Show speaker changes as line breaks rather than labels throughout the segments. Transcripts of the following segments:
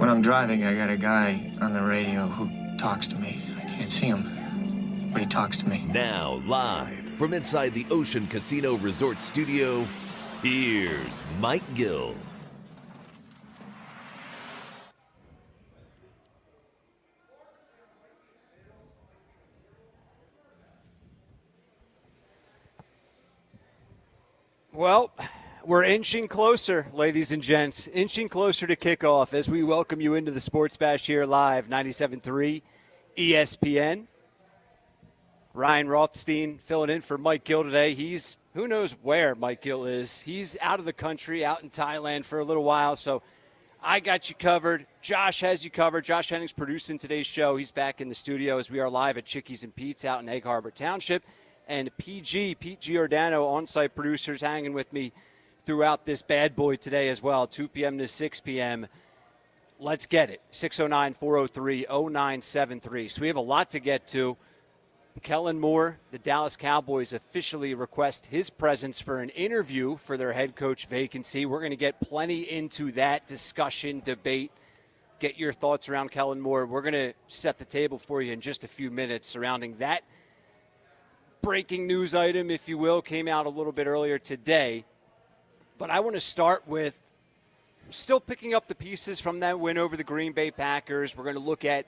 When I'm driving, I got a guy on the radio who talks to me. I can't see him, but he talks to me.
Now, live from inside the Ocean Casino Resort Studio, here's Mike Gill.
Well, we're inching closer, ladies and gents, inching closer to kickoff as we welcome you into the Sports Bash here live, 97.3 ESPN. Ryan Rothstein filling in for Mike Gill today. He's, who knows where Mike Gill is. He's out of the country, out in Thailand for a little while, so I got you covered. Josh has you covered. Josh Henning's producing today's show. He's back in the studio as we are live at Chickie's and Pete's out in Egg Harbor Township. And Pete Giordano, on-site producers, hanging with me throughout this bad boy today as well, 2 p.m. to 6 p.m. Let's get it, 609-403-0973. So we have a lot to get to. Kellen Moore, the Dallas Cowboys, officially request his presence for an interview for their head coach vacancy. We're going to get plenty into that discussion, debate, get your thoughts around Kellen Moore. We're going to set the table for you in just a few minutes surrounding that breaking news item, if you will, came out a little bit earlier today. But I want to start with still picking up the pieces from that win over the Green Bay Packers. We're going to look at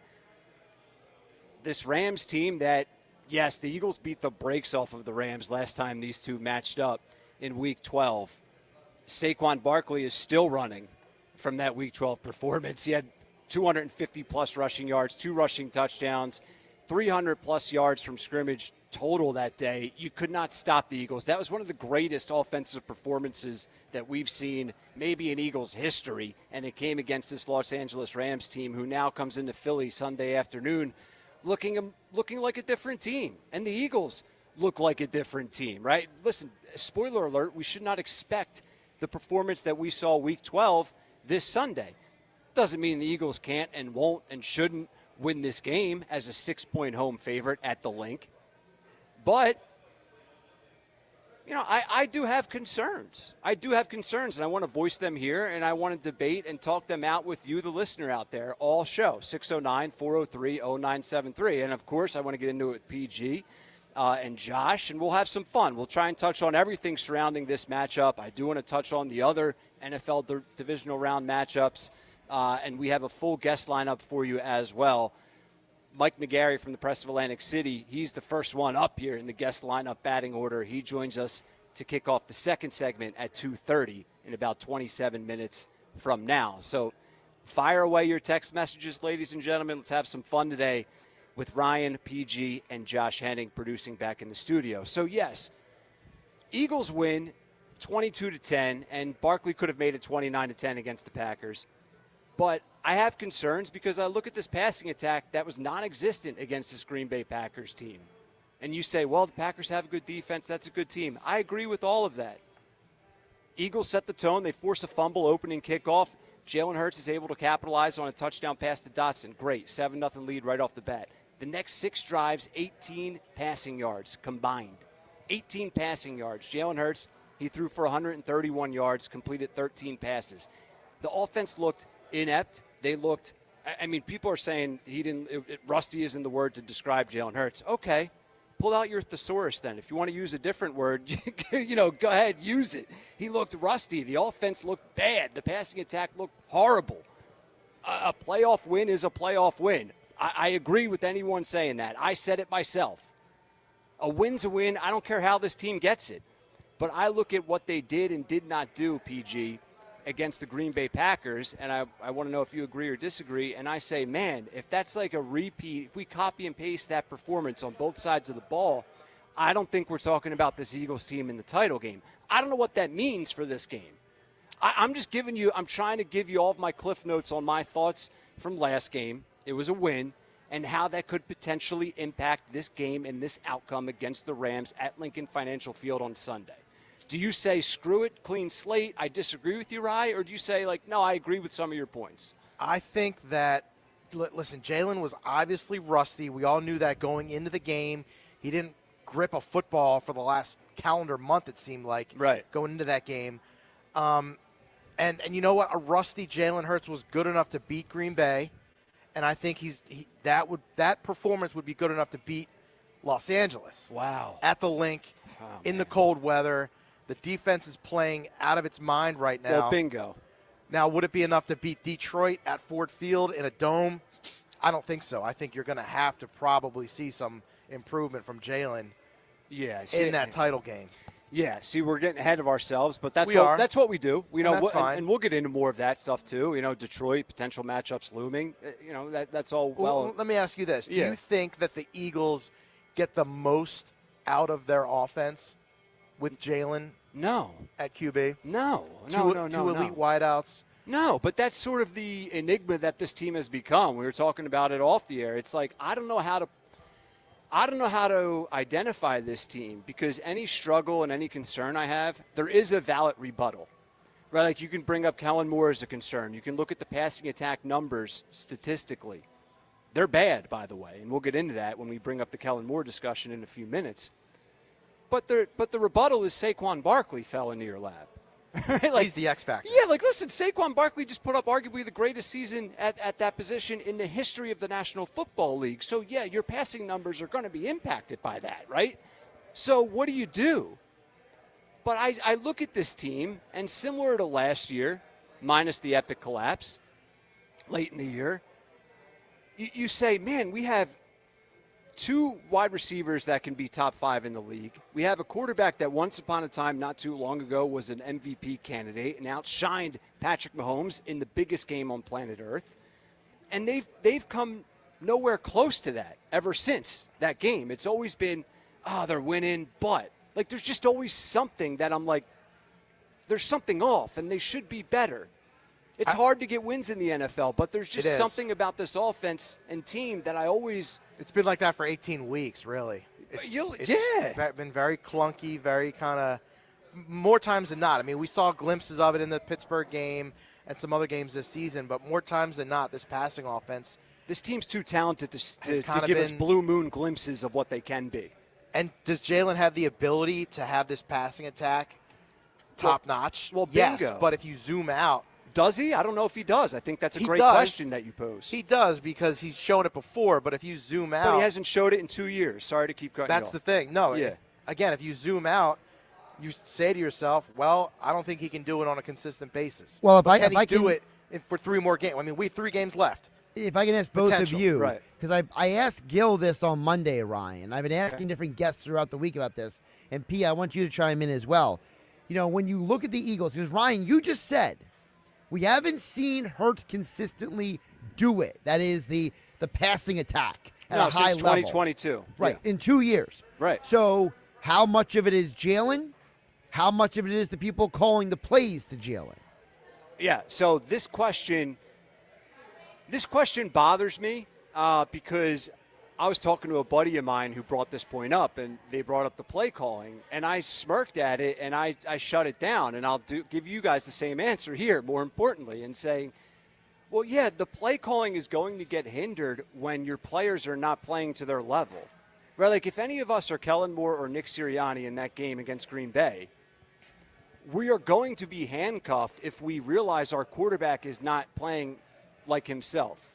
this Rams team that, yes, the Eagles beat the brakes off of the Rams last time these two matched up in Week 12. Saquon Barkley is still running from that Week 12 performance. He had 250-plus rushing yards, 2 rushing touchdowns, 300-plus yards from scrimmage total that day. You could not stop the Eagles. That was one of the greatest offensive performances that we've seen maybe in Eagles history, and it came against this Los Angeles Rams team who now comes into Philly Sunday afternoon looking like a different team. And the Eagles look like a different team, right? Listen, spoiler alert, we should not expect the performance that we saw Week 12 this Sunday. Doesn't mean the Eagles can't and won't and shouldn't win this game as a 6-point home favorite at the Link. But, you know, I do have concerns. I do have concerns, and I want to voice them here, and I want to debate and talk them out with you, the listener out there, all show, 609-403-0973. And, of course, I want to get into it with PG and Josh, and we'll have some fun. We'll try and touch on everything surrounding this matchup. I do want to touch on the other NFL divisional round matchups, and we have a full guest lineup for you as well. Mike McGarry from the Press of Atlantic City, he's the first one up here in the guest lineup batting order. He joins us to kick off the second segment at 2:30 in about 27 minutes from now. So fire away your text messages, ladies and gentlemen. Let's have some fun today with Ryan, PG, and Josh Henning producing back in the studio. So, yes, Eagles win 22-10, and Barkley could have made it 29-10 against the Packers. But I have concerns because I look at this passing attack that was non-existent against this Green Bay Packers team. And you say, well, the Packers have a good defense. That's a good team. I agree with all of that. Eagles set the tone. They force a fumble opening kickoff. Jalen Hurts is able to capitalize on a touchdown pass to Dotson. Great. 7-0 lead right off the bat. The next 6 drives, 18 passing yards combined. 18 passing yards. Jalen Hurts, he threw for 131 yards, completed 13 passes. The offense looked inept. They looked, I mean, people are saying rusty isn't the word to describe Jalen Hurts. Okay, pull out your thesaurus then. If you want to use a different word, go ahead, use it. He looked rusty. The offense looked bad. The passing attack looked horrible. A playoff win is a playoff win. I agree with anyone saying that. I said it myself. A win's a win. I don't care how this team gets it. But I look at what they did and did not do, PG, against the Green Bay Packers, and I want to know if you agree or disagree, and I say, man, if that's like a repeat, if we copy and paste that performance on both sides of the ball, I don't think we're talking about this Eagles team in the title game. I don't know what that means for this game. I'm trying to give you all of my cliff notes on my thoughts from last game. It was a win, and how that could potentially impact this game and this outcome against the Rams at Lincoln Financial Field on Sunday. Do you say, screw it, clean slate, I disagree with you, Rye, or do you say, like, no, I agree with some of your points?
I think that, listen, Jalen was obviously rusty. We all knew that going into the game. He didn't grip a football for the last calendar month, it seemed like,
right,
going into that game. And you know what? A rusty Jalen Hurts was good enough to beat Green Bay, and I think that performance would be good enough to beat Los Angeles.
Wow.
At the Link, in the cold weather. The defense is playing out of its mind right now.
Well, bingo.
Now, would it be enough to beat Detroit at Ford Field in a dome? I don't think so. I think you're going to have to probably see some improvement from Jalen in that title game.
Yeah, see, we're getting ahead of ourselves, but that's what we do.
That's fine.
And we'll get into more of that stuff too. Detroit, potential matchups looming. That's all well.
Let me ask you this. Do
Yeah.
you think that the Eagles get the most out of their offense with Jalen
No.
at QB?
No.
Two elite wideouts?
No, but that's sort of the enigma that this team has become. We were talking about it off the air. It's like I don't know how to identify this team because any struggle and any concern I have, there is a valid rebuttal. Right? Like you can bring up Kellen Moore as a concern. You can look at the passing attack numbers statistically. They're bad, by the way, and we'll get into that when we bring up the Kellen Moore discussion in a few minutes. But the rebuttal is Saquon Barkley fell into your lap. Right?
He's the X factor.
Yeah, listen, Saquon Barkley just put up arguably the greatest season at that position in the history of the National Football League. So, yeah, your passing numbers are going to be impacted by that, right? So what do? But I look at this team, and similar to last year, minus the epic collapse late in the year, you say, man, we have two wide receivers that can be top 5 in the league. We have a quarterback that once upon a time, not too long ago, was an MVP candidate and outshined Patrick Mahomes in the biggest game on planet Earth. And they've come nowhere close to that ever since that game. It's always been, they're winning, but there's just always something that I'm like, there's something off, and they should be better. It's hard to get wins in the NFL, but there's just something about this offense and team that I always.
It's been like that for 18 weeks, really. It's been very clunky, very kind of more times than not. I mean, we saw glimpses of it in the Pittsburgh game and some other games this season, but more times than not, this passing offense.
This team's too talented to give us blue moon glimpses of what they can be.
And does Jalen have the ability to have this passing attack top notch?
Well,
yes,
bingo.
but if you zoom out.
Does he? I don't know if he does. I think that's a great question that you pose.
He does because he's shown it before, but if you zoom out.
But he hasn't showed it in 2 years. Sorry to keep cutting you off.
That's the thing. No.
Yeah.
Again, if you zoom out, you say to yourself, well, I don't think he can do it on a consistent basis.
Well,
can he do it for 3 more games? I mean, we have 3 games left.
If I can ask both of you,
right.
Because I asked Gil this on Monday, Ryan. I've been asking different guests throughout the week about this. And, P, I want you to chime in as well. When you look at the Eagles, because, Ryan, you just said – we haven't seen Hurts consistently do it. That is the passing attack at a high
since
level.
2022.
Right, in 2 years.
Right.
So how much of it is Jalen? How much of it is the people calling the plays to Jalen?
Yeah, so this question bothers me because I was talking to a buddy of mine who brought this point up, and they brought up the play calling, and I smirked at it, and I shut it down, and I'll give you guys the same answer here, more importantly, and saying, well, yeah, the play calling is going to get hindered when your players are not playing to their level. Right? Like if any of us are Kellen Moore or Nick Sirianni in that game against Green Bay, we are going to be handcuffed if we realize our quarterback is not playing like himself.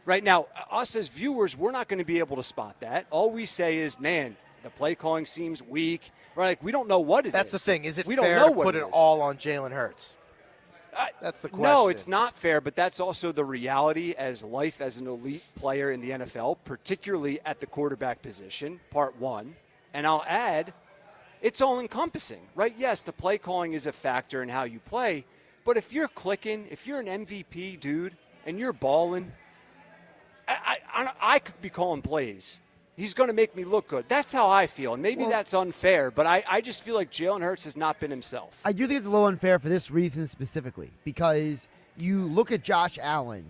Right now, us as viewers, we're not going to be able to spot that. All we say is, man, the play calling seems weak. Right? Like, we don't know what it is.
That's the thing. Is it
we
fair
don't know
to put it all on Jalen Hurts? That's the question.
No, it's not fair, but that's also the reality as life as an elite player in the NFL, particularly at the quarterback position, part 1. And I'll add, it's all-encompassing, right? Yes, the play calling is a factor in how you play, but if you're clicking, if you're an MVP dude and you're balling, I could be calling plays. He's going to make me look good. That's how I feel. And maybe that's unfair, but I just feel like Jalen Hurts has not been himself.
I do think it's a little unfair for this reason specifically, because you look at Josh Allen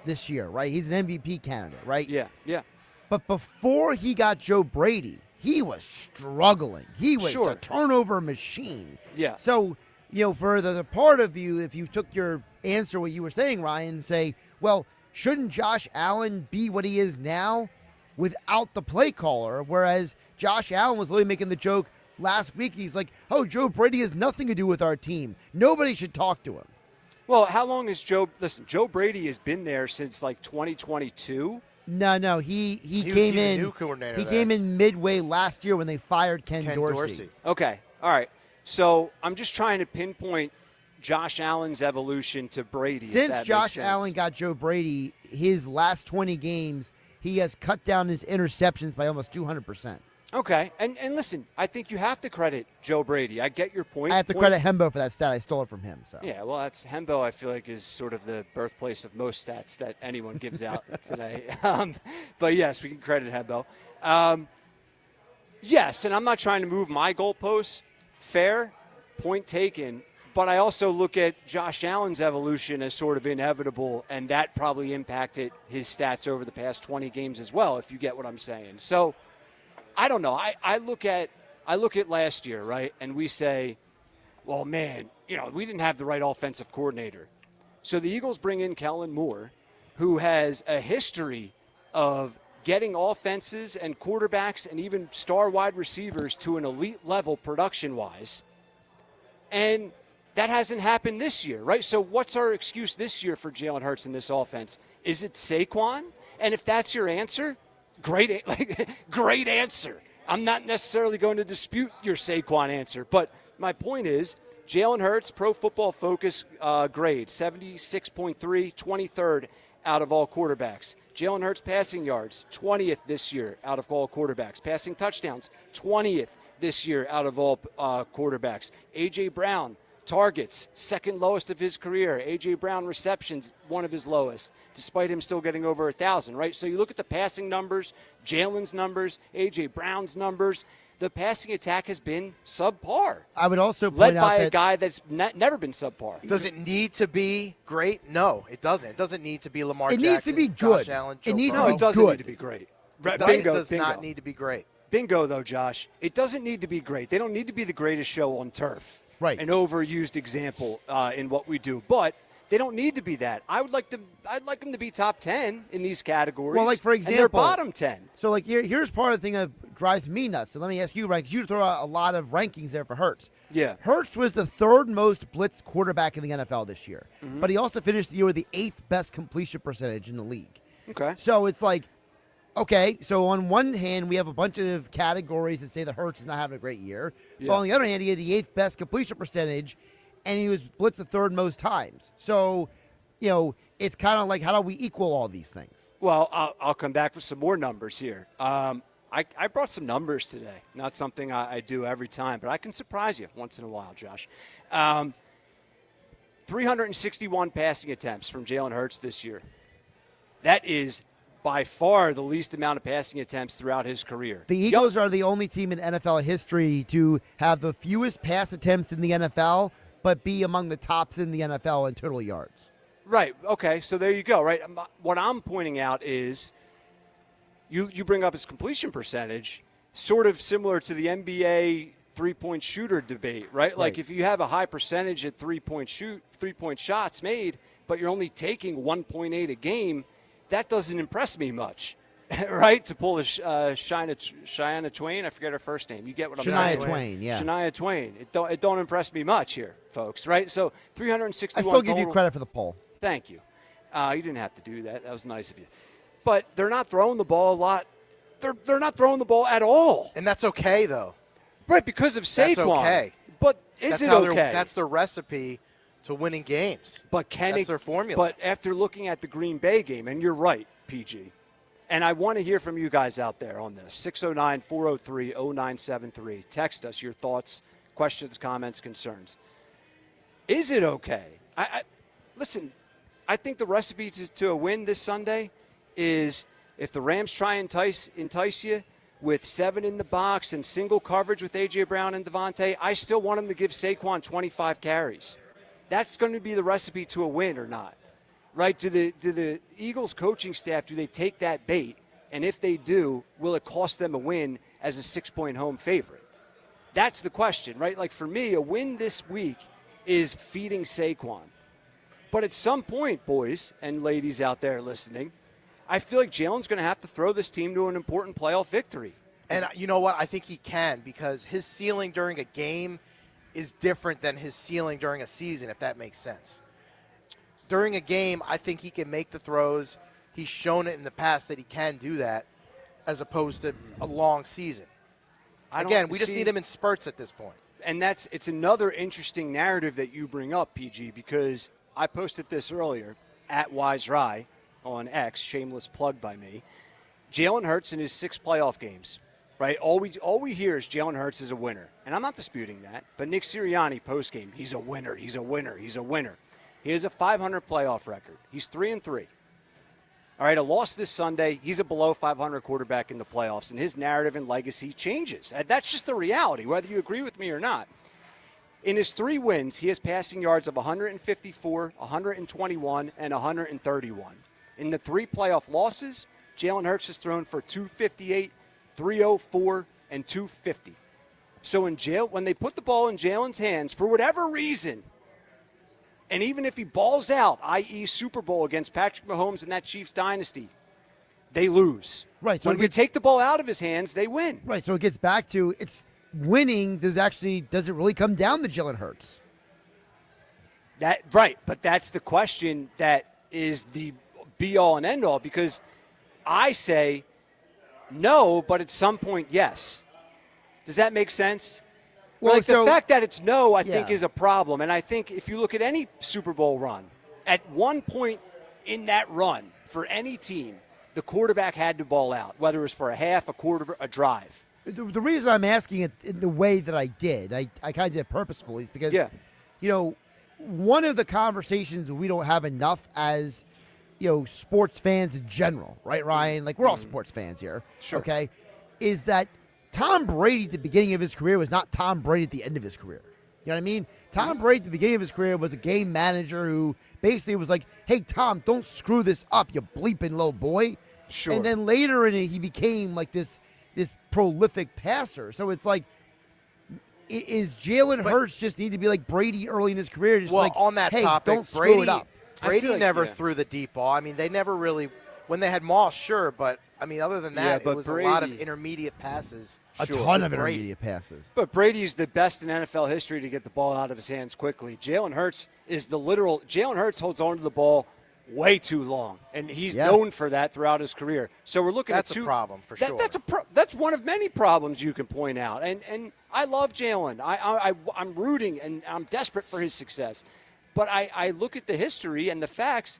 this year, right? He's an MVP candidate, right?
Yeah.
But before he got Joe Brady, he was struggling. He was a turnover machine.
Yeah.
So, for the part of you, if you took your answer, what you were saying, Ryan, and say, well, shouldn't Josh Allen be what he is now without the play caller? Whereas Josh Allen was literally making the joke, last week. He's like, oh, Joe Brady has nothing to do with our team. Nobody should talk to him.
Well, how long has Joe Brady has been there since like 2022?
No, he
came in. New coordinator
he came in midway last year when they fired Ken Dorsey.
Okay, all right. So I'm just trying to pinpoint Josh Allen's evolution to Brady.
Since Josh Allen got Joe Brady, his last 20 games, he has cut down his interceptions by almost 200%.
Okay, and listen, I think you have to credit Joe Brady. I get your point.
I have to credit Hembo for that stat. I stole it from him. So
yeah, well, that's Hembo. I feel like is sort of the birthplace of most stats that anyone gives out today. But yes, we can credit Hembo. Yes, and I'm not trying to move my goalposts. Fair, point taken. But I also look at Josh Allen's evolution as sort of inevitable, and that probably impacted his stats over the past 20 games as well, if you get what I'm saying. So I don't know. I look at last year, right, and we say, well, man, we didn't have the right offensive coordinator. So the Eagles bring in Kellen Moore, who has a history of getting offenses and quarterbacks and even star wide receivers to an elite level production-wise. And that hasn't happened this year, right? So what's our excuse this year for Jalen Hurts in this offense? Is it Saquon? And if that's your answer, great answer. I'm not necessarily going to dispute your Saquon answer, but my point is Jalen Hurts, Pro Football Focus grade, 76.3, 23rd out of all quarterbacks. Jalen Hurts passing yards, 20th this year out of all quarterbacks. Passing touchdowns, 20th this year out of all quarterbacks. A.J. Brown, targets, second lowest of his career. A.J. Brown receptions, one of his lowest, despite him still getting over 1,000, right? So you look at the passing numbers, Jalen's numbers, A.J. Brown's numbers. The passing attack has been subpar.
I would also point
led
out
by
that
a guy that's never been subpar.
Does it need to be great? No, it doesn't. It doesn't need to be Lamar Jackson.
It needs to be good.
Josh Allen,
It
Joe
needs
Burrow.
to be
It doesn't
good.
need to be great.
It does not need to be great.
Bingo, though, Josh. It doesn't need to be great. They don't need to be the greatest show on turf.
Right.
An overused example in what we do. But they don't need to be that. I'd like them to be top 10 in these categories.
Well, like, for example,
and they're bottom 10.
So, like, here's part of the thing that drives me nuts. So let me ask you, right, because you throw out a lot of rankings there for Hurts.
Yeah.
Hurts was the third most blitzed quarterback in the NFL this year.
Mm-hmm.
But he also finished the year with the 8th best completion percentage in the league.
Okay.
So it's like, okay, so on one hand, we have a bunch of categories that say that Hurts is not having a great year.
Yeah.
But on the other hand, he had the 8th best completion percentage, and he was blitzed the third most times. So, it's kind of like, how do we equal all these things?
Well, I'll come back with some more numbers here. I brought some numbers today. Not something I do every time, but I can surprise you once in a while, Josh. 361 passing attempts from Jalen Hurts this year. That is by far the least amount of passing attempts throughout his career.
The Eagles are the only team in NFL history to have the fewest pass attempts in the NFL, but be among the tops in the NFL in total yards.
Right. Okay. So there you go. Right. What I'm pointing out is you bring up his completion percentage, sort of similar to the NBA three-point shooter debate, right? Like if you have a high percentage at three-point shots made, but you're only taking 1.8 a game, that doesn't impress me much, right? To pull a Shania Twain, I forget her first name. You get what I'm saying?
Shania Twain, yeah.
Shania Twain. It don't impress me much here, folks, right? So 361
I still give you
total.
credit for the poll.
Thank you. You didn't have to do that. That was nice of you. But they're not throwing the ball a lot. They're not throwing the ball at all.
And that's okay, though.
Right, because of Saquon.
That's okay.
But
That's
it
how
okay?
That's the recipe to winning games.
But
That's their formula.
But after looking at the Green Bay game, and you're right, PG, and I want to hear from you guys out there on this, 609-403-0973. Text us your thoughts, questions, comments, concerns. Is it okay? Listen, I think the recipe to a win this Sunday is if the Rams try and entice you with 7 in the box and single coverage with A.J. Brown and Devontae, I still want them to give Saquon 25 carries. That's going to be the recipe to a win or not, right? Do the Eagles coaching staff, do they take that bait? And if they do, will it cost them a win as a 6-point home favorite? That's the question, right? Like for me, a win this week is feeding Saquon. But at some point, boys and ladies out there listening, I feel like Jalen's going to have to throw this team to an important playoff victory.
And you know what? I think he can, because his ceiling during a game is different than his ceiling during a season, if that makes sense. During a game, I think he can make the throws. He's shown it in the past that he can do that, as opposed to a long season. Again, we just need him in spurts at this point.
And it's another interesting narrative that you bring up, PG, because I posted this earlier at Wise Rye on X, shameless plug by me. Jalen Hurts in his 6 playoff games, right? All we hear is Jalen Hurts is a winner. And I'm not disputing that. But Nick Sirianni post-game, he's a winner, he's a winner, he's a winner. He has a 500 playoff record. He's 3-3. All right, a loss this Sunday, he's a below 500 quarterback in the playoffs, and his narrative and legacy changes. And that's just the reality, whether you agree with me or not. In his 3 wins, he has passing yards of 154, 121, and 131. In the 3 playoff losses, Jalen Hurts has thrown for 258, 304, and 250. So when they put the ball in Jalen's hands, for whatever reason, and even if he balls out, i.e. Super Bowl against Patrick Mahomes and that Chiefs dynasty, they lose.
Right. So
when we take the ball out of his hands, they win.
Right. So it gets back to it's winning. Does it really come down to Jalen Hurts?
Right. But that's the question that is the be-all and end-all, because I say no, but at some point, yes. Does that make sense? Well, the fact that it's no, I think, is a problem. And I think if you look at any Super Bowl run, at one point in that run, for any team, the quarterback had to ball out, whether it was for a half, a quarter, a drive.
The reason I'm asking it in the way that I did, I kind of did it purposefully, is because, one of the conversations we don't have enough as, sports fans in general, right, Ryan? Like, we're all sports fans here, okay, is that Tom Brady at the beginning of his career was not Tom Brady at the end of his career. You know what I mean? Tom Brady at the beginning of his career was a game manager who basically was like, hey, Tom, don't screw this up, you bleeping little boy.
Sure.
And then later in it, he became like this prolific passer. So it's like, is Jalen Hurts just need to be like Brady early in his career? Just
on that
hey,
topic,
don't screw it up.
Brady never threw the deep ball. I mean, they never really – when they had Moss, sure, but, I mean, other than that, it was Brady, a lot of intermediate passes.
A ton of intermediate passes.
But Brady's the best in NFL history to get the ball out of his hands quickly. Jalen Hurts is Jalen Hurts holds on to the ball way too long, and he's known for that throughout his career. So we're looking at
a problem for sure.
That's one of many problems you can point out. And I love Jalen. I'm rooting, and I'm desperate for his success. But I look at the history and the facts,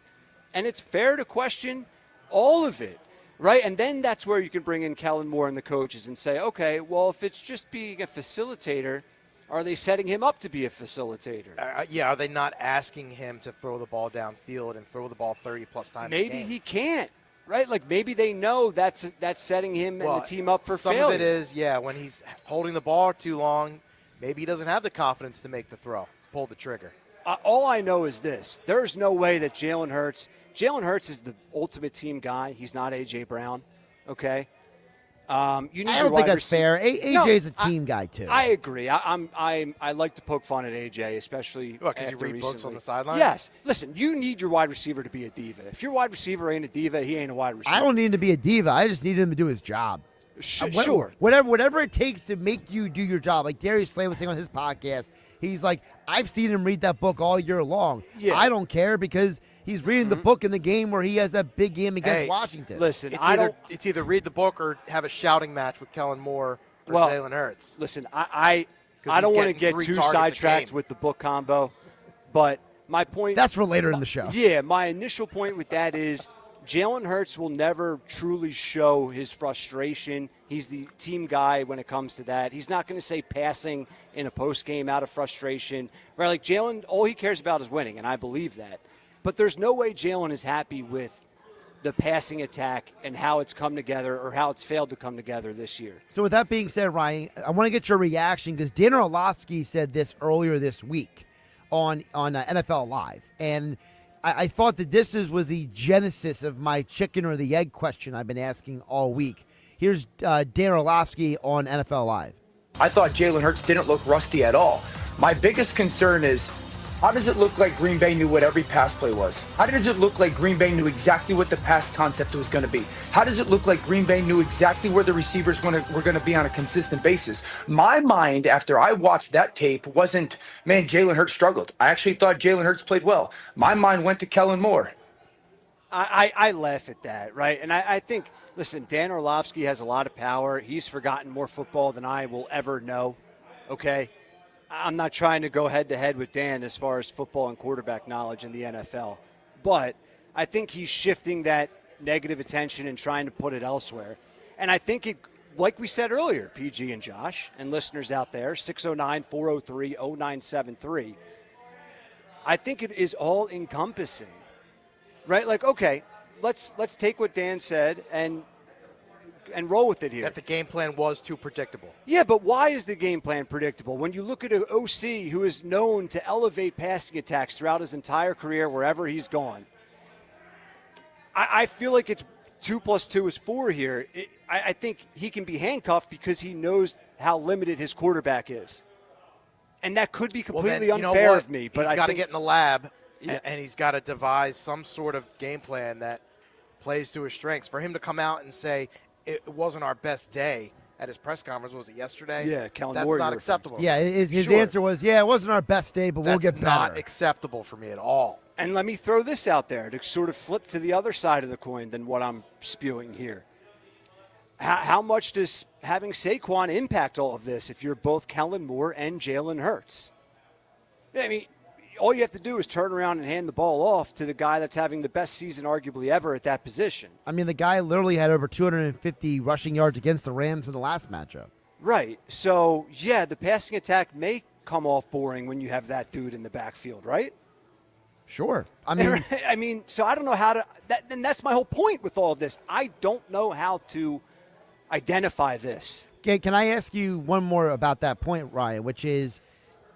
and it's fair to question all of it, right? And then that's where you can bring in Kellen Moore and the coaches and say, okay, well, if it's just being a facilitator, are they setting him up to be a facilitator?
Are they not asking him to throw the ball downfield and throw the ball 30-plus times a game?
Maybe he can't, right? Like maybe they know that's setting him and the team up for failure.
Some of it is, when he's holding the ball too long, maybe he doesn't have the confidence to make the throw, pull the trigger.
All I know is this. There's no way that Jalen Hurts is the ultimate team guy. He's not A.J. Brown, okay? I don't
think that's fair. AJ's a team guy too.
I agree. I like to poke fun at AJ, especially
because you read books on the sideline.
Yes. Listen, you need your wide receiver to be a diva. If your wide receiver ain't a diva, he ain't a wide receiver.
I don't need him to be a diva. I just need him to do his job.
Sure.
Whatever it takes to make you do your job. Like Darius Slay was saying on his podcast, he's like, I've seen him read that book all year long. Yeah. I don't care because he's reading the book in the game where he has that big game against Washington.
Listen,
it's either read the book or have a shouting match with Kellen Moore or Jalen Hurts.
Listen, I don't want to get too sidetracked with the book combo, but my point –
that's for later in the show.
Yeah, my initial point with that is Jalen Hurts will never truly show his frustration. He's the team guy when it comes to that. He's not going to say passing in a postgame out of frustration. Right? Like Jalen, all he cares about is winning, and I believe that. But there's no way Jalen is happy with the passing attack and how it's come together or how it's failed to come together this year.
So with that being said, Ryan, I want to get your reaction because Dan Orlovsky said this earlier this week on NFL Live. And I thought that this was the genesis of my chicken or the egg question I've been asking all week. Here's Dan Orlovsky on NFL Live.
I thought Jalen Hurts didn't look rusty at all. My biggest concern is How does it look like Green Bay knew what every pass play was? How does it look like Green Bay knew exactly what the pass concept was going to be? How does it look like Green Bay knew exactly where the receivers were going to be on a consistent basis? My mind, after I watched that tape, wasn't, man, Jalen Hurts struggled. I actually thought Jalen Hurts played well. My mind went to Kellen Moore.
I laugh at that, right? And I think, listen, Dan Orlovsky has a lot of power. He's forgotten more football than I will ever know, okay? I'm not trying to go head-to-head with Dan as far as football and quarterback knowledge in the NFL. But I think he's shifting that negative attention and trying to put it elsewhere. And I think, it, like we said earlier, PG and Josh, and listeners out there, 609-403-0973, I think it is all-encompassing. Right? Like, okay, let's take what Dan said and roll with it here.
That the game plan was too predictable.
Yeah, but why is the game plan predictable? When you look at an OC who is known to elevate passing attacks throughout his entire career, wherever he's gone, I feel like it's 2 + 2 is 4 here. I think he can be handcuffed because he knows how limited his quarterback is. And that could be completely unfair of me. But
he's got to get in the lab.
Yeah.
And he's got to devise some sort of game plan that plays to his strengths. For him to come out and say it wasn't our best day at his press conference, was it yesterday?
Yeah, Kellen
That's
Moore,
not acceptable.
Yeah, his
Sure.
answer was, it wasn't our best day, but we'll get better.
That's not acceptable for me at all.
And let me throw this out there to sort of flip to the other side of the coin than what I'm spewing here. How much does having Saquon impact all of this if you're both Kellen Moore and Jalen Hurts? I mean, all you have to do is turn around and hand the ball off to the guy that's having the best season arguably ever at that position.
I mean, the guy literally had over 250 rushing yards against the Rams in the last matchup.
Right. So, yeah, the passing attack may come off boring when you have that dude in the backfield, right?
Sure.
I mean, so I don't know how to and that's my whole point with all of this. I don't know how to identify this.
Okay, can I ask you one more about that point, Ryan, which is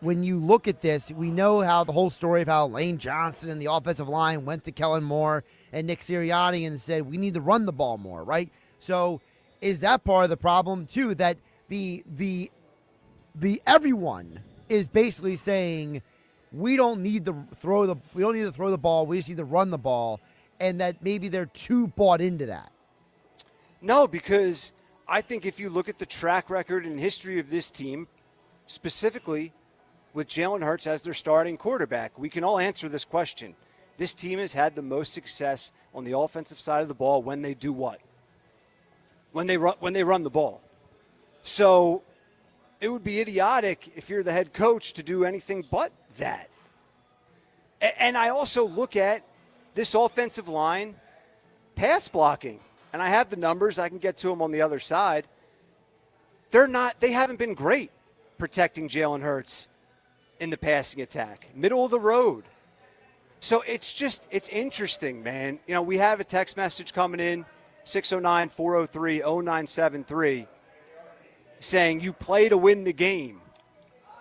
when you look at this, we know how the whole story of how Lane Johnson and the offensive line went to Kellen Moore and Nick Sirianni and said, we need to run the ball more, right? So is that part of the problem, too, that the everyone is basically saying we don't need to throw the ball, we just need to run the ball, and that maybe they're too bought into that?
No, because I think if you look at the track record and history of this team, specifically with Jalen Hurts as their starting quarterback, we can all answer this question. This team has had the most success on the offensive side of the ball when they do what? When they run the ball. So it would be idiotic if you're the head coach to do anything but that. And I also look at this offensive line pass blocking, and I have the numbers. I can get to them on the other side. They haven't been great protecting Jalen Hurts in the passing attack. Middle of the road. So it's interesting, man. You know, we have a text message coming in, 609-403-0973, saying you play to win the game.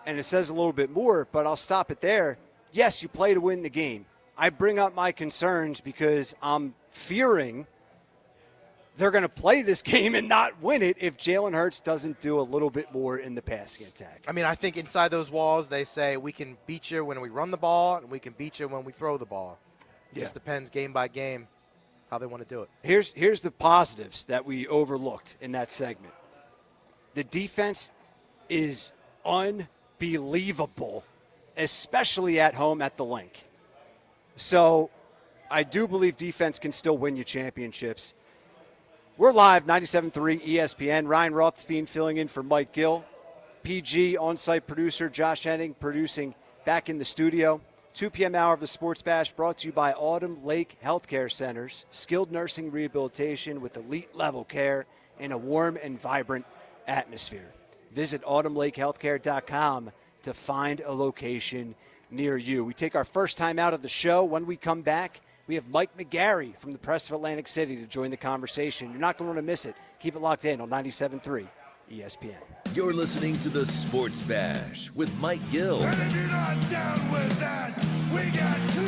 And it says a little bit more, but I'll stop it there. Yes, you play to win the game. I bring up my concerns because I'm fearing they're going to play this game and not win it if Jalen Hurts doesn't do a little bit more in the passing attack.
I mean, I think inside those walls they say we can beat you when we run the ball and we can beat you when we throw the ball. It just depends game by game how they want to do it.
Here's the positives that we overlooked in that segment. The defense is unbelievable, especially at home at the Link. So I do believe defense can still win you championships. We're live, 97.3 ESPN. Ryan Rothstein filling in for Mike Gill. PG, on-site producer, Josh Henning producing back in the studio. 2 p.m. hour of the Sports Bash brought to you by Autumn Lake Healthcare Centers. Skilled nursing rehabilitation with elite-level care in a warm and vibrant atmosphere. Visit autumnlakehealthcare.com to find a location near you. We take our first time out of the show. When we come back, we have Mike McGarry from the Press of Atlantic City to join the conversation. You're not going to want to miss it. Keep it locked in on 97.3 ESPN.
You're listening to the Sports Bash with Mike Gill.
And if you're not down with that, we got 2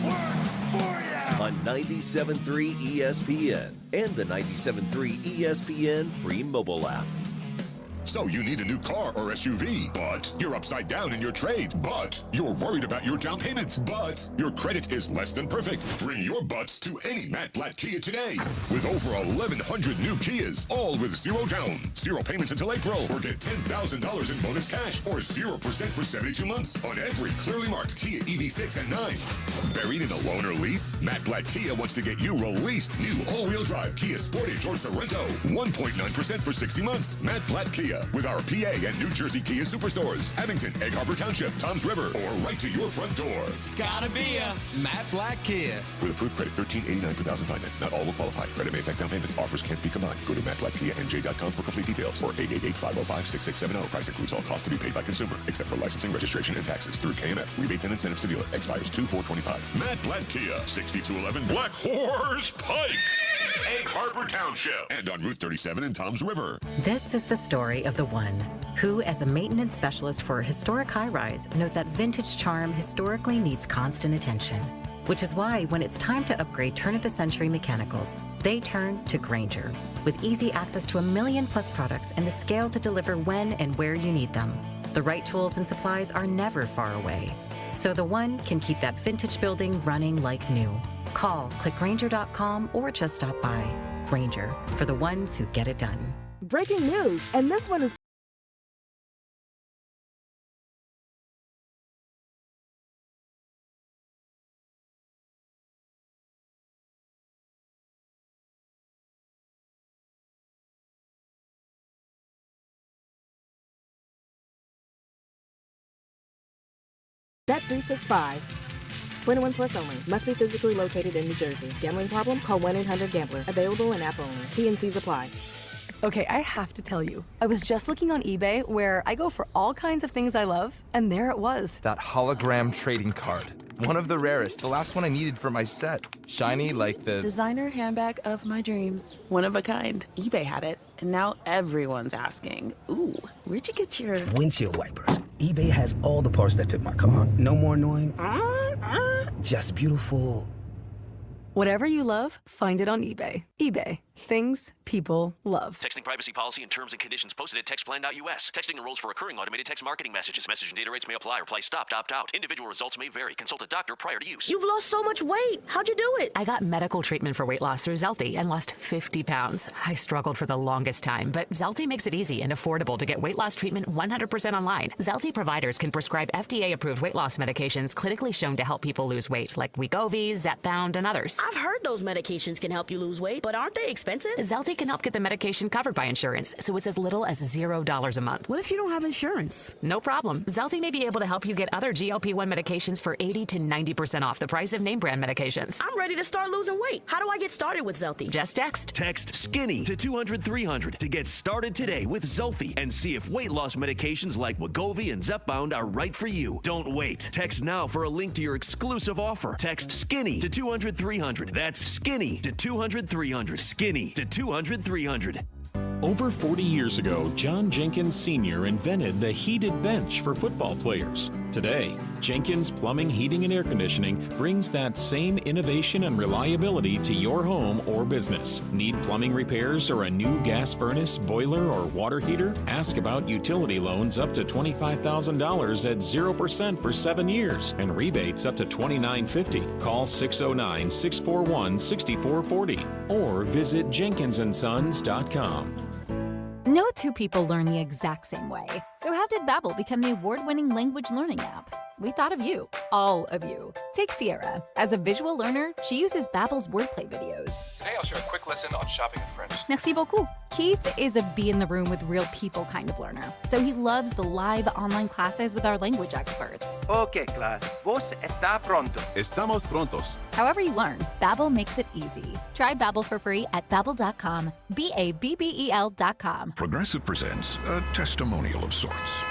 words for you.
On 97.3 ESPN and the 97.3 ESPN free mobile app.
So you need a new car or SUV, but you're upside down in your trade, but you're worried about your down payment, but your credit is less than perfect. Bring your butts to any Matt Blatt Kia today. With over 1,100 new Kias, all with zero down, zero payments until April, or get $10,000 in bonus cash, or 0% for 72 months on every clearly marked Kia EV6 and 9. Buried in a loan or lease? Matt Blatt Kia wants to get you released. New all-wheel drive Kia Sportage or Sorento. 1.9% for 60 months. Matt Blatt Kia with our PA and New Jersey Kia superstores. Abington, Egg Harbor Township, Toms River, or right to your front door.
It's gotta be a Matt Blatt Kia.
With approved credit, $13.89 per thousand finance. Not all will qualify. Credit may affect down payment. Offers can't be combined. Go to mattblattkianj.com for complete details or 888-505-6670. Price includes all costs to be paid by consumer, except for licensing, registration, and taxes through KMF. Rebates and incentives to dealer. Expires 2/4/25. Matt Blatt Kia, 6211 Black Horse Pike, Egg Harbor Township, and on Route 37 in Toms River.
This is the story of the one who, as a maintenance specialist for a historic high-rise, knows that vintage charm historically needs constant attention. Which is why, when it's time to upgrade turn-of-the-century mechanicals, they turn to Grainger. With easy access to 1 million-plus products and the scale to deliver when and where you need them, the right tools and supplies are never far away. So the one can keep that vintage building running like new. Call, click Grainger.com, or just stop by. Grainger, for the ones who get it done.
Breaking news, and this one is Bet365. 21 plus only. Must be physically located in New Jersey. Gambling problem? Call 1-800-GAMBLER. Available in app only. T&Cs apply.
Okay, I have to tell you. I was just looking on eBay where I go for all kinds of things I love, and there it was.
That hologram trading card. One of the rarest. The last one I needed for my set. Shiny like the
designer handbag of my dreams. One of a kind. eBay had it, and now everyone's asking, ooh, where'd you get your
windshield wipers? eBay has all the parts that fit my car. No more annoying. Just beautiful.
Whatever you love, find it on eBay. eBay. Things people love.
Texting privacy policy and terms and conditions posted at textplan.us. Texting enrolls for recurring automated text marketing messages. Message and data rates may apply. Reply stop, opt out. Individual results may vary. Consult a doctor prior to use.
You've lost so much weight. How'd you do it?
I got medical treatment for weight loss through Zelty and lost 50 pounds. I struggled for the longest time, but Zelty makes it easy and affordable to get weight loss treatment 100% online. Zelty providers can prescribe FDA-approved weight loss medications clinically shown to help people lose weight, like Wegovy, Zepbound, and others.
I've heard those medications can help you lose weight, but aren't they expensive?
Zelty can help get the medication covered by insurance, so it's as little as $0 a month.
What if you don't have insurance?
No problem. Zelty may be able to help you get other GLP-1 medications for 80 to 90% off the price of name brand medications.
I'm ready to start losing weight. How do I get started with Zelty?
Just text.
Text SKINNY to 200-300 to get started today with Zelty and see if weight loss medications like Wegovy and Zepbound are right for you. Don't wait. Text now for a link to your exclusive offer. Text SKINNY to 200-300. That's SKINNY to 200-300. SKINNY to 200-300.
Over 40 years ago, John Jenkins Sr. invented the heated bench for football players. Today, Jenkins Plumbing, Heating, and Air Conditioning brings that same innovation and reliability to your home or business. Need plumbing repairs or a new gas furnace, boiler, or water heater? Ask about utility loans up to $25,000 at 0% for 7 years and rebates up to $29.50. Call 609-641-6440 or visit jenkinsandsons.com.
No two people learn the exact same way. So how did Babbel become the award-winning language learning app? We thought of you, all of you. Take Sierra. As a visual learner, she uses Babbel's wordplay videos.
Today I'll share a quick lesson on shopping in French.
Merci beaucoup. Keith is a be in the room with real people kind of learner. So he loves the live online classes with our language experts.
Okay, class. Vos está pronto.
Estamos prontos.
However you learn, Babbel makes it easy. Try Babbel for free at Babbel.com. Babbel.com.
Progressive presents a testimonial of sorts.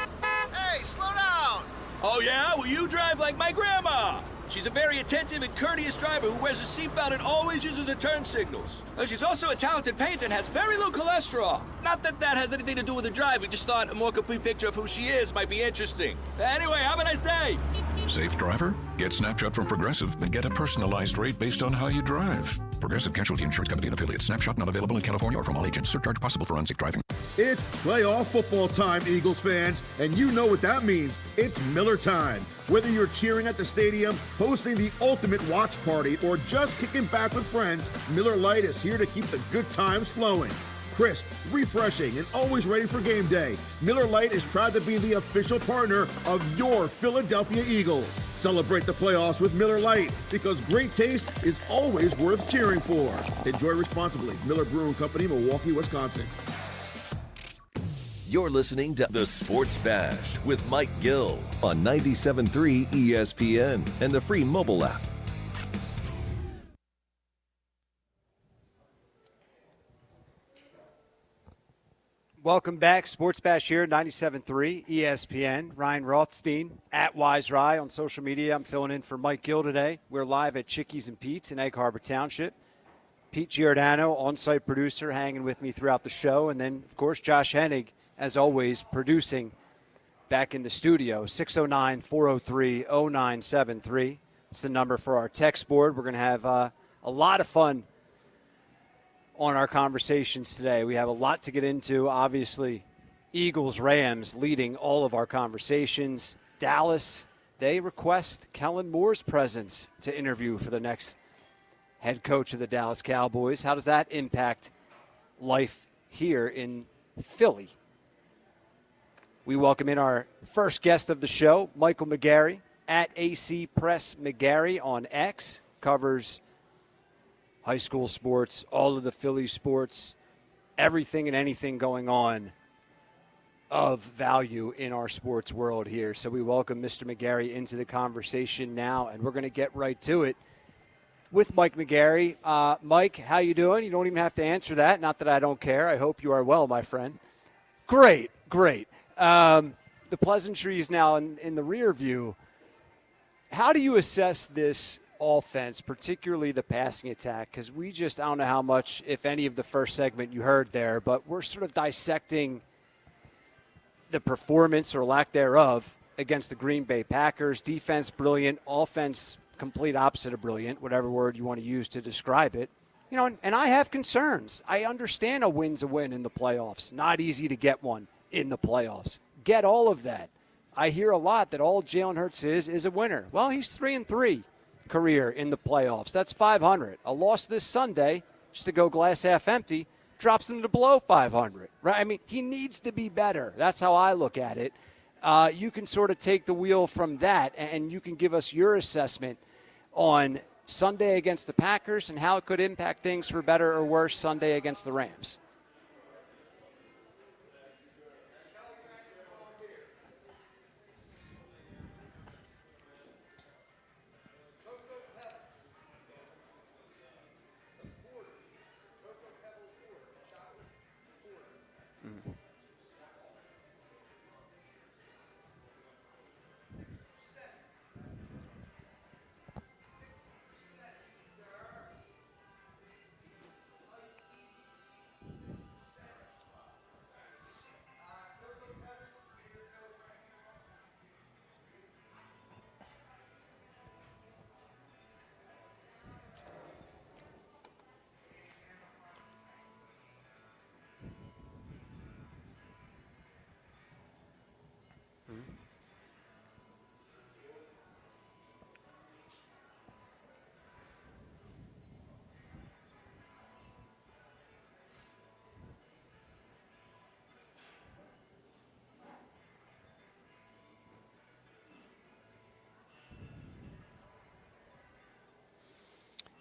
Hey, slow down!
Oh, yeah? Well, you drive like my grandma. She's a very attentive and courteous driver who wears a seatbelt and always uses her turn signals. She's also a talented painter and has very low cholesterol. Not that that has anything to do with her driving, just thought a more complete picture of who she is might be interesting. Anyway, have a nice day.
Safe driver? Get Snapshot from Progressive and get a personalized rate based on how you drive. Progressive Casualty Insurance Company and affiliates. Snapshot not available in California or from all agents. Surcharge possible for unsafe driving.
It's playoff football time, Eagles fans, and you know what that means. It's Miller time. Whether you're cheering at the stadium, hosting the ultimate watch party, or just kicking back with friends, Miller Lite is here to keep the good times flowing. Crisp, refreshing, and always ready for game day, Miller Lite is proud to be the official partner of your Philadelphia Eagles. Celebrate the playoffs with Miller Lite, because great taste is always worth cheering for. Enjoy responsibly. Miller Brewing Company, Milwaukee, Wisconsin.
You're listening to The Sports Bash with Mike Gill on 97.3 ESPN and the free mobile app.
Welcome back. Sports Bash here, 97.3 ESPN. Ryan Rothstein at Wise Rye on social media. I'm filling in for Mike Gill today. We're live at Chickie's and Pete's in Egg Harbor Township. Pete Giordano, on-site producer, hanging with me throughout the show. And then, of course, Josh Hennig, as always, producing back in the studio. 609-403-0973. It's the number for our text board. We're going to have a lot of fun on our conversations today. We have a lot to get into. Obviously, Eagles-Rams leading all of our conversations. Dallas, they request Kellen Moore's presence to interview for the next head coach of the Dallas Cowboys. How does that impact life here in Philly? We welcome in our first guest of the show, Michael McGarry, at AC Press McGarry on X. Covers high school sports, all of the Philly sports, everything and anything going on of value in our sports world here. So we welcome Mr. McGarry into the conversation now, and we're going to get right to it with Mike McGarry. Mike, how you doing? You don't even have to answer that. Not that I don't care. I hope you are well, my friend. Great. The pleasantries now in the rear view. How do you assess this offense, particularly the passing attack? Because I don't know how much, if any, of the first segment you heard there, but we're sort of dissecting the performance or lack thereof against the Green Bay Packers. Defense, brilliant. Offense, complete opposite of brilliant, whatever word you want to use to describe it. You know, and I have concerns. I understand a win's a win in the playoffs. Not easy to get one in the playoffs. Get all of that. I hear a lot that all Jalen Hurts is a winner. Well, he's 3-3 career in the playoffs. That's 500. A loss this Sunday, just to go glass half empty, drops him to below 500. Right? I mean, he needs to be better. That's how I look at it. You can sort of take the wheel from that, and you can give us your assessment on Sunday against the Packers and how it could impact things for better or worse Sunday against the Rams.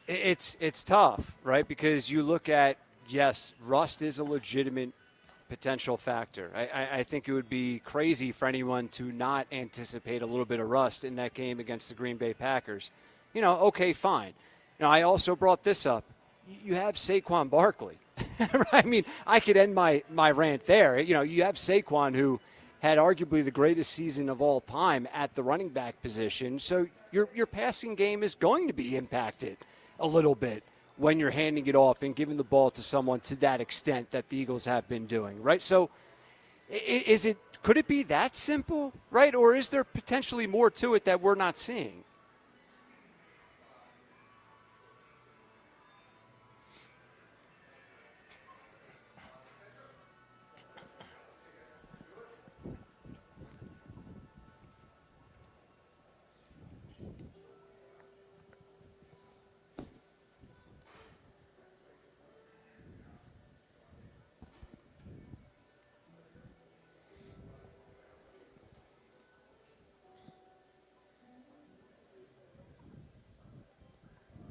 It's tough, right? Because you look at, yes, rust is a legitimate potential factor. I think it would be crazy for anyone to not anticipate a little bit of rust in that game against the Green Bay Packers. You know, okay, fine. Now, I also brought this up. You have Saquon Barkley. I mean, I could end my rant there. You know, you have Saquon, who had arguably the greatest season of all time at the running back position. So your passing game is going to be impacted a little bit when you're handing it off and giving the ball to someone to that extent that the Eagles have been doing, right? So could it be that simple, right? Or is there potentially more to it that we're not seeing?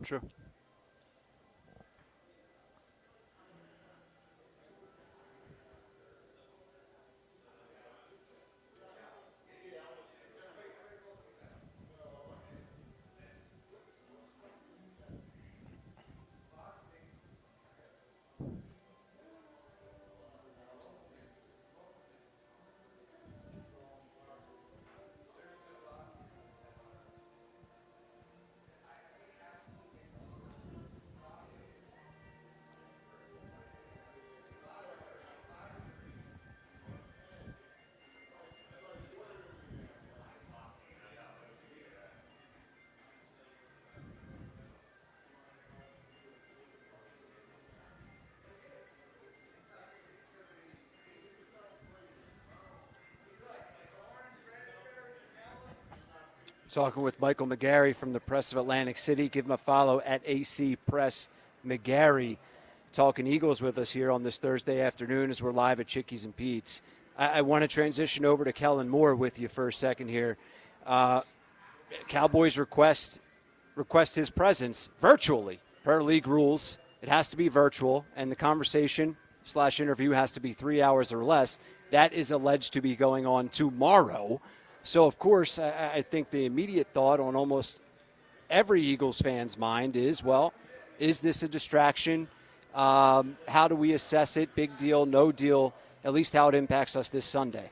True. Talking with Michael McGarry from the Press of Atlantic City. Give him a follow at AC Press McGarry. Talking Eagles with us here on this Thursday afternoon as we're live at Chickie's and Pete's. I want to transition over to Kellen Moore with you for a second here. Cowboys request his presence virtually per league rules. It has to be virtual, and the conversation/interview has to be 3 hours or less. That is alleged to be going on tomorrow. So, of course, I think the immediate thought on almost every Eagles fan's mind is, well, is this a distraction? How do we assess it? Big deal, no deal, at least how it impacts us this Sunday.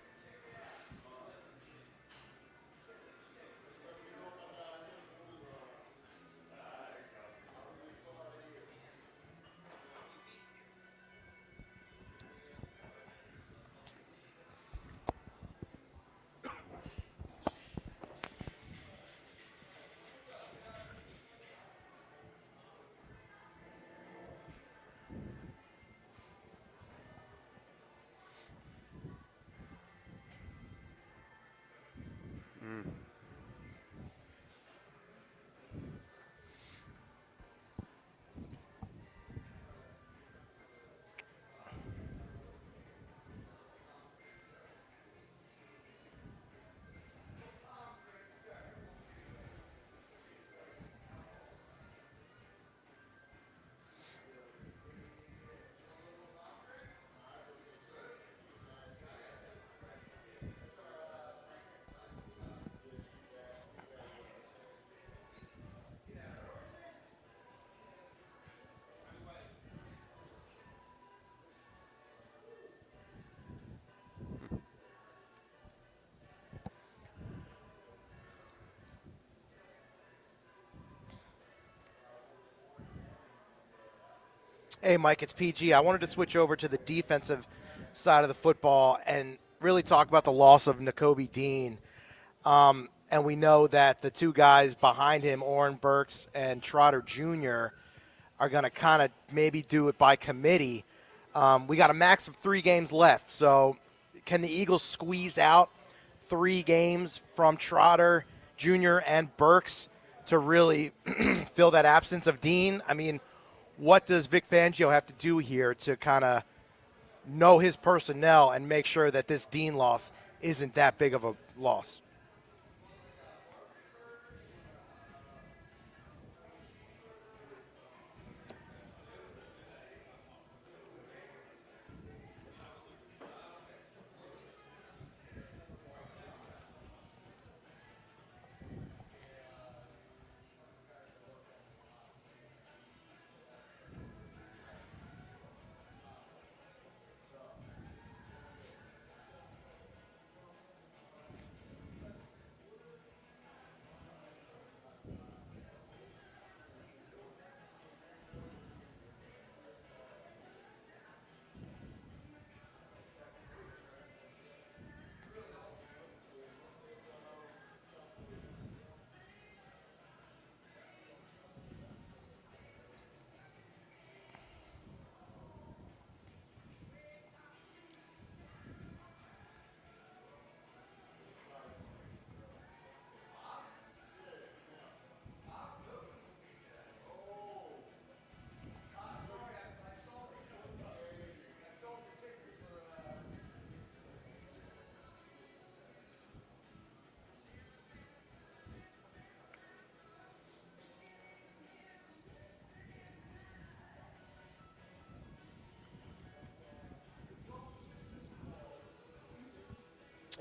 Hey, Mike, it's PG. I wanted to switch over to the defensive side of the football and really talk about the loss of Nakobe Dean. And we know that the two guys behind him, Oren Burks and Trotter Jr., are going to kind of maybe do it by committee. We got a max of 3 games left. So can the Eagles squeeze out 3 games from Trotter Jr. and Burks to really fill that absence of Dean? I mean, what does Vic Fangio have to do here to kind of know his personnel and make sure that this Dean loss isn't that big of a loss?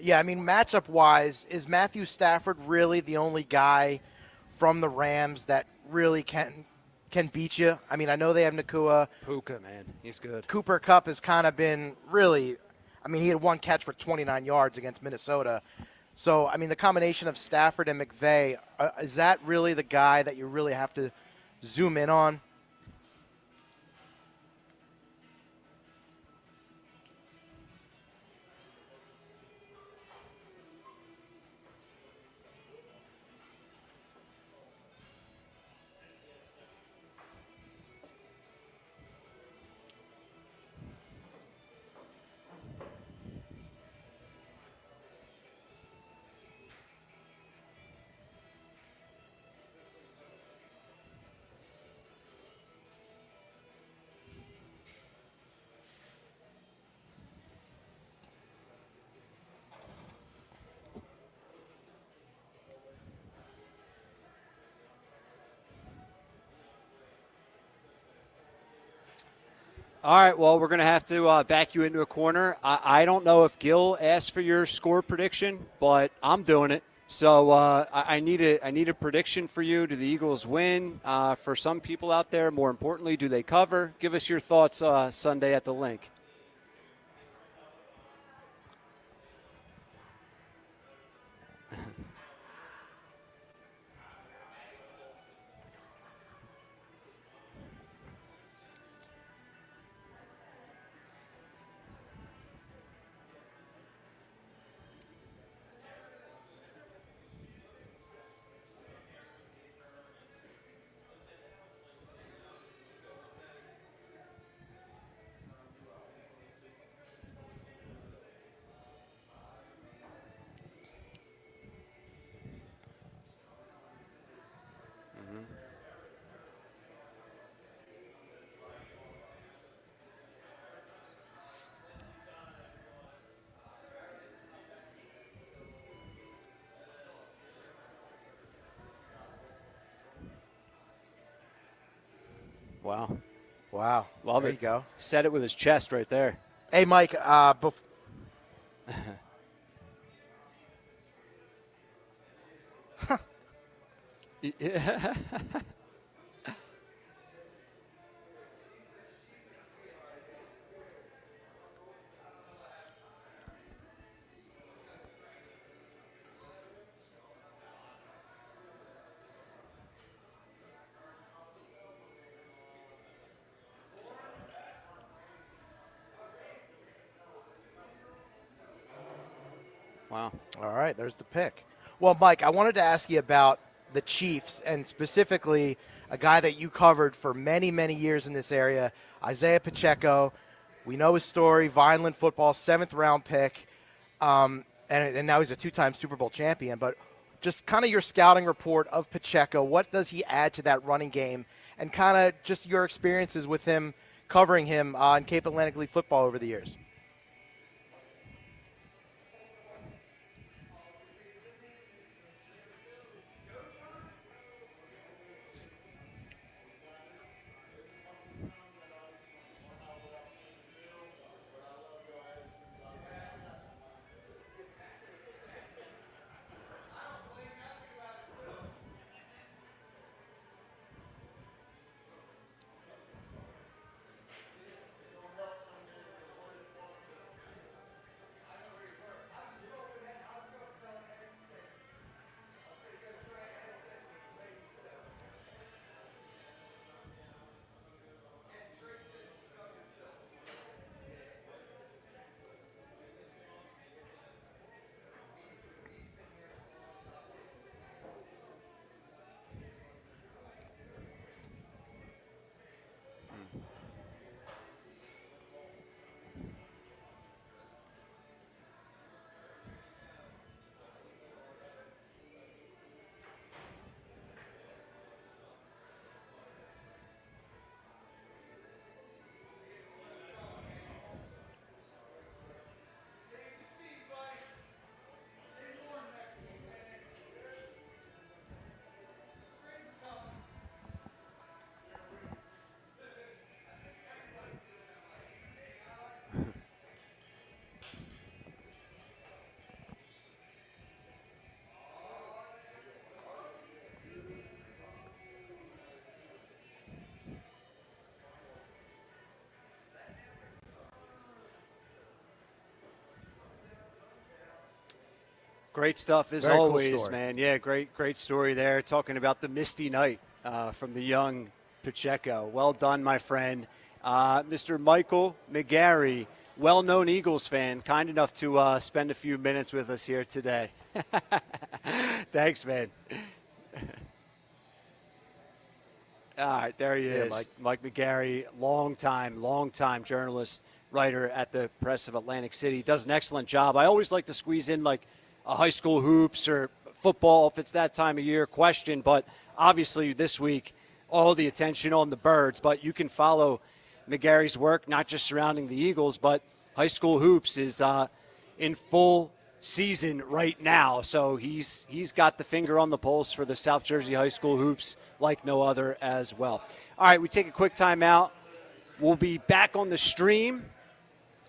Yeah, I mean, matchup-wise, is Matthew Stafford really the only guy from the Rams that really can beat you? I mean, I know they have Nakua.
Puka, man, he's good.
Cooper Kupp has kind of been really – I mean, he had one catch for 29 yards against Minnesota. So, I mean, the combination of Stafford and McVay, is that really the guy that you really have to zoom in on?
All right, well, we're going to have to back you into a corner. I don't know if Gil asked for your score prediction, but I'm doing it. So I need a prediction for you. Do the Eagles win? For some people out there, more importantly, do they cover? Give us your thoughts Sunday at the link. Wow.
Wow.
Love
there
it.
You go.
Said it with his chest right there.
Hey, Mike,
Wow.
All right, there's the pick. Well, Mike, I wanted to ask you about the Chiefs and specifically a guy that you covered for many, many years in this area, Isaiah Pacheco. We know his story, Vineland football, 7th-round pick, and now he's a 2-time Super Bowl champion. But just kind of your scouting report of Pacheco, what does he add to that running game, and kind of just your experiences with him, covering him in Cape Atlantic League football over the years?
Great stuff as
Very cool
always,
story.
man. Yeah, great story there. Talking about the misty night from the young Pacheco. Well done, my friend. Mr. Michael McGarry, well-known Eagles fan, kind enough to spend a few minutes with us here today. Thanks, man. All right, there he is. Mike McGarry, long time journalist, writer at the Press of Atlantic City. Does an excellent job. I always like to squeeze in like a high school hoops or football if it's that time of year question, but obviously this week all the attention on the Birds. But you can follow McGarry's work not just surrounding the Eagles, but high school hoops is in full season right now. So he's got the finger on the pulse for the South Jersey high school hoops like no other as well. All right, we take a quick timeout. We'll be back on the stream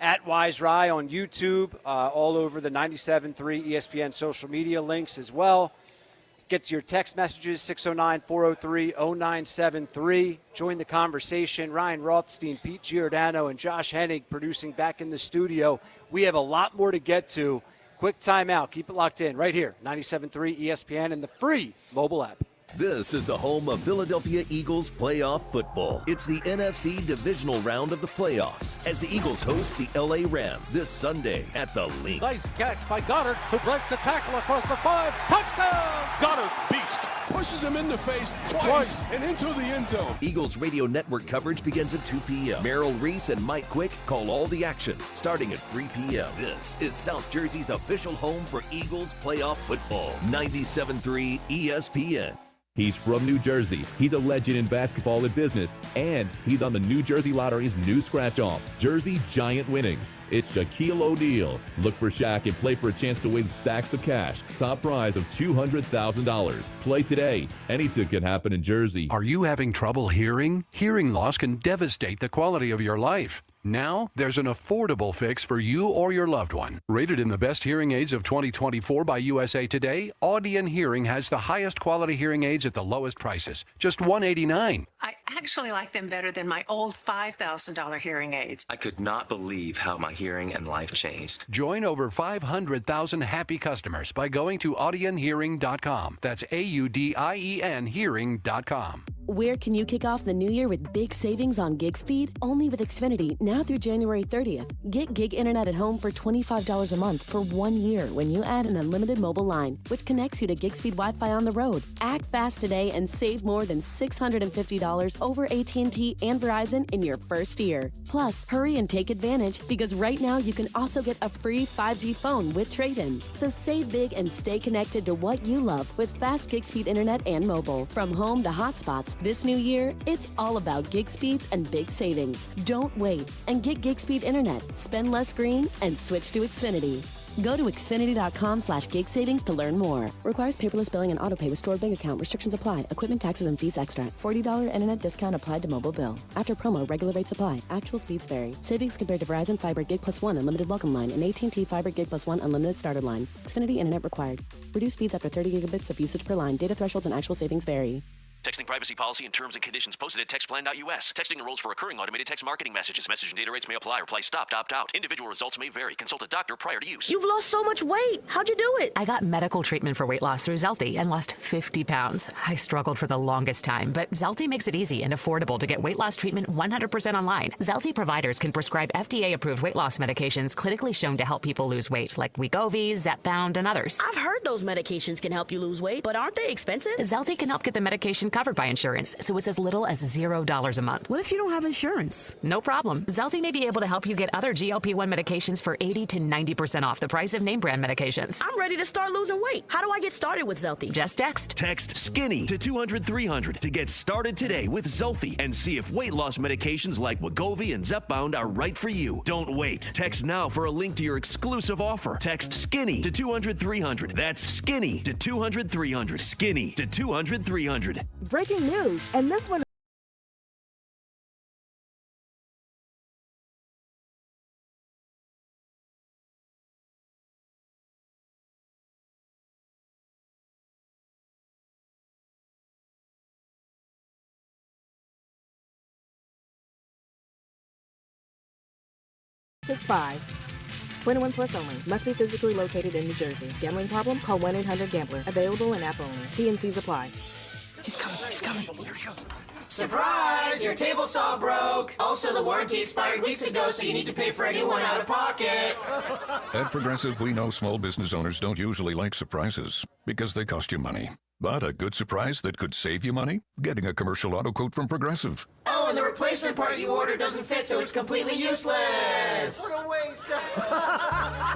at Wise Rye on YouTube, all over the 97.3 ESPN social media links as well. Get to your text messages, 609-403-0973. Join the conversation. Ryan Rothstein, Pete Giordano, and Josh Hennig producing back in the studio. We have a lot more to get to. Quick timeout. Keep it locked in right here, 97.3 ESPN and the free mobile app.
This is the home of Philadelphia Eagles playoff football. It's the NFC divisional round of the playoffs as the Eagles host the LA Rams this Sunday at the Link.
Nice catch by Goddard, who breaks the tackle across the 5. Touchdown! Goddard, beast, pushes him in the face twice and into the end zone.
Eagles radio network coverage begins at 2 p.m. Merrill Reese and Mike Quick call all the action starting at 3 p.m. This is South Jersey's official home for Eagles playoff football. 97.3 ESPN.
He's from New Jersey. He's a legend in basketball and business, and he's on the New Jersey Lottery's new scratch-off, Jersey Giant Winnings. It's Shaquille O'Neal. Look for Shaq and play for a chance to win stacks of cash. Top prize of $200,000. Play today. Anything can happen in Jersey.
Are you having trouble hearing? Hearing loss can devastate the quality of your life. Now, there's an affordable fix for you or your loved one. Rated in the best hearing aids of 2024 by USA Today, Audion Hearing has the highest quality hearing aids at the lowest prices, just $189.
I actually like them better than my old $5,000 hearing aids.
I could not believe how my hearing and life changed.
Join over 500,000 happy customers by going to audionhearing.com. That's AUDIEN hearing.com.
Where can you kick off the new year with big savings on gig speed? Only with Xfinity, now through January 30th. Get gig internet at home for $25 a month for 1 year when you add an unlimited mobile line, which connects you to gig speed Wi-Fi on the road. Act fast today and save more than $650 over AT&T and Verizon in your first year. Plus, hurry and take advantage because right now you can also get a free 5G phone with trade-in. So save big and stay connected to what you love with fast gig speed internet and mobile. From home to hotspots, this new year, it's all about gig speeds and big savings. Don't wait and get gig speed internet. Spend less green and switch to Xfinity. Go to Xfinity.com/gig savings to learn more. Requires paperless billing and autopay with stored bank account. Restrictions apply. Equipment, taxes, and fees extra. $40 internet discount applied to mobile bill. After promo, regular rates apply. Actual speeds vary. Savings compared to Verizon Fiber Gig Plus 1 Unlimited Welcome Line and AT&T Fiber Gig Plus 1 Unlimited Starter Line. Xfinity internet required. Reduced speeds after 30 gigabits of usage per line. Data thresholds and actual savings vary.
Texting privacy policy and terms and conditions posted at textplan.us. Texting enrolls for recurring automated text marketing messages. Message and data rates may apply. Reply stopped, opt out. Individual results may vary. Consult a doctor prior to use.
You've lost so much weight. How'd you do it?
I got medical treatment for weight loss through Zelty and lost 50 pounds. I struggled for the longest time, but Zelty makes it easy and affordable to get weight loss treatment 100% online. Zelty providers can prescribe FDA-approved weight loss medications clinically shown to help people lose weight, like Wegovy, Zepbound, and others.
I've heard those medications can help you lose weight, but aren't they expensive?
Zelty can help get the medication covered by insurance, so it's as little as $0 a month.
What if you don't have insurance?
No problem. Zelty may be able to help you get other GLP-1 medications for 80 to 90% off the price of name brand medications.
I'm ready to start losing weight. How do I get started with Zelty?
Just text.
Text SKINNY to 200-300 to get started today with Zelty and see if weight loss medications like Wegovy and Zepbound are right for you. Don't wait. Text now for a link to your exclusive offer. Text SKINNY to 200-300. That's SKINNY to 200-300. SKINNY to 200-300.
Breaking news, and this one. 21 plus only. Must be physically located in New Jersey. Gambling problem? Call 1-800-GAMBLER. Available in app only. T&Cs apply.
He's coming. He's coming. Here he goes.
Surprise! Your table saw broke. Also, the warranty expired weeks ago, so you need to pay for a new one out of pocket.
At Progressive, we know small business owners don't usually like surprises because they cost you money. But a good surprise that could save you money? Getting a commercial auto quote from Progressive.
Oh, and the replacement part you ordered doesn't fit, so it's completely useless.
What a waste.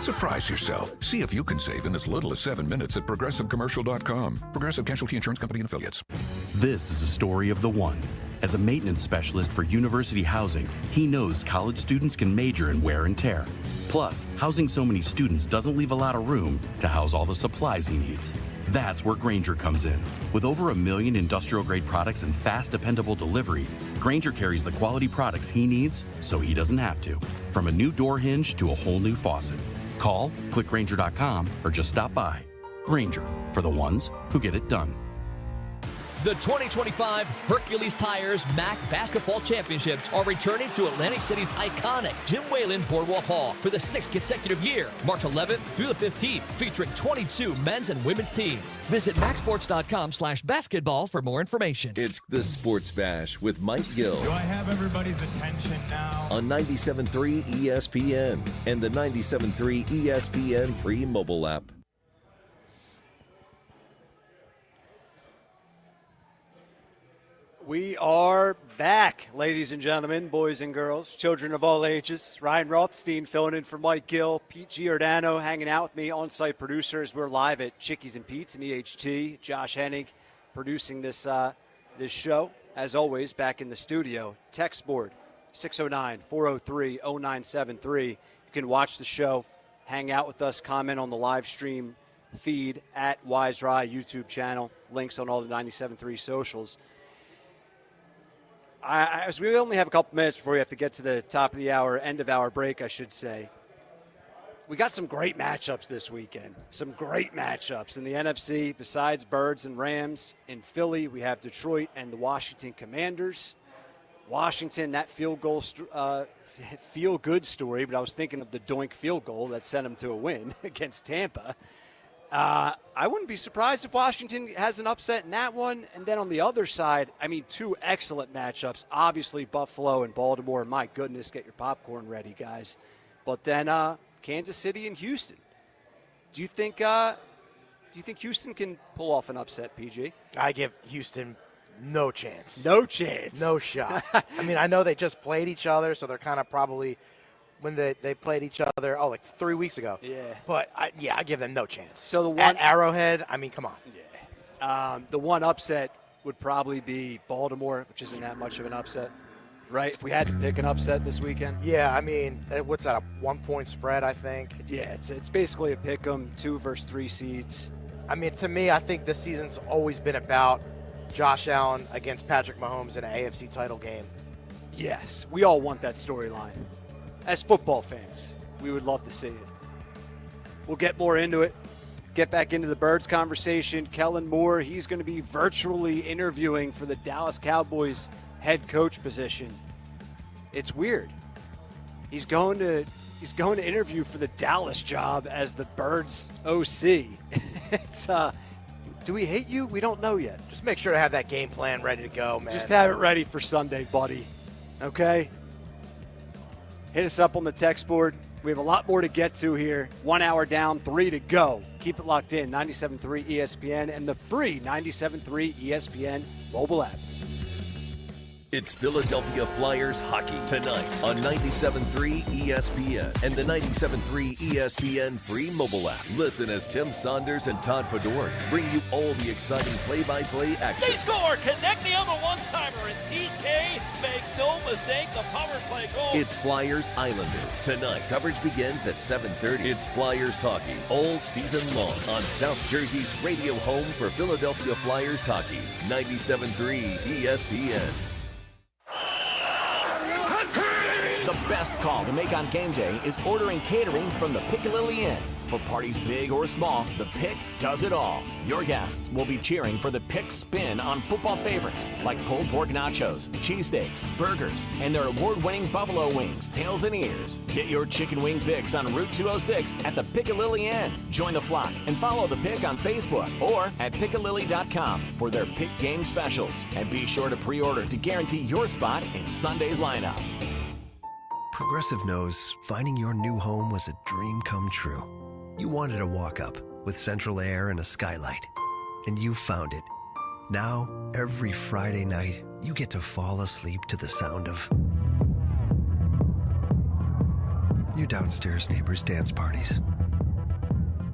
Surprise yourself. See if you can save in as little as 7 minutes at ProgressiveCommercial.com. Progressive Casualty Insurance Company and Affiliates.
This is a story of the one. As a maintenance specialist for university housing, he knows college students can major in wear and tear. Plus, housing so many students doesn't leave a lot of room to house all the supplies he needs. That's where Grainger comes in. With over 1 million industrial-grade products and fast, dependable delivery, Grainger carries the quality products he needs so he doesn't have to. From a new door hinge to a whole new faucet. Call, click Grainger.com, or just stop by. Grainger, for the ones who get it done.
The 2025 Hercules Tires MAC Basketball Championships are returning to Atlantic City's iconic Jim Whalen Boardwalk Hall for the 6th consecutive year, March 11th through the 15th, featuring 22 men's and women's teams. Visit MacSports.com/basketball for more information.
It's the Sports Bash with Mike Gill.
Do I have everybody's attention now?
On 97.3 ESPN and the 97.3 ESPN free mobile app.
We are back, ladies and gentlemen, boys and girls, children of all ages. Ryan Rothstein filling in for Mike Gill, Pete Giordano hanging out with me, on-site producers. We're live at Chickie's and Pete's in EHT. Josh Hennig producing this show. As always, back in the studio. Text board, 609-403-0973. You can watch the show, hang out with us, comment on the live stream feed at Wise Rye YouTube channel. Links on all the 97.3 socials. As we only have a couple minutes before we have to get to the top of the hour, end of hour break, I should say. We got some great matchups this weekend. Some great matchups in the NFC. Besides Birds and Rams in Philly, we have Detroit and the Washington Commanders. Washington, that feel-good story, but I was thinking of the doink field goal that sent them to a win against Tampa. I wouldn't be surprised if Washington has an upset in that one. And then on the other side, I mean, two excellent matchups. Obviously, Buffalo and Baltimore. My goodness, get your popcorn ready, guys. But then Kansas City and Houston. Do you think Houston can pull off an upset, PG?
I give Houston no chance.
No chance.
No shot. I mean, I know they just played each other, so they're kind of probably – when they played each other, like 3 weeks ago.
Yeah.
But, I give them no chance.
So the one
at Arrowhead, I mean, come on.
Yeah. The one upset would probably be Baltimore, which isn't that much of an upset, right? If we had to pick an upset this weekend.
Yeah, I mean, what's that, a 1-point spread, I think?
Yeah, it's basically a pick 'em, 2 versus 3 seeds.
I mean, to me, I think this season's always been about Josh Allen against Patrick Mahomes in an AFC title game.
Yes, we all want that storyline. As football fans, we would love to see it. We'll get more into it. Get back into the Birds conversation. Kellen Moore, he's going to be virtually interviewing for the Dallas Cowboys head coach position. It's weird. He's going to interview for the Dallas job as the Birds OC. It's do we hate you? We don't know yet.
Just make sure to have that game plan ready to go, man.
Just have it ready for Sunday, buddy. Okay? Hit us up on the text board. We have a lot more to get to here. 1 hour down, 3 to go. Keep it locked in. 97.3 ESPN and the free 97.3 ESPN mobile app.
It's Philadelphia Flyers hockey tonight on 97.3 ESPN and the 97.3 ESPN free mobile app. Listen as Tim Saunders and Todd Fedork bring you all the exciting play-by-play action.
They score! Connect the other one-timer, and TK makes no mistake. The power play goal.
It's Flyers Islanders tonight. Coverage begins at 7:30. It's Flyers hockey all season long on South Jersey's radio home for Philadelphia Flyers hockey. 97.3 ESPN.
The
best call to make on game day is ordering catering from the Piccalilli Inn. For parties big or small, the Pick does it all. Your guests will be cheering for the Pick spin on football favorites like pulled pork nachos, cheesesteaks, burgers, and their award-winning buffalo wings, tails, and ears. Get your chicken wing fix on Route 206 at the Piccalilli Inn. Join the flock and follow the Pick on Facebook or at Piccalilli.com for their Pick game specials. And be sure to pre-order to guarantee your spot in Sunday's lineup.
Progressive knows finding your new home was a dream come true. You wanted a walk-up with central air and a skylight, and you found it. Now, every Friday night, you get to fall asleep to the sound of your downstairs neighbors' dance parties.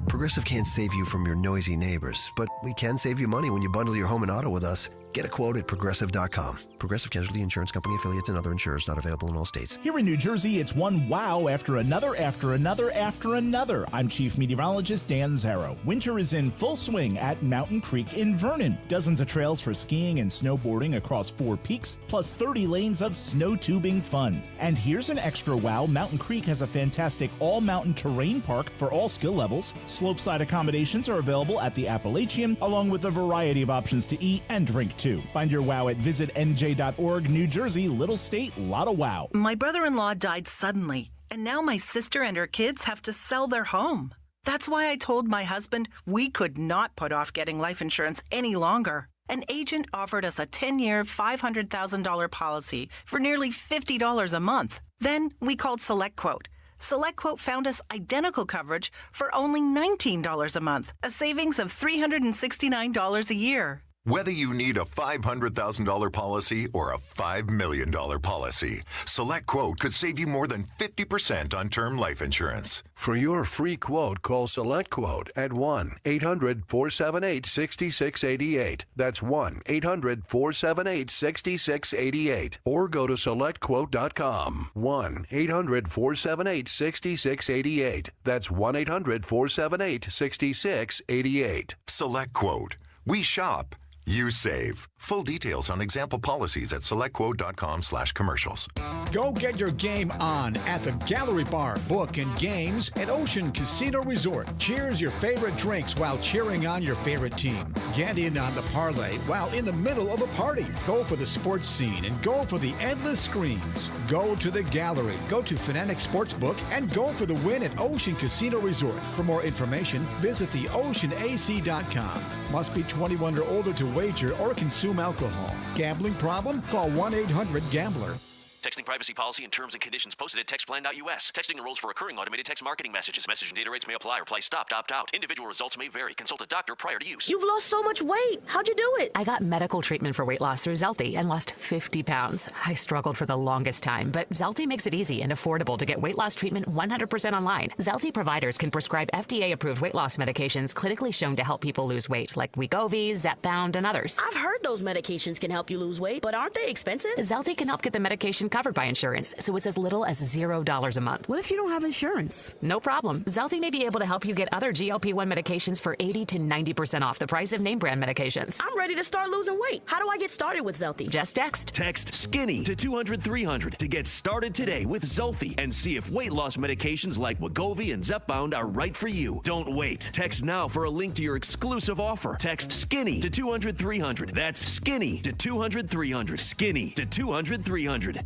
Progressive can't save you from your noisy neighbors, but we can save you money when you bundle your home and auto with us. Get a quote at Progressive.com. Progressive Casualty Insurance Company affiliates and other insurers not available in all states.
Here in New Jersey, it's one wow after another, after another, after another. I'm Chief Meteorologist Dan Zarrow. Winter is in full swing at Mountain Creek in Vernon. Dozens of trails for skiing and snowboarding across 4 peaks, plus 30 lanes of snow tubing fun. And here's an extra wow. Mountain Creek has a fantastic all-mountain terrain park for all skill levels. Slopeside accommodations are available at the Appalachian, along with a variety of options to eat and drink too. Find your wow at visitnj.org. New Jersey, little state, lot of wow.
My brother-in-law died suddenly, and now my sister and her kids have to sell their home. That's why I told my husband we could not put off getting life insurance any longer. An agent offered us a 10-year, $500,000 policy for nearly $50 a month. Then we called SelectQuote. SelectQuote found us identical coverage for only $19 a month, a savings of $369 a year.
Whether you need a $500,000 policy or a $5 million policy, SelectQuote could save you more than 50% on term life insurance.
For your free quote, call SelectQuote at 1-800-478-6688. That's 1-800-478-6688. Or go to SelectQuote.com. 1-800-478-6688. That's 1-800-478-6688.
SelectQuote. We shop. You save. Full details on example policies at selectquote.com/commercials.
Go get your game on at the Gallery Bar, Book and Games at Ocean Casino Resort. Cheers your favorite drinks while cheering on your favorite team. Get in on the parlay while in the middle of a party. Go for the sports scene and go for the endless screens. Go to the Gallery, go to Fanatic Sportsbook, and go for the win at Ocean Casino Resort. For more information, visit theoceanac.com. Must be 21 or older to wager or consume alcohol. Gambling problem? Call 1-800-GAMBLER.
Texting privacy policy and terms and conditions posted at textplan.us. Texting enrolls for recurring automated text marketing messages. Message and data rates may apply. Reply stopped, opt out. Individual results may vary. Consult a doctor prior to use.
You've lost so much weight. How'd you do it?
I got medical treatment for weight loss through Zelty and lost 50 pounds. I struggled for the longest time, but Zelty makes it easy and affordable to get weight loss treatment 100% online. Zelty providers can prescribe FDA-approved weight loss medications clinically shown to help people lose weight, like Wegovy, Zepbound, and others.
I've heard those medications can help you lose weight, but aren't they expensive?
Zelty can help get the medication covered by insurance, so it's as little as $0 a month.
What if you don't have insurance?
No problem. Zelty may be able to help you get other GLP-1 medications for 80 to 90% off the price of name brand medications.
I'm ready to start losing weight. How do I get started with Zelty?
Just text.
Text SKINNY to 200-300 to get started today with Zelty and see if weight loss medications like Wegovy and Zepbound are right for you. Don't wait. Text now for a link to your exclusive offer. Text SKINNY to 200-300. That's SKINNY to 200-300. SKINNY to 200-300.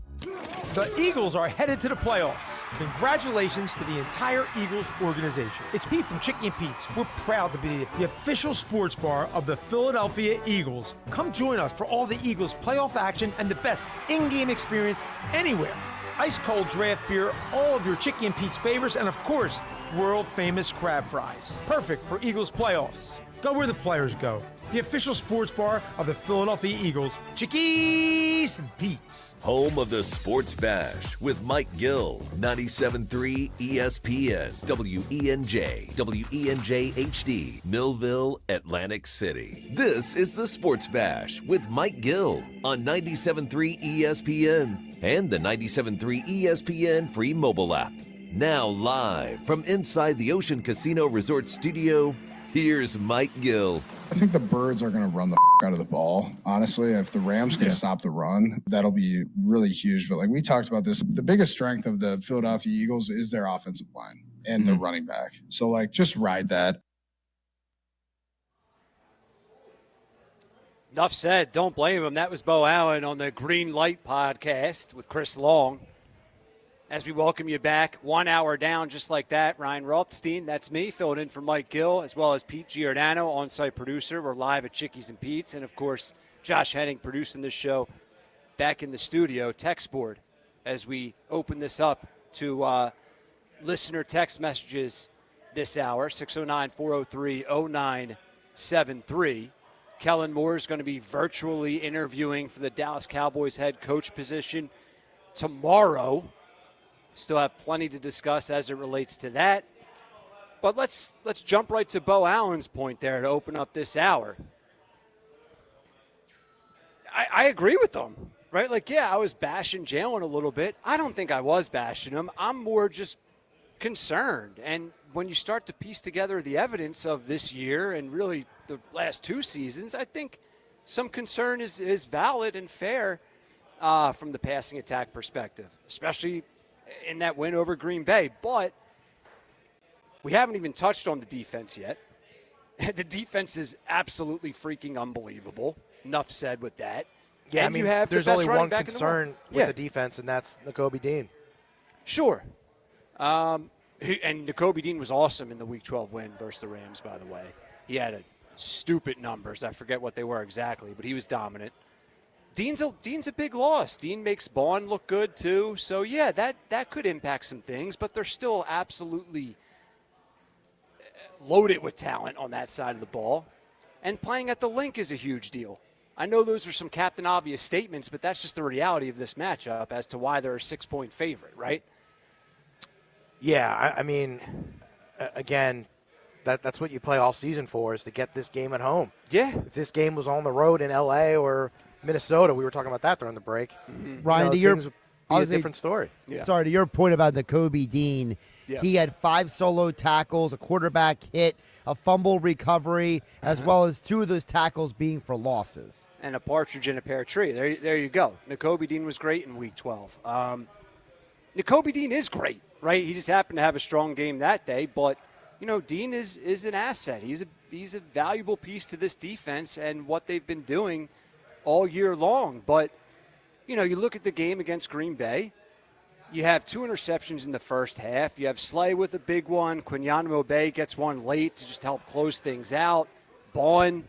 The Eagles are headed to the playoffs. Congratulations to the entire Eagles organization. It's Pete from Chickie and Pete's. We're proud to be the official sports bar of the Philadelphia Eagles. Come join us for all the Eagles playoff action and the best in-game experience anywhere. Ice cold draft beer, all of your Chickie and Pete's favorites, and of course, world famous crab fries. Perfect for Eagles playoffs. Go where the players go. The official sports bar of the Philadelphia Eagles, Chickies and Pete's.
Home of the Sports Bash with Mike Gill, 97.3 ESPN, WENJ, WENJ HD, Millville, Atlantic City. This is the Sports Bash with Mike Gill on 97.3 ESPN and the 97.3 ESPN free mobile app. Now live from inside the Ocean Casino Resort studio, here's Mike Gill.
I think the birds are going to run the
out of the ball. Honestly, if the Rams can stop the run, that'll be really huge. But like we talked about this, the biggest strength of the Philadelphia Eagles is their offensive line and their running back. So like just ride that.
Enough said. Don't blame him. That was Bo Allen on the Green Light podcast with Chris Long. As we welcome you back, 1 hour down just like that. Ryan Rothstein, that's me, filling in for Mike Gill, as well as Pete Giordano, on-site producer. We're live at Chickies and Pete's. And, of course, Josh Henning producing this show back in the studio, text board, as we open this up to listener text messages this hour, 609-403-0973. Kellen Moore is going to be virtually interviewing for the Dallas Cowboys head coach position tomorrow. Still have plenty to discuss as it relates to that. But let's jump right to Bo Allen's point there to open up this hour. I agree with them, right? Like, yeah, I was bashing Jalen a little bit. I don't think I was bashing him. I'm more just concerned. And when you start to piece together the evidence of this year and really the last two seasons, I think some concern is valid and fair from the passing attack perspective, especially in that win over Green Bay. But we haven't even touched on the defense yet. The defense is absolutely freaking unbelievable. Enough said with that.
Yeah,
and
I mean,
you have
there's
the best
only
running
one
back
concern with the defense, and that's Nakobe Dean.
Sure. And Nakobe Dean was awesome in the Week 12 win versus the Rams, by the way. He had stupid numbers. I forget what they were exactly, but he was dominant. Dean's a big loss. Dean makes Bond look good, too. So, yeah, that could impact some things, but they're still absolutely loaded with talent on that side of the ball. And playing at the Link is a huge deal. I know those are some Captain Obvious statements, but that's just the reality of this matchup as to why they're a 6-point favorite, right?
Yeah, I mean, again, that's what you play all season for, is to get this game at home.
Yeah.
If this game was on the road in L.A. or Minnesota, we were talking about that during the break.
Ryan, to
things would be a different story.
Yeah. Sorry, to your point about Nakobe Dean, he had 5 solo tackles, a quarterback hit, a fumble recovery, as well as 2 of those tackles being for losses.
And a partridge in a pear tree. There you go. Nakobe Dean was great in Week 12. Nakobe Dean is great, right? He just happened to have a strong game that day, but Dean is an asset. He's a valuable piece to this defense and what they've been doing all year long. But, you look at the game against Green Bay. You have 2 interceptions in the first half. You have Slay with a big one. Quinyon Mobe gets one late to just help close things out. Bond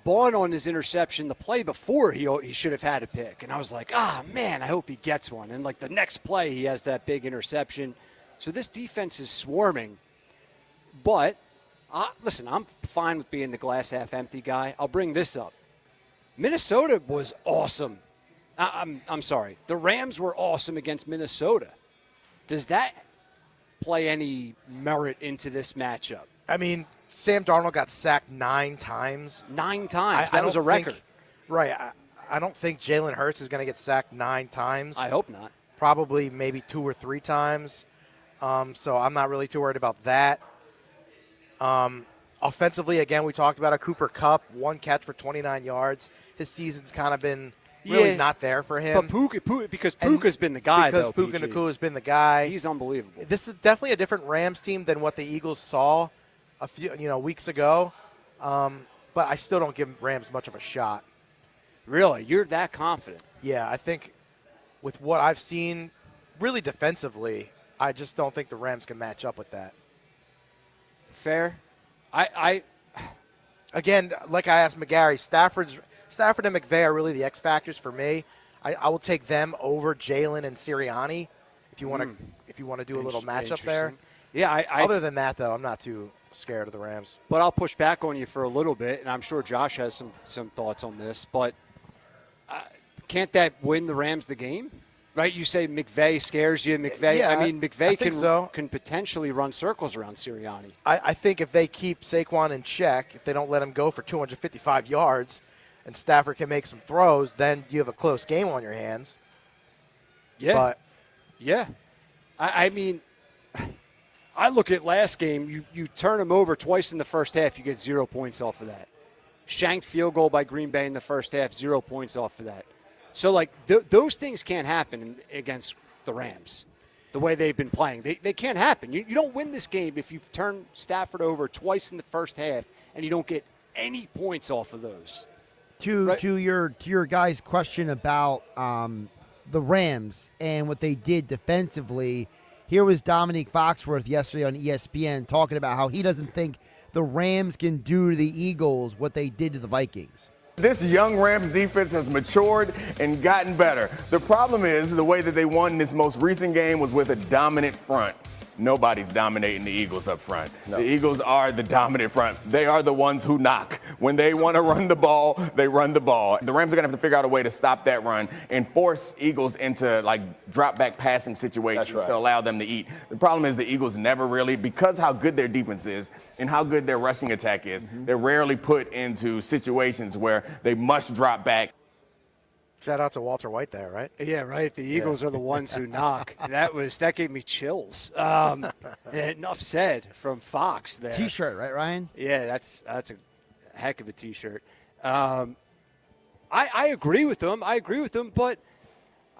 on his interception, the play before he should have had a pick. And I was like, man, I hope he gets one. And, the next play, he has that big interception. So this defense is swarming. But, listen, I'm fine with being the glass half empty guy. I'll bring this up. Minnesota was awesome. I'm sorry. The Rams were awesome against Minnesota. Does that play any merit into this matchup?
I mean, Sam Darnold got sacked 9 times.
9 times. That was a record.
Right. I don't think Jalen Hurts is going to get sacked 9 times.
I hope not.
Probably maybe 2 or 3 times. So I'm not really too worried about that. Offensively, again, we talked about a Cooper Kupp, 1 catch for 29 yards. His season's kind of been really not there for him.
But because Puka's been the guy,
because Puka Nacua has been the guy.
He's unbelievable.
This is definitely a different Rams team than what the Eagles saw a few weeks ago. But I still don't give Rams much of a shot.
Really? You're that confident?
Yeah, I think with what I've seen, really defensively, I just don't think the Rams can match up with that.
Fair.
Again, like I asked McGarry, Stafford and McVay are really the X factors for me. I will take them over Jalen and Sirianni if you want to do a little matchup there.
Yeah.
Other than that, though, I'm not too scared of the Rams.
But I'll push back on you for a little bit, and I'm sure Josh has some thoughts on this. But can't that win the Rams the game? Right? You say McVay scares you. McVay.
Yeah,
I mean, McVay
can
potentially run circles around Sirianni.
I think if they keep Saquon in check, if they don't let him go for 255 yards, and Stafford can make some throws, then you have a close game on your hands.
Yeah. I mean, I look at last game. You turn him over twice in the first half, you get 0 points off of that. Shanked field goal by Green Bay in the first half, 0 points off of that. So, like, those things can't happen against the Rams the way they've been playing. They can't happen. You don't win this game if you've turned Stafford over twice in the first half and you don't get any points off of those.
To your guys' question about the Rams and what they did defensively, here was Dominique Foxworth yesterday on ESPN talking about how he doesn't think the Rams can do to the Eagles what they did to the Vikings.
This young Rams defense has matured and gotten better. The problem is the way that they won this most recent game was with a dominant front. Nobody's dominating the Eagles up front. No. The Eagles are the dominant front. They are the ones who knock. When they want to run the ball, they run the ball. The Rams are going to have to figure out a way to stop that run and force Eagles into like drop back passing situations to allow them to eat. The problem is the Eagles never really, because how good their defense is and how good their rushing attack is, they're rarely put into situations where they must drop back.
Shout out to Walter White there, right?
Yeah, right. The Eagles are the ones who knock. That gave me chills. Enough said from Fox there.
T-shirt, right, Ryan?
Yeah, that's a heck of a T-shirt. I agree with them. But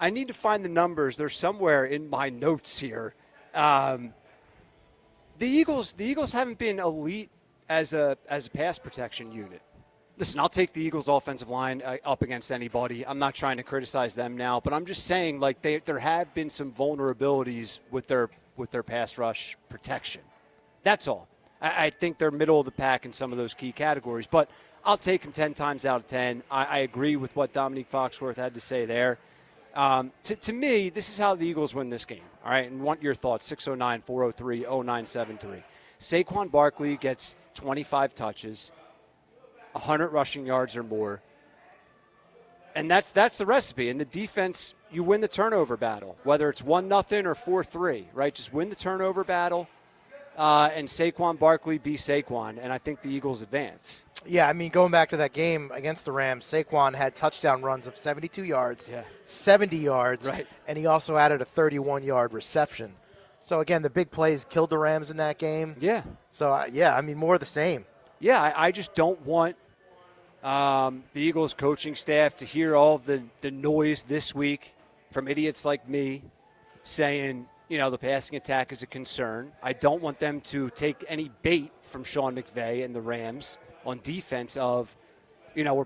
I need to find the numbers. They're somewhere in my notes here. The Eagles haven't been elite as a pass protection unit. Listen, I'll take the Eagles' offensive line up against anybody. I'm not trying to criticize them now, but I'm just saying, like, there have been some vulnerabilities with their pass rush protection. That's all. I think they're middle of the pack in some of those key categories, but I'll take them 10 times out of 10. I agree with what Dominique Foxworth had to say there. To me, this is how the Eagles win this game, all right? And want your thoughts, 609-403-0973. Saquon Barkley gets 25 touches, 100 rushing yards or more. And that's the recipe. In the defense, you win the turnover battle, whether it's 1-0 or 4-3, right? Just win the turnover battle, and Saquon Barkley be Saquon, and I think the Eagles advance.
Yeah, I mean, going back to that game against the Rams, Saquon had touchdown runs of 72 yards, 70 yards, and he also added a 31-yard reception. So, again, the big plays killed the Rams in that game.
Yeah.
So, I mean, more of the same.
Yeah, I just don't want the Eagles coaching staff to hear all of the noise this week from idiots like me saying, the passing attack is a concern. I don't want them to take any bait from Sean McVay and the Rams on defense of, we're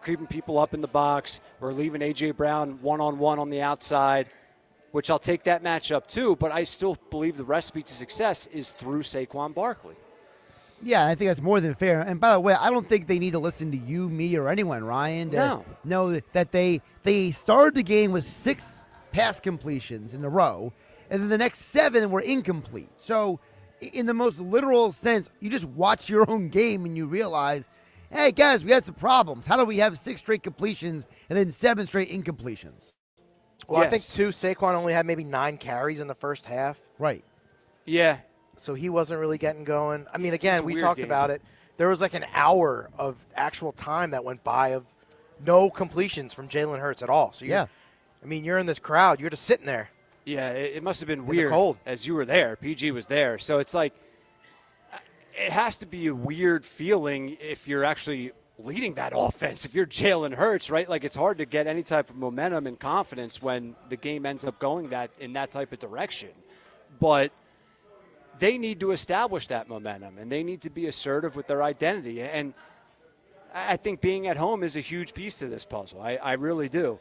keeping people up in the box. We're leaving A.J. Brown one-on-one on the outside, which I'll take that matchup too, but I still believe the recipe to success is through Saquon Barkley.
Yeah, I think that's more than fair. And by the way, I don't think they need to listen to you, me, or anyone, Ryan, to know that they started the game with 6 pass completions in a row, and then the next 7 were incomplete. So in the most literal sense, you just watch your own game and you realize, hey, guys, we had some problems. How do we have 6 straight completions and then 7 straight incompletions?
Well, I think, too, Saquon only had maybe 9 carries in the first half.
Right.
Yeah.
So he wasn't really getting going. I mean, again, we talked about it. There was like an hour of actual time that went by of no completions from Jalen Hurts at all. So, you're in this crowd. You're just sitting there.
Yeah, it must have been weird as you were there. PG was there. So it's like it has to be a weird feeling if you're actually leading that offense, if you're Jalen Hurts, right? Like it's hard to get any type of momentum and confidence when the game ends up going in that type of direction. But they need to establish that momentum, and they need to be assertive with their identity. And I think being at home is a huge piece to this puzzle. I really do.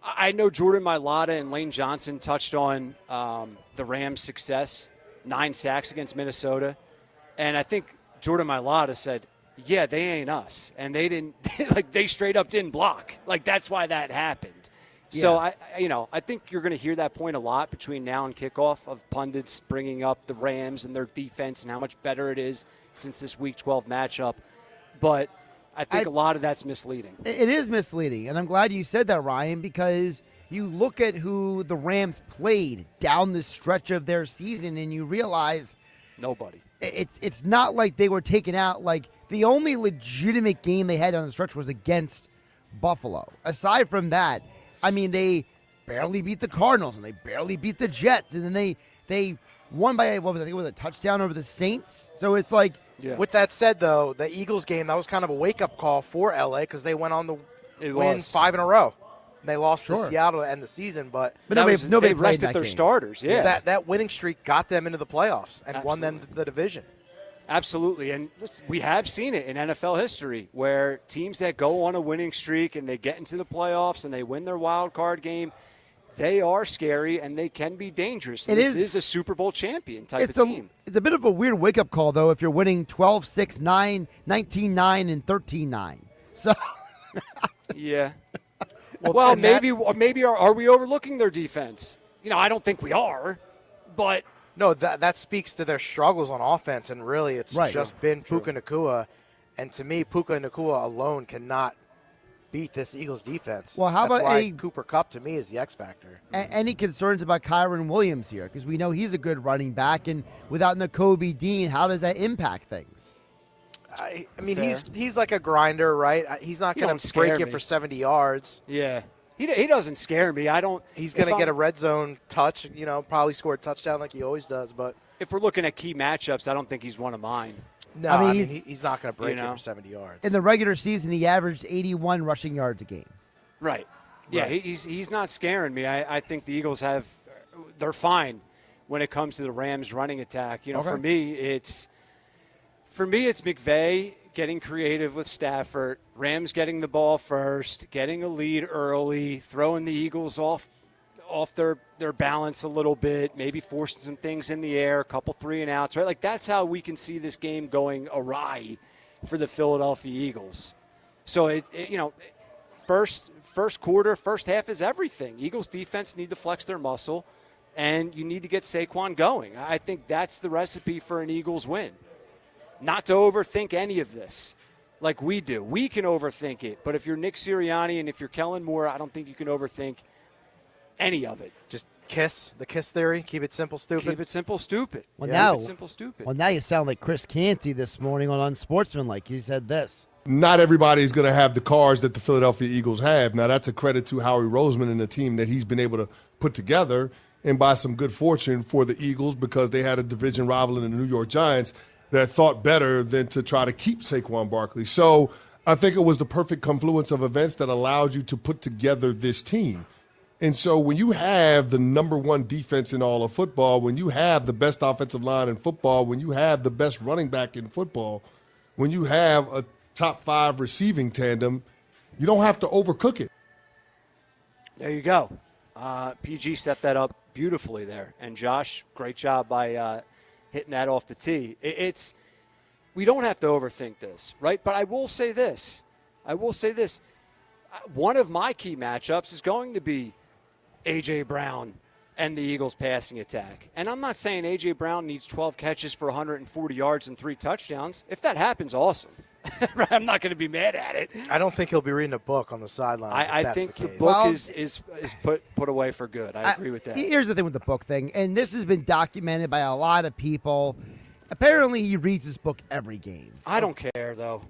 I know Jordan Mailata and Lane Johnson touched on the Rams' success, 9 sacks against Minnesota. And I think Jordan Mailata said, yeah, they ain't us. And they didn't – they straight up didn't block. That's why that happened. Yeah. So, I think you're going to hear that point a lot between now and kickoff of pundits bringing up the Rams and their defense and how much better it is since this Week 12 matchup. But I think a lot of that's misleading.
It is misleading, and I'm glad you said that, Ryan, because you look at who the Rams played down the stretch of their season and you realize
nobody.
It's not like they were taken out. Like the only legitimate game they had on the stretch was against Buffalo. Aside from that, I mean, they barely beat the Cardinals, and they barely beat the Jets, and then they won by, what was it, I think it was a touchdown over the Saints. So it's like
Yeah.
With that said, though, the Eagles game, that was kind of a wake-up call for L.A. because they went on the win 5 in a row. And they lost to Seattle to end the season, but
nobody
rested their starters. Yeah,
that winning streak got them into the playoffs and won them the division.
Absolutely, and we have seen it in NFL history where teams that go on a winning streak and they get into the playoffs and they win their wild card game, they are scary and they can be dangerous. This is a Super Bowl champion type of team.
It's a bit of a weird wake-up call, though, if you're winning 12-6, 9, 19-9, and 13-9. So,
yeah. Well, maybe are we overlooking their defense? I don't think we are, but
no, that speaks to their struggles on offense, and really, it's just been Puka Nacua, and to me, Puka Nacua alone cannot beat this Eagles defense.
Well, how
That's
about
why Cooper Kupp to me is the X factor.
Any concerns about Kyron Williams here? Because we know he's a good running back, and without Nakobe Dean, how does that impact things?
I mean, he's like a grinder, right? He's not going to break it for 70 yards.
Yeah. He doesn't scare me.
He's going to get a red zone touch, probably score a touchdown like he always does. But
if we're looking at key matchups, I don't think he's one of mine.
No, I mean he's not going to break it for 70 yards.
In the regular season, he averaged 81 rushing yards a game.
Right. Yeah, right. He's not scaring me. I think the Eagles they're fine when it comes to the Rams running attack. For me, it's McVay getting creative with Stafford, Rams getting the ball first, getting a lead early, throwing the Eagles off their balance a little bit, maybe forcing some things in the air, a couple 3-and-outs, right? Like that's how we can see this game going awry for the Philadelphia Eagles. So first quarter, first half is everything. Eagles defense need to flex their muscle, and you need to get Saquon going. I think that's the recipe for an Eagles win. Not to overthink any of this like we do. We can overthink it, but if you're Nick Sirianni and if you're Kellen Moore, I don't think you can overthink any of it.
Just the KISS theory. Keep it simple, stupid.
Keep it simple, stupid.
Well,
keep it simple, stupid.
Well, now you sound like Chris Canty this morning on Unsportsmanlike. He said this.
Not everybody's going to have the cards that the Philadelphia Eagles have. Now, that's a credit to Howie Roseman and the team that he's been able to put together, and by some good fortune for the Eagles because they had a division rival in the New York Giants that thought better than to try to keep Saquon Barkley. So I think it was the perfect confluence of events that allowed you to put together this team. And so when you have the number one defense in all of football, when you have the best offensive line in football, when you have the best running back in football, when you have a top 5 receiving tandem, you don't have to overcook it.
There you go. PG set that up beautifully there. And Josh, great job by hitting that off the tee. We don't have to overthink this, right? But I will say this. One of my key matchups is going to be A.J. Brown and the Eagles passing attack. And I'm not saying A.J. Brown needs 12 catches for 140 yards and 3 touchdowns. If that happens, awesome. I'm not going to be mad at it.
I don't think he'll be reading a book on the sidelines.
I think the book is put away for good. I agree with that.
Here's the thing with the book thing, and this has been documented by a lot of people. Apparently, he reads this book every game.
I don't care, though.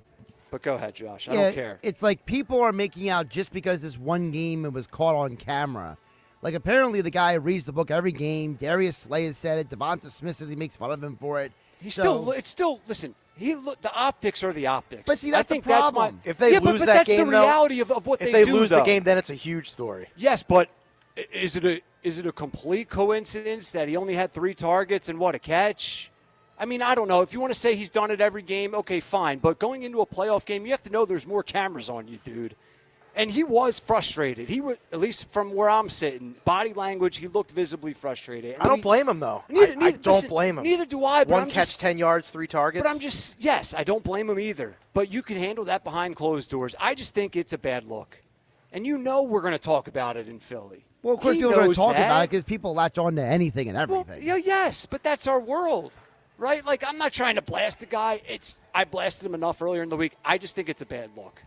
But go ahead, Josh. I don't care.
It's like people are making out just because this one game it was caught on camera. Like, apparently the guy reads the book every game. Darius Slay has said it. Devonta Smith says he makes fun of him for it.
Listen, the optics are the optics.
But see, that's
the
problem.
If they lose that game,
that's the reality of what they do.
If they lose the game, then it's a huge story.
Yes, but is it a complete coincidence that he only had 3 targets and a catch? I mean, I don't know. If you want to say he's done it every game, okay, fine. But going into a playoff game, you have to know there's more cameras on you, dude. And he was frustrated. He was, at least from where I'm sitting, body language, he looked visibly frustrated.
I don't blame him, though. I don't blame him.
Neither do I. But
One catch, 10 yards, 3 targets.
But yes, I don't blame him either. But you can handle that behind closed doors. I just think it's a bad look. And we're going to talk about it in Philly.
Well, of course, you're going to talk about it because people latch on to anything and everything.
Well, yes, but that's our world. Right? Like, I'm not trying to blast the guy. I blasted him enough earlier in the week. I just think it's a bad look.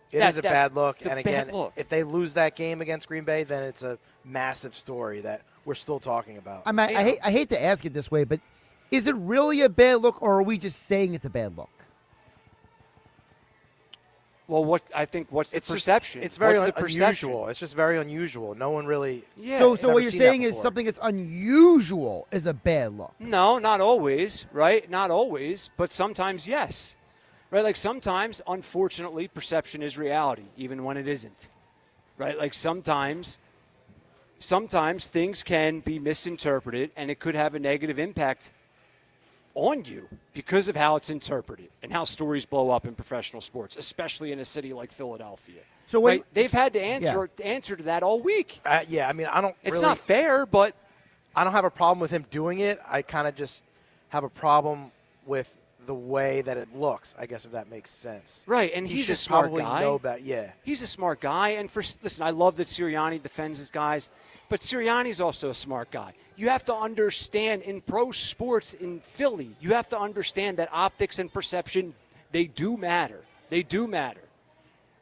It is a bad look. And again, if they lose that game against Green Bay, then it's a massive story that we're still talking about.
I hate to ask it this way, but is it really a bad look, or are we just saying it's a bad look?
Well, what's the perception?
It's very
What's the perception?
unusual. It's just very unusual. No one really.
Yeah.
So what you're saying is something that's unusual is a bad look.
No, not always, right? Not always, but sometimes yes. Right? Like sometimes, unfortunately, perception is reality, even when it isn't. Right? Like sometimes things can be misinterpreted and it could have a negative impact on you because of how it's interpreted and how stories blow up in professional sports, especially in a city like Philadelphia.
So
right? They've had to answer to that all week.
Yeah, I mean, I don't.
It's not fair, but
I don't have a problem with him doing it. I kind of just have a problem with the way that it looks. I guess if that makes sense.
Right, and he's a
should
smart
probably
guy.
know about,
He's a smart guy, and listen, I love that Sirianni defends his guys, but Sirianni's also a smart guy. You have to understand in pro sports in Philly, you have to understand that optics and perception, they do matter. They do matter,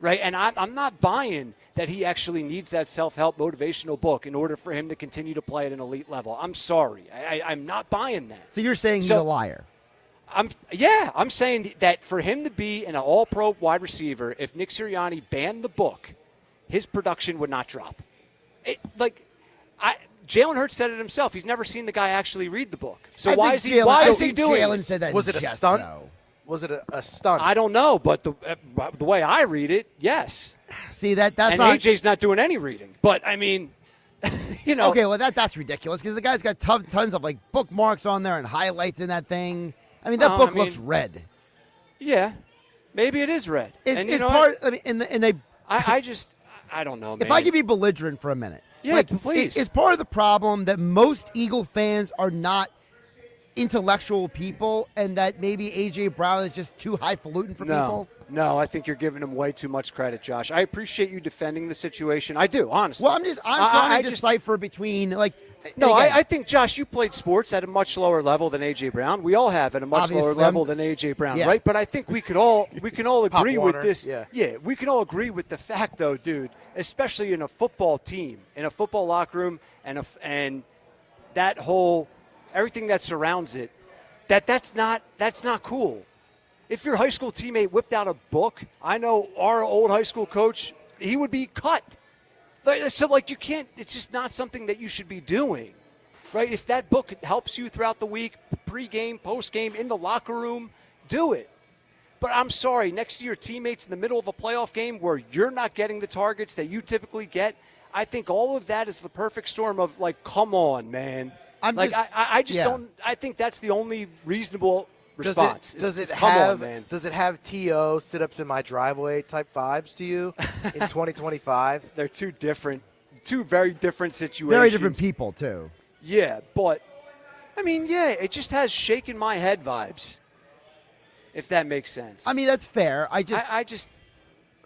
right? And I'm not buying that he actually needs that self-help motivational book in order for him to continue to play at an elite level. I'm sorry. I'm not buying that.
So you're saying he's a liar?
I'm saying that for him to be an all-pro wide receiver, if Nick Sirianni banned the book, his production would not drop. Jalen Hurts said it himself. He's never seen the guy actually read the book. So why is he doing
Jalen said that
Was it a
jest,
stunt?
though.
Was it a stunt?
I don't know, but the way I read it, yes.
See, that's
and
not...
AJ's not doing any reading. But, I mean, you know.
Okay, well, that's ridiculous because the guy's got tons of, bookmarks on there and highlights in that thing. I mean, that book looks red.
Yeah. Maybe it is red.
It's part... I mean,
I don't know, man.
If I could be belligerent for a minute.
Yeah, please.
It's part of the problem that most Eagle fans are not intellectual people and that maybe A.J. Brown is just too highfalutin for people?
No, I think you're giving him way too much credit, Josh. I appreciate you defending the situation. I do, honestly.
Well, I'm trying to decipher between,
No, I think, Josh, you played sports at a much lower level than A.J. Brown. We all have at a much lower level than A.J. Brown, right? But I think we can all agree with this. Yeah, we can all agree with the fact, though, dude, especially in a football team, in a football locker room, and that whole everything that surrounds it, that's not cool. If your high school teammate whipped out a book, I know our old high school coach, he would be cut. So, you can't, it's just not something that you should be doing, right? If that book helps you throughout the week, pre-game, post-game, in the locker room, do it. But I'm sorry, next to your teammates in the middle of a playoff game where you're not getting the targets that you typically get, I think all of that is the perfect storm of, come on, man. I think that's the only reasable response.
Does it have T.O. sit-ups in my driveway type vibes to you in 2025?
They're two very different situations.
Very different people, too.
Yeah, but, it just has shaking my head vibes, if that makes sense.
I mean, that's fair.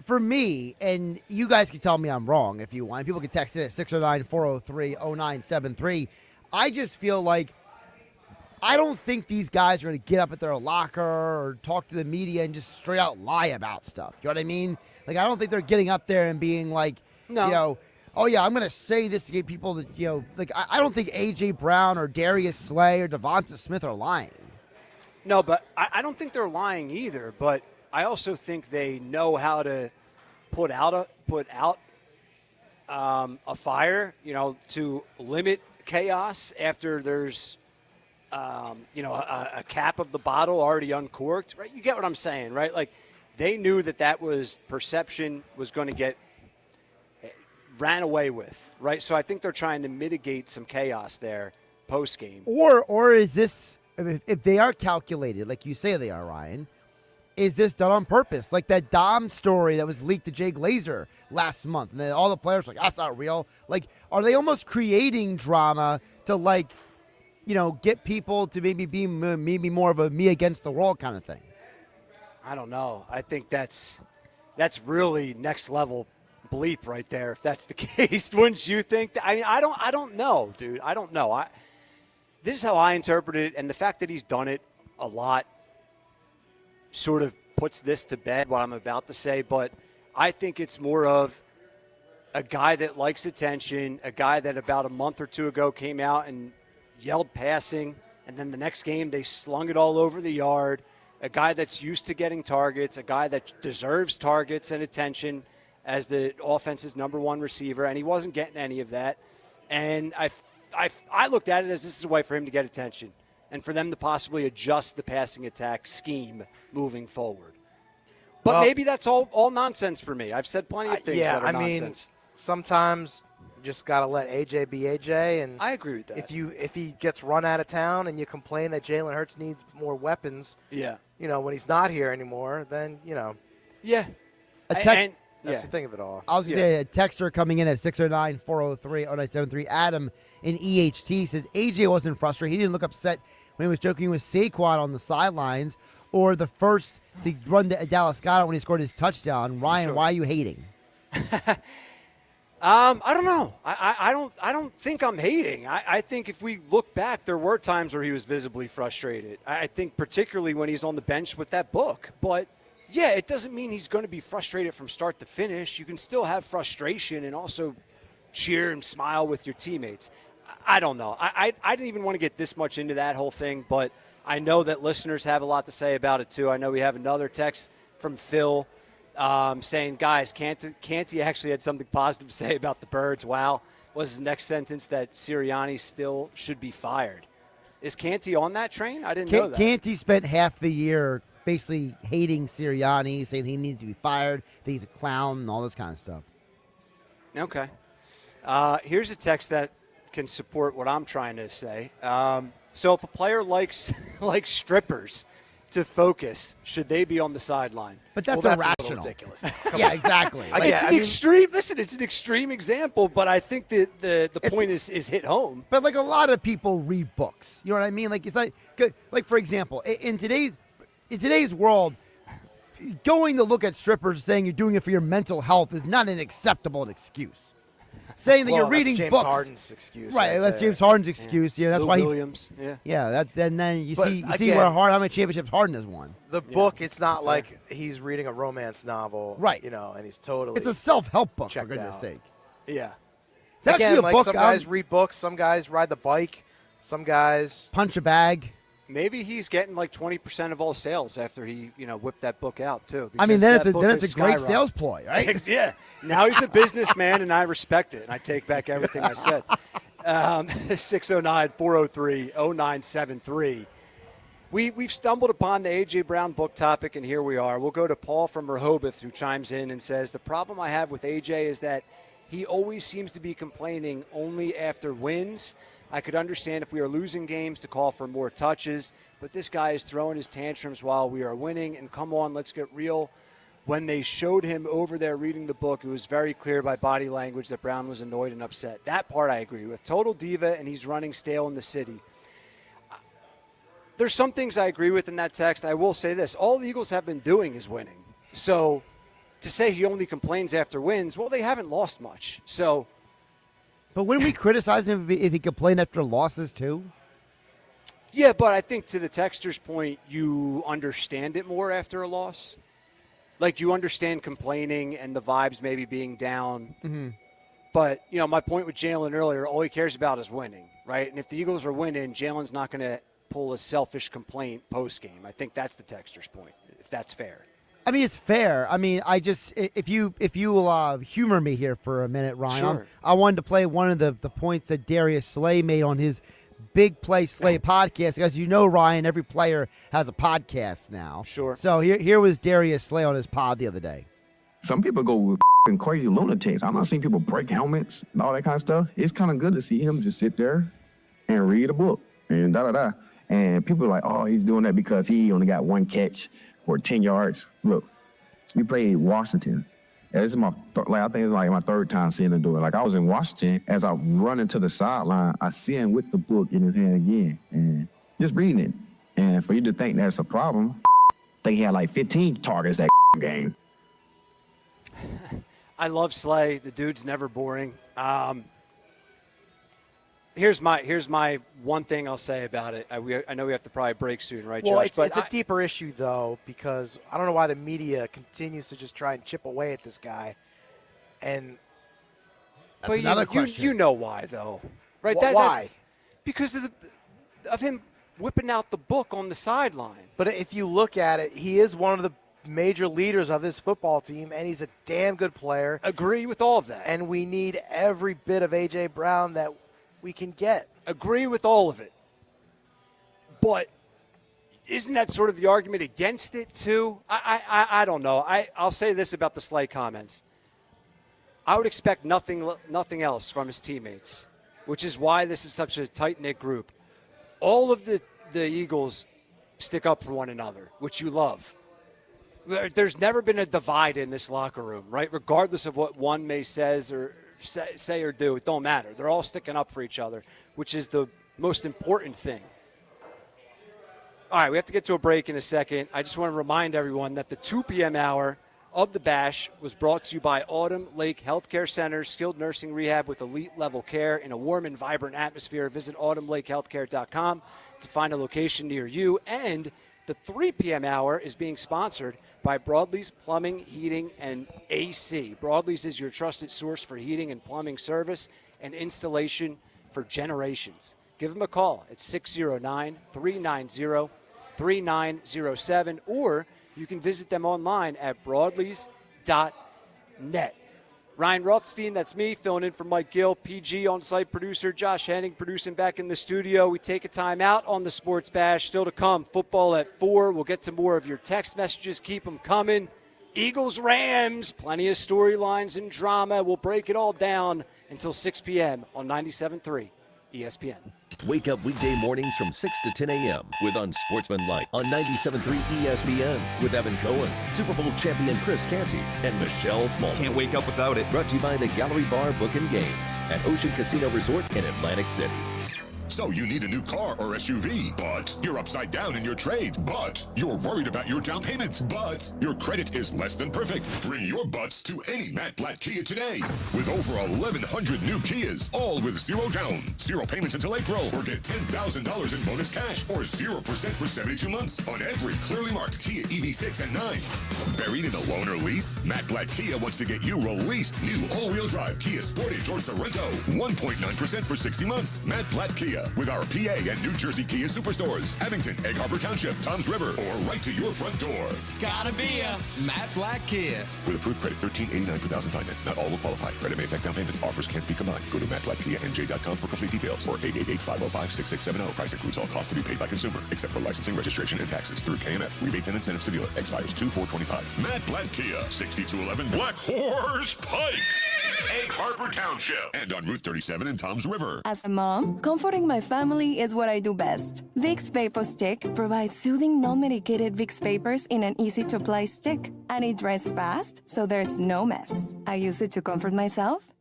For me, and you guys can tell me I'm wrong if you want. People can text it at 609-403-0973. I just feel like I don't think these guys are going to get up at their locker or talk to the media and just straight out lie about stuff. You know what I mean? I don't think they're getting up there and being oh, yeah, I'm going to say this to get people to, I don't think A.J. Brown or Darius Slay or Devonta Smith are lying.
No, but I don't think they're lying either, but I also think they know how to put out a fire, to limit chaos after there's a cap of the bottle already uncorked, right? You get what I'm saying, right? They knew that was perception was going to get ran away with, right? So I think they're trying to mitigate some chaos there post game.
Or is this, if they are calculated, like you say they are, Ryan, is this done on purpose? Like that Dom story that was leaked to Jay Glazer last month, and then all the players were that's not real. Are they almost creating drama to get people to maybe be more of a me against the world kind of thing?
I don't know. I think that's really next level bleep right there. If that's the case, wouldn't you think? I don't know, dude. I don't know. This is how I interpret it, and the fact that he's done it a lot sort of puts this to bed, what I'm about to say. But I think it's more of a guy that likes attention, a guy that about a month or two ago came out and yelled passing, and then the next game they slung it all over the yard. a guy that's used to getting targets, a guy that deserves targets and attention as the offense's number one receiver, and he wasn't getting any of that. And I looked at it as this is a way for him to get attention and for them to possibly adjust the passing attack scheme moving forward. But maybe that's all nonsense for me. I've said plenty of things that are nonsense.
Sometimes you just got to let AJ be AJ. And
I agree with that.
If he gets run out of town and you complain that Jalen Hurts needs more weapons, when he's not here anymore, then,
Yeah.
That's the thing of it all.
I was going to say, a texter coming in at 609-403-0973, Adam in EHT says, AJ wasn't frustrated. He didn't look upset when he was joking with Saquon on the sidelines or the run to Dallas Goedert when he scored his touchdown. Ryan, why are you hating?
I don't know. I don't think I'm hating. I think if we look back, there were times where he was visibly frustrated. I think particularly when he's on the bench with that book. But, yeah, it doesn't mean he's going to be frustrated from start to finish. You can still have frustration and also cheer and smile with your teammates. I don't know. I didn't even want to get this much into that whole thing, but I know that listeners have a lot to say about it, too. I know we have another text from Phil saying, guys, Canty actually had something positive to say about the Birds. Wow. Was his next sentence that Sirianni still should be fired? Is Canty on that train? I didn't know that.
Canty spent half the year basically hating Sirianni, saying he needs to be fired, that he's a clown, and all this kind of stuff.
Okay. Here's a text that can support what I'm trying to say. So if a player likes strippers to focus, should they be on the sideline?
But that's irrational.
Ridiculous.
Yeah, exactly.
It's an extreme example, but I think that the point is hit home.
But like a lot of people read books. You know what I mean? Like it's like for example, in today's world, going to look at strippers saying you're doing it for your mental health is not an acceptable excuse. Saying that you're reading
James
books,
Harden's excuse,
right? That's James Harden's excuse. Yeah, that's
Lou
why
Williams.
Then you see
again,
how many championships Harden has won.
The book, it's not like he's reading a romance novel,
right?
And he's totally.
It's a self-help book, for goodness' sake.
Yeah,
it's actually a book.
Some guys read books, some guys ride the bike, some guys
punch a bag.
Maybe he's getting like 20% of all sales after he, whipped that book out too.
I mean, then it's a great sales ploy, right?
Yeah. Now he's a businessman, and I respect it, and I take back everything I said. 609-403-0973. We've stumbled upon the A.J. Brown book topic, and here we are. We'll go to Paul from Rehoboth, who chimes in and says, the problem I have with A.J. is that he always seems to be complaining only after wins. I could understand if we are losing games to call for more touches, but this guy is throwing his tantrums while we are winning. And come on, let's get real. When they showed him over there reading the book, it was very clear by body language that Brown was annoyed and upset. That part I agree with. Total diva, and he's running stale in the city. There's some things I agree with in that text. I will say this. All the Eagles have been doing is winning. So to say he only complains after wins, well, they haven't lost much. So...
But wouldn't we criticize him if he complained after losses too?
Yeah, but I think to the texter's point, you understand it more after a loss. Like you understand complaining and the vibes maybe being down.
Mm-hmm.
But, my point with Jalen earlier, all he cares about is winning, right? And if the Eagles are winning, Jalen's not going to pull a selfish complaint post-game. I think that's the texter's point, if that's fair.
I mean, it's fair. I mean, if you will humor me here for a minute, Ryan,
sure.
I wanted to play one of the points that Darius Slay made on his Big Play Slay podcast. As you know, Ryan, every player has a podcast now.
Sure.
So here was Darius Slay on his pod the other day.
Some people go with crazy lunatics. I'm not seeing people break helmets and all that kind of stuff. It's kind of good to see him just sit there and read a book and da-da-da. And people are like, oh, he's doing that because he only got one catch for 10 yards. Look, we played Washington. This is I think it's like my third time seeing him do it. Like I was in Washington, as I run into the sideline, I see him with the book in his hand again and just reading it. And for you to think that's a problem, I think he had like 15 targets that game.
I love Slay. The dude's never boring. Here's my one thing I'll say about it. I know we have to probably break soon, right,
well,
Josh?
It's a deeper issue, though, because I don't know why the media continues to just try and chip away at this guy. And
that's
but
another question.
You know why, though, right?
Why?
Because of him whipping out the book on the sideline.
But if you look at it, he is one of the major leaders of this football team, and he's a damn good player.
Agree with all of that.
And we need every bit of A.J. Brown that we can get.
Agree with all of it. But isn't that sort of the argument against it, too? I don't know. I'll say this about the Slay comments. I would expect nothing else from his teammates, which is why this is such a tight-knit group. All of the Eagles stick up for one another, which you love. There's never been a divide in this locker room, right? Regardless of what one may say or do, it don't matter. They're all sticking up for each other, which is the most important thing. All right, we have to get to a break in a second. I just want to remind everyone that the 2 p.m. hour of the Bash was brought to you by Autumn Lake Healthcare Center, skilled nursing rehab with elite-level care in a warm and vibrant atmosphere. Visit autumnlakehealthcare.com to find a location near you. And the 3 p.m. hour is being sponsored by Broadleys Plumbing, Heating, and AC. Broadleys is your trusted source for heating and plumbing service and installation for generations. Give them a call at 609-390-3907, or you can visit them online at broadleys.net. Ryan Rothstein, that's me, filling in for Mike Gill. PG on-site producer, Josh Henning producing back in the studio. We take a time out on the Sports Bash. Still to come, football at 4. We'll get to more of your text messages. Keep them coming. Eagles-Rams, plenty of storylines and drama. We'll break it all down until 6 p.m. on 97.3 ESPN.
Wake up weekday mornings from 6 to 10 a.m. with Unsportsmanlike on 97.3 ESPN with Evan Cohen, Super Bowl champion Chris Canty, and Michelle Small.
Can't wake up without it.
Brought to you by the Gallery Bar Book and Games at Ocean Casino Resort in Atlantic City.
So you need a new car or SUV, but you're upside down in your trade, but you're worried about your down payment, but your credit is less than perfect. Bring your butts to any Matt Blatt Kia today. With over 1,100 new Kias, all with zero down, zero payments until April, or get $10,000 in bonus cash, or 0% for 72 months on every clearly marked Kia EV6 and 9. Buried in a loan or lease? Matt Blatt Kia wants to get you released. New all-wheel drive Kia Sportage or Sorento, 1.9% for 60 months. Matt Blatt Kia. With our PA and New Jersey Kia Superstores, Abington, Egg Harbor Township, Toms River, or right to your front door.
It's gotta be a Matt Blatt Kia.
With approved credit, $13.89 per thousand finance. Not all will qualify. Credit may affect down payment. Offers can't be combined. Go to mattblattkianj.com for complete details, or 888-505-6670. Price includes all costs to be paid by consumer, except for licensing, registration, and taxes through KMF. Rebates and incentives to dealer. Expires 2/4/25. Matt Blatt Kia, 6211 Black Horse Pike, Egg Harbor Township, and on Route 37 in Toms River.
As a mom, comforting my family is what I do best. Vicks Vapor Stick provides soothing, non-medicated Vicks vapors in an easy-to-apply stick, and it dries fast, so there's no mess. I use it to comfort myself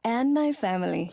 and my family.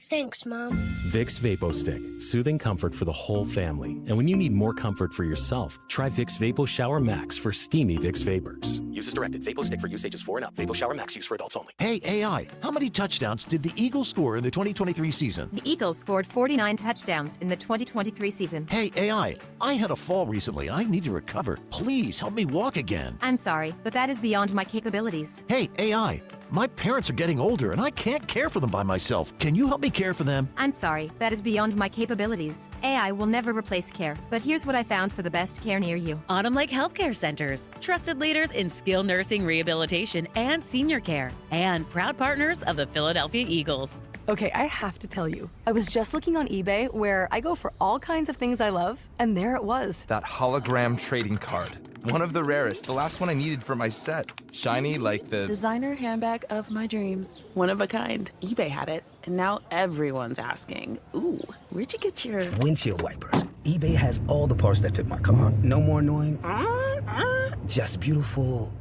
Thanks, Mom.
Vicks Vapo Stick, soothing comfort for the whole family. And when you need more comfort for yourself, try Vicks Vapo Shower Max for steamy Vicks Vapors.
Use as directed. Vapo Stick for use ages 4 and up. Vapo Shower Max use for adults only.
Hey, AI, how many touchdowns did the Eagles score in the 2023 season?
The Eagles scored 49 touchdowns in the 2023 season.
Hey, AI, I had a fall recently. I need to recover. Please help me walk again.
I'm sorry, but that is beyond my capabilities.
Hey, AI, my parents are getting older and I can't care for them by myself. Can you help me care for them?
I'm sorry, that is beyond my capabilities. AI will never replace care, but here's what I found for the best care near you.
Autumn Lake Healthcare Centers, trusted leaders in skilled nursing rehabilitation and senior care, and proud partners of the Philadelphia Eagles.
Okay, I have to tell you, I was just looking on eBay where I go for all kinds of things I love, and there it was.
That hologram trading card. One of the rarest, the last one I needed for my set. Shiny like the
designer handbag of my dreams. One of a kind. eBay had it, and now everyone's asking, ooh, where'd you get your
windshield wipers? eBay has all the parts that fit my car. No more annoying, just beautiful.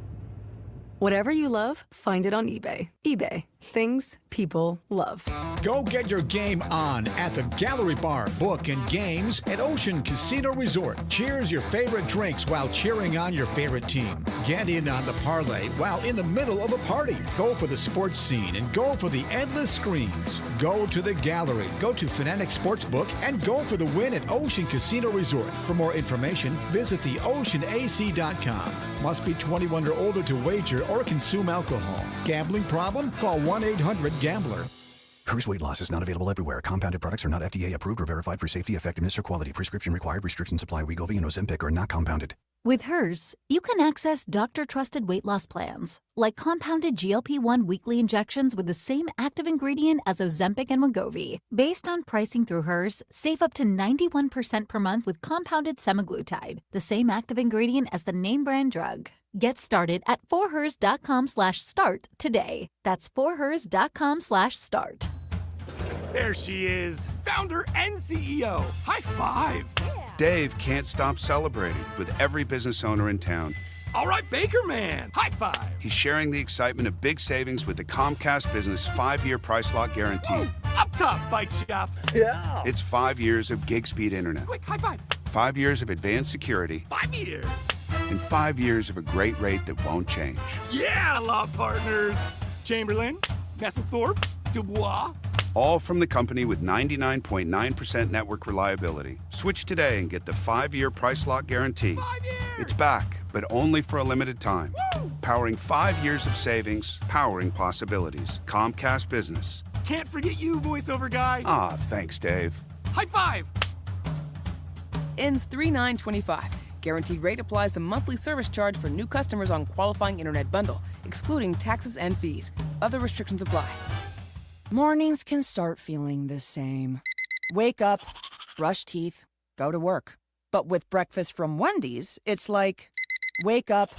Whatever you love, find it on eBay. eBay, things people love.
Go get your game on at the Gallery Bar, Book and Games at Ocean Casino Resort. Cheers your favorite drinks while cheering on your favorite team. Get in on the parlay while in the middle of a party. Go for the sports scene and go for the endless screens. Go to the gallery, go to Fanatic Sportsbook, and go for the win at Ocean Casino Resort. For more information, visit theoceanac.com. Must be 21 or older to wager or consume alcohol. Gambling problem? Call 1-800-GAMBLER.
Hers weight loss is not available everywhere. Compounded products are not FDA approved or verified for safety, effectiveness, or quality. Prescription required. Restrictions apply. Wegovy and Ozempic are not compounded.
With hers, you can access doctor-trusted weight loss plans, like compounded GLP-1 weekly injections with the same active ingredient as Ozempic and Wegovy. Based on pricing through hers, save up to 91% per month with compounded semaglutide, the same active ingredient as the name brand drug. Get started at forhers.com/start today. That's forhers.com/start.
There she is, founder and CEO. High five.
Dave can't stop celebrating with every business owner in town.
All right, Baker Man, high five.
He's sharing the excitement of big savings with the Comcast Business 5-year price lock guarantee.
Ooh, up top, bike shop.
Yeah. It's 5 years of gig speed internet.
Quick, high five.
5 years of advanced security.
5 years.
And 5 years of a great rate that won't change.
Yeah, law partners. Chamberlain, Messelthorpe, Dubois.
All from the company with 99.9% network reliability. Switch today and get the 5-year price lock guarantee.
5 years.
It's back, but only for a limited time.
Woo!
Powering 5 years of savings, powering possibilities. Comcast Business.
Can't forget you, voiceover guy.
Ah, thanks, Dave.
High five.
Ends 3/9/25. Guaranteed rate applies to monthly service charge for new customers on qualifying internet bundle, excluding taxes and fees. Other restrictions apply.
Mornings can start feeling the same. Wake up, brush teeth, go to work. But with breakfast from Wendy's, it's like, wake up,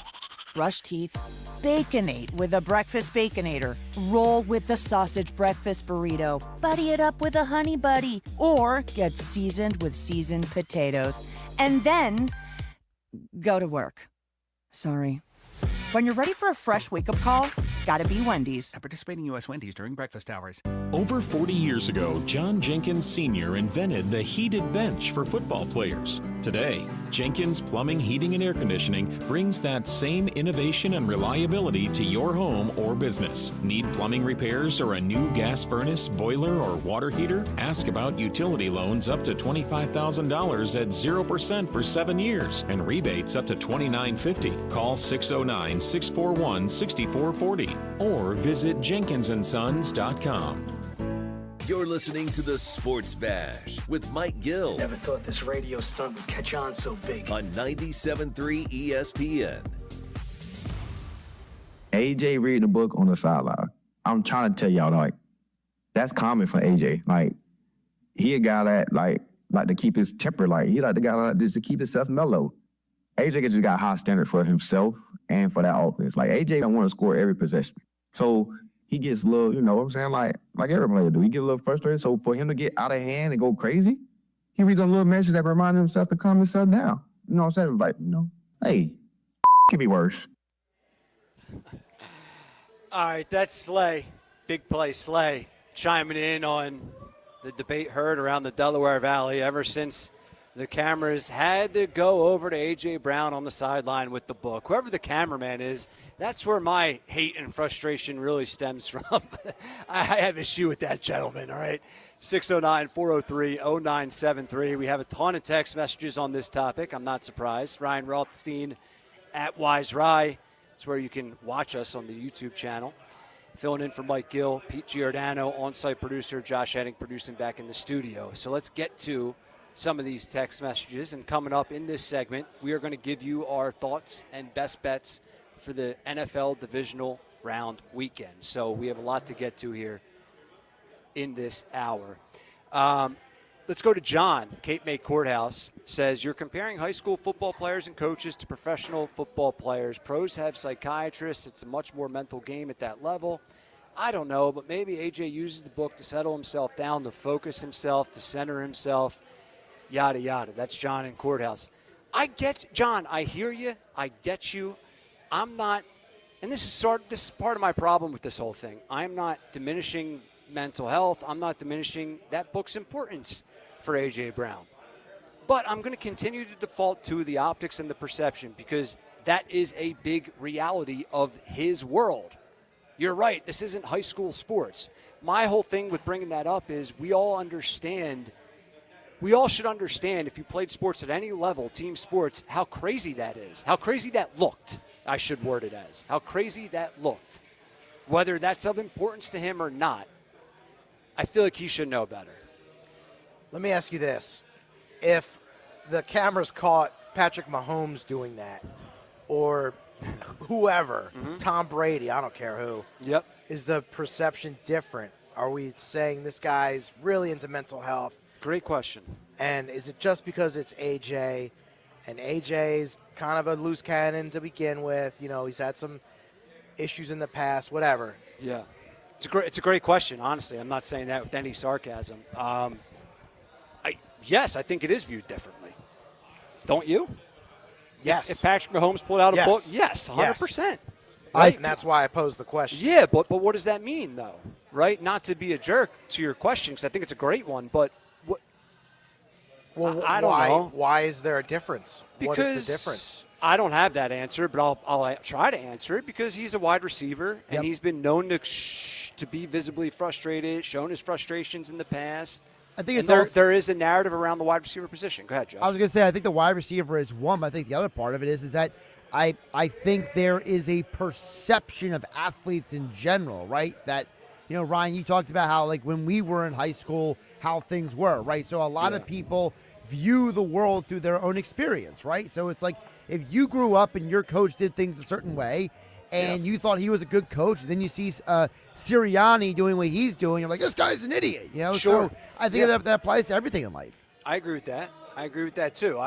brush teeth, Baconate with a breakfast Baconator. Roll with the sausage breakfast burrito. Buddy it up with a honey buddy. Or get seasoned with seasoned potatoes. And then go to work. Sorry. When you're ready for a fresh wake-up call, gotta be Wendy's.
At participating U.S. Wendy's during breakfast hours.
Over 40 years ago, John Jenkins Sr. invented the heated bench for football players. Today, Jenkins Plumbing, Heating, and Air Conditioning brings that same innovation and reliability to your home or business. Need plumbing repairs or a new gas furnace, boiler, or water heater? Ask about utility loans up to $25,000 at 0% for 7 years and rebates up to $29.50. Call 609-641-6440 or visit jenkinsandsons.com.
You're listening to the Sports Bash with Mike Gill.
Never thought this radio stunt would catch on so big.
On 97.3 ESPN.
AJ reading the book on the sideline. I'm trying to tell y'all, like, that's common for AJ. Like, he a guy that, like to keep his temper, like, he like the guy like just to keep himself mellow. AJ just got high standard for himself and for that offense. Like, AJ don't want to score every possession. So he gets a little, you know what I'm saying, like every player do. He get a little frustrated. So for him to get out of hand and go crazy, he reads a little message that reminds himself to calm himself down. You know what I'm saying? Like, you know, hey, could be worse.
All right, that's Slay. Big play Slay chiming in on the debate heard around the Delaware Valley ever since the cameras had to go over to A.J. Brown on the sideline with the book. Whoever the cameraman is, that's where my hate and frustration really stems from. I have issue with that gentleman, all right? 609-403-0973. We have a ton of text messages on this topic. I'm not surprised. Ryan Rothstein at Wise Rye. It's where you can watch us on the YouTube channel. Filling in for Mike Gill, Pete Giordano, on-site producer, Josh Hennig producing back in the studio. So let's get to some of these text messages. And coming up in this segment, we are going to give you our thoughts and best bets for the NFL divisional round weekend. So we have a lot to get to here in this hour. Let's go to John. Cape May Courthouse says, you're comparing high school football players and coaches to professional football players. Pros have psychiatrists. It's a much more mental game at that level. I don't know, but maybe AJ uses the book to settle himself down, to focus himself, to center himself, yada, yada. That's John in Courthouse. I get, John, I hear you. I get you. I'm not, and this is part of my problem with this whole thing. I'm not diminishing mental health. I'm not diminishing that book's importance for A.J. Brown. But I'm going to continue to default to the optics and the perception because that is a big reality of his world. You're right. This isn't high school sports. My whole thing with bringing that up is we all should understand if you played sports at any level, team sports, how crazy that is, how crazy that looked, I should word it as, how crazy that looked. Whether that's of importance to him or not, I feel like he should know better.
Let me ask you this. If the cameras caught Patrick Mahomes doing that, or whoever, Tom Brady, I don't care who, is the perception different? Are we saying this guy's really into mental health?
Great question.
And is it just because it's AJ, and AJ's kind of a loose cannon to begin with? You know, he's had some issues in the past, whatever.
Yeah. It's a great question, honestly. I'm not saying that with any sarcasm. Yes, I think it is viewed differently. Don't you?
Yes.
If Patrick Mahomes pulled out a book, yes, 100%.
Right? And that's why I posed the question.
Yeah, but what does that mean, though? Right? Not to be a jerk to your question, because I think it's a great one, but what?
Well,
I don't know.
Why is there a difference?
Because
what is the difference?
I don't have that answer, but I'll try to answer it, because he's a wide receiver, and he's been known to be visibly frustrated, shown his frustrations in the past.
I think it's
there is a narrative around the wide receiver position. Go ahead, Josh.
I was going to say, I think the wide receiver is one, but I think the other part of it is that I think there is a perception of athletes in general, right? That, you know, Ryan, you talked about how, like, when we were in high school, how things were, right? So a lot of people view the world through their own experience, right? So it's like if you grew up and your coach did things a certain way and you thought he was a good coach, then you see Sirianni doing what he's doing, you're like, this guy's an idiot, you know?
Sure.
So I think that applies to everything in life.
I agree with that. I agree with that, too.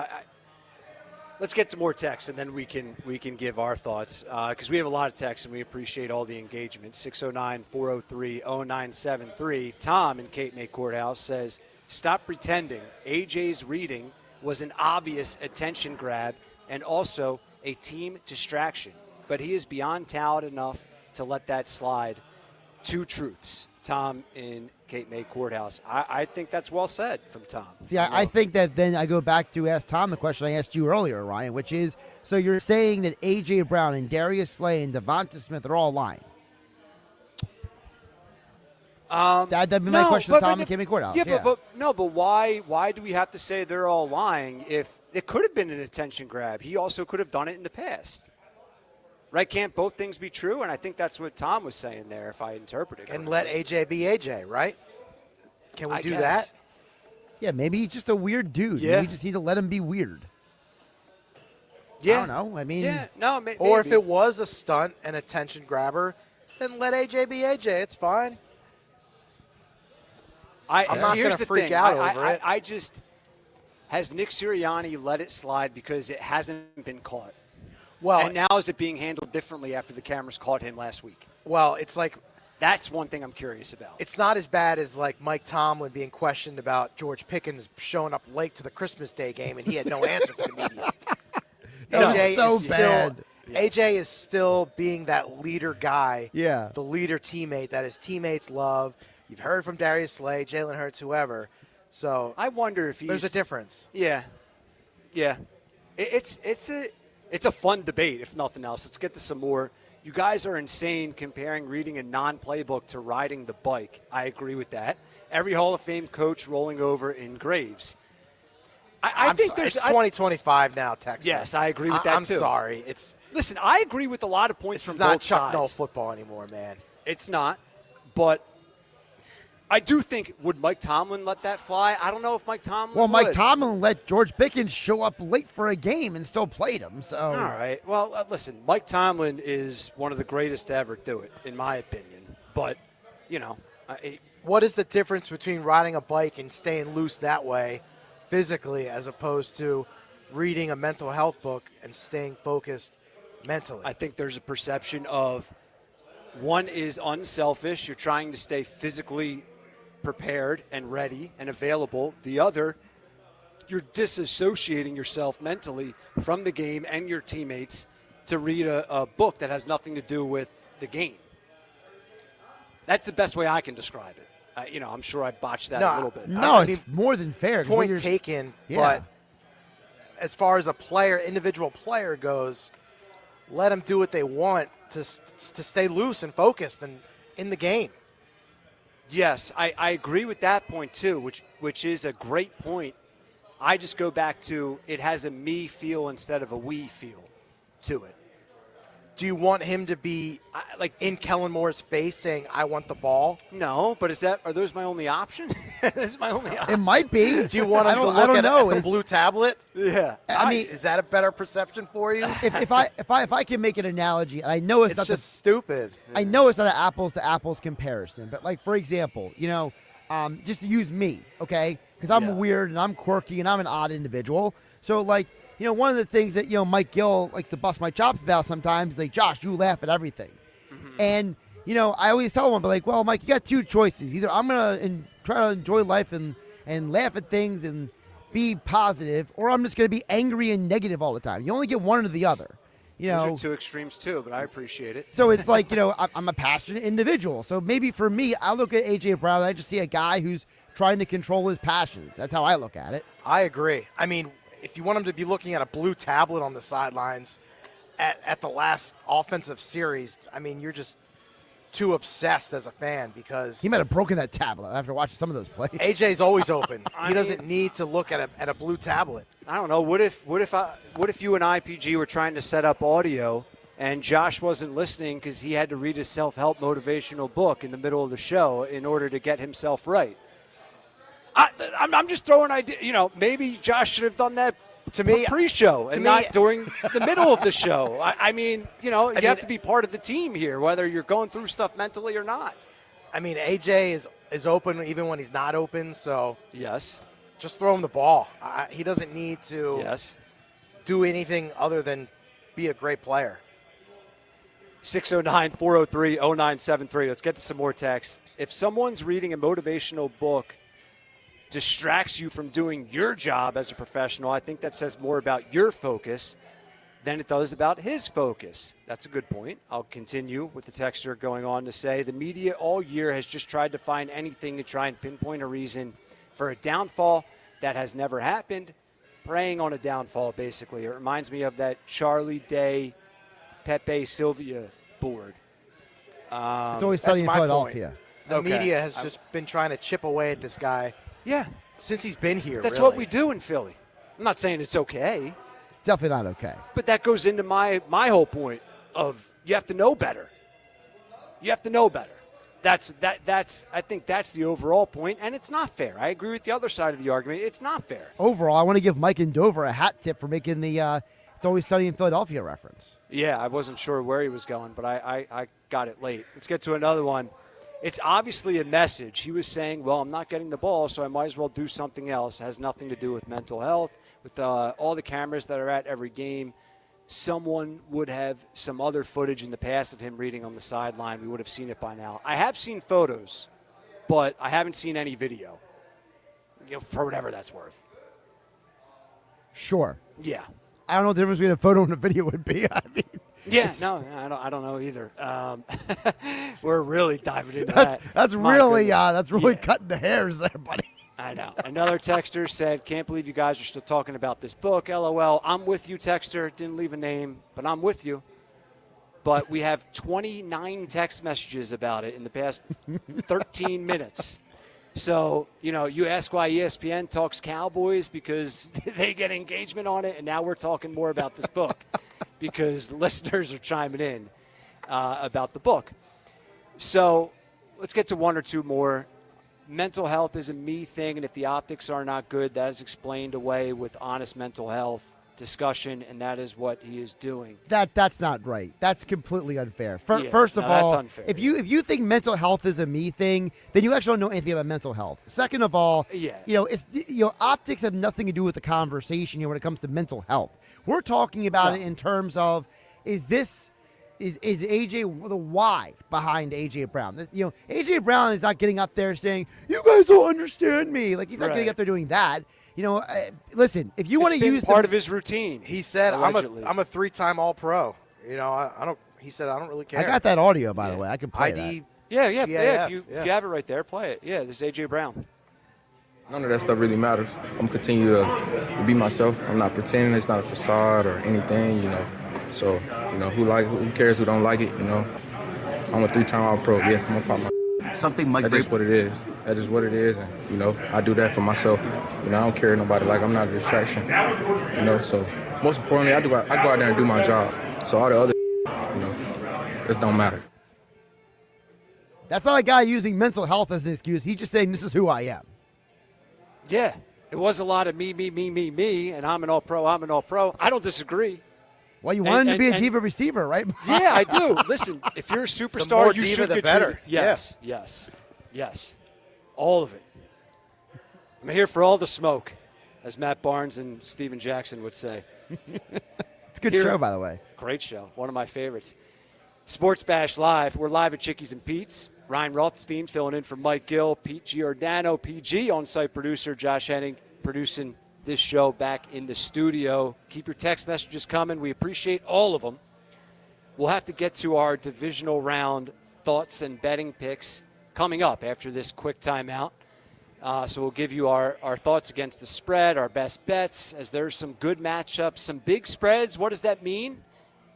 Let's get to more texts, and then we can give our thoughts, because we have a lot of texts, and we appreciate all the engagement. 609-403-0973. Tom in Cape May Courthouse says, stop pretending AJ's reading was an obvious attention grab and also a team distraction. But he is beyond talented enough to let that slide. Two truths. Tom in Cape May Courthouse. I think that's well said from Tom.
See, I think that then I go back to ask Tom the question I asked you earlier, Ryan, which is, so you're saying that A.J. Brown and Darius Slay and Devonta Smith are all lying? That'd be my question to Tom in Cape May Courthouse.
Yeah, but why do we have to say they're all lying if it could have been an attention grab? He also could have done it in the past. Right? Can't both things be true? And I think that's what Tom was saying there, if I interpreted it.
And let AJ be AJ, right? Can we do that?
Yeah, maybe he's just a weird dude.
Yeah.
We just need to let him be weird.
Yeah.
I don't know. I mean,
maybe.
Or if it was a stunt, an attention grabber, then let AJ be AJ. It's fine. I'm not going to freak out over it.
I just, has Nick Sirianni let it slide because it hasn't been caught?
Well,
and now is it being handled differently after the cameras caught him last week?
Well, it's like,
that's one thing I'm curious about.
It's not as bad as like Mike Tomlin being questioned about George Pickens showing up late to the Christmas Day game and he had no answer for the media. AJ is still being that leader guy, the leader teammate that his teammates love. You've heard from Darius Slay, Jalen Hurts, whoever. So
I wonder if
there's a difference.
Yeah. It's a fun debate, if nothing else. Let's get to some more. You guys are insane comparing reading a non-playbook to riding the bike. I agree with that. Every Hall of Fame coach rolling over in graves. I think there's
2025 now, Texas.
Yes, I agree with that
I'm
too.
sorry.
Listen, I agree with a lot of points from both sides.
It's not Chuck Noll football anymore, man.
It's not, but I do think, would Mike Tomlin let that fly? I don't know if Mike Tomlin would.
Mike Tomlin let George Pickens show up late for a game and still played him. So
all right. Well, listen, Mike Tomlin is one of the greatest to ever do it, in my opinion. But, you know.
What is the difference between riding a bike and staying loose that way physically as opposed to reading a mental health book and staying focused mentally?
I think there's a perception of one is unselfish. You're trying to stay physically prepared and ready and available. The other, you're disassociating yourself mentally from the game and your teammates to read a book that has nothing to do with the game. That's the best way I can describe it. I'm sure I botched that a little bit.
No, it's more than fair.
Point taken, but as far as a individual player goes, let them do what they want to stay loose and focused and in the game.
Yes, I agree with that point too, which is a great point. I just go back to it has a me feel instead of a we feel to it.
Do you want him to be in Kellen Moore's face saying, "I want the ball"?
No, but are those my only option? Is my only option?
It might be.
Do you want him to look at the blue tablet?
Yeah.
I mean,
is that a better perception for you?
If I can make an analogy, and I know it's not
just stupid.
I know it's not an apples to apples comparison, but like for example, just to use me, okay? Because I'm weird and I'm quirky and I'm an odd individual. So like, one of the things that Mike Gill likes to bust my chops about sometimes is like, Josh, you laugh at everything, and I always tell him, but like, well, Mike, you got two choices. Either I'm gonna try to enjoy life and laugh at things and be positive, or I'm just gonna be angry and negative all the time. You only get one or the other.
Those are two extremes too, but I appreciate it.
So it's like, I'm a passionate individual. So maybe for me, I look at A.J. Brown and I just see a guy who's trying to control his passions. That's how I look at it.
I agree. I mean, if you want him to be looking at a blue tablet on the sidelines at the last offensive series, I mean, you're just too obsessed as a fan because
he might have broken that tablet after watching some of those plays.
AJ's always open. He doesn't need to look at a blue tablet.
I don't know. What if you and IPG were trying to set up audio and Josh wasn't listening because he had to read a self-help motivational book in the middle of the show in order to get himself right? I'm just throwing idea. Maybe Josh should have done that
to me
pre-show and not during the middle of the show. I mean, you have to be part of the team here, whether you're going through stuff mentally or not.
I mean, AJ is open even when he's not open. So
yes,
just throw him the ball. He doesn't need to do anything other than be a great player.
609-403-0973. Let's get to some more texts. If someone's reading a motivational book distracts you from doing your job as a professional, I think that says more about your focus than it does about his focus. That's a good point. I'll continue with the texter going on to say, the media all year has just tried to find anything to try and pinpoint a reason for a downfall that has never happened, preying on a downfall, basically. It reminds me of that Charlie Day, Pepe Sylvia board.
It's always sunny in Philadelphia.
The media has just been trying to chip away at this guy.
Yeah.
Since he's been here,
That's
really.
what we do in Philly. I'm not saying it's okay.
It's definitely not okay.
But that goes into my whole point of you have to know better. You have to know better. That's I think that's the overall point, and it's not fair. I agree with the other side of the argument. It's not fair.
Overall, I want to give Mike and Dover a hat tip for making the It's Always Sunny in Philadelphia reference.
Yeah, I wasn't sure where he was going, but I got it late. Let's get to another one. It's obviously a message. He was saying, well, I'm not getting the ball, so I might as well do something else. It has nothing to do with mental health. With all the cameras that are at every game, someone would have some other footage in the past of him reading on the sideline. We would have seen it by now. I have seen photos, but I haven't seen any video, for whatever that's worth.
Sure.
Yeah.
I don't know what the difference between a photo and a video would be. I mean,
yeah, no, I don't know either. We're really diving into that.
That's really cutting the hairs there, buddy.
I know. Another texter said, can't believe you guys are still talking about this book. LOL. I'm with you, texter. Didn't leave a name, but I'm with you. But we have 29 text messages about it in the past 13 minutes. So, you ask why ESPN talks Cowboys because they get engagement on it, and now we're talking more about this book because listeners are chiming in about the book. So let's get to one or two more. Mental health is a me thing, and if the optics are not good, that is explained away with honest mental health discussion, and that is what he is doing.
That's not right. That's completely unfair. First of all,
that's unfair.
if you think mental health is a me thing, then you actually don't know anything about mental health. Second of all, optics have nothing to do with the conversation when it comes to mental health. We're talking about it in terms of is AJ the why behind AJ Brown? AJ Brown is not getting up there saying, "You guys don't understand me." Like he's not getting up there doing that. Listen, if you want to use
part of his routine,
he said,
allegedly.
"I'm a 3-time All-Pro." I don't. He said, "I don't really care."
I got that audio, by the way. I can play that.
Yeah. If you have it right there, play it. Yeah, this is AJ Brown.
None of that stuff really matters. I'm continue to be myself. I'm not pretending. It's not a facade or anything. So who cares who don't like it? I'm a 3-time All-Pro. Yes, I'm gonna pop my.
Something Mike.
That's just what it is. That is what it is, and I do that for myself. I don't care nobody. Like I'm not a distraction. So most importantly, I go out there and do my job. So all the other, It don't matter.
That's not a guy using mental health as an excuse. He's just saying, this is who I am.
Yeah, it was a lot of me, and I'm an all-pro. I don't disagree.
Well, you want him to be a diva receiver, right?
Yeah, I do. Listen, if you're a superstar,
more
you
diva,
should
the
get
better.
Yes. All of it. I'm here for all the smoke, as Matt Barnes and Steven Jackson would say.
It's a good show, by the way.
Great show. One of my favorites. Sports Bash Live. We're live at Chickie's and Pete's. Ryan Rothstein filling in for Mike Gill, Pete Giordano, PG, on-site producer, Josh Henning, producing this show back in the studio. Keep your text messages coming. We appreciate all of them. We'll have to get to our divisional round thoughts and betting picks coming up after this quick timeout. So we'll give you our thoughts against the spread, our best bets, as there's some good matchups, some big spreads. What does that mean?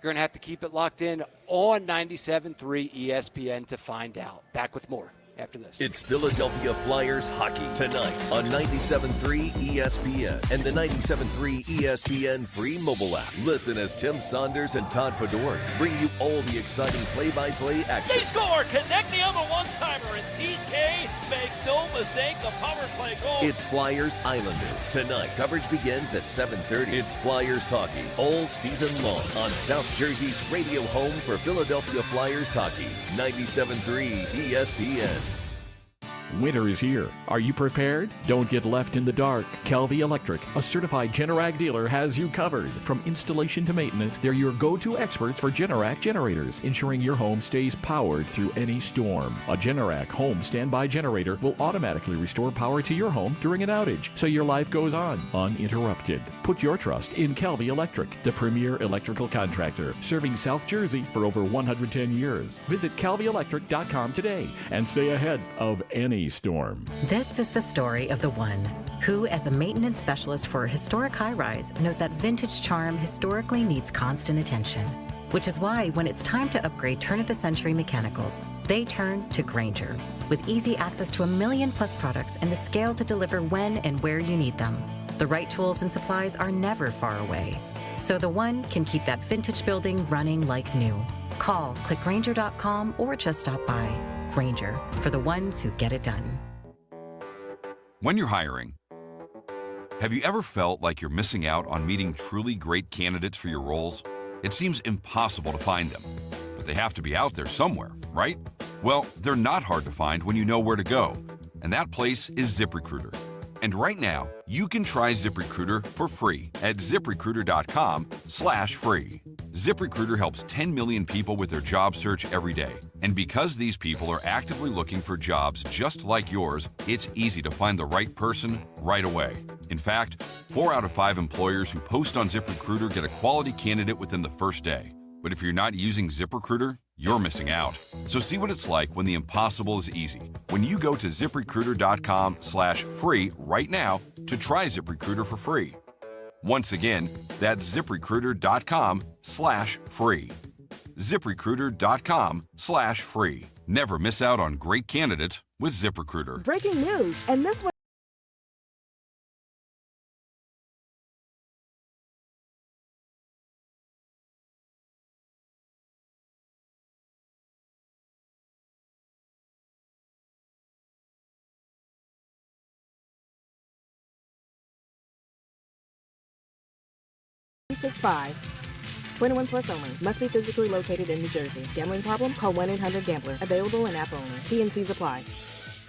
You're going to have to keep it locked in on 97.3 ESPN to find out. Back with more after this.
It's Philadelphia Flyers hockey tonight on 97.3 ESPN and the 97.3 ESPN free mobile app. Listen as Tim Saunders and Todd Fedor bring you all the exciting play-by-play action.
They score! Connect the other one-timer, and TK makes no mistake, the power play goal.
It's Flyers Islanders. Tonight, coverage begins at 7:30. It's Flyers hockey all season long on South Jersey's radio home for Philadelphia Flyers hockey, 97.3 ESPN.
Winter is here. Are you prepared? Don't get left in the dark. Kelvy Electric, a certified Generac dealer, has you covered. From installation to maintenance, they're your go-to experts for Generac generators, ensuring your home stays powered through any storm. A Generac home standby generator will automatically restore power to your home during an outage, so your life goes on uninterrupted. Put your trust in Kelvy Electric, the premier electrical contractor, serving South Jersey for over 110 years. Visit calvyelectric.com today and stay ahead of any storm.
This is the story of the one who, as a maintenance specialist for a historic high-rise, knows that vintage charm historically needs constant attention. Which is why when it's time to upgrade turn-of-the-century mechanicals, they turn to Grainger. With easy access to 1 million-plus products and the scale to deliver when and where you need them, the right tools and supplies are never far away. So the one can keep that vintage building running like new. Call, click Grainger.com, or just stop by. Grainger, for the ones who get it done.
When you're hiring, have you ever felt like you're missing out on meeting truly great candidates for your roles? It seems impossible to find them, but they have to be out there somewhere, right? Well, they're not hard to find when you know where to go, and that place is ZipRecruiter. And right now, you can try ZipRecruiter for free at ZipRecruiter.com/free. ZipRecruiter helps 10 million people with their job search every day. And because these people are actively looking for jobs just like yours, it's easy to find the right person right away. In fact, 4 out of 5 employers who post on ZipRecruiter get a quality candidate within the first day. But if you're not using ZipRecruiter, you're missing out. So see what it's like when the impossible is easy. When you go to ZipRecruiter.com/free right now to try ZipRecruiter for free. Once again, that's ZipRecruiter.com/free. ZipRecruiter.com/free. Never miss out on great candidates with ZipRecruiter.
Breaking news, and this one.
$6.5. 21 plus only. Must be physically located in New Jersey. Gambling problem? Call 1-800-GAMBLER. Available in app only. T&Cs apply.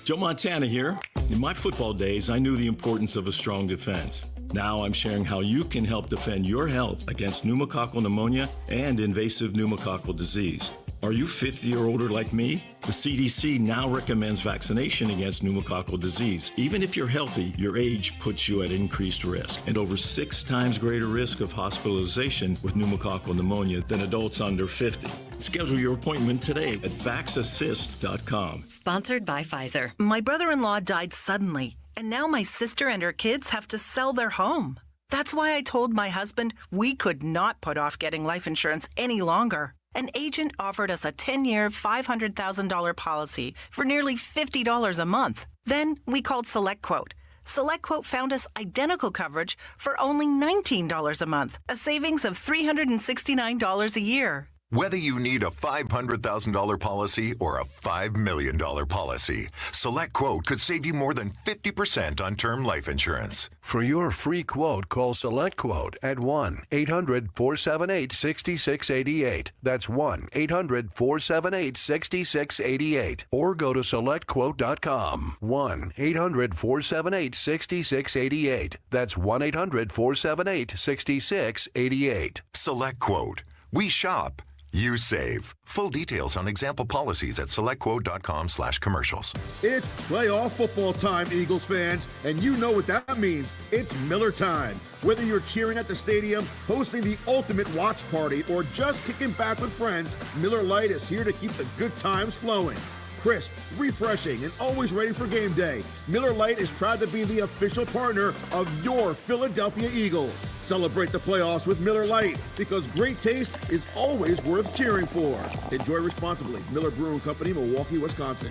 Joe Montana here. In my football days, I knew the importance of a strong defense. Now I'm sharing how you can help defend your health against pneumococcal pneumonia and invasive pneumococcal disease. Are you 50 or older like me? The CDC now recommends vaccination against pneumococcal disease. Even if you're healthy, your age puts you at increased risk and over 6 times greater risk of hospitalization with pneumococcal pneumonia than adults under 50. Schedule your appointment today at vaxassist.com.
Sponsored by Pfizer.
My brother-in-law died suddenly, and now my sister and her kids have to sell their home. That's why I told my husband we could not put off getting life insurance any longer. An agent offered us a 10-year, $500,000 policy for nearly $50 a month. Then we called SelectQuote. SelectQuote found us identical coverage for only $19 a month, a savings of $369 a year.
Whether you need a $500,000 policy or a $5 million policy, SelectQuote could save you more than 50% on term life insurance.
For your free quote, call SelectQuote at 1-800-478-6688. That's 1-800-478-6688. Or go to SelectQuote.com. 1-800-478-6688. That's 1-800-478-6688.
SelectQuote. We shop. You save. Full details on example policies at selectquote.com/commercials.
It's playoff football time, Eagles fans, and you know what that means. It's Miller time. Whether you're cheering at the stadium, hosting the ultimate watch party, or just kicking back with friends, Miller Lite is here to keep the good times flowing. Crisp, refreshing, and always ready for game day, Miller Lite is proud to be the official partner of your Philadelphia Eagles. Celebrate the playoffs with Miller Lite, because great taste is always worth cheering for. Enjoy responsibly. Miller Brewing Company, Milwaukee, Wisconsin.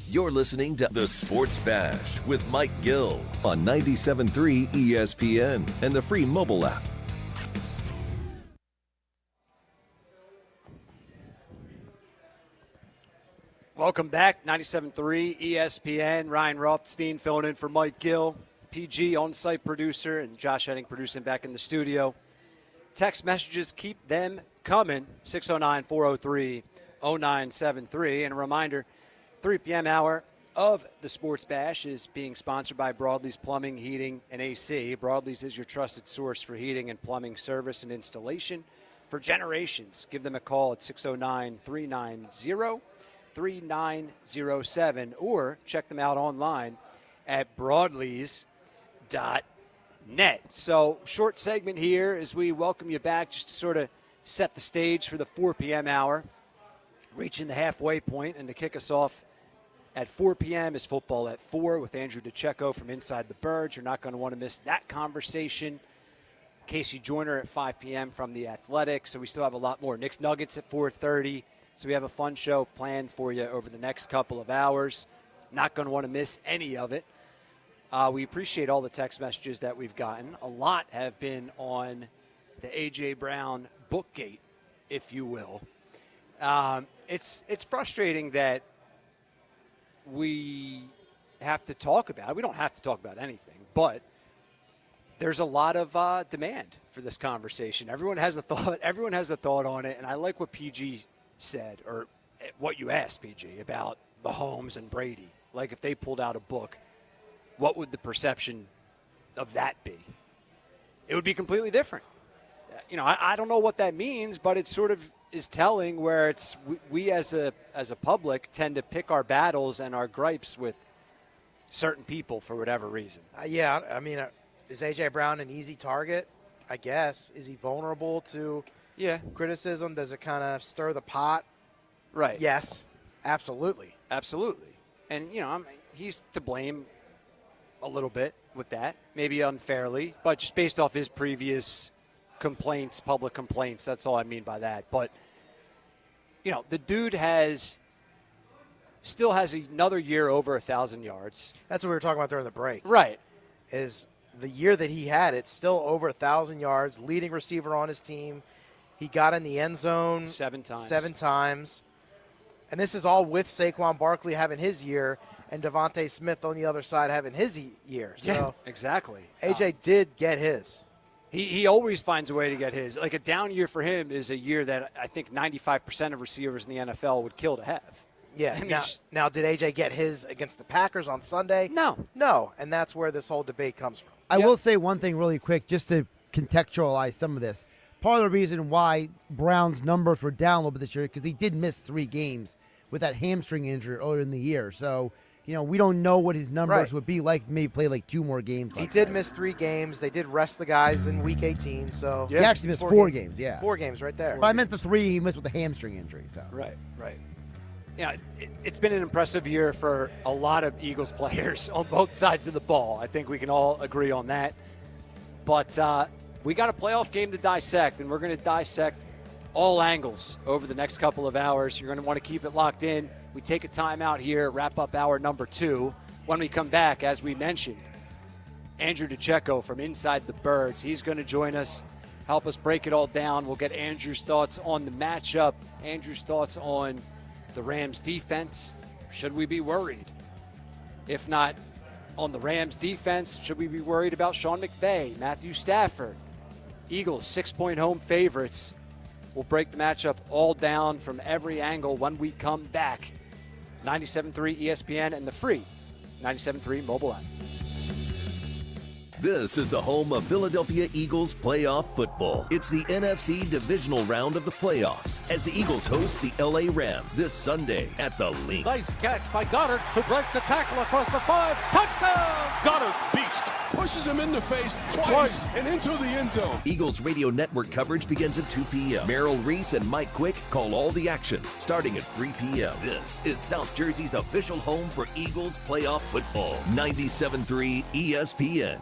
You're listening to The Sports Bash with Mike Gill on 97.3 ESPN and the free mobile app.
Welcome back, 97.3 ESPN. Ryan Rothstein filling in for Mike Gill, PG on-site producer, and Josh Henning producing back in the studio. Text messages, keep them coming, 609-403-0973. And a reminder, 3 p.m. hour of the Sports Bash is being sponsored by Broadleys Plumbing, Heating, and AC. Broadleys is your trusted source for heating and plumbing service and installation for generations. Give them a call at 609-390-3907 or check them out online at broadleys.net. So, short segment here as we welcome you back just to sort of set the stage for the 4 p.m. hour, reaching the halfway point, and to kick us off at 4 p.m. is Football at 4 with Andrew DeCecco from Inside the Birds. You're not going to want to miss that conversation. Casey Joyner at 5 p.m. from The Athletic. So we still have a lot more. Knicks Nuggets at 4:30. So we have a fun show planned for you over the next couple of hours. Not going to want to miss any of it. We appreciate all the text messages that we've gotten. A lot have been on the A.J. Brown bookgate, if you will. It's frustrating that we have to talk about it. We don't have to talk about anything, but there's a lot of demand for this conversation. Everyone has a thought. Everyone has a thought on it, and I like what PG said, or what you asked PG about Mahomes and Brady. Like, if they pulled out a book, what would the perception of that be? It would be completely different. You know, I don't know what that means, but it sort of is telling where it's we as a public tend to pick our battles and our gripes with certain people for whatever reason.
Yeah, I mean, is A.J. Brown an easy target? I guess. Is he vulnerable to criticism? Does it kind of stir the pot?
Right.
Yes, absolutely.
Absolutely. And, you know, he's to blame a little bit with that, maybe unfairly, but just based off his previous complaints, public complaints, that's all I mean by that. But, you know, the dude still has another year over 1,000 yards.
That's what we were talking about during the break.
Right.
Is the year that he had, it's still over 1,000 yards, leading receiver on his team. He got in the end zone
7 times.
7 times. And this is all with Saquon Barkley having his year and Devontae Smith on the other side having his year. So
yeah, exactly.
A.J. did get his.
He always finds a way to get his. Like, a down year for him is a year that I think 95% of receivers in the NFL would kill to have.
Yeah.
I mean,
now, did A.J. get his against the Packers on Sunday? No. And that's where this whole debate comes from.
I will say one thing really quick just to contextualize some of this. Part of the reason why Brown's numbers were down a little bit this year because he did miss 3 games with that hamstring injury earlier in the year. So, you know, we don't know what his numbers would be like. Maybe play like 2 more games.
He did miss 3 games. They did rest the guys in Week 18. So
he actually missed 4 games.
4 games right there.
But I meant the 3 he missed with the hamstring injury. So
Right. Yeah, it's been an impressive year for a lot of Eagles players on both sides of the ball. I think we can all agree on that. But we got a playoff game to dissect, and we're going to dissect all angles over the next couple of hours. You're going to want to keep it locked in. We take a timeout here, wrap up hour number 2. When we come back, as we mentioned, Andrew DeCecco from Inside the Birds. He's going to join us, help us break it all down. We'll get Andrew's thoughts on the matchup, Andrew's thoughts on the Rams defense. Should we be worried? If not on the Rams defense, should we be worried about Sean McVay, Matthew Stafford? Eagles 6-point home favorites. We'll break the matchup all down from every angle when we come back. 97.3 ESPN and the free 97.3 mobile app.
This is the home of Philadelphia Eagles playoff football. It's the NFC divisional round of the playoffs as the Eagles host the LA Rams this Sunday at the Link.
Nice catch by Goddard, who breaks the tackle across the 5. Touchdown!
Goddard, beast, pushes him in the face twice and into the end zone.
Eagles radio network coverage begins at 2 p.m. Merrill Reese and Mike Quick call all the action starting at 3 p.m. This is South Jersey's official home for Eagles playoff football. 97.3 ESPN.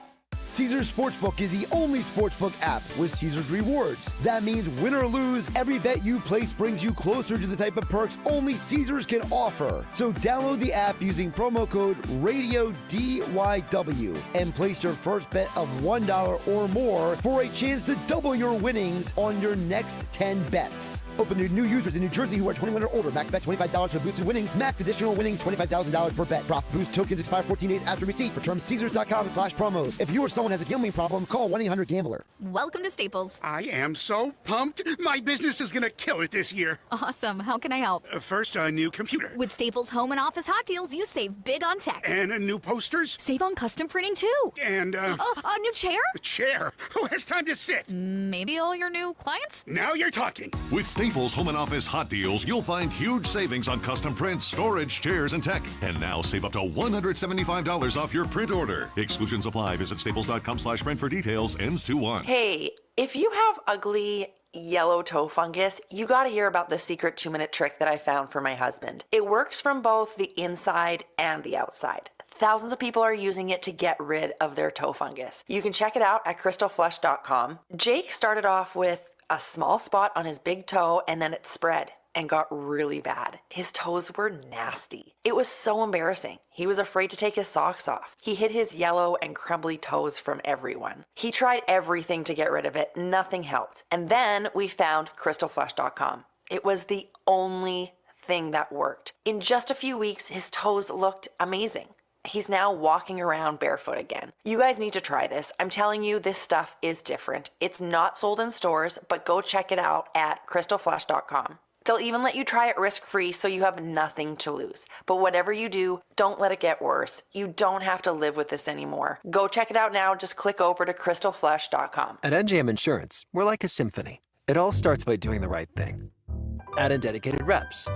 Caesars Sportsbook is the only sportsbook app with Caesars Rewards. That means win or lose, every bet you place brings you closer to the type of perks only Caesars can offer. So download the app using promo code RADIODYW and place your first bet of $1 or more for a chance to double your winnings on your next 10 bets. Open to new users in New Jersey who are 21 or older. Max bet $25 for boosted winnings. Max additional winnings $25,000 per bet. Prop boost tokens expire 14 days after receipt. For terms, Caesars.com/promos. If you or someone has a gambling problem, call 1-800-GAMBLER.
Welcome to Staples.
I am so pumped. My business is going to kill it this year.
Awesome. How can I help?
First, a new computer.
With Staples Home and Office Hot Deals, you save big on tech.
And new posters.
Save on custom printing, too.
And,
a new chair?
A chair? Who has time to sit?
Maybe all your new clients?
Now you're talking.
With Staples Home and Office Hot Deals, you'll find huge savings on custom prints, storage, chairs, and tech. And now save up to $175 off your print order. Exclusions apply. Visit staples.com/print for details. Ends 2/1.
Hey, if you have ugly yellow toe fungus, you gotta hear about the secret 2-minute trick that I found for my husband. It works from both the inside and the outside. Thousands of people are using it to get rid of their toe fungus. You can check it out at crystalflush.com. Jake started off with a small spot on his big toe and then it spread and got really bad. His toes were nasty. It was so embarrassing. He was afraid to take his socks off. He hid his yellow and crumbly toes from everyone. He tried everything to get rid of it. Nothing helped. And then we found crystalflush.com. It was the only thing that worked. In just a few weeks, his toes looked amazing. He's now walking around barefoot again. You guys need to try this. I'm telling you, this stuff is different. It's not sold in stores, but go check it out at crystalflush.com. They'll even let you try it risk-free so you have nothing to lose. But whatever you do, don't let it get worse. You don't have to live with this anymore. Go check it out now. Just click over to crystalflush.com.
At NJM Insurance, we're like a symphony. It all starts by doing the right thing. Add in dedicated reps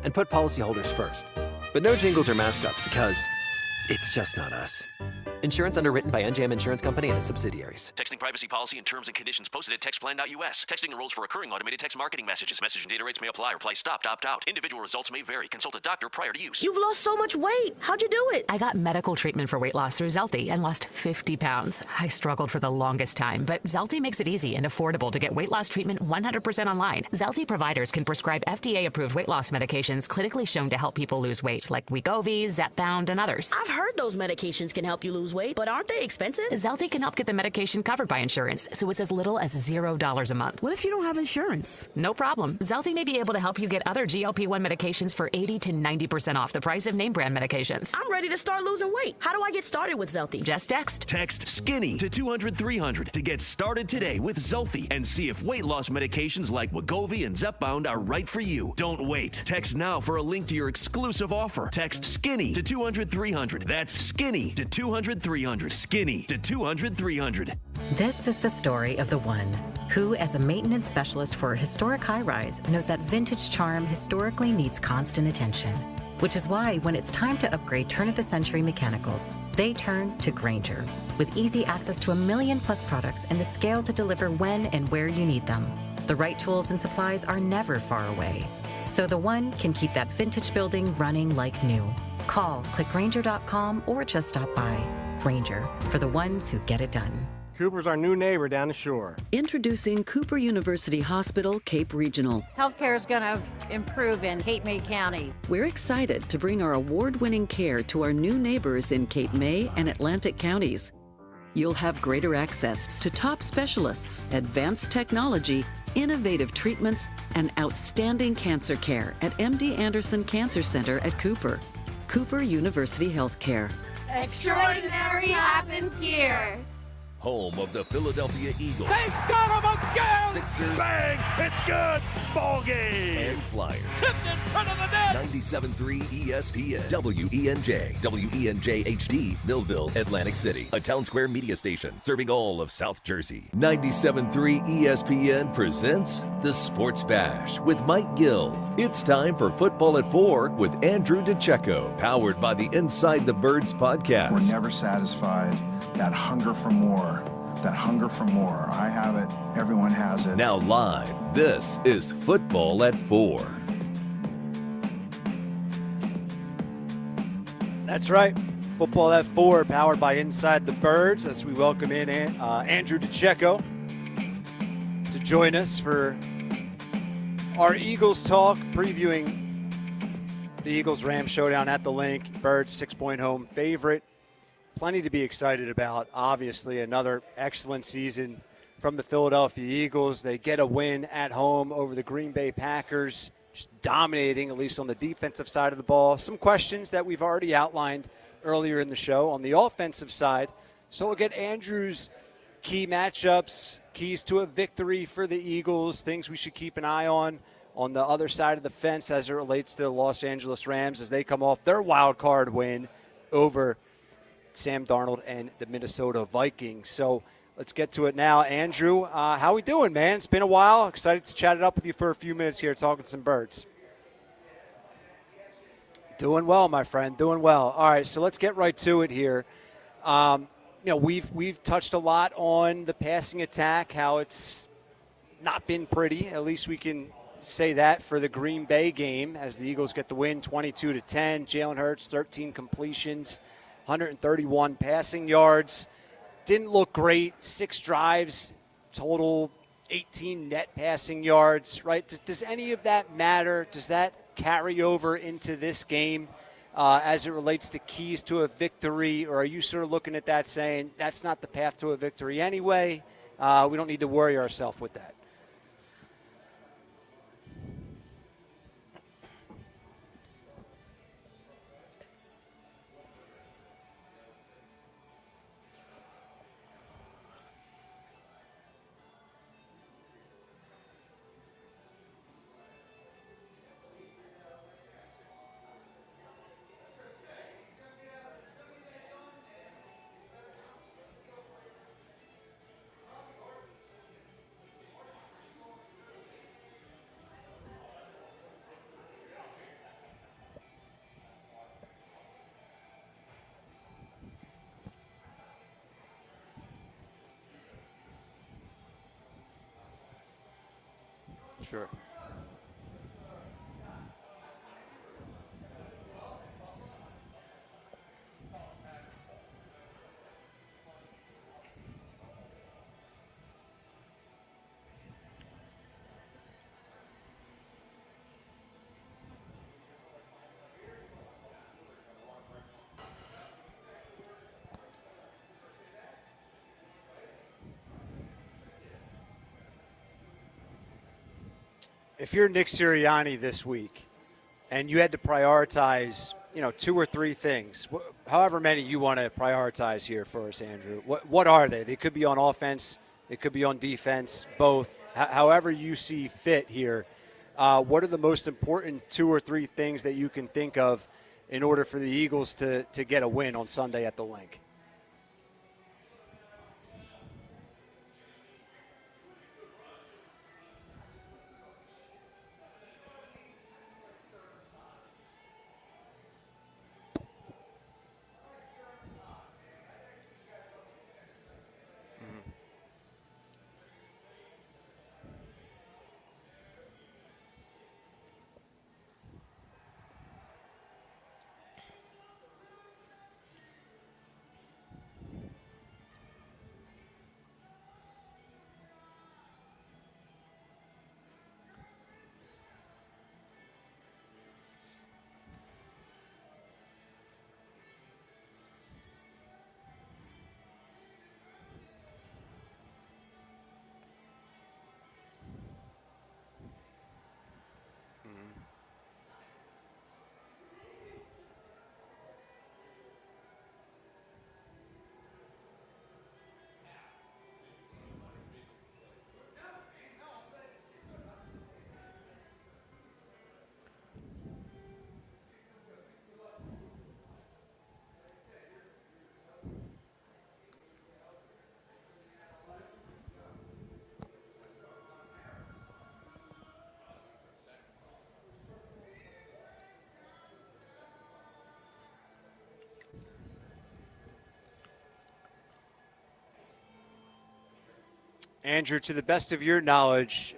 and put policyholders first. But no jingles or mascots because it's just not us. Insurance underwritten by NJM Insurance Company and its subsidiaries.
Texting privacy policy and terms and conditions posted at textplan.us. Texting enrolls for recurring automated text marketing messages. Message and data rates may apply. Reply stop, opt out. Individual results may vary. Consult a doctor prior to use.
You've lost so much weight. How'd you do it?
I got medical treatment for weight loss through Zelty and lost 50 pounds. I struggled for the longest time, but Zelty makes it easy and affordable to get weight loss treatment 100% online. Zelty providers can prescribe FDA-approved weight loss medications clinically shown to help people lose weight, like Wegovy, Zepbound, and others.
I've heard those medications can help you lose weight, but aren't they expensive?
Zelty can help get the medication covered by insurance, so it's as little as $0 a month.
What if you don't have insurance?
No problem. Zelty may be able to help you get other GLP-1 medications for 80 to 90% off the price of name brand medications.
I'm ready to start losing weight. How do I get started with Zelty?
Just text.
Text SKINNY to 200-300 to get started today with Zelty and see if weight loss medications like Wegovy and Zepbound are right for you. Don't wait. Text now for a link to your exclusive offer. Text SKINNY to 200-300. That's SKINNY to 200-300. SKINNY to 200-300.
This is the story of the one who, as a maintenance specialist for a historic high-rise, knows that vintage charm historically needs constant attention. Which is why when it's time to upgrade turn-of-the-century mechanicals, they turn to Grainger. With easy access to 1 million-plus products and the scale to deliver when and where you need them. The right tools and supplies are never far away. So the one can keep that vintage building running like new. Call, click Grainger.com, or just stop by. Grainger, for the ones who get it done.
Cooper's our new neighbor down the shore.
Introducing Cooper University Hospital, Cape Regional.
Healthcare is going to improve in Cape May County.
We're excited to bring our award-winning care to our new neighbors in Cape May and Atlantic counties. You'll have greater access to top specialists, advanced technology, innovative treatments, and outstanding cancer care at MD Anderson Cancer Center at Cooper. Cooper University Healthcare.
Extraordinary happens here.
Home of the Philadelphia Eagles.
They've got him again!
Sixers.
Bang! It's good! Ball game!
And Flyers.
Tipped in front of the net!
97.3 ESPN. WENJ. WENJ HD. Millville, Atlantic City. A Town Square media station serving all of South Jersey. 97.3 ESPN presents The Sports Bash with Mike Gill. It's time for Football at 4 with Andrew DeCecco. Powered by the Inside the Birds podcast.
We're never satisfied. That hunger for more. That hunger for more. I have it. Everyone has it.
Now live, this is Football at 4.
That's right. Football at 4, powered by Inside the Birds, as we welcome in Andrew DeCecco to join us for our Eagles talk, previewing the Eagles-Rams showdown at the Link. Birds 6-point home favorite. Plenty to be excited about. Obviously, another excellent season from the Philadelphia Eagles. They get a win at home over the Green Bay Packers, just dominating, at least on the defensive side of the ball. Some questions that we've already outlined earlier in the show on the offensive side. So we'll get Andrew's key matchups, keys to a victory for the Eagles, things we should keep an eye on the other side of the fence as it relates to the Los Angeles Rams as they come off their wild card win over Sam Darnold and the Minnesota Vikings. So let's get to it now. Andrew, how we doing, man? It's been a while. Excited to chat it up with you for a few minutes here talking some Birds. Doing well, my friend. Doing well. All right, so let's get right to it here. We've touched a lot on the passing attack, how it's not been pretty. At least we can say that for the Green Bay game as the Eagles get the win 22-10. Jalen Hurts, 13 completions, 131 passing yards. Didn't look great. 6 drives, total 18 net passing yards, right? Does any of that matter? Does that carry over into this game as it relates to keys to a victory? Or are you sort of looking at that saying that's not the path to a victory anyway? We don't need to worry ourselves with that. Sure. If you're Nick Sirianni this week and you had to prioritize, 2 or 3 things, however many you want to prioritize here for us, Andrew, what are they? They could be on offense. They could be on defense, both. However you see fit here, what are the most important 2 or 3 things that you can think of in order for the Eagles to get a win on Sunday at the Link? Andrew, to the best of your knowledge,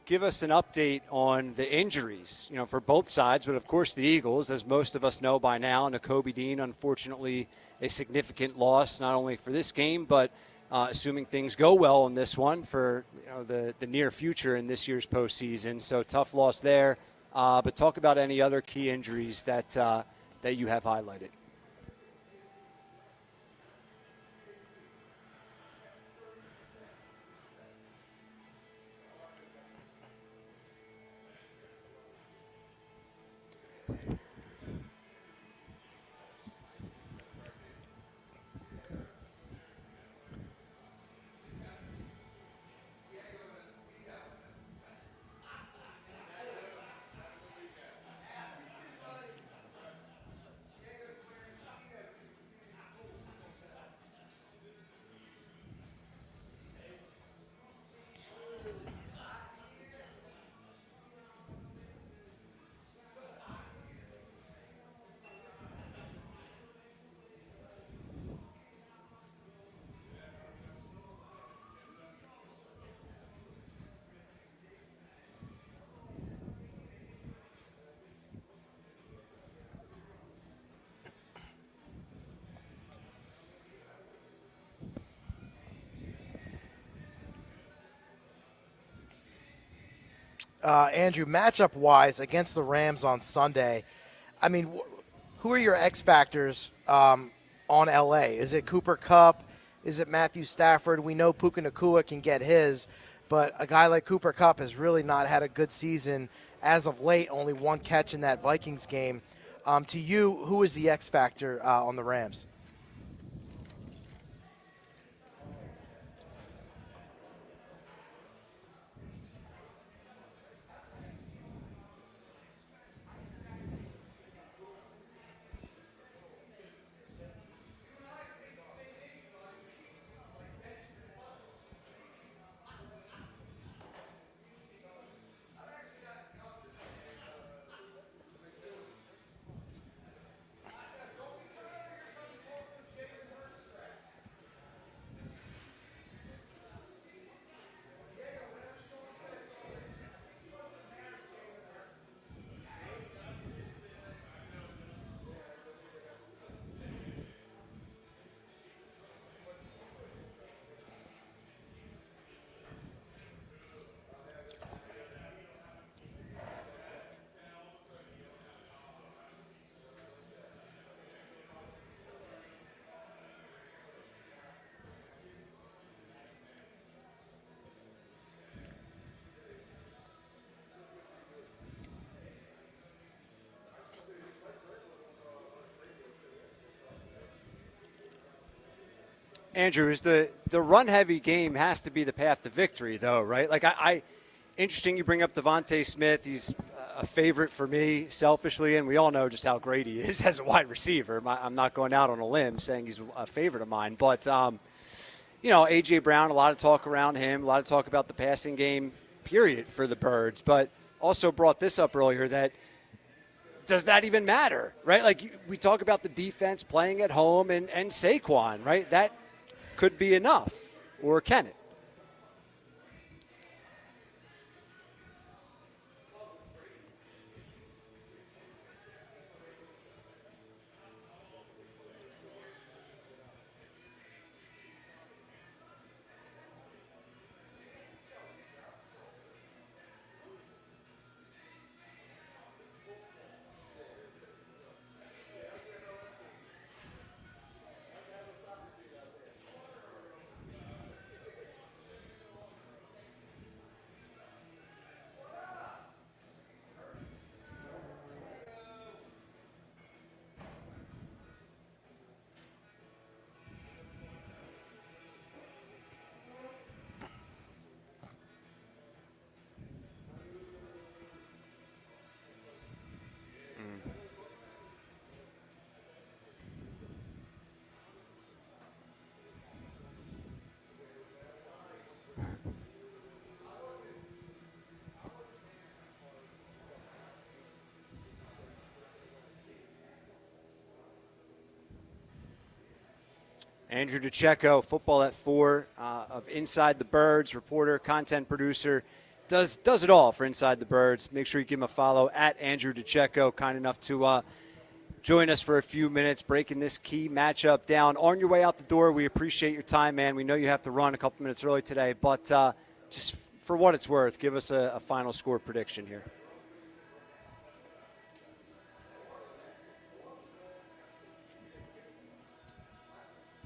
give us an update on the injuries, for both sides, but of course the Eagles, as most of us know by now. Nakobe Dean, unfortunately, a significant loss, not only for this game, but assuming things go well in this one for the near future in this year's postseason. So tough loss there. But talk about any other key injuries that you have highlighted.
Andrew, matchup-wise against the Rams on Sunday, I mean, who are your X factors on LA? Is it Cooper Kupp? Is it Matthew Stafford? We know Puka Nacua can get his, but a guy like Cooper Kupp has really not had a good season as of late, only one catch in that Vikings game. To you, who is the X factor on the Rams?
Andrew, is the run-heavy game has to be the path to victory, though, right? Like, interesting you bring up Devontae Smith. He's a favorite for me, selfishly, and we all know just how great he is as a wide receiver. I'm not going out on a limb saying he's a favorite of mine. But, A.J. Brown, a lot of talk around him, a lot of talk about the passing game, period, for the Birds. But also brought this up earlier that does that even matter, right? Like, we talk about the defense playing at home and Saquon, right? That could be enough, or can it? Andrew DiCecco, Football at 4, of Inside the Birds, reporter, content producer, does it all for Inside the Birds. Make sure you give him a follow at Andrew DiCecco, kind enough to join us for a few minutes, breaking this key matchup down. On your way out the door, we appreciate your time, man. We know you have to run a couple minutes early today, but just for what it's worth, give us a final score prediction here.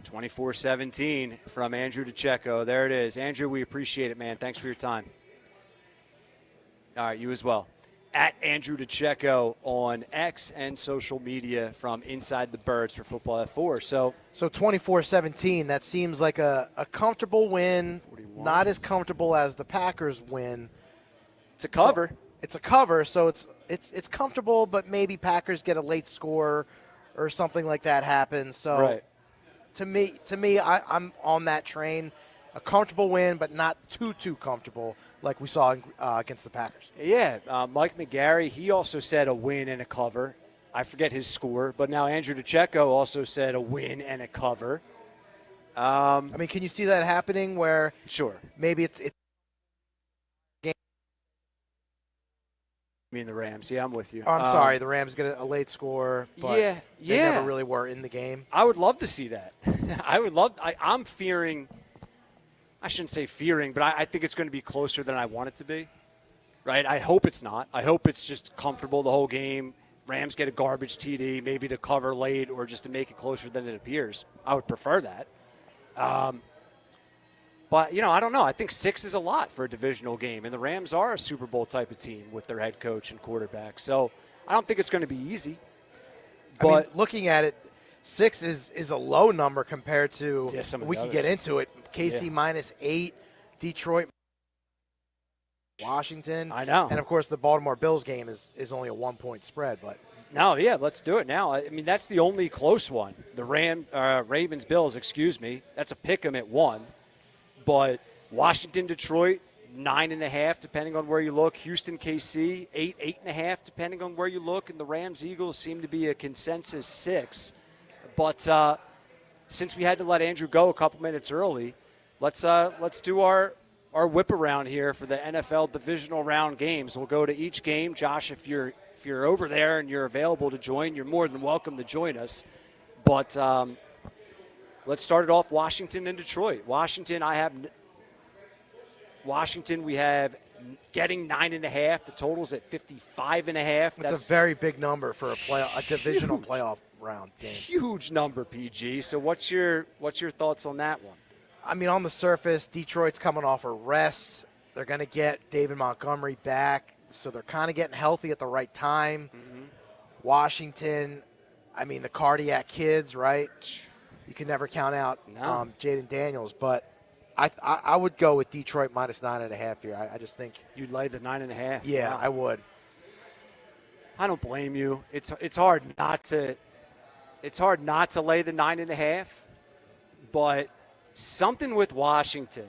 (24-17) from Andrew DiCecco. There it is. Andrew, we appreciate it, man. Thanks for your time. All right, you as well. At Andrew DiCecco on X and social media from Inside the Birds for Football at 4. So
24-17, that seems like a comfortable win, 41. Not as comfortable as the Packers win.
It's a cover.
So it's a cover, so it's comfortable, but maybe Packers get a late score or something like that happens. So
right.
To me, I'm on that train. A comfortable win, but not too comfortable like we saw against the Packers.
Yeah, Mike McGarry, he also said a win and a cover. I forget his score, but now Andrew DiCecco also said a win and a cover.
I mean, can you see that happening where
sure.
Maybe it's
You mean the Rams? Yeah, I'm with you.
Oh, I'm sorry, the Rams get a late score, but they never really were in the game.
I would love to see that. I'm fearing – I shouldn't say fearing, but I think it's going to be closer than I want it to be, right? I hope it's not. I hope it's just comfortable the whole game. Rams get a garbage TD, maybe to cover late or just to make it closer than it appears. I would prefer that. But, I don't know. I think 6 is a lot for a divisional game, and the Rams are a Super Bowl type of team with their head coach and quarterback. So I don't think it's going to be easy. But
I mean, looking at it, 6 is a low number compared to we can get into it. KC -8, Detroit, Washington.
I know.
And, of course, the Baltimore Bills game is only a 1-point spread. But
no, yeah, let's do it now. I mean, that's the only close one. The Ravens-Bills, that's a pick 'em at 1. But Washington-Detroit, 9.5, depending on where you look. Houston-KC, 8.5, depending on where you look. And the Rams-Eagles seem to be a consensus 6. But since we had to let Andrew go a couple minutes early, let's do our whip around here for the NFL divisional round games. We'll go to each game. Josh, if you're over there and you're available to join, you're more than welcome to join us. But let's start it off. Washington and Detroit. Washington, we have getting 9.5. The total's at 55.5.
That's a very big number for a divisional playoff round game.
Huge number, PG. So what's your thoughts on that one?
I mean, on the surface, Detroit's coming off a rest. They're going to get David Montgomery back, so they're kind of getting healthy at the right time. Mm-hmm. Washington, I mean, the cardiac kids, right? You can never count out Jaden Daniels, but I would go with Detroit -9.5 here. I just think
you'd lay the 9.5.
Yeah,
wow.
I would.
I don't blame you. It's hard not to. It's hard not to lay the 9.5, but something with Washington.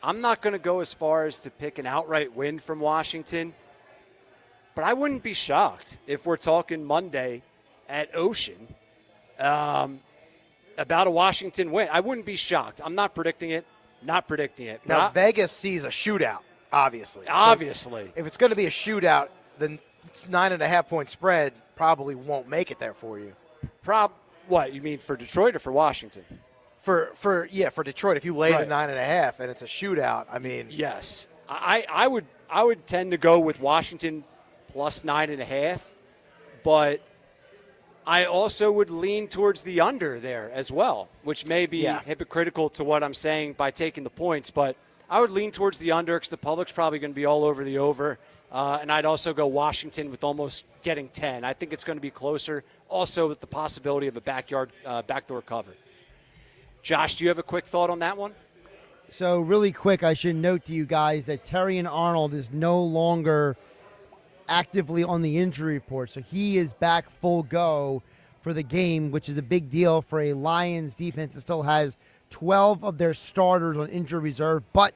I'm not going to go as far as to pick an outright win from Washington, but I wouldn't be shocked if we're talking Monday at Ocean about a Washington win. I wouldn't be shocked. I'm not predicting it. Not predicting it.
Now, Vegas sees a shootout, obviously.
Obviously.
So if it's going to be a shootout, then 9.5-point spread probably won't make it there for you.
What, you mean for Detroit or for Washington?
For Detroit, if you lay the 9.5 and it's a shootout, I mean.
Yes. I would tend to go with Washington plus 9.5, but I also would lean towards the under there as well, which may be hypocritical to what I'm saying by taking the points, but I would lean towards the under because the public's probably going to be all over the over. And I'd also go Washington with almost getting 10. I think it's going to be closer, also with the possibility of a backdoor cover. Josh, do you have a quick thought on that one?
So really quick, I should note to you guys that Terrion Arnold is no longer actively on the injury report. So he is back full go for the game, which is a big deal for a Lions defense that still has 12 of their starters on injury reserve. But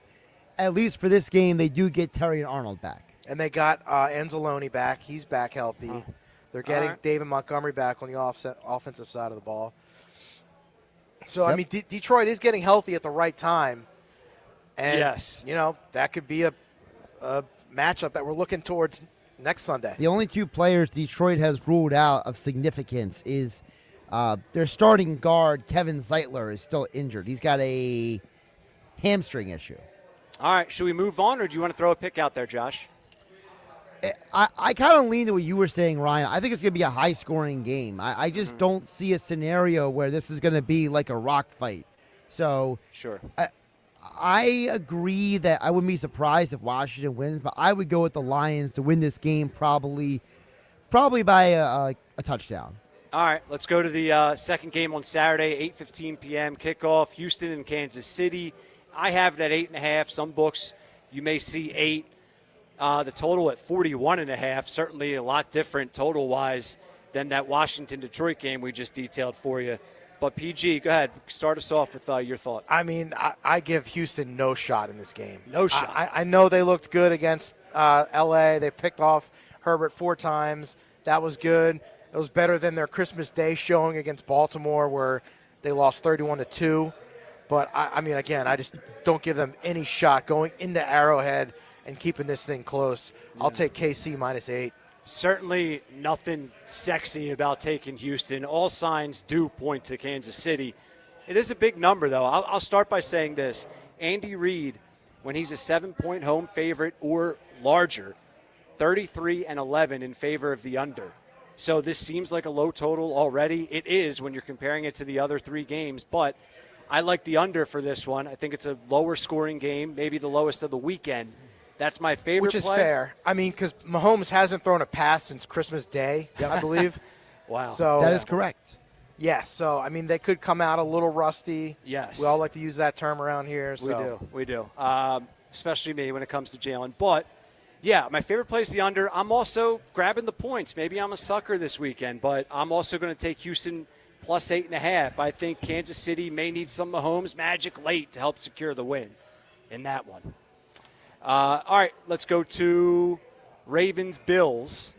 at least for this game, they do get Terrion Arnold back.
And they got Anzalone back. He's back healthy. They're getting David Montgomery back on the offensive side of the ball. So, I mean, Detroit is getting healthy at the right time. And,
yes.
That could be a matchup that we're looking towards next Sunday.
The only two players Detroit has ruled out of significance is their starting guard, Kevin Zeitler, is still injured. He's got a hamstring issue.
All right, should we move on, or do you want to throw a pick out there, Josh?
I kind of lean to what you were saying, Ryan. I think it's going to be a high-scoring game. I just don't see a scenario where this is going to be like a rock fight. So
sure.
I agree that I wouldn't be surprised if Washington wins, but I would go with the Lions to win this game probably by a touchdown.
All right, let's go to the second game on Saturday, 8:15 p.m. kickoff, Houston and Kansas City. I have it at 8.5. Some books you may see 8. The total at 41.5, certainly a lot different total-wise than that Washington-Detroit game we just detailed for you. But, PG, go ahead. Start us off with your thought.
I mean, I give Houston no shot in this game.
No shot.
I know they looked good against L.A. They picked off Herbert 4 times. That was good. It was better than their Christmas Day showing against Baltimore where they lost 31-2. But, I mean, again, I just don't give them any shot going into Arrowhead and keeping this thing close. Yeah. I'll take KC -8.
Certainly nothing sexy about taking Houston. All signs do point to Kansas City. It is a big number, though. I'll start by saying this. Andy Reid, when he's a 7-point home favorite or larger, 33-11 in favor of the under. So this seems like a low total already. It is when you're comparing it to the other 3 games, but I like the under for this one. I think it's a lower scoring game, maybe the lowest of the weekend. That's my favorite
Which is
play.
fair. I mean, because Mahomes hasn't thrown a pass since Christmas Day, I believe.
Wow.
So
that is correct.
Yeah, so, I mean, they could come out a little rusty.
Yes.
We all like to use that term around here. So.
We do. Especially me when it comes to Jalen. But, yeah, my favorite play is the under. I'm also grabbing the points. Maybe I'm a sucker this weekend, but I'm also going to take Houston +8.5. I think Kansas City may need some Mahomes magic late to help secure the win in that one. All right, let's go to Ravens-Bills.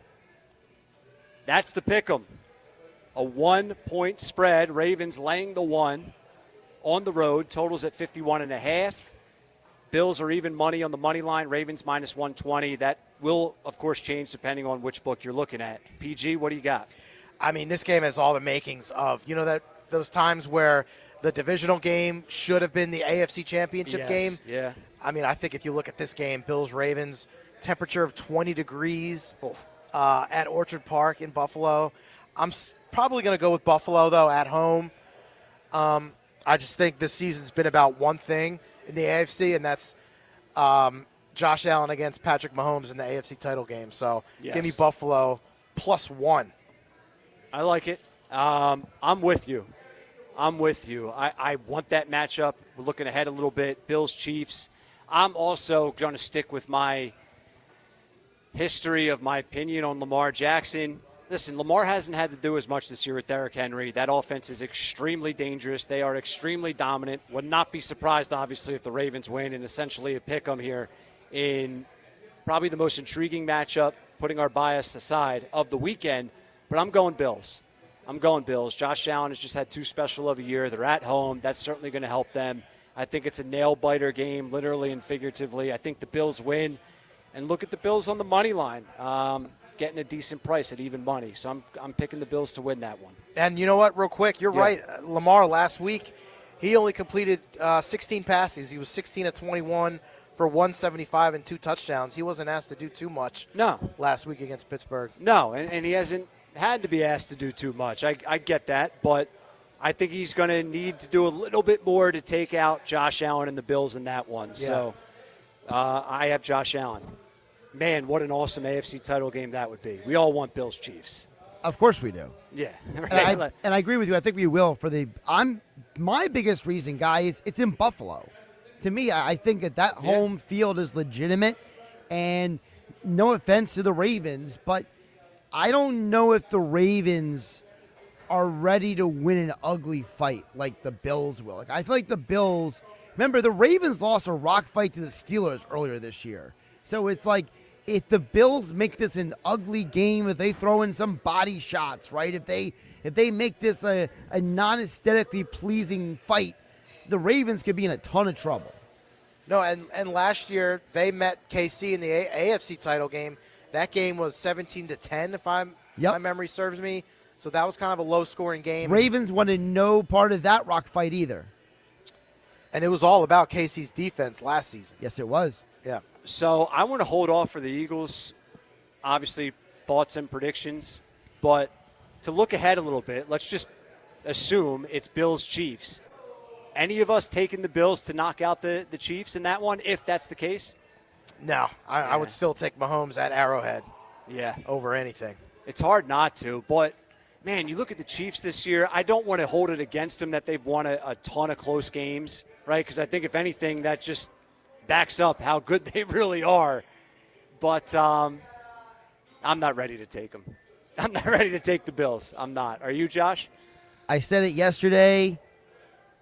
That's the pick 'em. A 1-point spread. Ravens laying the 1 on the road. Totals at 51.5. Bills are even money on the money line. Ravens -120. That will, of course, change depending on which book you're looking at. PG, what do you got?
I mean, this game has all the makings of, that those times where the divisional game should have been the AFC Championship game.
Yeah.
I mean, I think if you look at this game, Bills-Ravens, temperature of 20 degrees at Orchard Park in Buffalo. I'm probably going to go with Buffalo, though, at home. I just think this season's been about one thing in the AFC, and that's Josh Allen against Patrick Mahomes in the AFC title game. So give me Buffalo +1.
I like it. I'm with you. I want that matchup. We're looking ahead a little bit. Bills-Chiefs. I'm also going to stick with my history of my opinion on Lamar Jackson. Listen, Lamar hasn't had to do as much this year with Derrick Henry. That offense is extremely dangerous. They are extremely dominant. Would not be surprised, obviously, if the Ravens win and essentially a pick 'em here in probably the most intriguing matchup, putting our bias aside, of the weekend. But I'm going Bills. Josh Allen has just had too special of a year. They're at home. That's certainly going to help them. I think it's a nail-biter game, literally and figuratively. I think the Bills win. And look at the Bills on the money line, getting a decent price at even money. So I'm picking the Bills to win that one.
And you know what, real quick, you're right. Lamar last week, he only completed 16 passes. He was 16 of 21 for 175 and 2 touchdowns. He wasn't asked to do too much last week against Pittsburgh.
No, and he hasn't had to be asked to do too much. I get that, but I think he's going to need to do a little bit more to take out Josh Allen and the Bills in that one. Yeah. So I have Josh Allen. Man, what an awesome AFC title game that would be. We all want Bills-Chiefs.
Of course we do.
Yeah.
Right. And I agree with you. I think we will my biggest reason, guys, it's in Buffalo. To me, I think that home field is legitimate, and no offense to the Ravens, but I don't know if the Ravens are ready to win an ugly fight like the Bills will. I feel like the Bills, remember, the Ravens lost a rock fight to the Steelers earlier this year. So it's like, if the Bills make this an ugly game, if they throw in some body shots, right? If if they make this a non-aesthetically pleasing fight, the Ravens could be in a ton of trouble.
No, and last year they met KC in the AFC title game. That game was 17-10, if my memory serves me. So that was kind of a low-scoring game.
Ravens wanted no part of that rock fight either.
And it was all about KC's defense last season.
Yes, it was.
Yeah.
So I want to hold off for the Eagles, obviously, thoughts and predictions. But to look ahead a little bit, let's just assume it's Bills-Chiefs. Any of us taking the Bills to knock out the Chiefs in that one, if that's the case?
No, I would still take Mahomes at Arrowhead.
Yeah.
Over anything.
It's hard not to, but, man, you look at the Chiefs this year, I don't want to hold it against them that they've won a ton of close games, right? Because I think, if anything, that just backs up how good they really are. But I'm not ready to take them. I'm not ready to take the Bills. I'm not. Are you, Josh?
I said it yesterday.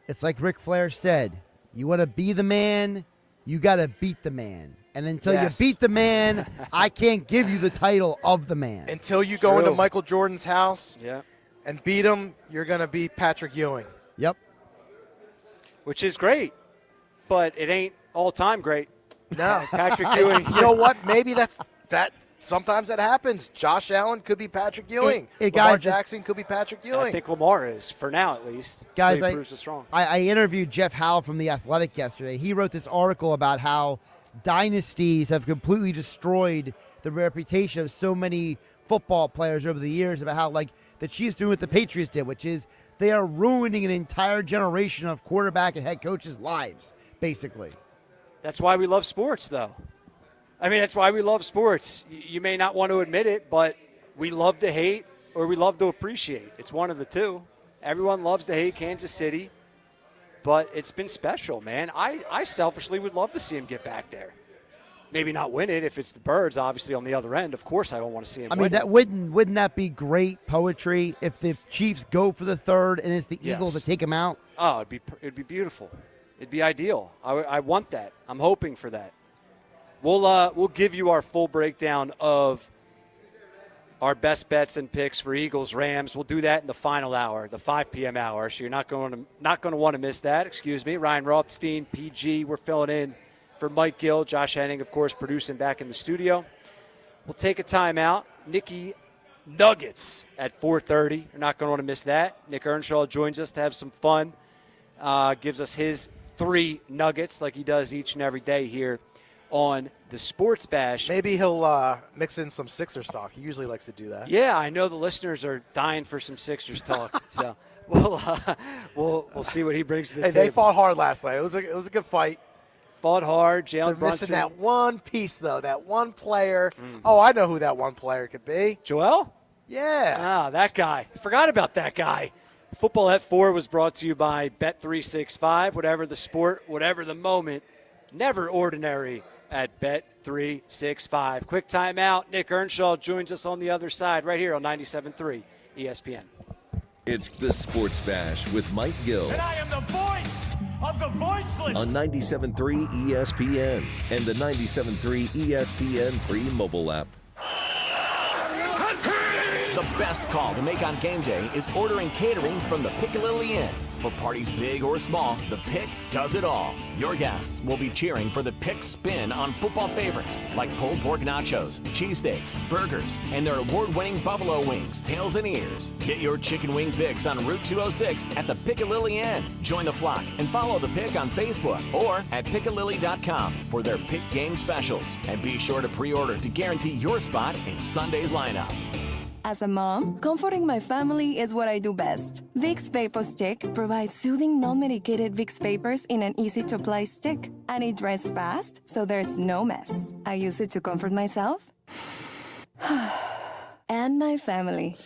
It's like Ric Flair said, you want to be the man, you got to beat the man. And until you beat the man, I can't give you the title of the man.
Until you go into Michael Jordan's house and beat him, you're going to beat Patrick Ewing.
Yep.
Which is great, but it ain't all-time great.
No.
Patrick Ewing.
You know what? Maybe that. Sometimes that happens. Josh Allen could be Patrick Ewing. Lamar Jackson could be Patrick Ewing.
I think Lamar is, for now at least.
Guys,
so he proves us wrong.
I interviewed Jeff Howell from The Athletic yesterday. He wrote this article about how dynasties have completely destroyed the reputation of so many football players over the years, about how, like, the Chiefs doing what the Patriots did, which is they are ruining an entire generation of quarterback and head coaches' lives, basically.
That's why we love sports, though. I mean, that's why we love sports. You may not want to admit it, but we love to hate or we love to appreciate. It's one of the two. Everyone loves to hate Kansas City, but it's been special, man. I selfishly would love to see him get back there. Maybe not win it if it's the Birds, obviously, on the other end. Of course I don't want to see him win
that wouldn't that be great poetry if the Chiefs go for the third and it's the Eagles that take him out?
Oh, it'd be beautiful. It'd be ideal. I want that. I'm hoping for that. We'll give you our full breakdown of our best bets and picks for Eagles Rams. We'll do that in the final hour, the 5 p.m. hour. So you're not going to want to miss that. Excuse me, Ryan Rothstein, PG. We're filling in for Mike Gill, Josh Henning, of course, producing back in the studio. We'll take a timeout. Nicky Nuggets at 4:30. You're not going to want to miss that. Nick Earnshaw joins us to have some fun. Gives us his 3 nuggets like he does each and every day here on the Sports Bash.
Maybe he'll mix in some Sixers talk. He usually likes to do that.
Yeah, I know the listeners are dying for some Sixers talk. So we'll see what he brings to the table.
They fought hard last night. It was a good fight.
Fought hard. Jalen Brunson.
Missing that one piece, though, that one player. Mm-hmm. Oh, I know who that one player could be.
Joel?
Yeah.
Ah, that guy. I forgot about that guy. Football at 4 was brought to you by Bet365. Whatever the sport, whatever the moment, never ordinary at Bet365. Quick timeout. Nick Earnshaw joins us on the other side right here on 97.3 ESPN.
It's the Sports Bash with Mike Gill.
And I am the voice of the voiceless.
On 97.3 ESPN and the 97.3 ESPN free mobile app.
The best call to make on game day is ordering catering from the Piccalilli Inn. For parties big or small, the Pick does it all. Your guests will be cheering for the Pick spin on football favorites like pulled pork nachos, cheesesteaks, burgers, and their award-winning buffalo wings, tails, and ears. Get your chicken wing fix on Route 206 at the Piccalilli Inn. Join the flock and follow the Pick on Facebook or at Piccalilli.com for their Pick game specials. And be sure to pre-order to guarantee your spot in Sunday's lineup.
As a mom, comforting my family is what I do best. Vicks Vapor Stick provides soothing, non-medicated Vicks vapors in an easy-to-apply stick. And it dries fast, so there's no mess. I use it to comfort myself and my family.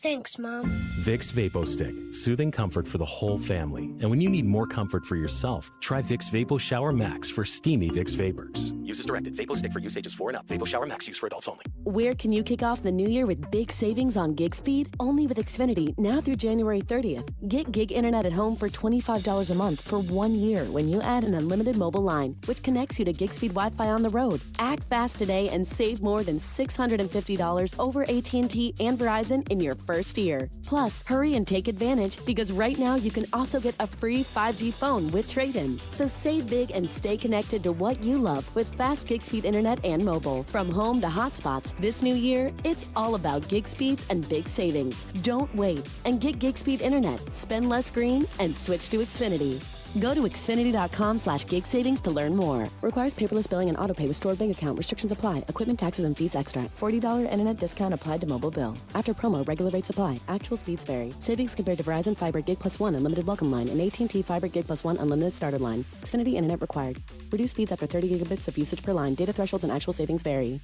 Thanks, Mom.
Vicks VapoStick, soothing comfort for the whole family. And when you need more comfort for yourself, try Vicks Vapo Shower Max for steamy Vicks vapors. Use as directed. VapoStick for use ages 4 and up. Vapo Shower Max use for adults only.
Where can you kick off the new year with big savings on gig speed? Only with Xfinity, now through January 30th. Get gig internet at home for $25 a month for 1 year when you add an unlimited mobile line, which connects you to gig speed Wi-Fi on the road. Act fast today and save more than $650 over AT&T and Verizon in your first year. Plus, hurry and take advantage because right now you can also get a free 5G phone with trade-in. So save big and stay connected to what you love with fast gig speed internet and mobile. From home to hotspots, this new year, it's all about gig speeds and big savings. Don't wait and get gig speed internet. Spend less green and switch to Xfinity. Go to Xfinity.com/gig savings to learn more. Requires paperless billing and autopay with stored bank account. Restrictions apply. Equipment, taxes, and fees extra. $40 internet discount applied to mobile bill. After promo, regular rates apply. Actual speeds vary. Savings compared to Verizon Fiber Gig Plus 1 Unlimited Welcome Line and AT&T Fiber Gig Plus 1 Unlimited Starter Line. Xfinity internet required. Reduced speeds after 30 gigabits of usage per line. Data thresholds and actual savings vary.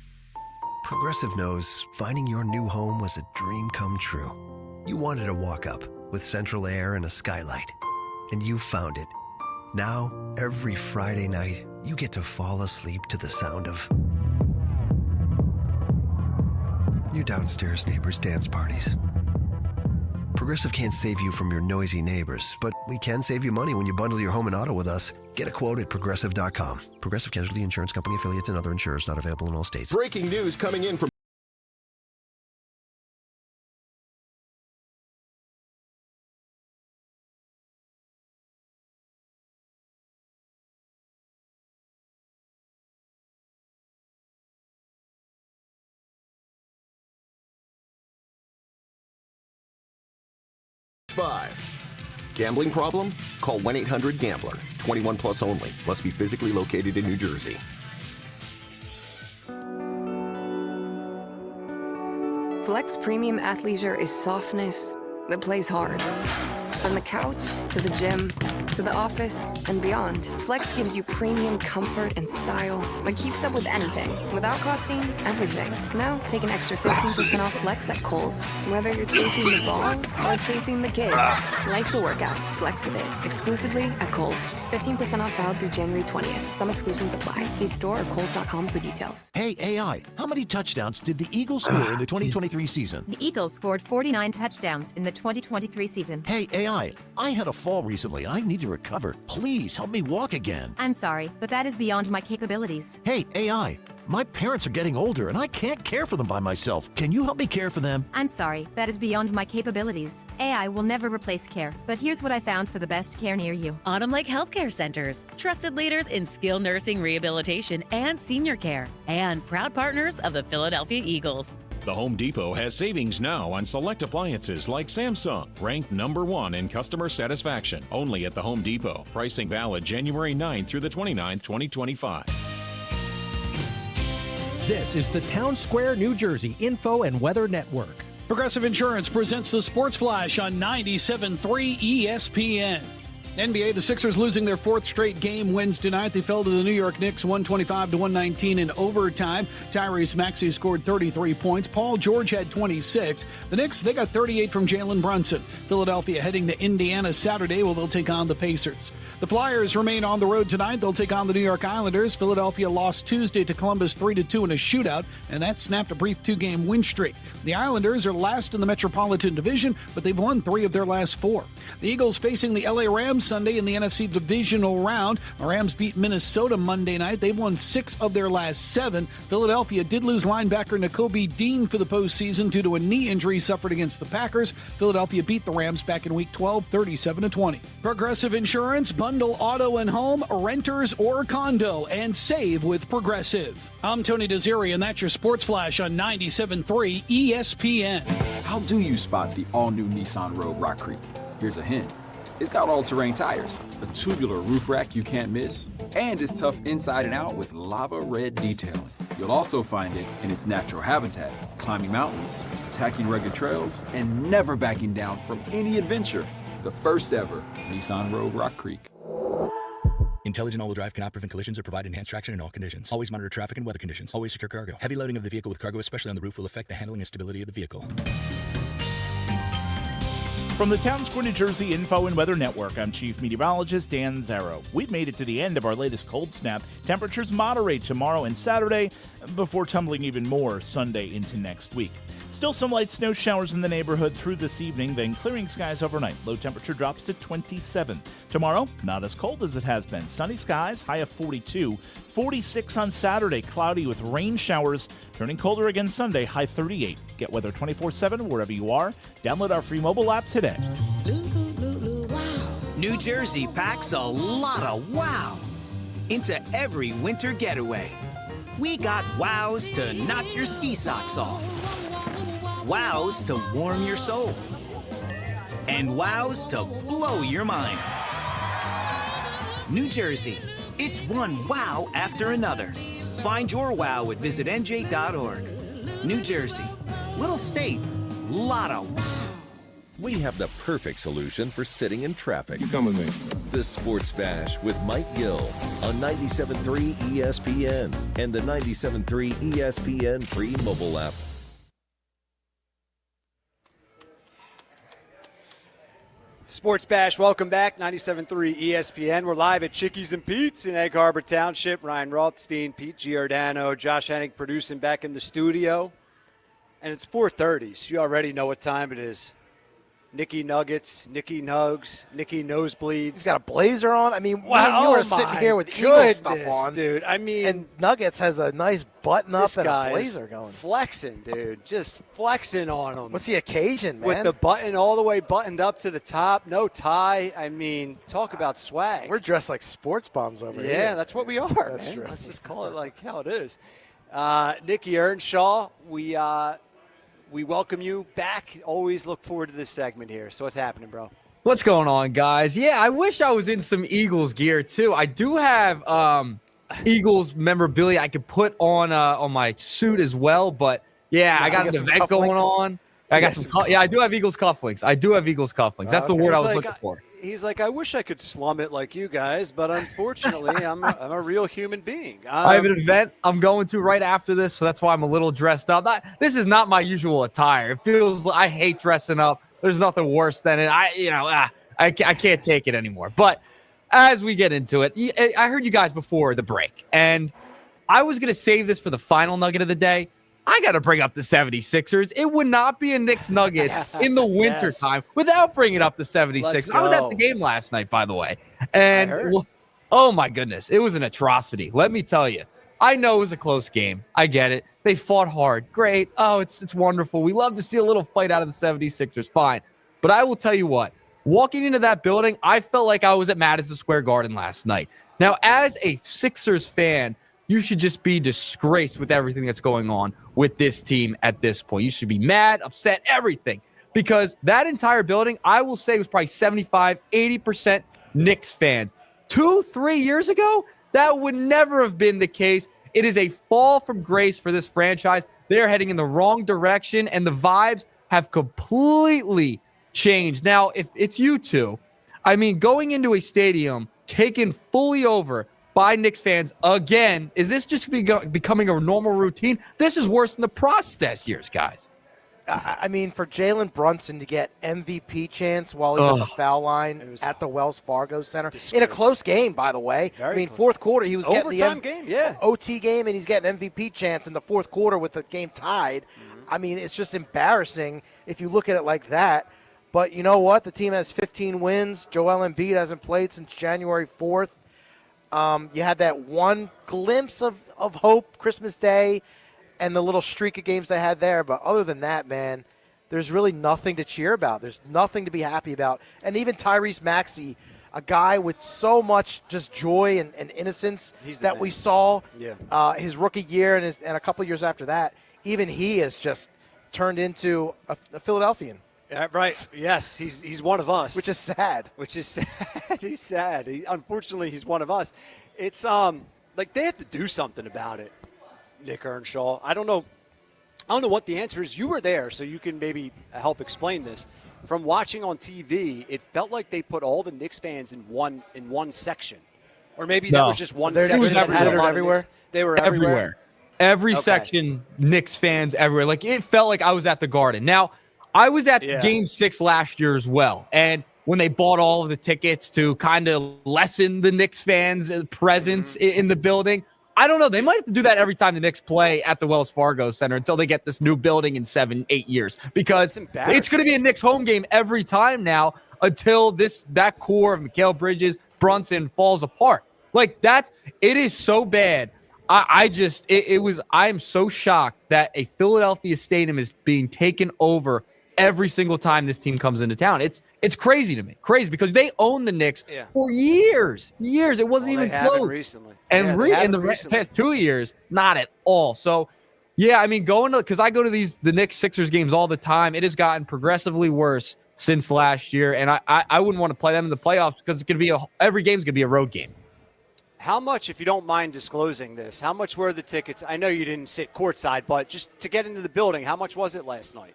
Progressive knows finding your new home was a dream come true. You wanted a walk-up with central air and a skylight. And you found it. Now, every Friday night, you get to fall asleep to the sound of your downstairs neighbors' dance parties. Progressive can't save you from your noisy neighbors, but we can save you money when you bundle your home and auto with us. Get a quote at Progressive.com. Progressive Casualty Insurance Company affiliates and other insurers not available in all states.
Breaking news coming in from Gambling problem? Call 1-800-GAMBLER. 21 plus only. Must be physically located in New Jersey.
Flex Premium Athleisure is softness that plays hard. From the couch to the gym to the office and beyond, Flex gives you premium comfort and style that keeps up with anything without costing everything. Now take an extra 15% off Flex at Kohl's. Whether you're chasing the ball or chasing the kids, life's a workout. Flex with it. Exclusively at Kohl's. 15% off valid through January 20th. Some exclusions apply. See store or kohls.com for details.
Hey, AI, how many touchdowns did the Eagles score in the 2023 season?
The Eagles scored 49 touchdowns in the 2023 season.
Hey, AI, I had a fall recently. I need to recover. Please help me walk again.
I'm sorry, but that is beyond my capabilities.
Hey, AI, my parents are getting older and I can't care for them by myself. Can you help me care for them?
I'm sorry, that is beyond my capabilities. AI will never replace care, but here's what I found for the best care near you.
Autumn Lake Healthcare Centers, trusted leaders in skilled nursing rehabilitation and senior care, and proud partners of the Philadelphia Eagles.
The Home Depot has savings now on select appliances like Samsung, ranked #1 in customer satisfaction. Only at the Home Depot. Pricing valid January 9th through the 29th, 2025.
This is the Town Square, New Jersey Info and Weather Network.
Progressive Insurance presents the Sports Flash on 97.3 ESPN. NBA, the Sixers losing their fourth straight game Wednesday night. They fell to the New York Knicks 125-119 in overtime. Tyrese Maxey scored 33 points. Paul George had 26. The Knicks, they got 38 from Jalen Brunson. Philadelphia heading to Indiana Saturday, they'll take on the Pacers. The Flyers remain on the road tonight. They'll take on the New York Islanders. Philadelphia lost Tuesday to Columbus 3-2 in a shootout, and that snapped a brief 2-game win streak. The Islanders are last in the Metropolitan Division, but they've won 3 of their last 4. The Eagles facing the LA Rams Sunday in the NFC Divisional Round. The Rams beat Minnesota Monday night. They've won 6 of their last 7. Philadelphia did lose linebacker Nakobe Dean for the postseason due to a knee injury suffered against the Packers. Philadelphia beat the Rams back in Week 12, 37-20. Progressive Insurance, bundle auto and home, renters or condo, and save with Progressive. I'm Tony Desiri, and that's your Sports Flash on 97.3 ESPN.
How do you spot the all-new Nissan Rogue Rock Creek? Here's a hint. It's got all-terrain tires, a tubular roof rack you can't miss, and it's tough inside and out with lava red detailing. You'll also find it in its natural habitat, climbing mountains, attacking rugged trails, and never backing down from any adventure. The first ever Nissan Rogue Rock Creek.
Intelligent all-wheel drive cannot prevent collisions or provide enhanced traction in all conditions. Always monitor traffic and weather conditions. Always secure cargo. Heavy loading of the vehicle with cargo, especially on the roof, will affect the handling and stability of the vehicle.
From the Town Square, New Jersey Info and Weather Network, I'm Chief Meteorologist Dan Zarrow. We've made it to the end of our latest cold snap. Temperatures moderate tomorrow and Saturday before tumbling even more Sunday into next week. Still some light snow showers in the neighborhood through this evening, then clearing skies overnight. Low temperature drops to 27. Tomorrow, not as cold as it has been. Sunny skies, high of 42. 46 on Saturday, cloudy with rain showers. Turning colder again Sunday, high 38. Get weather 24/7 wherever you are. Download our free mobile app today.
New Jersey packs a lot of wow into every winter getaway. We got wows to knock your ski socks off, wows to warm your soul, and wows to blow your mind. New Jersey, it's one wow after another. Find your wow at visitnj.org. New Jersey, little state, lot of wow.
We have the perfect solution for sitting in traffic.
You come with me.
The Sports Bash with Mike Gill on 97.3 ESPN and the 97.3 ESPN free mobile app.
Sports Bash, welcome back. 97.3 ESPN. We're live at Chickie's and Pete's in Egg Harbor Township. Ryan Rothstein, Pete Giordano, Josh Hennig producing back in the studio. And it's 4:30, so you already know what time it is. Nicky Nuggets, Nicky Nugs, Nicky Nosebleeds.
He's got a blazer on. I mean,
wow,
you were sitting here with Eagles stuff on.
Dude, I mean.
And Nuggets has a nice button up and a
guy's
blazer going.
Flexing, dude. Just flexing on him.
What's the occasion, man?
With the button all the way buttoned up to the top, no tie. I mean, talk about swag.
We're dressed like sports bums over here.
Yeah, that's what we are,
That's
man.
true.
Let's just call it like how it is. Nicky Earnshaw, we welcome you back. Always look forward to this segment here. So what's happening, bro?
What's going on, guys? Yeah, I wish I was in some Eagles gear, too. I do have Eagles memorabilia I could put on my suit as well. But, yeah, I got an event going on. I got I do have Eagles cufflinks. That's the word I was looking for.
He's like, I wish I could slum it like you guys, but unfortunately, I'm a real human being.
I have an event I'm going to right after this, so that's why I'm a little dressed up. This is not my usual attire. It feels I hate dressing up. There's nothing worse than it. I can't take it anymore. But as we get into it, I heard you guys before the break, and I was going to save this for the final nugget of the day. I got to bring up the 76ers. It would not be a Knicks Nuggets in the wintertime without bringing up the 76ers. I was at the game last night, by the way. And, oh, my goodness, it was an atrocity. Let me tell you. I know it was a close game. I get it. They fought hard. Great. Oh, it's wonderful. We love to see a little fight out of the 76ers. Fine. But I will tell you what. Walking into that building, I felt like I was at Madison Square Garden last night. Now, as a Sixers fan, you should just be disgraced with everything that's going on with this team at this point. You should be mad, upset, everything. Because that entire building, I will say, was probably 75, 80% Knicks fans. 2-3 years ago, that would never have been the case. It is a fall from grace for this franchise. They're heading in the wrong direction, and the vibes have completely changed. Now, if it's you two, I mean, going into a stadium taken fully over by Knicks fans again, is this just becoming a normal routine? This is worse than the process years, guys.
I mean, for Jalen Brunson to get MVP chance while he's on the foul line at the Wells Fargo Center in a close game, by the way. I mean, fourth quarter, he was
overtime
getting
game,
OT game, and he's getting MVP chance in the fourth quarter with the game tied. I mean, it's just embarrassing if you look at it like that. But you know what? The team has 15 wins. Joel Embiid hasn't played since January 4th. You had that one glimpse of hope Christmas Day and the little streak of games they had there. But other than that, man, there's really nothing to cheer about. There's nothing to be happy about. And even Tyrese Maxey, a guy with so much just joy and innocence that we saw his rookie year and a couple years after that, even he has just turned into a Philadelphian.
Yeah, right. Yes, he's one of us.
Which is sad.
He's sad. Unfortunately, he's one of us. It's like they have to do something about it, Nick Earnshaw. I don't know what the answer is. You were there, so you can maybe help explain this. From watching on TV, it felt like they put all the Knicks fans in one section. Or maybe that was just one section that had a lot
everywhere.
Of Knicks. They were everywhere.
Every section, Knicks fans everywhere. Like, it felt like I was at the Garden. Now, I was at Game 6 last year as well, and when they bought all of the tickets to kind of lessen the Knicks fans' presence in the building, I don't know. They might have to do that every time the Knicks play at the Wells Fargo Center until they get this new building in 7-8 years, because it's going to be a Knicks home game every time now until that core of Mikal Bridges, Brunson falls apart. Like it is so bad. I am so shocked that a Philadelphia stadium is being taken over every single time this team comes into town. It's crazy to me. Crazy, because they owned the Knicks for years. It wasn't even close.
Recently.
And in the past 2 years, not at all. So, yeah, I mean, because I go to the Knicks Sixers games all the time, it has gotten progressively worse since last year. And I wouldn't want to play them in the playoffs because every game's going to be a road game.
How much, if you don't mind disclosing this, how much were the tickets? I know you didn't sit courtside, but just to get into the building, how much was it last night?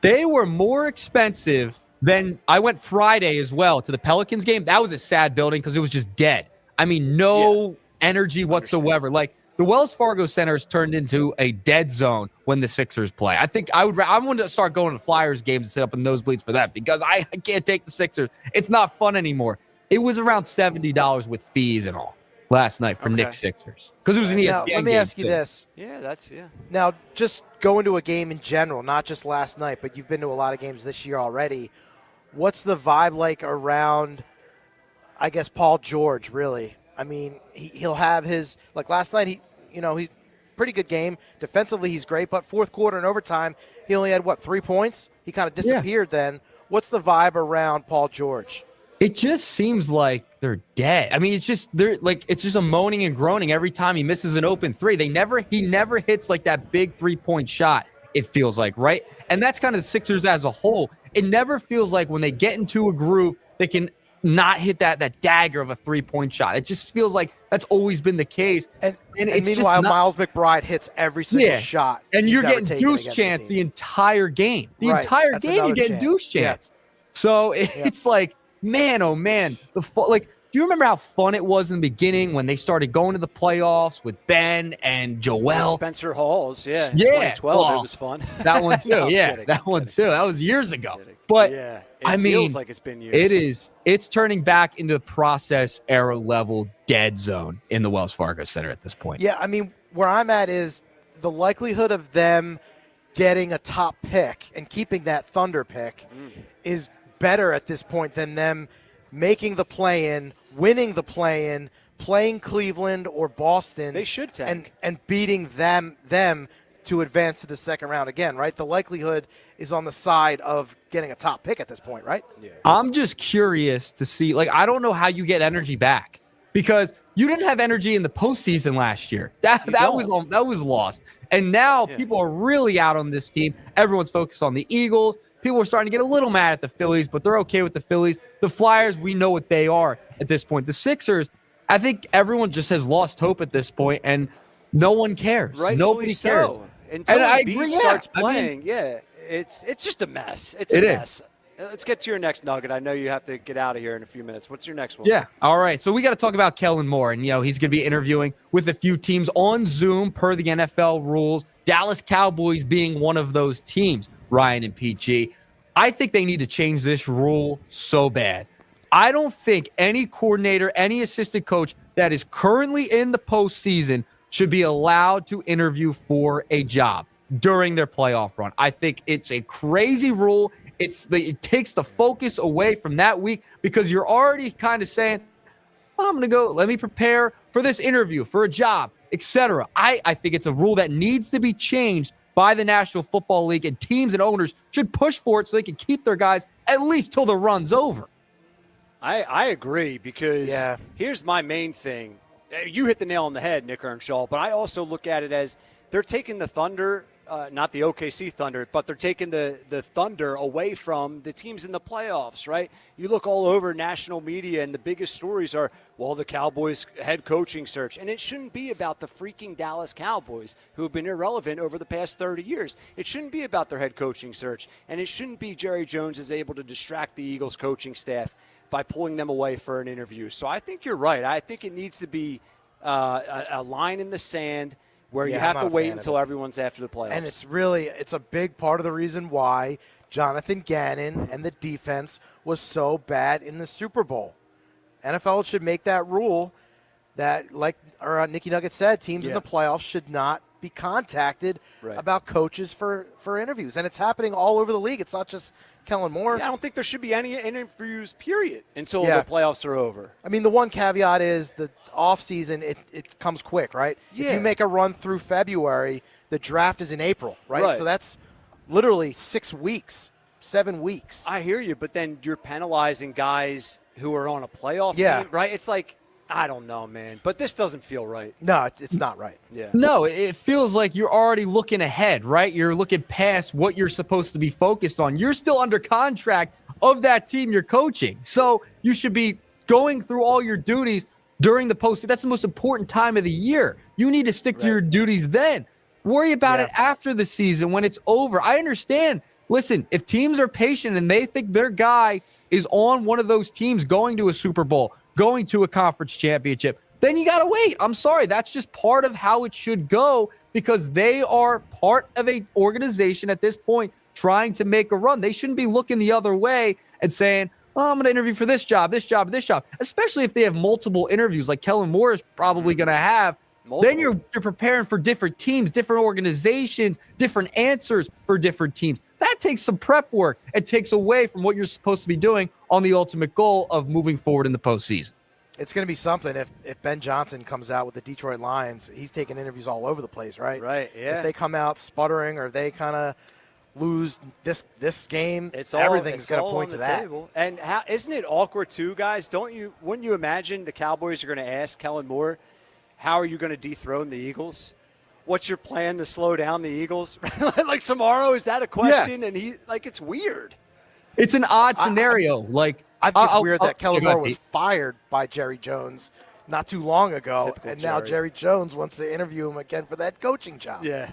They were more expensive than I went Friday as well to the Pelicans game. That was a sad building because it was just dead. I mean, no energy whatsoever. Like, the Wells Fargo Center has turned into a dead zone when the Sixers play. I think I want to start going to Flyers games and sit up in nosebleeds for that, because I can't take the Sixers. It's not fun anymore. It was around $70 with fees and all last night for Knicks Sixers, because it was an ESPN game.
Let me ask you this. Now, just going to a game in general, not just last night, but you've been to a lot of games this year already. What's the vibe like around, I guess, Paul George, really? I mean, he'll have his, like last night, he's pretty good game. Defensively, he's great, but fourth quarter and overtime, he only had, 3 points? He kind of disappeared then. What's the vibe around Paul George?
It just seems like they're dead. I mean, it's just a moaning and groaning every time he misses an open three. He never hits like that big 3-point shot, it feels like, right? And that's kind of the Sixers as a whole. It never feels like when they get into a groove, they can not hit that dagger of a 3-point shot. It just feels like that's always been the case. And it's
meanwhile,
just
Miles McBride hits every single shot.
And you're getting deuce chance the entire game. The entire game you're getting deuce chance. So it's like, man, oh man, do you remember how fun it was in the beginning when they started going to the playoffs with Ben and Joel?
Spencer Halls, in 2012,
well,
it was fun.
That one too,
No,
that one too. That was years ago. But I mean,
feels like it's been years.
It's turning back into the process era level dead zone in the Wells Fargo Center at this point.
Yeah, I mean, where I'm at is the likelihood of them getting a top pick and keeping that Thunder pick is better at this point than them making the play-in, winning the play-in, playing Cleveland or Boston.
They should tank.
And beating them to advance to the second round again, right? The likelihood is on the side of getting a top pick at this point, right?
Yeah. I'm just curious to see, I don't know how you get energy back, because you didn't have energy in the postseason last year. That was lost. And now people are really out on this team. Everyone's focused on the Eagles. People are starting to get a little mad at the Phillies, but they're okay with the Phillies. The Flyers, we know what they are at this point. The Sixers, I think everyone just has lost hope at this point, and no one cares. Nobody cares.
Until Embiid starts playing, it's just a mess. It's a mess. Let's get to your next nugget. I know you have to get out of here in a few minutes. What's your next one?
Yeah. All right. So we got to talk about Kellen Moore, and he's going to be interviewing with a few teams on Zoom per the NFL rules. Dallas Cowboys being one of those teams. Ryan and PG. I think they need to change this rule so bad. I don't think any coordinator, any assistant coach that is currently in the postseason should be allowed to interview for a job during their playoff run. I think it's a crazy rule. It takes the focus away from that week, because you're already kind of saying, I'm going to go, let me prepare for this interview, for a job, etc. I think it's a rule that needs to be changed by the National Football League, and teams and owners should push for it so they can keep their guys at least till the run's over.
I agree, because here's my main thing. You hit the nail on the head, Nick Earnshaw, but I also look at it as they're taking the Thunder, not the OKC Thunder, but they're taking the Thunder away from the teams in the playoffs, right? You look all over national media, and the biggest stories are, the Cowboys head coaching search. And it shouldn't be about the freaking Dallas Cowboys, who have been irrelevant over the past 30 years. It shouldn't be about their head coaching search. And it shouldn't be Jerry Jones is able to distract the Eagles coaching staff by pulling them away for an interview. So I think you're right. I think it needs to be a line in the sand where you have to wait until everyone's after the playoffs.
And it's a big part of the reason why Jonathan Gannon and the defense was so bad in the Super Bowl. NFL should make that rule that, like Nicky Nugget said, teams in the playoffs should not be contacted about coaches for interviews. And it's happening all over the league. It's not just Kellen Moore.
Yeah, I don't think there should be any interviews, period, until the playoffs are over.
I mean, the one caveat is the offseason, it comes quick, right?
Yeah.
If you make a run through February, the draft is in April, right? So that's literally 6 weeks, 7 weeks.
I hear you, but then you're penalizing guys who are on a playoff team, right? It's like, I don't know, man. But this doesn't feel right.
No, it's not right.
Yeah.
No, it feels like you're already looking ahead, right? You're looking past what you're supposed to be focused on. You're still under contract of that team you're coaching. So you should be going through all your duties during the postseason. That's the most important time of the year. You need to stick to your duties then. Worry about it after the season when it's over. I understand. Listen, if teams are patient and they think their guy is on one of those teams going to a Super Bowl, going to a conference championship, then you got to wait. I'm sorry. That's just part of how it should go because they are part of an organization at this point trying to make a run. They shouldn't be looking the other way and saying, oh, I'm going to interview for this job, especially if they have multiple interviews like Kellen Moore is probably going to have. Then you're preparing for different teams, different organizations, different answers for different teams. That takes some prep work. It takes away from what you're supposed to be doing on the ultimate goal of moving forward in the postseason.
It's going to be something if Ben Johnson comes out with the Detroit Lions. He's taking interviews all over the place, right?
Right, yeah.
If they come out sputtering or they kind of lose this game,
it's
everything's going to
all
point
on
to
the
that.
table. And isn't it awkward too, guys? Wouldn't you imagine the Cowboys are going to ask Kellen Moore, how are you going to dethrone the Eagles? What's your plan to slow down the Eagles? Like tomorrow, is that a question? Yeah. And it's weird.
It's an odd scenario.
I think it's weird that Kellen Moore was fired by Jerry Jones not too long ago,
Typical
and now Jerry Jones wants to interview him again for that coaching job.
Yeah.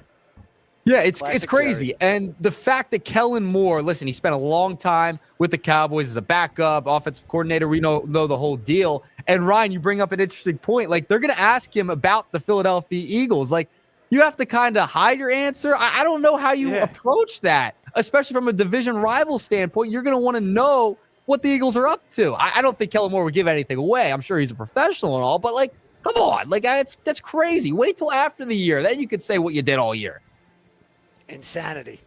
Yeah, it's crazy. Jerry. And the fact that Kellen Moore, listen, he spent a long time with the Cowboys as a backup, offensive coordinator. We know the whole deal. And Ryan, you bring up an interesting point. Like, they're going to ask him about the Philadelphia Eagles. Like, you have to kind of hide your answer. I don't know how you approach that, especially from a division rival standpoint. You're going to want to know what the Eagles are up to. I don't think Kellen Moore would give anything away. I'm sure he's a professional and all, but, like, come on. Like, that's crazy. Wait till after the year. Then you could say what you did all year.
Insanity.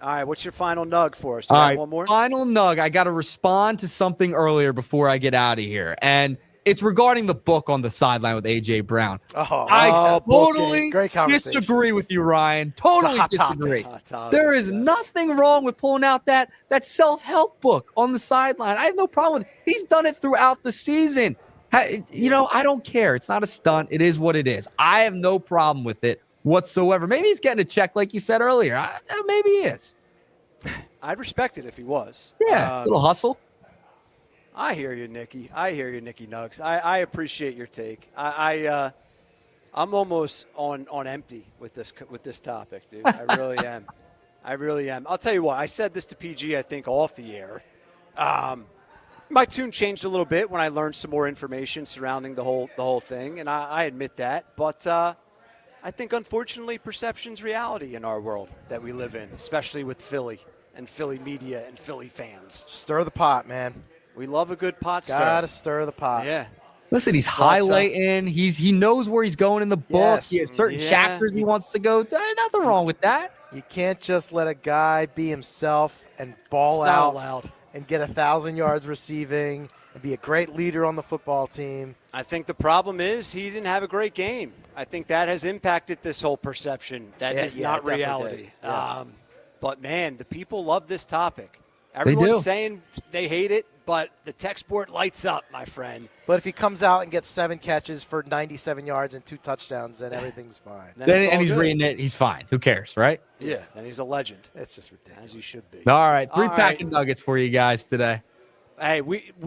All right, what's your final nug for us? Do you have one more?
Final nug. I got to respond to something earlier before I get out of here. And it's regarding the book on the sideline with A.J. Brown. I totally disagree with you, Ryan. Totally disagree. There is nothing wrong with pulling out that self-help book on the sideline. I have no problem with it. He's done it throughout the season. I don't care. It's not a stunt. It is what it is. I have no problem with it whatsoever. Maybe he's getting a check like you said earlier. Maybe he is.
I'd respect it if he was.
Yeah, a little hustle.
I hear you, Nicky. Nicky Nugs. I appreciate your take. I'm almost on empty with this topic, dude. I really am. I'll tell you what. I said this to PG, I think, off the air. My tune changed a little bit when I learned some more information surrounding the whole thing, and I admit that. But I think, unfortunately, perception's reality in our world that we live in, especially with Philly and Philly media and Philly fans.
Stir the pot, man.
We love a good pot stir.
Gotta stir the pot.
Yeah.
Listen, he's highlighting. He knows where he's going in the book.
Yes.
He has certain chapters he wants to go. There's nothing wrong with that.
You can't just let a guy be himself and ball out and get 1,000 yards receiving and be a great leader on the football team.
I think the problem is he didn't have a great game. I think that has impacted this whole perception. That is not reality.
Yeah.
But, man, the people love this topic. Everyone's saying they hate it, but the text board lights up, my friend.
But if he comes out and gets 7 catches for 97 yards and 2 touchdowns, then everything's fine.
And he's reading it. He's fine. Who cares, right?
Yeah, then he's a legend.
It's just ridiculous.
As he should be.
All right, 3 packing nuggets for you guys today.
Hey,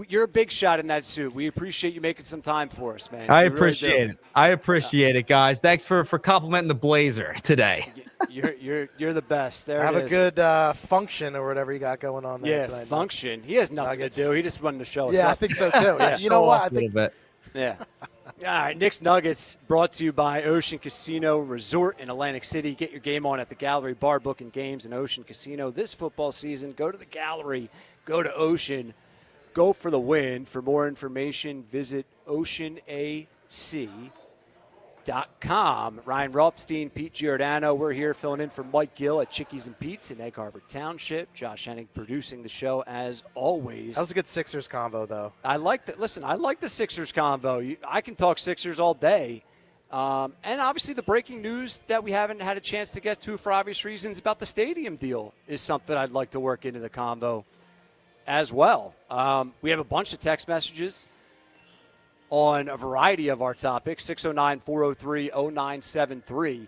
you're a big shot in that suit. We appreciate you making some time for us, man.
I appreciate it. I appreciate it, guys. Thanks for complimenting the Blazer today.
You're the best.
Have a good function or whatever you got going on there tonight.
Function. He has nothing to do. He just wanted to show us.
Yeah, I think so too. Yeah. You know what?
A little bit.
Yeah. All right, Knicks Nuggets brought to you by Ocean Casino Resort in Atlantic City. Get your game on at the Gallery Bar, booking games in Ocean Casino this football season. Go to the Gallery, go to Ocean, go for the win. For more information, visit oceanac.com. Ryan Rothstein, Pete Giordano, we're here filling in for Mike Gill at Chickie's and Pete's in Egg Harbor Township. Josh Hennig producing the show as always.
That was a good Sixers convo, though.
I like that. Listen, I like the Sixers convo. I can talk Sixers all day. And obviously the breaking news that we haven't had a chance to get to for obvious reasons about the stadium deal is something I'd like to work into the convo as well. We have a bunch of text messages on a variety of our topics, 609-403-0973.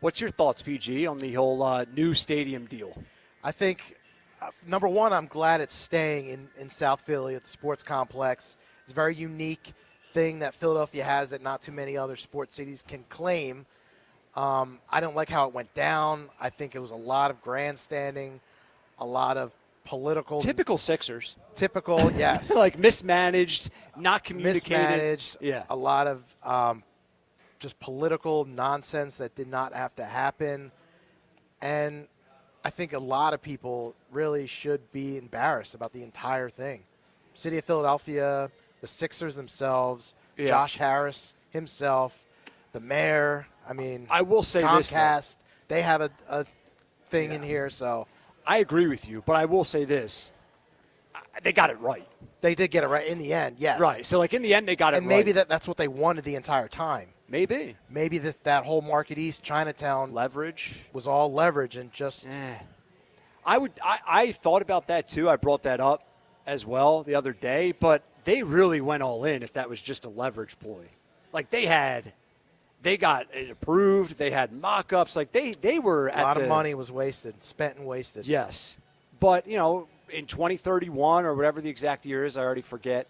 What's your thoughts, PG, on the whole new stadium deal?
I think, number one, I'm glad it's staying in South Philly at the sports complex. It's a very unique thing that Philadelphia has that not too many other sports cities can claim. I don't like how it went down. I think it was a lot of grandstanding, a lot of political.
Typical Sixers.
Typical, yes.
Like mismanaged, not communicated.
Mismanaged.
Yeah.
A lot of just political nonsense that did not have to happen. And I think a lot of people really should be embarrassed about the entire thing. City of Philadelphia, the Sixers themselves, Josh Harris himself, the mayor. I mean,
I will say
Comcast, they have a thing in here, so.
I agree with you, but I will say this. They got it right.
They did get it right in the end, yes.
Right. So, like, in the end, they got it right.
And maybe that's what they wanted the entire time.
Maybe.
Maybe that whole Market East, Chinatown.
Leverage.
Was all leverage and just.
I thought about that, too. I brought that up as well the other day, but they really went all in if that was just a leverage ploy. Like, they got it approved. They had mock-ups. Like, they were at
a lot of money was spent and wasted.
Yes. But, in 2031 or whatever the exact year is, I already forget,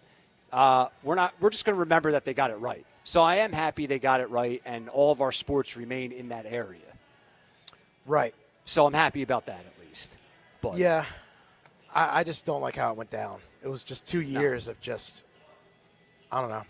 we're just going to remember that they got it right. So I am happy they got it right, and all of our sports remain in that area.
Right.
So I'm happy about that at least. But
yeah, I just don't like how it went down. It was just 2 years of just, I don't know.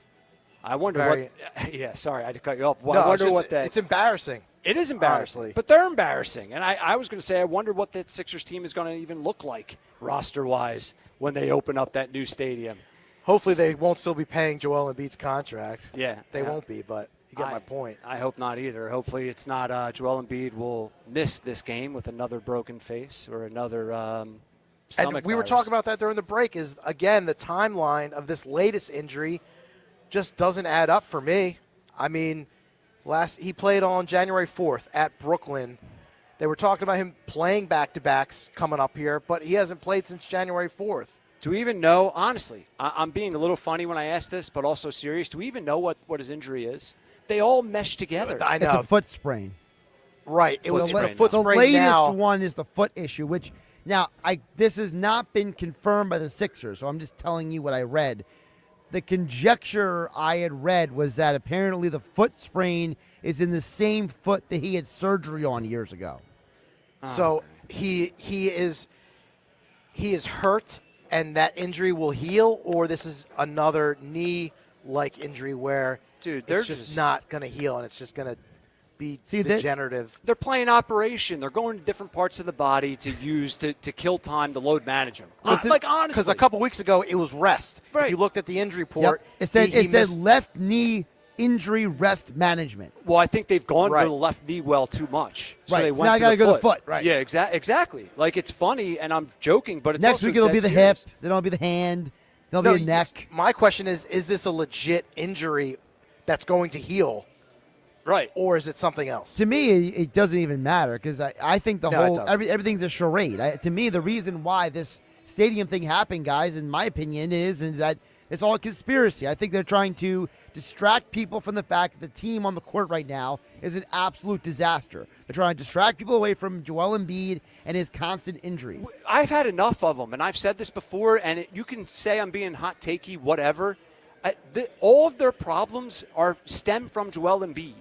I wonder what. Yeah, sorry, I had to cut you off.
No,
I wonder what that.
It's embarrassing.
It is embarrassing,
honestly.
But they're embarrassing. And I was going to say, I wonder what that Sixers team is going to even look like roster-wise when they open up that new stadium.
Hopefully they won't still be paying Joel Embiid's contract.
Yeah.
They won't be, but you get my point.
I hope not either. Hopefully it's not Joel Embiid will miss this game with another broken face or another stomach
And we were
virus.
talking about that during the break is, again, the timeline of this latest injury just doesn't add up for me. I mean, he played on January 4th at Brooklyn. They were talking about him playing back-to-backs coming up here, but he hasn't played since January 4th.
Do we even know, honestly, I'm being a little funny when I ask this, but also serious, do we even know what his injury is? They all mesh together.
I know.
It's a foot sprain.
Right. It's a foot sprain
The latest
now.
one is the foot issue, which now this has not been confirmed by the Sixers, so I'm just telling you what I read. The conjecture I had read was that apparently the foot sprain is in the same foot that he had surgery on years ago.
So he is hurt, and that injury will heal, or this is another knee-like injury where it's just not going to heal, and it's just going to be degenerative.
They're playing operation. They're going to different parts of the body to use to kill time to load manage them. Honestly.
Because a couple weeks ago, it was rest.
Right.
If you looked at the injury report,
It said left knee injury rest management.
Well, I think they've gone to the left knee well too much. So
Right.
they
So
went
now
to
gotta
the
go to
foot.
the foot, right.
Yeah, exactly. Like, it's funny, and I'm joking, but it's
Next
also
week it'll
dead
be the
serious.
hip. Then it'll be the hand. Then it'll be a neck.
My question is this a legit injury that's going to heal?
Right.
Or is it something else?
To me, it doesn't even matter because I think the
No, it
whole
doesn't.
everything's a charade. To me, the reason why this stadium thing happened, guys, in my opinion, is that it's all a conspiracy. I think they're trying to distract people from the fact that the team on the court right now is an absolute disaster. They're trying to distract people away from Joel Embiid and his constant injuries.
I've had enough of them, and I've said this before, and you can say I'm being hot takey, whatever. All of their problems stem from Joel Embiid.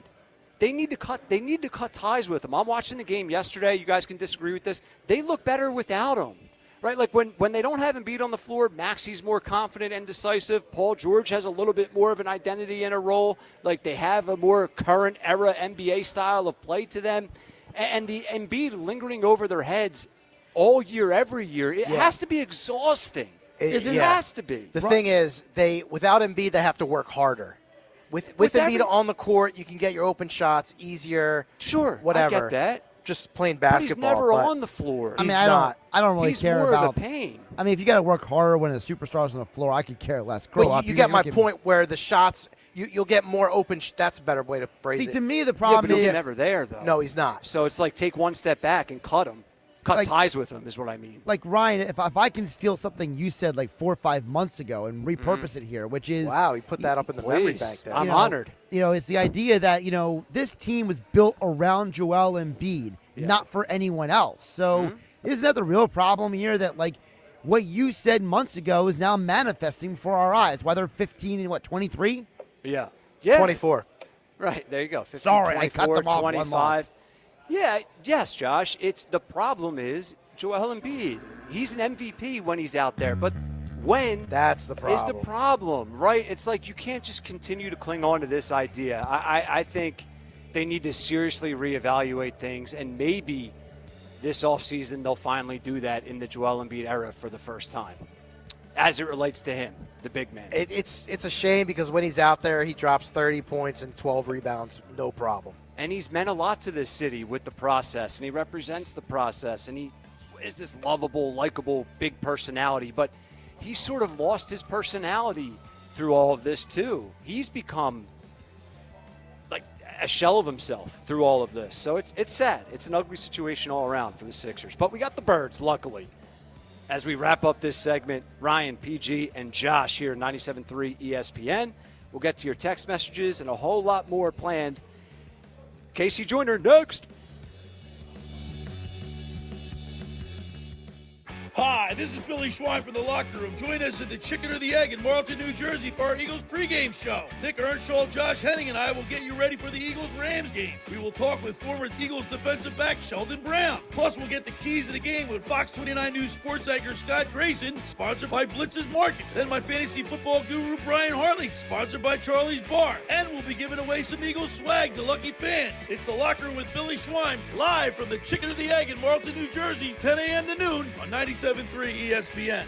They need to cut ties with him. I'm watching the game yesterday. You guys can disagree with this. They look better without him. right? Like when they don't have Embiid on the floor, Maxi's more confident and decisive. Paul George has a little bit more of an identity and a role. Like they have a more current era NBA style of play to them. And the Embiid lingering over their heads all year, every year, it has to be exhausting. It has to be.
The thing is, without Embiid, they have to work harder. With Embiid on the court, you can get your open shots easier.
Sure,
whatever.
I get that.
Just playing basketball.
But he's never on the floor.
I mean, I don't really
he's
care
more
about
of a pain.
I mean, if you got to work harder when a superstar's on the floor, I could care less. Grow up.
You get my point where the shots, you'll get more open. That's a better way to phrase it.
See, to me, the problem
but
is
he's never there, though.
No, he's not.
So it's like take one step back and cut him. Cut ties with him is what I mean.
Like, Ryan, if I can steal something you said like 4 or 5 months ago and repurpose it here, which is...
Wow, he put that up in the memory bank there.
I'm honored.
It's the idea that, this team was built around Joel Embiid, not for anyone else. So isn't that the real problem here, that, like, what you said months ago is now manifesting before our eyes? Why they're 15 and, 23?
Yeah.
24.
Right, there you go. 15,
Sorry,
24,
I cut them off
25.
one loss.
Yeah, yes, Josh. The problem is Joel Embiid. He's an MVP when he's out there, but when
that's the problem.
Is the problem, right? It's like you can't just continue to cling on to this idea. I think they need to seriously reevaluate things, and maybe this offseason they'll finally do that in the Joel Embiid era for the first time, as it relates to him, the big man.
It's a shame because when he's out there, he drops 30 points and 12 rebounds, no problem.
And he's meant a lot to this city with the process, and he represents the process, and he is this lovable, likable, big personality. But he's sort of lost his personality through all of this, too. He's become like a shell of himself through all of this. So it's sad. It's an ugly situation all around for the Sixers. But we got the Birds, luckily. As we wrap up this segment, Ryan, PG, and Josh here at 97.3 ESPN. We'll get to your text messages and a whole lot more planned. Casey Joyner next.
Hi, this is Billy Schwein from the Locker Room. Join us at the Chicken or the Egg in Marlton, New Jersey for our Eagles pregame show. Nick Earnshaw, Josh Henning, and I will get you ready for the Eagles-Rams game. We will talk with former Eagles defensive back Sheldon Brown. Plus, we'll get the keys to the game with Fox 29 News sports anchor Scott Grayson, sponsored by Blitz's Market. Then my fantasy football guru Brian Hartley, sponsored by Charlie's Bar. And we'll be giving away some Eagles swag to lucky fans. It's the Locker Room with Billy Schwein, live from the Chicken or the Egg in Marlton, New Jersey, 10 a.m. to noon on 97.3 ESPN.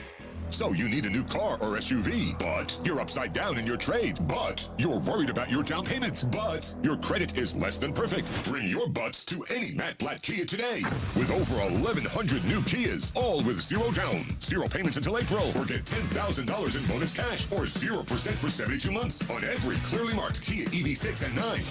So you need a new car or SUV, but you're upside down in your trade, but you're worried about your down payment, but your credit is less than perfect. Bring your butts to any Matt Blatt Kia today. With over 1,100 new Kias, all with zero down, zero payments until April, or get $10,000 in bonus cash, or 0% for 72 months on every clearly marked Kia EV6 and 9.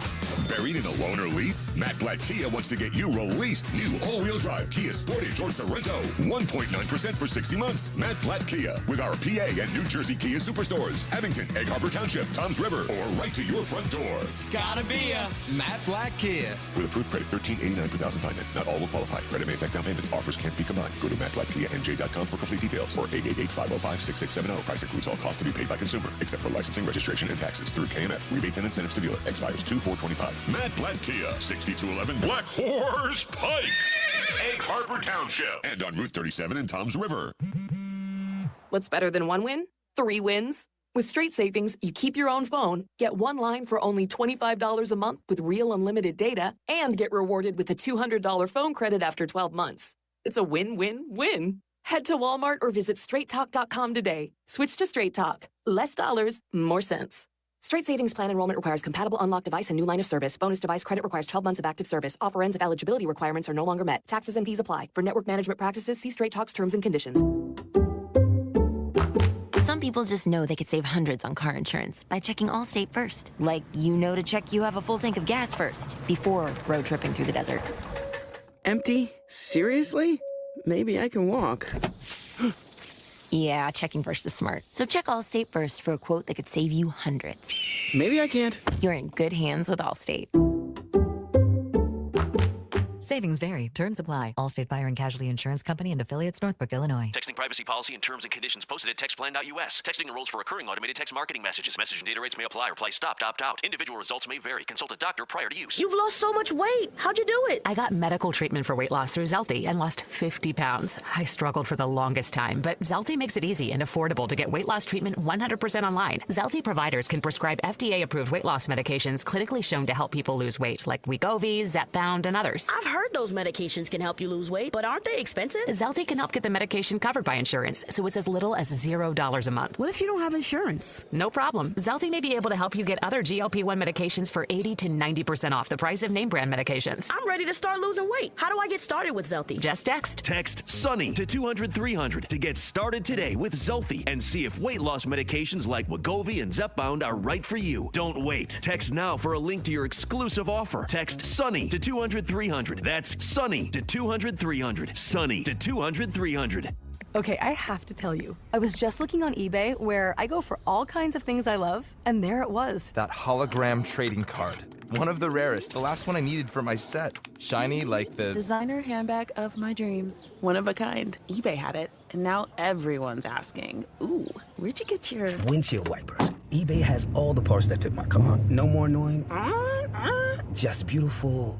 Buried in a loan or lease? Matt Blatt Kia wants to get you released new all-wheel drive Kia Sportage or Sorento. 1.9% for 60 months. Matt Blatt Kia. With our PA and New Jersey Kia superstores, Abington, Egg Harbor Township, Toms River, or right to your front door.
It's gotta be a Matt Blatt Kia.
With approved credit, $13.89 per thousand finance. Not all will qualify. Credit may affect down payment. Offers can't be combined. Go to mattblattkianj.com for complete details or 888-505-6670. Price includes all costs to be paid by consumer, except for licensing, registration, and taxes through KMF. Rebates and incentives to dealer. Expires 2/4/25. Matt Blatt Kia, 6211 Black Horse Pike, Egg Harbor Township, and on Route 37 in Toms River.
What's better than one win? 3 wins. With Straight Savings, you keep your own phone, get one line for only $25 a month with real unlimited data, and get rewarded with a $200 phone credit after 12 months. It's a win-win-win. Head to Walmart or visit straighttalk.com today. Switch to Straight Talk. Less dollars, more sense. Straight Savings Plan enrollment requires compatible unlocked device and new line of service. Bonus device credit requires 12 months of active service. Offer ends if eligibility requirements are no longer met. Taxes and fees apply. For network management practices, see Straight Talk's terms and conditions.
Some people just know they could save hundreds on car insurance by checking Allstate first. Like, to check you have a full tank of gas first, before road tripping through the desert.
Empty? Seriously? Maybe I can walk.
Yeah, checking first is smart. So check Allstate first for a quote that could save you hundreds.
Maybe I can't.
You're in good hands with Allstate.
Savings vary. Terms apply. Allstate Fire and Casualty Insurance Company and affiliates, Northbrook, Illinois.
Texting privacy policy and terms and conditions posted at textplan.us. Texting enrolls for recurring automated text marketing messages. Message and data rates may apply. Reply stopped, opt out. Individual results may vary. Consult a doctor prior to use.
You've lost so much weight. How'd you do it?
I got medical treatment for weight loss through Zelty and lost 50 pounds. I struggled for the longest time, but Zelty makes it easy and affordable to get weight loss treatment 100% online. Zelty providers can prescribe FDA-approved weight loss medications clinically shown to help people lose weight, like Wegovy, Zepbound, and others.
I've heard those medications can help you lose weight, but aren't they expensive?
Zelty can help get the medication covered by insurance, so it's as little as $0 a month.
What if you don't have insurance?
No problem. Zelty may be able to help you get other GLP-1 medications for 80 to 90% off the price of name brand medications.
I'm ready to start losing weight. How do I get started with Zelty?
Just text.
Text SUNNY to 200-300 to get started today with Zelty and see if weight loss medications like Wegovy and Zepbound are right for you. Don't wait. Text now for a link to your exclusive offer. Text SUNNY to 200-300. That's SUNNY to 200-300. SUNNY to 200-300.
Okay, I have to tell you, I was just looking on eBay where I go for all kinds of things I love, and there it was.
That hologram trading card. One of the rarest, the last one I needed for my set. Shiny like the
designer handbag of my dreams. One of a kind. eBay had it, and now everyone's asking, ooh, where'd you get your
windshield wipers? eBay has all the parts that fit my car. No more annoying, just beautiful.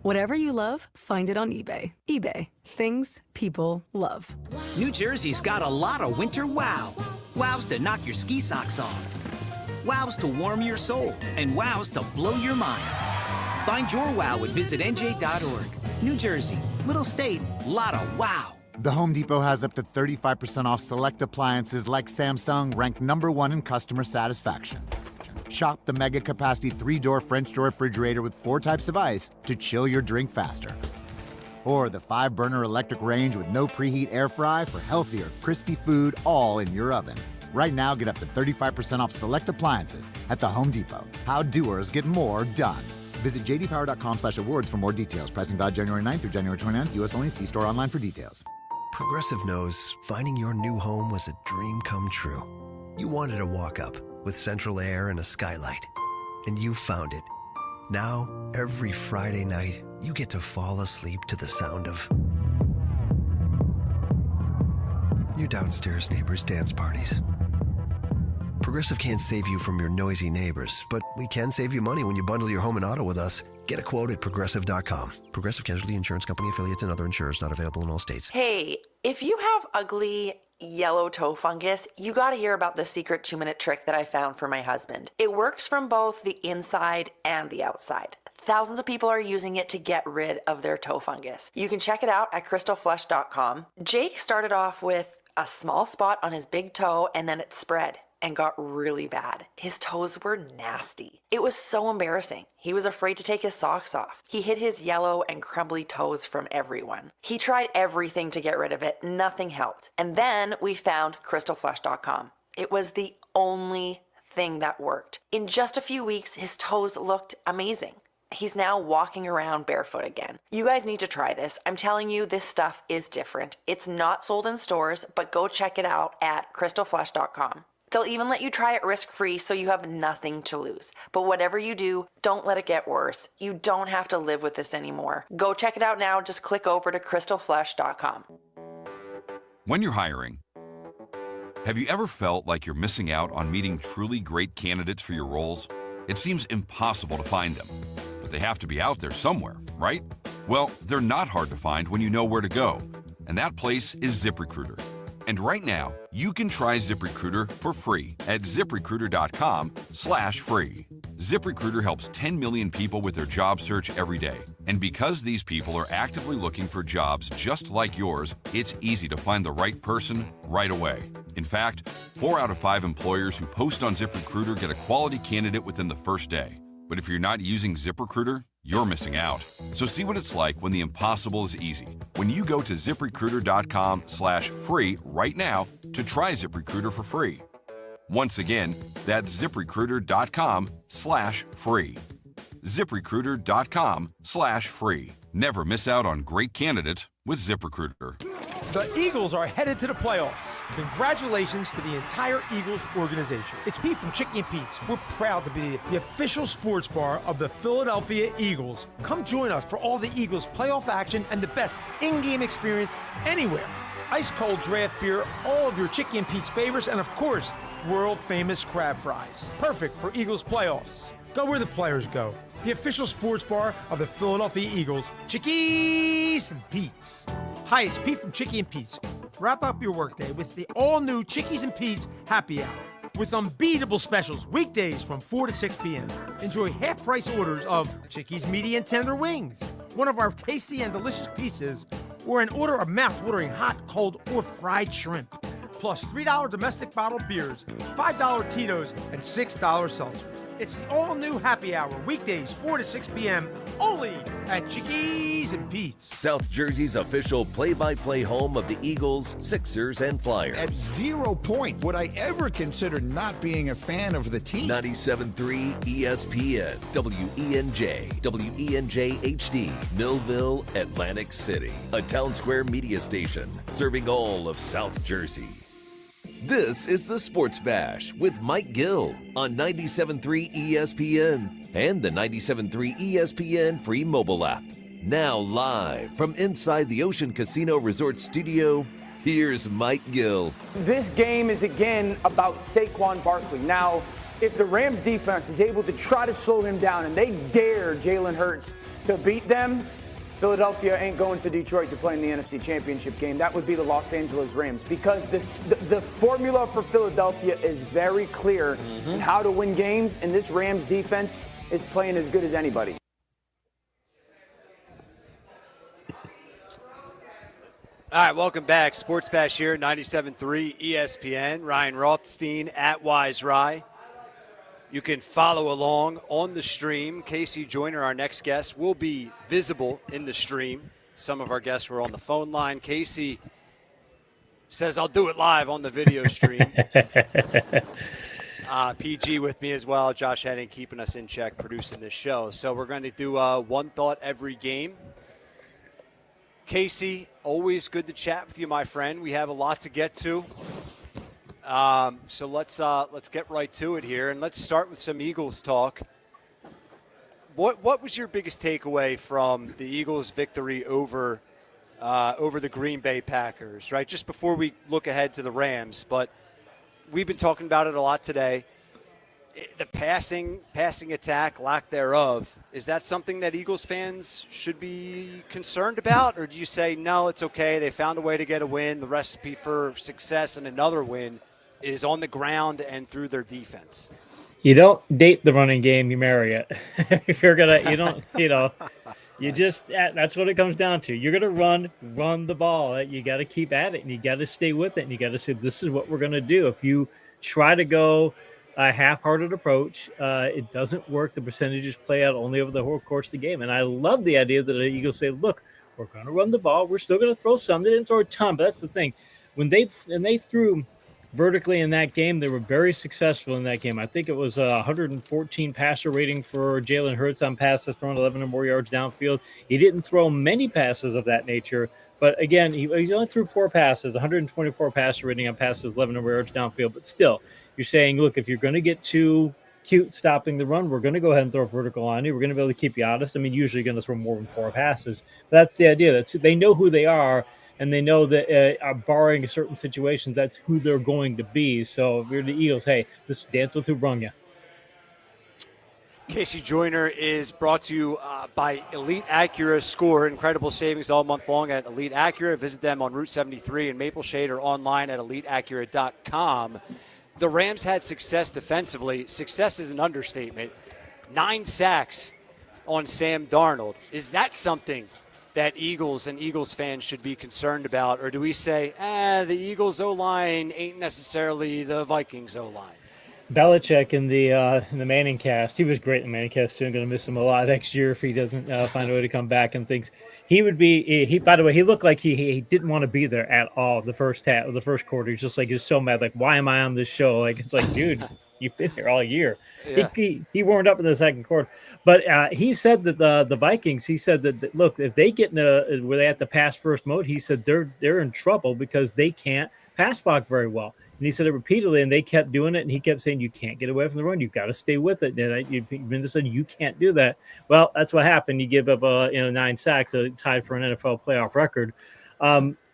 Whatever you love, find it on eBay. eBay, things people love.
New Jersey's got a lot of winter wow. Wows to knock your ski socks off. Wows to warm your soul. And wows to blow your mind. Find your wow at visitnj.org. New Jersey, little state, lot of wow.
The Home Depot has up to 35% off select appliances like Samsung, ranked #1 in customer satisfaction. Shop the mega capacity 3-door French door refrigerator with 4 types of ice to chill your drink faster. Or the 5-burner electric range with no preheat air fry for healthier, crispy food all in your oven. Right now, get up to 35% off select appliances at the Home Depot. How doers get more done. Visit jdpower.com/awards for more details. Pricing valid January 9th through January 29th. U.S. only. See store online for details.
Progressive knows finding your new home was a dream come true. You wanted a walk-up with central air and a skylight, and you found it. Now, every Friday night, you get to fall asleep to the sound of your downstairs neighbors' dance parties. Progressive can't save you from your noisy neighbors, but we can save you money when you bundle your home and auto with us. Get a quote at Progressive.com. Progressive Casualty Insurance Company, affiliates, and other insurers not available in all states.
Hey, if you have ugly yellow toe fungus, you gotta hear about the secret 2-minute trick that I found for my husband. It works from both the inside and the outside. Thousands of people are using it to get rid of their toe fungus. You can check it out at crystalflesh.com. Jake started off with a small spot on his big toe, and then it spread and got really bad. His toes were nasty. It was so embarrassing. He was afraid to take his socks off. He hid his yellow and crumbly toes from everyone. He tried everything to get rid of it. Nothing helped. And then we found crystalflesh.com. It was the only thing that worked. In just a few weeks, his toes looked amazing. He's now walking around barefoot again. You guys need to try this. I'm telling you, this stuff is different. It's not sold in stores, but go check it out at crystalflesh.com. They'll even let you try it risk-free, so you have nothing to lose. But whatever you do, don't let it get worse. You don't have to live with this anymore. Go check it out now. Just click over to crystalflesh.com.
When you're hiring, have you ever felt like you're missing out on meeting truly great candidates for your roles? It seems impossible to find them, but they have to be out there somewhere, right? Well, they're not hard to find when you know where to go, and that place is ZipRecruiter. And right now, you can try ZipRecruiter for free at ZipRecruiter.com/free. ZipRecruiter helps 10 million people with their job search every day. And because these people are actively looking for jobs just like yours, it's easy to find the right person right away. In fact, 4 out of 5 employers who post on ZipRecruiter get a quality candidate within the first day. But if you're not using ZipRecruiter, you're missing out. So see what it's like when the impossible is easy. When you go to ZipRecruiter.com/free right now to try ZipRecruiter for free. Once again, that's ZipRecruiter.com/free. ZipRecruiter.com/free. Never miss out on great candidates with ZipRecruiter.
The Eagles are headed to the playoffs. Congratulations to the entire Eagles organization. It's Pete from Chickie and Pete's. We're proud to be the official sports bar of the Philadelphia Eagles. Come join us for all the Eagles playoff action and the best in-game experience anywhere. Ice cold draft beer, all of your Chickie and Pete's favorites, and of course, world famous crab fries. Perfect for Eagles playoffs. Go where the players go. The official sports bar of the Philadelphia Eagles, Chickies and Pete's. Hi, it's Pete from Chickie and Pete's. Wrap up your workday with the all-new Chickies and Pete's Happy Hour with unbeatable specials weekdays from 4 to 6 p.m. Enjoy half-price orders of Chickies medium tender wings, one of our tasty and delicious pizzas, or an order of mouth-watering hot, cold, or fried shrimp. Plus $3 domestic bottled beers, $5 Tito's, and $6 seltzers. It's the all-new Happy Hour, weekdays 4 to 6 p.m., only at Chickies and Pete's.
South Jersey's official play-by-play home of the Eagles, Sixers, and Flyers.
At 0 point would I ever consider not being a fan of the team.
97.3 ESPN, WENJ, WENJ HD, Millville, Atlantic City. A Town Square media station serving all of South Jersey. This is the Sports Bash with Mike Gill on 97.3 ESPN and the 97.3 ESPN free mobile app. Now live from inside the Ocean Casino Resort studio, here's Mike Gill.
This game is again about Saquon Barkley. Now, if the Rams defense is able to try to slow him down and they dare Jalen Hurts to beat them, Philadelphia ain't going to Detroit to play in the NFC Championship game. That would be the Los Angeles Rams, because the formula for Philadelphia is very clear in how to win games, and this Rams defense is playing as good as anybody.
All right, welcome back. Sports Bash here, 97.3 ESPN. Ryan Rothstein at Wise Rye. You can follow along on the stream. Casey Joyner, our next guest, will be visible in the stream. Some of our guests were on the phone line. Casey says, I'll do it live on the video stream. PG with me as well. Josh Henning keeping us in check, producing this show. So we're going to do one thought every game. Casey, always good to chat with you, my friend. We have a lot to get to. So let's get right to it here, and let's start with some Eagles talk. What was your biggest takeaway from the Eagles' victory over the Green Bay Packers? Right, just before we look ahead to the Rams, but we've been talking about it a lot today. The passing attack, lack thereof, is that something that Eagles fans should be concerned about, or do you say no, it's okay? They found a way to get a win. The recipe for success and another win is on the ground and through their defense.
You don't date the running game, you marry it. If you're going to, you just, that's what it comes down to. You're going to run the ball. You got to keep at it, and you got to stay with it, and you got to say, this is what we're going to do. If you try to go a half-hearted approach, it doesn't work. The percentages play out only over the whole course of the game. And I love the idea that the Eagles say, look, we're going to run the ball. We're still going to throw some. They didn't throw a ton, but that's the thing. When they threw vertically in that game, they were very successful in that game. I think it was 114 passer rating for Jalen Hurts on passes thrown 11 or more yards downfield. He didn't throw many passes of that nature, but again, he only threw 4 passes, 124 passer rating on passes 11 or more yards downfield. But still, you're saying, look, if you're going to get too cute stopping the run, we're going to go ahead and throw a vertical on you. We're going to be able to keep you honest. I mean, usually you're going to throw more than 4 passes. But that's the idea. They know who they are. And they know that barring certain situations, that's who they're going to be. So if you're the Eagles, hey, this dance with who brung you.
Casey Joyner is brought to you by Elite Acura. Score incredible savings all month long at Elite Acura. Visit them on Route 73 in Maple Shade or online at EliteAcura.com. The Rams had success defensively. Success is an understatement. 9 sacks on Sam Darnold. Is that something that Eagles and Eagles fans should be concerned about? Or do we say, the Eagles O-line ain't necessarily the Vikings O-line?
Belichick in the Manning cast, he was great in the Manning cast, too. I'm going to miss him a lot next year if he doesn't find a way to come back and things. He would be, by the way, he looked like he didn't want to be there at all the first quarter. He's just like, he's so mad. Like, why am I on this show? Like, it's like, dude, You've been here all year.
Yeah.
He warmed up in the second quarter, but he said that the Vikings. He said that look, if they get in where they have to pass first mode, he said they're in trouble because they can't pass block very well. And he said it repeatedly, and they kept doing it. And he kept saying, "You can't get away from the run. You've got to stay with it." And you've been saying you can't do that. Well, that's what happened. You give up 9 sacks, tied for an NFL playoff record.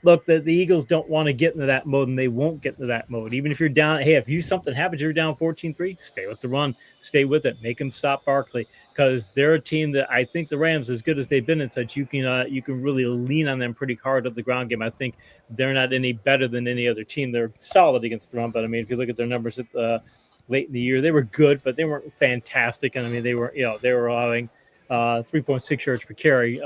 Look, the Eagles don't want to get into that mode, and they won't get into that mode. Even if you're down, hey, if something happens, you're down 14-3, stay with the run, stay with it, make them stop Barkley, because they're a team that I think the Rams, as good as they've been in such, you can really lean on them pretty hard at the ground game. I think they're not any better than any other team. They're solid against the run, but I mean, if you look at their numbers at late in the year, they were good, but they weren't fantastic. And I mean, they were allowing 3.6 yards per carry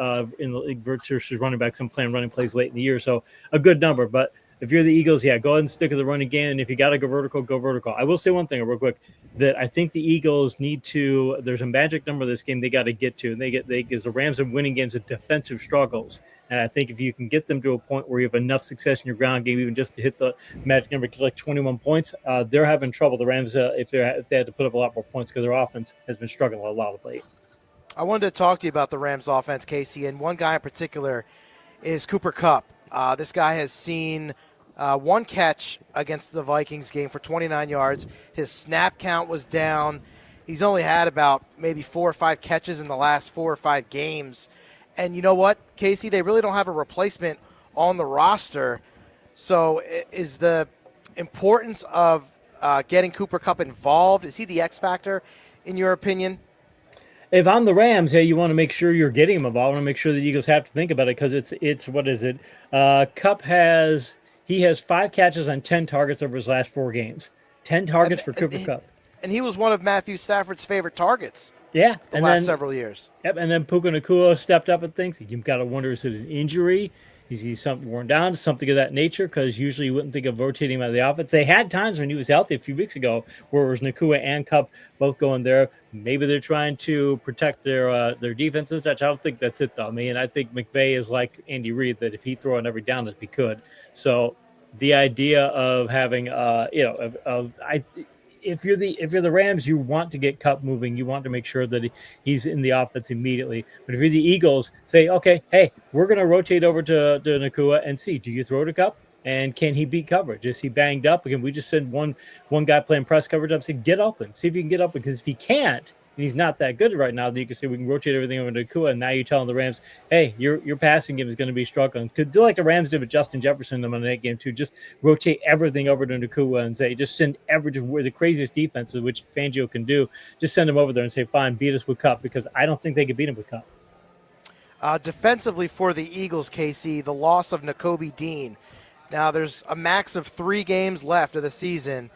in the league versus running backs and playing running plays late in the year. So a good number. But if you're the Eagles, go ahead and stick with the running game. And if you got to go vertical, go vertical. I will say one thing real quick, that I think the Eagles need to, there's a magic number of this game they got to get to. And because the Rams are winning games with defensive struggles. And I think if you can get them to a point where you have enough success in your ground game, even just to hit the magic number, like 21 points, they're having trouble. The Rams, if they had to put up a lot more points, because their offense has been struggling a lot of late.
I wanted to talk to you about the Rams offense, Casey, and one guy in particular is Cooper Kupp. This guy has seen one catch against the Vikings game for 29 yards. His snap count was down. He's only had about maybe 4 or 5 catches in the last 4 or 5 games. And you know what, Casey? They really don't have a replacement on the roster. So is the importance of getting Cooper Kupp involved, is he the X factor in your opinion?
If I'm the Rams, you want to make sure you're getting him involved. I want to make sure the Eagles have to think about it, because it's what is it? Kupp has 5 catches on 10 targets over his last 4 games. 10 targets for Cooper Kupp.
And he was one of Matthew Stafford's favorite targets.
Yeah,
the last several years.
Yep, and then Puka Nacua stepped up and things. You've got to wonder, is it an injury? Is he something worn down, something of that nature? Because usually you wouldn't think of rotating him out of the offense. They had times when he was healthy a few weeks ago where it was Nacua and Kupp both going there. Maybe they're trying to protect their defenses. I don't think that's it, though. I mean, I think McVay is like Andy Reid, that if he throw on every down, if he could. So the idea of having, if you're the Rams, you want to get Kupp moving. You want to make sure that he's in the offense immediately. But if you're the Eagles, say, okay, hey, we're going to rotate over to Nacua and see, do you throw to Kupp? And can he beat coverage? Is he banged up? Again, we just send one guy playing press coverage up, say, get open. See if you can get open. Because if he can't, and he's not that good right now, then you can say we can rotate everything over to Nacua. And now you're telling the Rams, hey, your passing game is going to be struggling. Could do like the Rams did with Justin Jefferson on that game too. Just rotate everything over to Nacua and say, just send the craziest defenses, which Fangio can do. Just send them over there and say, fine, beat us with Kupp, because I don't think they could beat him with Kupp.
Defensively for the Eagles, KC, the loss of Nakobe Dean. Now there's a max of 3 games left of the season.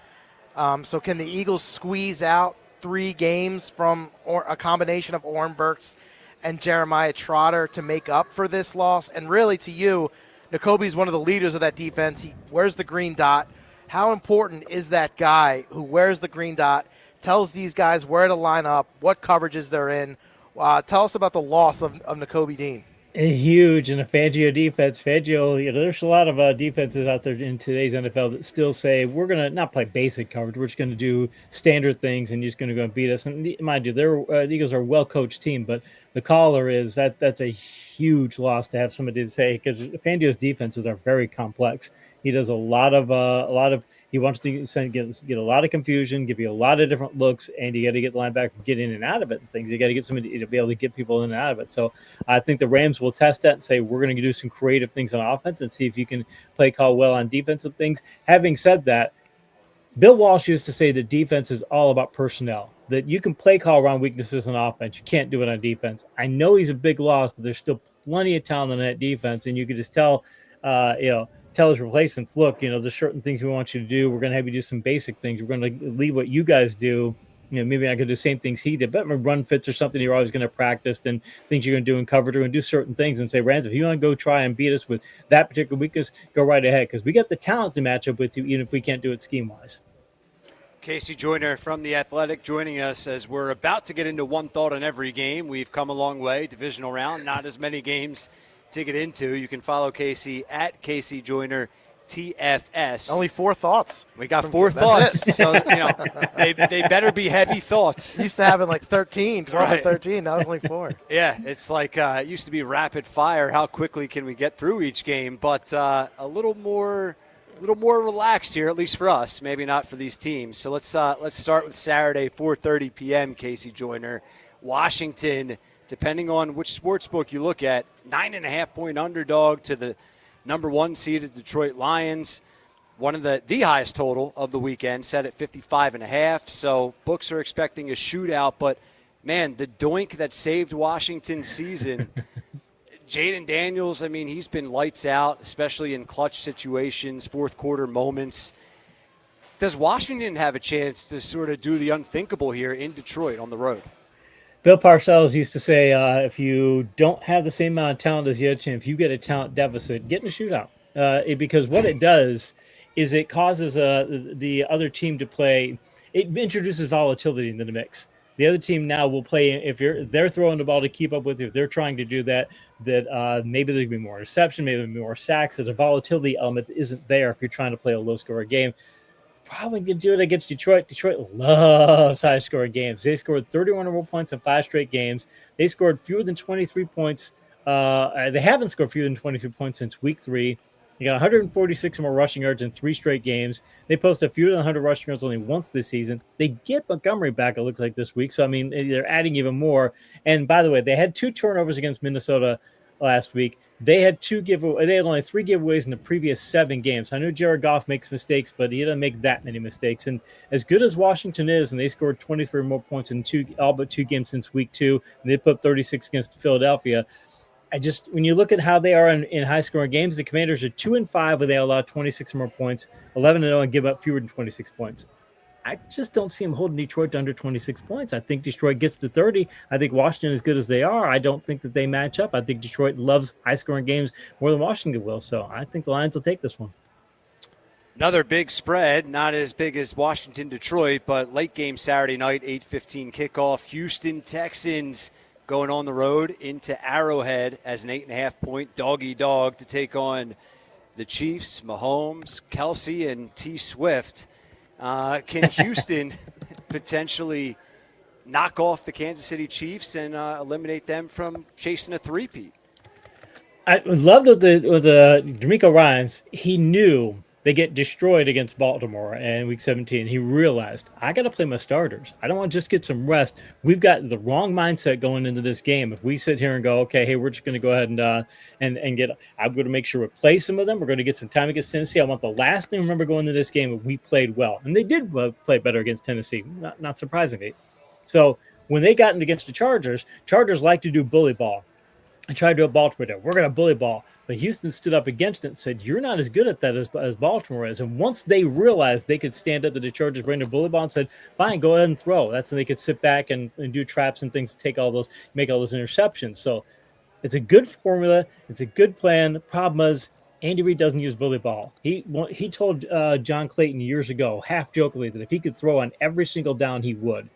So can the Eagles squeeze out 3 games from a combination of Oren Burks and Jeremiah Trotter to make up for this loss? And really, to you, Nakobe is one of the leaders of that defense. He wears the green dot. How important is that guy who wears the green dot, tells these guys where to line up, what coverages they're in? Tell us about the loss of Nakobe Dean.
Huge in a Fangio defense. Fangio, there's a lot of defenses out there in today's NFL that still say we're going to not play basic coverage. We're just going to do standard things, and you're just going to go and beat us. And mind you, the Eagles are a well-coached team, but the caller is that's a huge loss to have somebody to say, because Fangio's defenses are very complex. He does a lot of he wants to get a lot of confusion, give you a lot of different looks, and you got to get the linebacker get in and out of it and things. You got to get somebody to be able to get people in and out of it. So I think the Rams will test that and say, we're going to do some creative things on offense and see if you can play call well on defensive things. Having said that, Bill Walsh used to say that defense is all about personnel, that you can play call around weaknesses on offense. You can't do it on defense. I know he's a big loss, but there's still plenty of talent on that defense, and you could just tell his replacements, look, there's certain things we want you to do. We're going to have you do some basic things. We're going to leave what you guys do. Maybe I could do the same things he did, but run fits or something you're always going to practice, and things you're going to do in coverage. We're going to do certain things and say, Rams, if you want to go try and beat us with that particular weakness, go right ahead, because we got the talent to match up with you, even if we can't do it scheme-wise.
Casey Joyner from The Athletic joining us as we're about to get into one thought on every game. We've come a long way, divisional round, not as many games to get into. You can follow Casey at Casey Joyner TFS.
Only 4 thoughts.
We got 4 thoughts. So, they better be heavy thoughts.
Used to having like 13, 12
Right.
or 13. Now it's only 4.
Yeah, it's like it used to be rapid fire. How quickly can we get through each game? But a little more relaxed here, at least for us. Maybe not for these teams. So let's start with Saturday, 4:30 p.m. Casey Joyner, Washington. Depending on which sports book you look at, 9.5-point underdog to the number 1 seeded Detroit Lions. One of the highest total of the weekend, set at 55.5. So books are expecting a shootout. But, man, the doink that saved Washington's season, Jaden Daniels, I mean, he's been lights out, especially in clutch situations, fourth-quarter moments. Does Washington have a chance to sort of do the unthinkable here in Detroit on the road?
Bill Parcells used to say, if you don't have the same amount of talent as the other team, if you get a talent deficit, get in a shootout. Because what it does is it causes the other team to play. It introduces volatility into the mix. The other team now will play if they're throwing the ball to keep up with you. If they're trying to do that maybe there'll be more interception, maybe there'll be more sacks. There's a volatility element that isn't there if you're trying to play a low-scoring game. Probably can do it against Detroit. Detroit loves high-scoring games. They scored 31 or more points in 5 straight games. They scored fewer than 23 points. They haven't scored fewer than 23 points since week 3. They got 146 or more rushing yards in 3 straight games. They posted fewer than 100 rushing yards only once this season. They get Montgomery back, it looks like, this week. So, I mean, they're adding even more. And, by the way, they had 2 turnovers against Minnesota last week. They had only 3 giveaways in the previous 7 games. I know Jared Goff makes mistakes, but he doesn't make that many mistakes. And as good as Washington is, and they scored 23 or more points in all but 2 games since week 2, and they put up 36 against Philadelphia. When you look at how they are in high-scoring games, the Commanders are 2-5, where they allow 26 or more points, 11-0, and give up fewer than 26 points. I just don't see them holding Detroit to under 26 points. I think Detroit gets to 30. I think Washington, as good as they are, I don't think that they match up. I think Detroit loves high-scoring games more than Washington will. So I think the Lions will take this one.
Another big spread, not as big as Washington-Detroit, but late game Saturday night, 8:15 kickoff. Houston Texans going on the road into Arrowhead as an 8.5-point doggy dog to take on the Chiefs, Mahomes, Kelsey, and T. Swift. Can Houston potentially knock off the Kansas City Chiefs and eliminate them from chasing a three-peat?
I loved with the D'Amico Ryans. He knew they get destroyed against Baltimore in Week 17. He realized, I got to play my starters. I don't want to just get some rest. We've got the wrong mindset going into this game. If we sit here and go, okay, hey, we're just going to go ahead and get. I'm going to make sure we play some of them. We're going to get some time against Tennessee. I want the last thing to remember going into this game. We played well, and they did play better against Tennessee. Not surprisingly. So when they got against the Chargers like to do bully ball. I tried to do a Baltimore there. We're going to bully ball. But Houston stood up against it and said, you're not as good at that as Baltimore is. And once they realized they could stand up to the Chargers, bring their bully ball and said, fine, go ahead and throw. That's when they could sit back and do traps and things to make all those interceptions. So it's a good formula. It's a good plan. The problem is Andy Reid doesn't use bully ball. He told John Clayton years ago, half jokingly, that if he could throw on every single down, he would.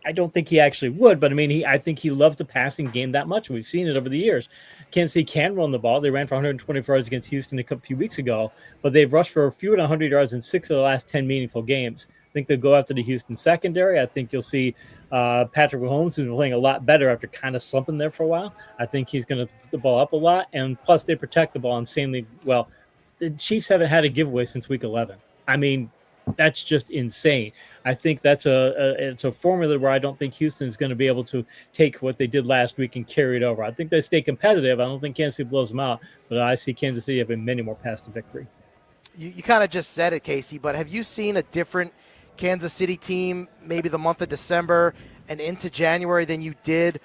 I don't think he actually would, but I think he loves the passing game that much. We've seen it over the years. Kansas City can run the ball. They ran for 124 yards against Houston a few weeks ago, but they've rushed for fewer than 100 yards in 6 of the last 10 meaningful games. I think they'll go after the Houston secondary. I think you'll see Patrick Mahomes, who's been playing a lot better after kind of slumping there for a while. I think he's going to put the ball up a lot, and plus they protect the ball insanely well. The Chiefs haven't had a giveaway since week 11. I mean, that's just insane. I think it's a formula where I don't think Houston is going to be able to take what they did last week and carry it over. I think they stay competitive. I don't think Kansas City blows them out, but I see Kansas City having many more paths to victory.
You kind of just said it, Casey, but have you seen a different Kansas City team maybe the month of December and into January than you did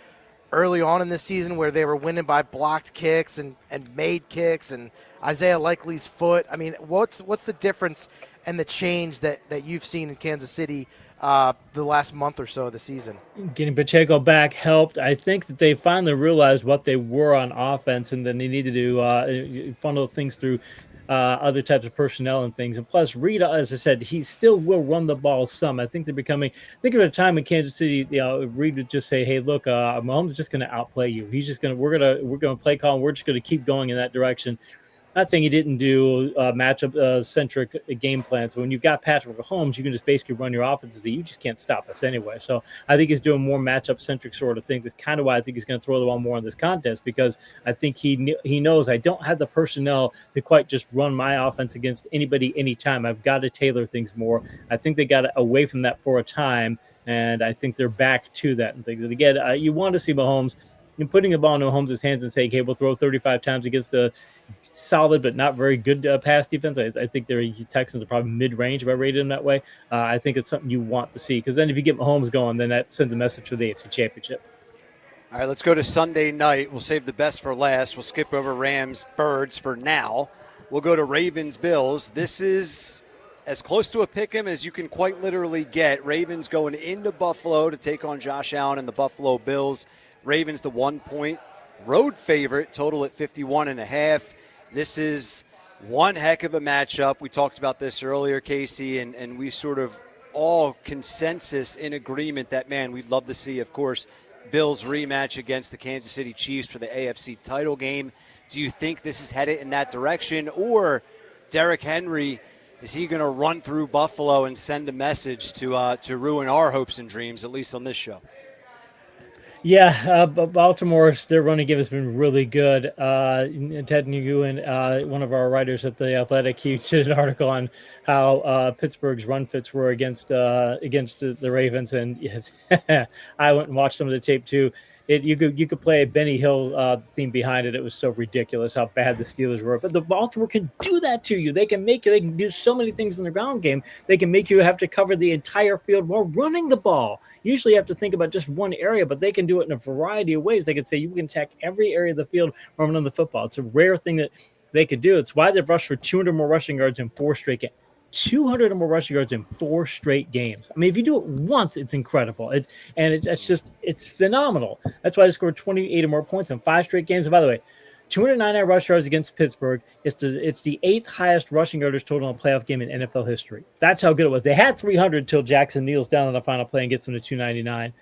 early on in this season, where they were winning by blocked kicks and made kicks and Isaiah Likely's foot? I mean, what's the difference and the change that you've seen in Kansas City the last month or so of the season?
Getting Pacheco back helped. I think that they finally realized what they were on offense, and then they needed to funnel things through other types of personnel and things. And plus, Reed, as I said, he still will run the ball some. I think they're becoming. Think of a time in Kansas City, Reed would just say, "Hey, look, Mahomes is just going to outplay you. He's just going to. We're going to play call. And we're just going to keep going in that direction." Not saying he didn't do matchup centric game plans. When you've got Patrick Mahomes, you can just basically run your offenses that you just can't stop us anyway. So I think he's doing more matchup centric sort of things. It's kind of why I think he's going to throw the ball more in this contest, because I think he knows I don't have the personnel to quite just run my offense against anybody anytime. I've got to tailor things more. I think they got away from that for a time, and I think they're back to that and things. And again, you want to see Mahomes putting the ball in Mahomes' hands and saying, "Hey, we'll throw 35 times against a solid but not very good pass defense." I think their Texans are probably mid-range if I rated them that way. I think it's something you want to see, because then if you get Mahomes going, then that sends a message for the AFC Championship.
All right, let's go to Sunday night. We'll save the best for last. We'll skip over Rams, Birds for now. We'll go to Ravens, Bills. This is as close to a pick-em as you can quite literally get. Ravens going into Buffalo to take on Josh Allen and the Buffalo Bills. Ravens the 1-point road favorite, total at 51.5. This is one heck of a matchup. We talked about this earlier, Casey, and we sort of all consensus in agreement that, man, we'd love to see, of course, Bills rematch against the Kansas City Chiefs for the AFC title game. Do you think this is headed in that direction? Or Derrick Henry, is he going to run through Buffalo and send a message to ruin our hopes and dreams, at least on this show?
Yeah, Baltimore, their running game has been really good. Ted Nguyen, one of our writers at The Athletic, he did an article on how Pittsburgh's run fits were against the Ravens, and I went and watched some of the tape too. You could play a Benny Hill theme behind it. It was so ridiculous how bad the Steelers were. But the Baltimore can do that to you. They can do so many things in the ground game. They can make you have to cover the entire field while running the ball. Usually you have to think about just one area, but they can do it in a variety of ways. They can say you can attack every area of the field running the football. It's a rare thing that they could do. It's why they've rushed for 200 more rushing yards in 4 straight games. 200 or more rushing yards in 4 straight games. I mean, if you do it once, it's incredible. It's phenomenal. That's why they scored 28 or more points in 5 straight games. And by the way, 299 rush yards against Pittsburgh. It's the 8th highest rushing yardage total in a playoff game in NFL history. That's how good it was. They had 300 until Jackson kneels down on the final play and gets them to 299.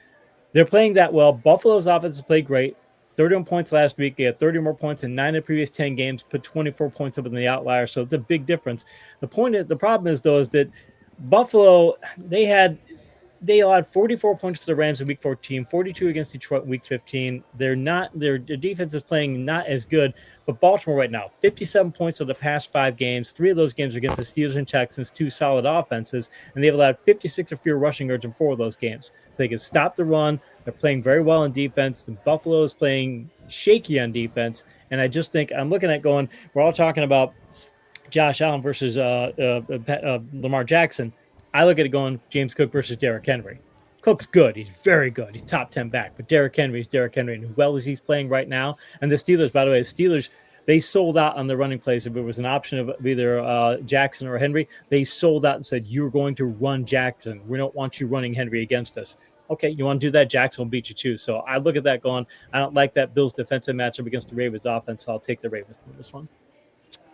They're playing that well. Buffalo's offense has played great. 31 points last week. They had 30 more points in 9 of the previous 10 games, put 24 points up in the outlier. So it's a big difference. The problem is that Buffalo, they allowed 44 points to the Rams in week 14, 42 against Detroit in week 15. Their defense is playing not as good, but Baltimore right now, 57 points of the past 5 games. 3 of those games are against the Steelers and Texans, 2 solid offenses, and they've allowed 56 or fewer rushing yards in 4 of those games. So they can stop the run. They're playing very well in defense. The Buffalo is playing shaky on defense, and I just think I'm looking at going, we're all talking about Josh Allen versus Lamar Jackson. I look at it going James Cook versus Derrick Henry. Cook's good. He's very good. He's top 10 back. But Derrick Henry is Derrick Henry. And as well as he's playing right now. And the Steelers, by the way, they sold out on the running plays. If it was an option of either Jackson or Henry, they sold out and said, you're going to run Jackson. We don't want you running Henry against us. Okay, you want to do that, Jackson will beat you too. So I look at that going, I don't like that Bills defensive matchup against the Ravens offense, so I'll take the Ravens in this one.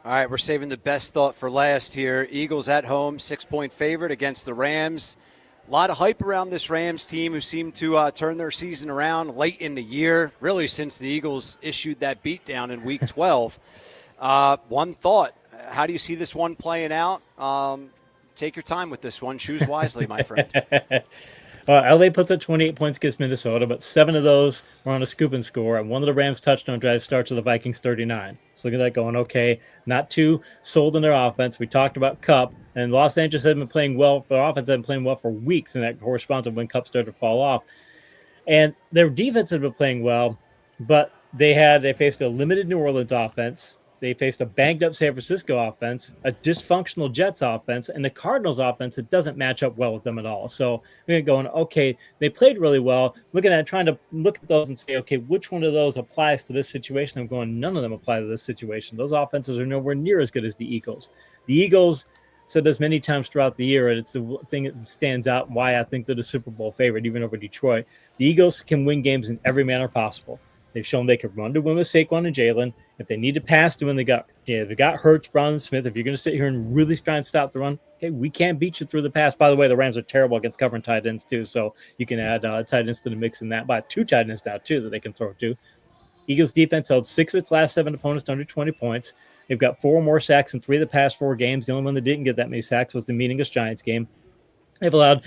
All right, we're saving the best thought for last here. Eagles at home, 6-point favorite against the Rams. A lot of hype around this Rams team, who seem to turn their season around late in the year, really since the Eagles issued that beatdown in Week 12. One thought, how do you see this one playing out? Take your time with this one. Choose wisely, my friend.
LA puts up 28 points against Minnesota, but 7 of those were on a scoop and score, and one of the Rams' touchdown drives starts with the Vikings 39. So look at that going, okay, not too sold in their offense. We talked about Kupp, and Los Angeles had been playing well. Their offense had been playing well for weeks, and that corresponds to when Kupp started to fall off. And their defense had been playing well, but they faced a limited New Orleans offense. They faced a banged-up San Francisco offense, a dysfunctional Jets offense, and the Cardinals offense that doesn't match up well with them at all. So we're going, okay, they played really well. Looking at it, trying to look at those and say, okay, which one of those applies to this situation? I'm going, none of them apply to this situation. Those offenses are nowhere near as good as the Eagles. The Eagles said this many times throughout the year, and it's the thing that stands out why I think they're the Super Bowl favorite, even over Detroit. The Eagles can win games in every manner possible. They've shown they can run to win with Saquon and Jalen. If they need to pass to win, they got Hurts, Brown, and Smith. If you're going to sit here and really try and stop the run, okay, we can't beat you through the pass. By the way, the Rams are terrible against covering tight ends too, so you can add tight ends to the mix in that. But 2 tight ends now too that they can throw to. Eagles defense held 6 of its last 7 opponents to under 20 points. They've got 4 more sacks in 3 of the past 4 games. The only one that didn't get that many sacks was the meaningless Giants game. They've allowed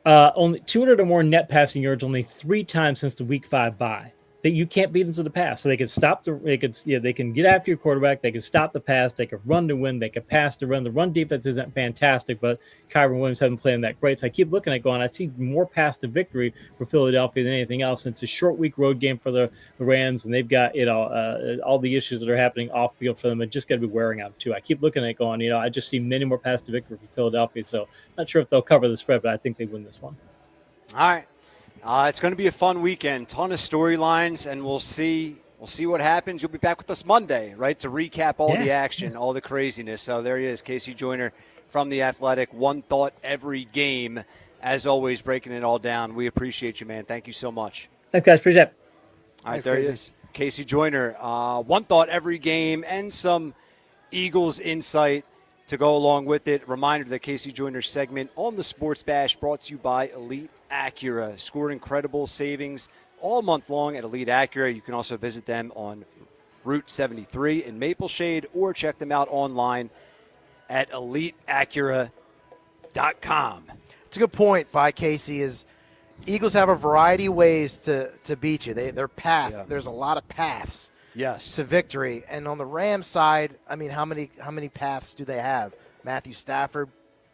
only 200 or more net passing yards only 3 times since the Week 5 bye. That you can't beat them to the pass. So they can stop they can get after your quarterback. They can stop the pass. They can run to win. They can pass to run. The run defense isn't fantastic, but Kyron Williams hasn't played that great. So I keep looking at going, I see more pass to victory for Philadelphia than anything else. It's a short week road game for the Rams, and they've got all the issues that are happening off field for them. It just got to be wearing out too. I keep looking at it going, I just see many more pass to victory for Philadelphia. So not sure if they'll cover the spread, but I think they win this one.
All right. It's going to be a fun weekend. Ton of storylines, and we'll see what happens. You'll be back with us Monday, right, to recap all the action, all the craziness. So there he is, Casey Joyner from The Athletic. One thought every game, as always, breaking it all down. We appreciate you, man. Thank you so much.
Thanks, guys. Appreciate it.
All right, there he is, Casey Joyner. One thought every game and some Eagles insight to go along with it. Reminder that Casey Joyner segment on the Sports Bash brought to you by Elite Acura. Score incredible savings all month long at Elite Acura. You can also visit them on Route 73 in Maple Shade or check them out online at eliteacura.com.
It's a good point by Casey. Is Eagles have a variety of ways to beat you. Their path. Yeah. There's a lot of paths.
Yes.
To victory. And on the Rams side, I mean, how many paths do they have? Matthew Stafford.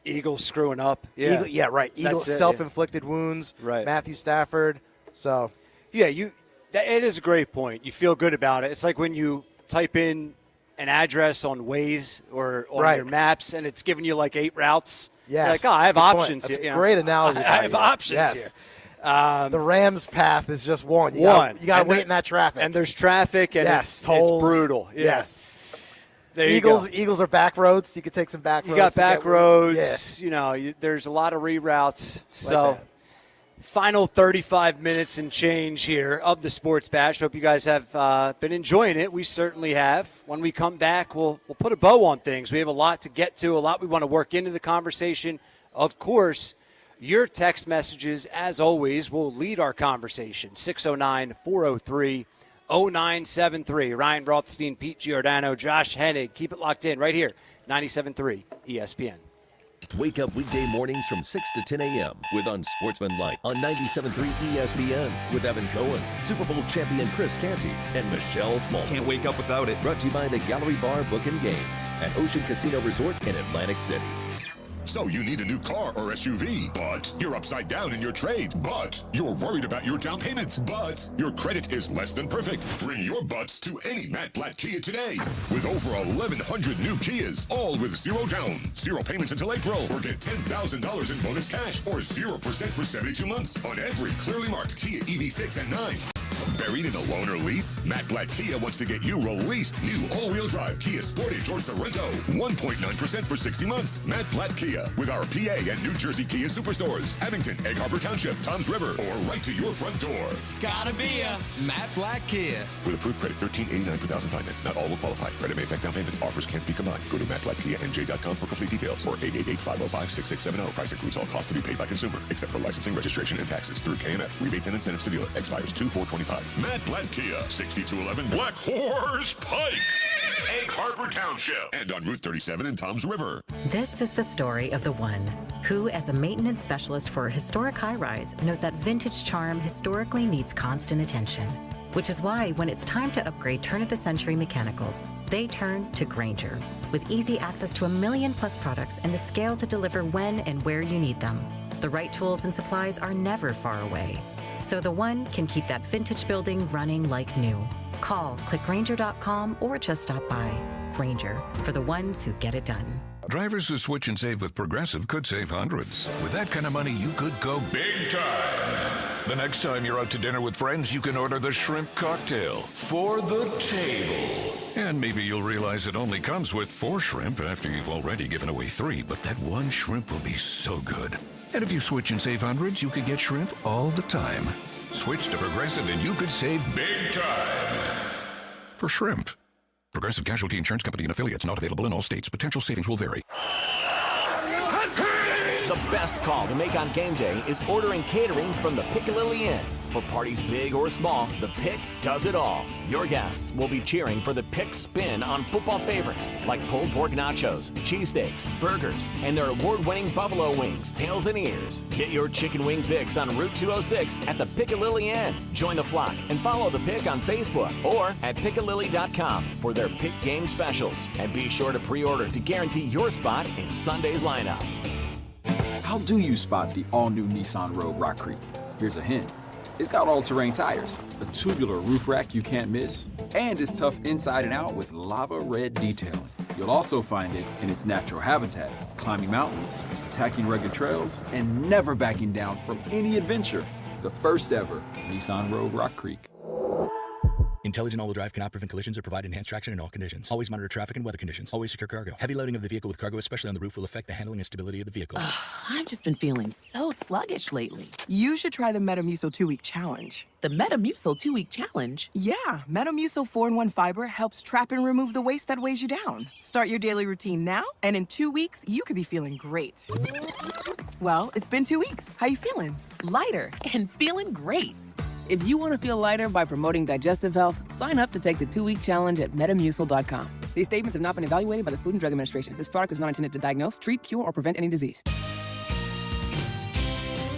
Eagles screwing up. Yeah,
right. Eagles self-inflicted wounds.
Right.
Matthew Stafford. So.
Yeah, it is a great point. You feel good about it. It's like when you type in an address on Waze or on your maps and it's giving you like 8 routes.
Yes.
You're like, I have options
here.
That's
a great analogy.
I have options here.
The Rams' path is just one. You got to wait in that traffic.
And there's traffic, and it's brutal. Yeah.
Yes.
There
Eagles are back roads. You could take some back roads.
You got back roads. Yeah. There's a lot of reroutes. So, final 35 minutes and change here of the Sports Bash. Hope you guys have been enjoying it. We certainly have. When we come back, we'll put a bow on things. We have a lot to get to, a lot we want to work into the conversation. Of course, your text messages, as always, will lead our conversation. 609-403-0973. Ryan Rothstein, Pete Giordano, Josh Hennig. Keep it locked in right here, 97.3 ESPN.
Wake up weekday mornings from 6 to 10 a.m. with Unsportsmanlike on 97.3 ESPN with Evan Cohen, Super Bowl champion Chris Canty, and Michelle Small.
Can't wake up without it.
Brought to you by the Gallery Bar Book and Games at Ocean Casino Resort in Atlantic City.
So you need a new car or SUV, but you're upside down in your trade, but you're worried about your down payment, but your credit is less than perfect. Bring your butts to any Matt Blatt Kia today. With over 1,100 new Kias, all with 0 down, 0 payments until April, or get $10,000 in bonus cash, or 0% for 72 months on every clearly marked Kia EV6 and 9. Buried in a loan or lease? Matt Blatt Kia wants to get you released. New all-wheel drive Kia Sportage or Sorento. 1.9% for 60 months. Matt Blatt Kia with our PA and New Jersey Kia superstores. Abington, Egg Harbor Township, Toms River, or right to your front door.
It's gotta be a Matt Blatt Kia.
With approved credit, $1,389 per thousand finance. Not all will qualify. Credit may affect down payment. Offers can't be combined. Go to mattblattkianj.com for complete details or 888-505-6670. Price includes all costs to be paid by consumer, except for licensing, registration, and taxes through KMF. Rebates and incentives to dealer. Expires 2/4/25. Matt Blatt Kia, 6211 Black Horse Pike, Egg Harbor Township, and on Route 37 in Toms River.
This is the story of the one who, as a maintenance specialist for a historic high-rise, knows that vintage charm historically needs constant attention. Which is why when it's time to upgrade turn-of-the-century mechanicals, they turn to Grainger. With easy access to 1 million-plus products and the scale to deliver when and where you need them. The right tools and supplies are never far away. So the one can keep that vintage building running like new. Call, click Grainger.com, or just stop by. Grainger, for the ones who get it done.
Drivers who switch and save with Progressive could save hundreds. With that kind of money, you could go big time. The next time you're out to dinner with friends, you can order the shrimp cocktail for the table. And maybe you'll realize it only comes with 4 shrimp after you've already given away 3, but that one shrimp will be so good. And if you switch and save hundreds, you could get shrimp all the time. Switch to Progressive and you could save big time. For shrimp. Progressive Casualty Insurance Company and affiliates, not available in all states. Potential savings will vary.
The best call to make on game day is ordering catering from the Piccalilli Inn. For parties big or small, the Pick does it all. Your guests will be cheering for the Pick spin on football favorites like pulled pork nachos, cheesesteaks, burgers, and their award-winning buffalo wings, tails, and ears. Get your chicken wing fix on Route 206 at the Piccalilli Inn. Join the flock and follow the Pick on Facebook or at Piccalilli.com for their Pick game specials. And be sure to pre-order to guarantee your spot in Sunday's lineup.
How do you spot the all-new Nissan Rogue Rock Creek? Here's a hint. It's got all-terrain tires, a tubular roof rack you can't miss, and it's tough inside and out with lava red detailing. You'll also find it in its natural habitat, climbing mountains, attacking rugged trails, and never backing down from any adventure. The first ever Nissan Rogue Rock Creek.
Intelligent all-wheel drive cannot prevent collisions or provide enhanced traction in all conditions. Always monitor traffic and weather conditions. Always secure cargo. Heavy loading of the vehicle with cargo, especially on the roof, will affect the handling and stability of the vehicle.
I've just been feeling so sluggish lately. You should try the Metamucil 2-Week Challenge. The Metamucil 2-Week Challenge? Yeah, Metamucil 4-in-1 fiber helps trap and remove the waste that weighs you down. Start your daily routine now, and in 2 weeks, you could be feeling great. Well, it's been 2 weeks. How you feeling? Lighter and feeling great.
If you want to feel lighter by promoting digestive health, sign up to take the 2-week challenge at Metamucil.com. These statements have not been evaluated by the Food and Drug Administration. This product is not intended to diagnose, treat, cure, or prevent any disease.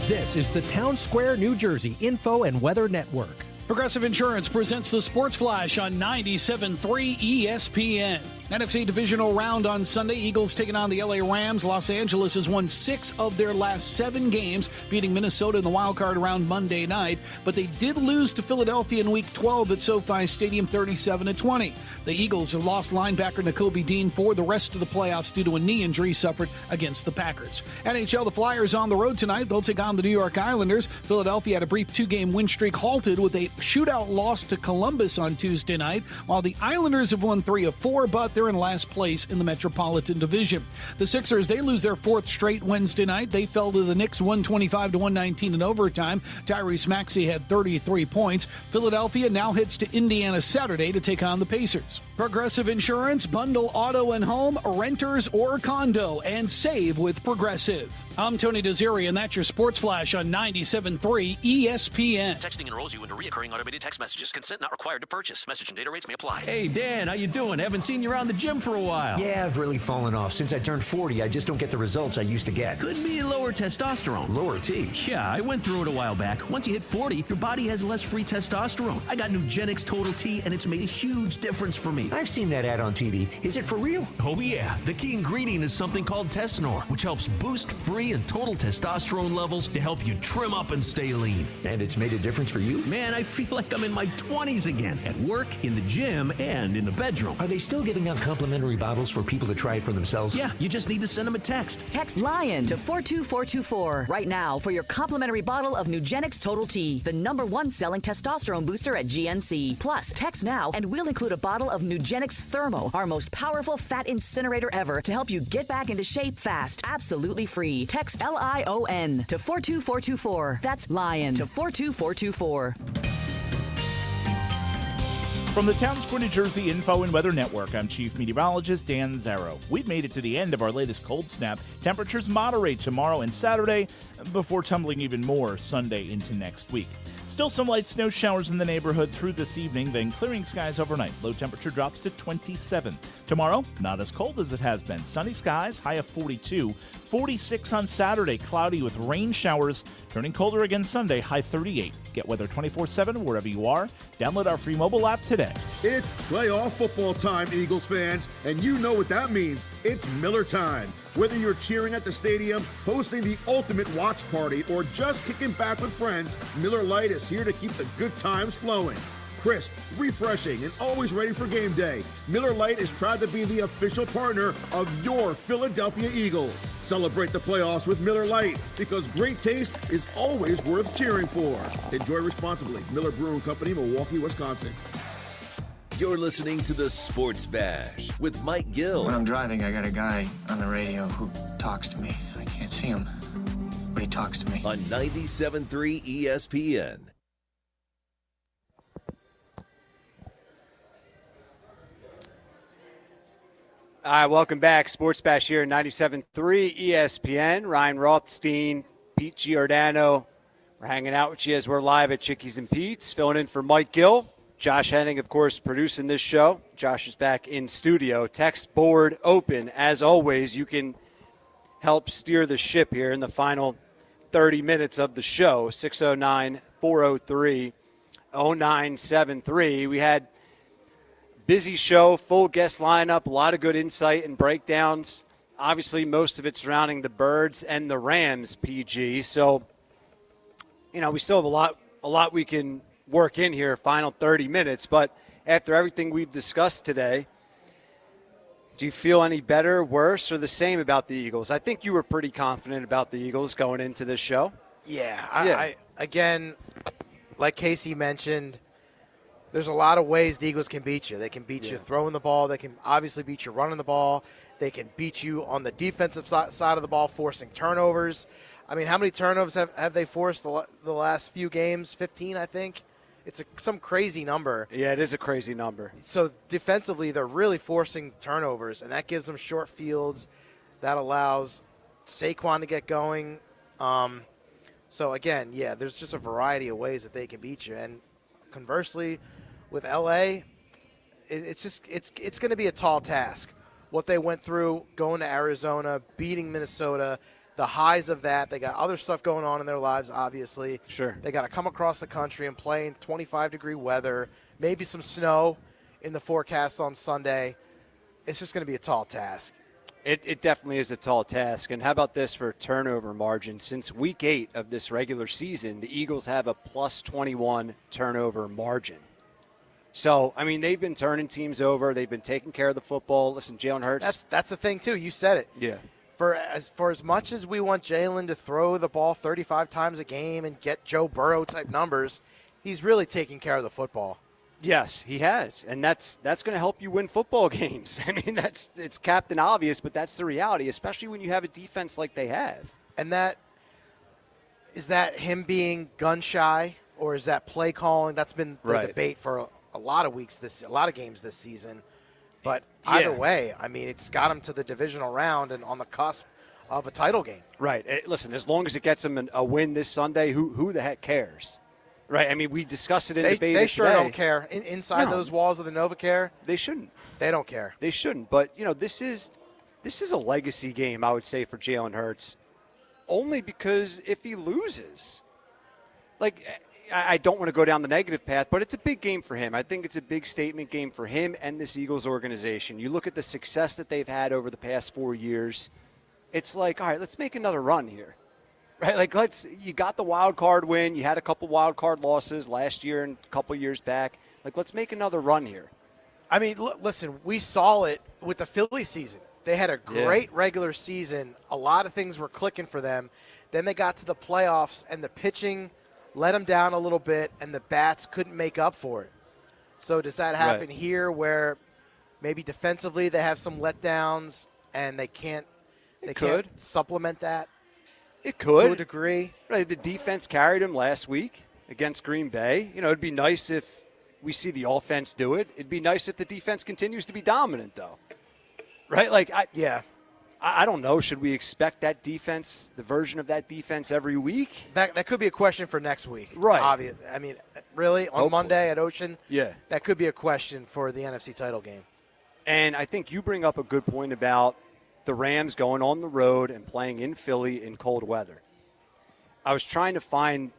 This is the Town Square, New Jersey Info and Weather Network.
Progressive Insurance presents the Sports Flash on 97.3 ESPN. NFC Divisional Round on Sunday. Eagles taking on the LA Rams. Los Angeles has won 6 of their last 7 games, beating Minnesota in the wild card round Monday night. But they did lose to Philadelphia in Week 12 at SoFi Stadium 37-20. The Eagles have lost linebacker Nakobe Dean for the rest of the playoffs due to a knee injury suffered against the Packers. NHL, the Flyers on the road tonight. They'll take on the New York Islanders. Philadelphia had a brief 2-game win streak halted with a shootout loss to Columbus on Tuesday night, while the Islanders have won 3 of 4, but they're in last place in the Metropolitan Division. The Sixers, they lose their 4th straight Wednesday night. They fell to the Knicks 125-119 in overtime. Tyrese Maxey had 33 points. Philadelphia now heads to Indiana Saturday to take on the Pacers. Progressive Insurance, bundle auto and home, renters or condo, and save with Progressive. I'm Tony Desiri, and that's your Sports Flash on 97.3 ESPN.
Texting enrolls you into recurring automated text messages. Consent not required to purchase. Message and data rates may apply.
Hey, Dan, how you doing? Haven't seen you around the gym for a while.
Yeah, I've really fallen off. Since I turned 40, I just don't get the results I used to get.
Could be lower testosterone.
Lower T?
Yeah, I went through it a while back. Once you hit 40, your body has less free testosterone. I got Nugenix Total T, and it's made a huge difference for me.
I've seen that ad on TV. Is it for real?
Oh, yeah. The key ingredient is something called Tesnor, which helps boost free and total testosterone levels to help you trim up and stay lean.
And it's made a difference for you?
Man, I feel like I'm in my 20s again. At work, in the gym, and in the bedroom.
Are they still giving out complimentary bottles for people to try it for themselves?
Yeah, you just need to send them a text.
Text LION to 42424 right now for your complimentary bottle of Nugenix Total T, the #1 selling testosterone booster at GNC. Plus, text now and we'll include a bottle of Nugenix Thermo, our most powerful fat incinerator ever, to help you get back into shape fast. Absolutely free. Text LION to 42424. That's LION to 42424.
From the Town Square, New Jersey Info and Weather Network, I'm Chief Meteorologist Dan Zarrow. We've made it to the end of our latest cold snap. Temperatures moderate tomorrow and Saturday before tumbling even more Sunday into next week. Still some light snow showers in the neighborhood through this evening, then clearing skies overnight. Low temperature drops to 27. Tomorrow, not as cold as it has been. Sunny skies, high of 42. 46 on Saturday, cloudy with rain showers. Turning colder again Sunday, high 38. Get weather 24/7 wherever you are. Download our free mobile app today.
It's playoff football time, Eagles fans, and you know what that means. It's Miller time. Whether you're cheering at the stadium, hosting the ultimate watch party, or just kicking back with friends, Miller Lite is here to keep the good times flowing. Crisp, refreshing, and always ready for game day, Miller Lite is proud to be the official partner of your Philadelphia Eagles. Celebrate the playoffs with Miller Lite, because great taste is always worth cheering for. Enjoy responsibly. Miller Brewing Company, Milwaukee, Wisconsin.
You're listening to the Sports Bash with Mike Gill.
When I'm driving, I got a guy on the radio who talks to me. I can't see him, but he talks to me.
On 97.3 ESPN.
All right, welcome back. Sports Bash here, 97.3 ESPN. Ryan Rothstein, Pete Giordano. We're hanging out with you as we're live at Chickie's and Pete's, filling in for Mike Gill. Josh Henning, of course, producing this show. Josh is back in studio. Text board open. As always, you can help steer the ship here in the final 30 minutes of the show. 609-403-0973. We had busy show, full guest lineup, a lot of good insight and breakdowns. Obviously, most of it surrounding the Birds and the Rams, PG. So, we still have a lot we can work in here, final 30 minutes. But after everything we've discussed today, do you feel any better, worse, or the same about the Eagles? I think you were pretty confident about the Eagles going into this show.
Yeah. I again, like Casey mentioned, there's a lot of ways the Eagles can beat you. They can beat you throwing the ball. They can obviously beat you running the ball. They can beat you on the defensive side of the ball, forcing turnovers. I mean, how many turnovers have they forced the last few games? 15, I think. It's some crazy number.
Yeah, it is a crazy number.
So defensively, they're really forcing turnovers, and that gives them short fields. That allows Saquon to get going. So, again, there's just a variety of ways that they can beat you. And conversely, with L.A., it's going to be a tall task. What they went through going to Arizona, beating Minnesota, the highs of that. They got other stuff going on in their lives, obviously.
Sure.
They got to come across the country and play in 25-degree weather, maybe some snow in the forecast on Sunday. It's just going to be a tall task.
It definitely is a tall task. And how about this for turnover margin? Since week 8 of this regular season, the Eagles have a plus 21 turnover margin. So, I mean, they've been turning teams over. They've been taking care of the football. Listen, Jalen Hurts.
That's the thing, too. You said it.
Yeah.
For as much as we want Jalen to throw the ball 35 times a game and get Joe Burrow-type numbers, he's really taking care of the football.
Yes, he has, and that's going to help you win football games. I mean, it's Captain Obvious, but that's the reality, especially when you have a defense like they have.
And is that him being gun-shy, or is that play calling? That's been the debate for a lot of games this season. But either way, I mean, it's got him to the divisional round and on the cusp of a title game.
Right. Listen, as long as it gets him a win this Sunday, who the heck cares? Right. I mean, we discussed it in debate.
They sure don't care. Inside those walls of the NovaCare,
they shouldn't.
They don't care.
They shouldn't. But this is a legacy game, I would say, for Jalen Hurts, only because if he loses, I don't want to go down the negative path, but it's a big game for him. I think it's a big statement game for him and this Eagles organization. You look at the success that they've had over the past 4 years. It's like, all right, let's make another run here. Right? You got the wild card win. You had a couple wild card losses last year and a couple years back. Let's make another run here.
I mean, listen, we saw it with the Philly season. They had a great regular season. A lot of things were clicking for them. Then they got to the playoffs, and the pitching let them down a little bit, and the bats couldn't make up for it. So does that happen here where maybe defensively they have some letdowns and they can't supplement that?
It could.
To a degree.
Right, the defense carried him last week against Green Bay. It'd be nice if we see the offense do it. It'd be nice if the defense continues to be dominant, though. Right? I don't know. Should we expect that defense, the version of that defense every week?
That could be a question for next week.
Right.
Obvious. I mean, really, on Monday at Ocean?
Yeah.
That could be a question for the NFC title game.
And I think you bring up a good point about the Rams going on the road and playing in Philly in cold weather. I was trying to find,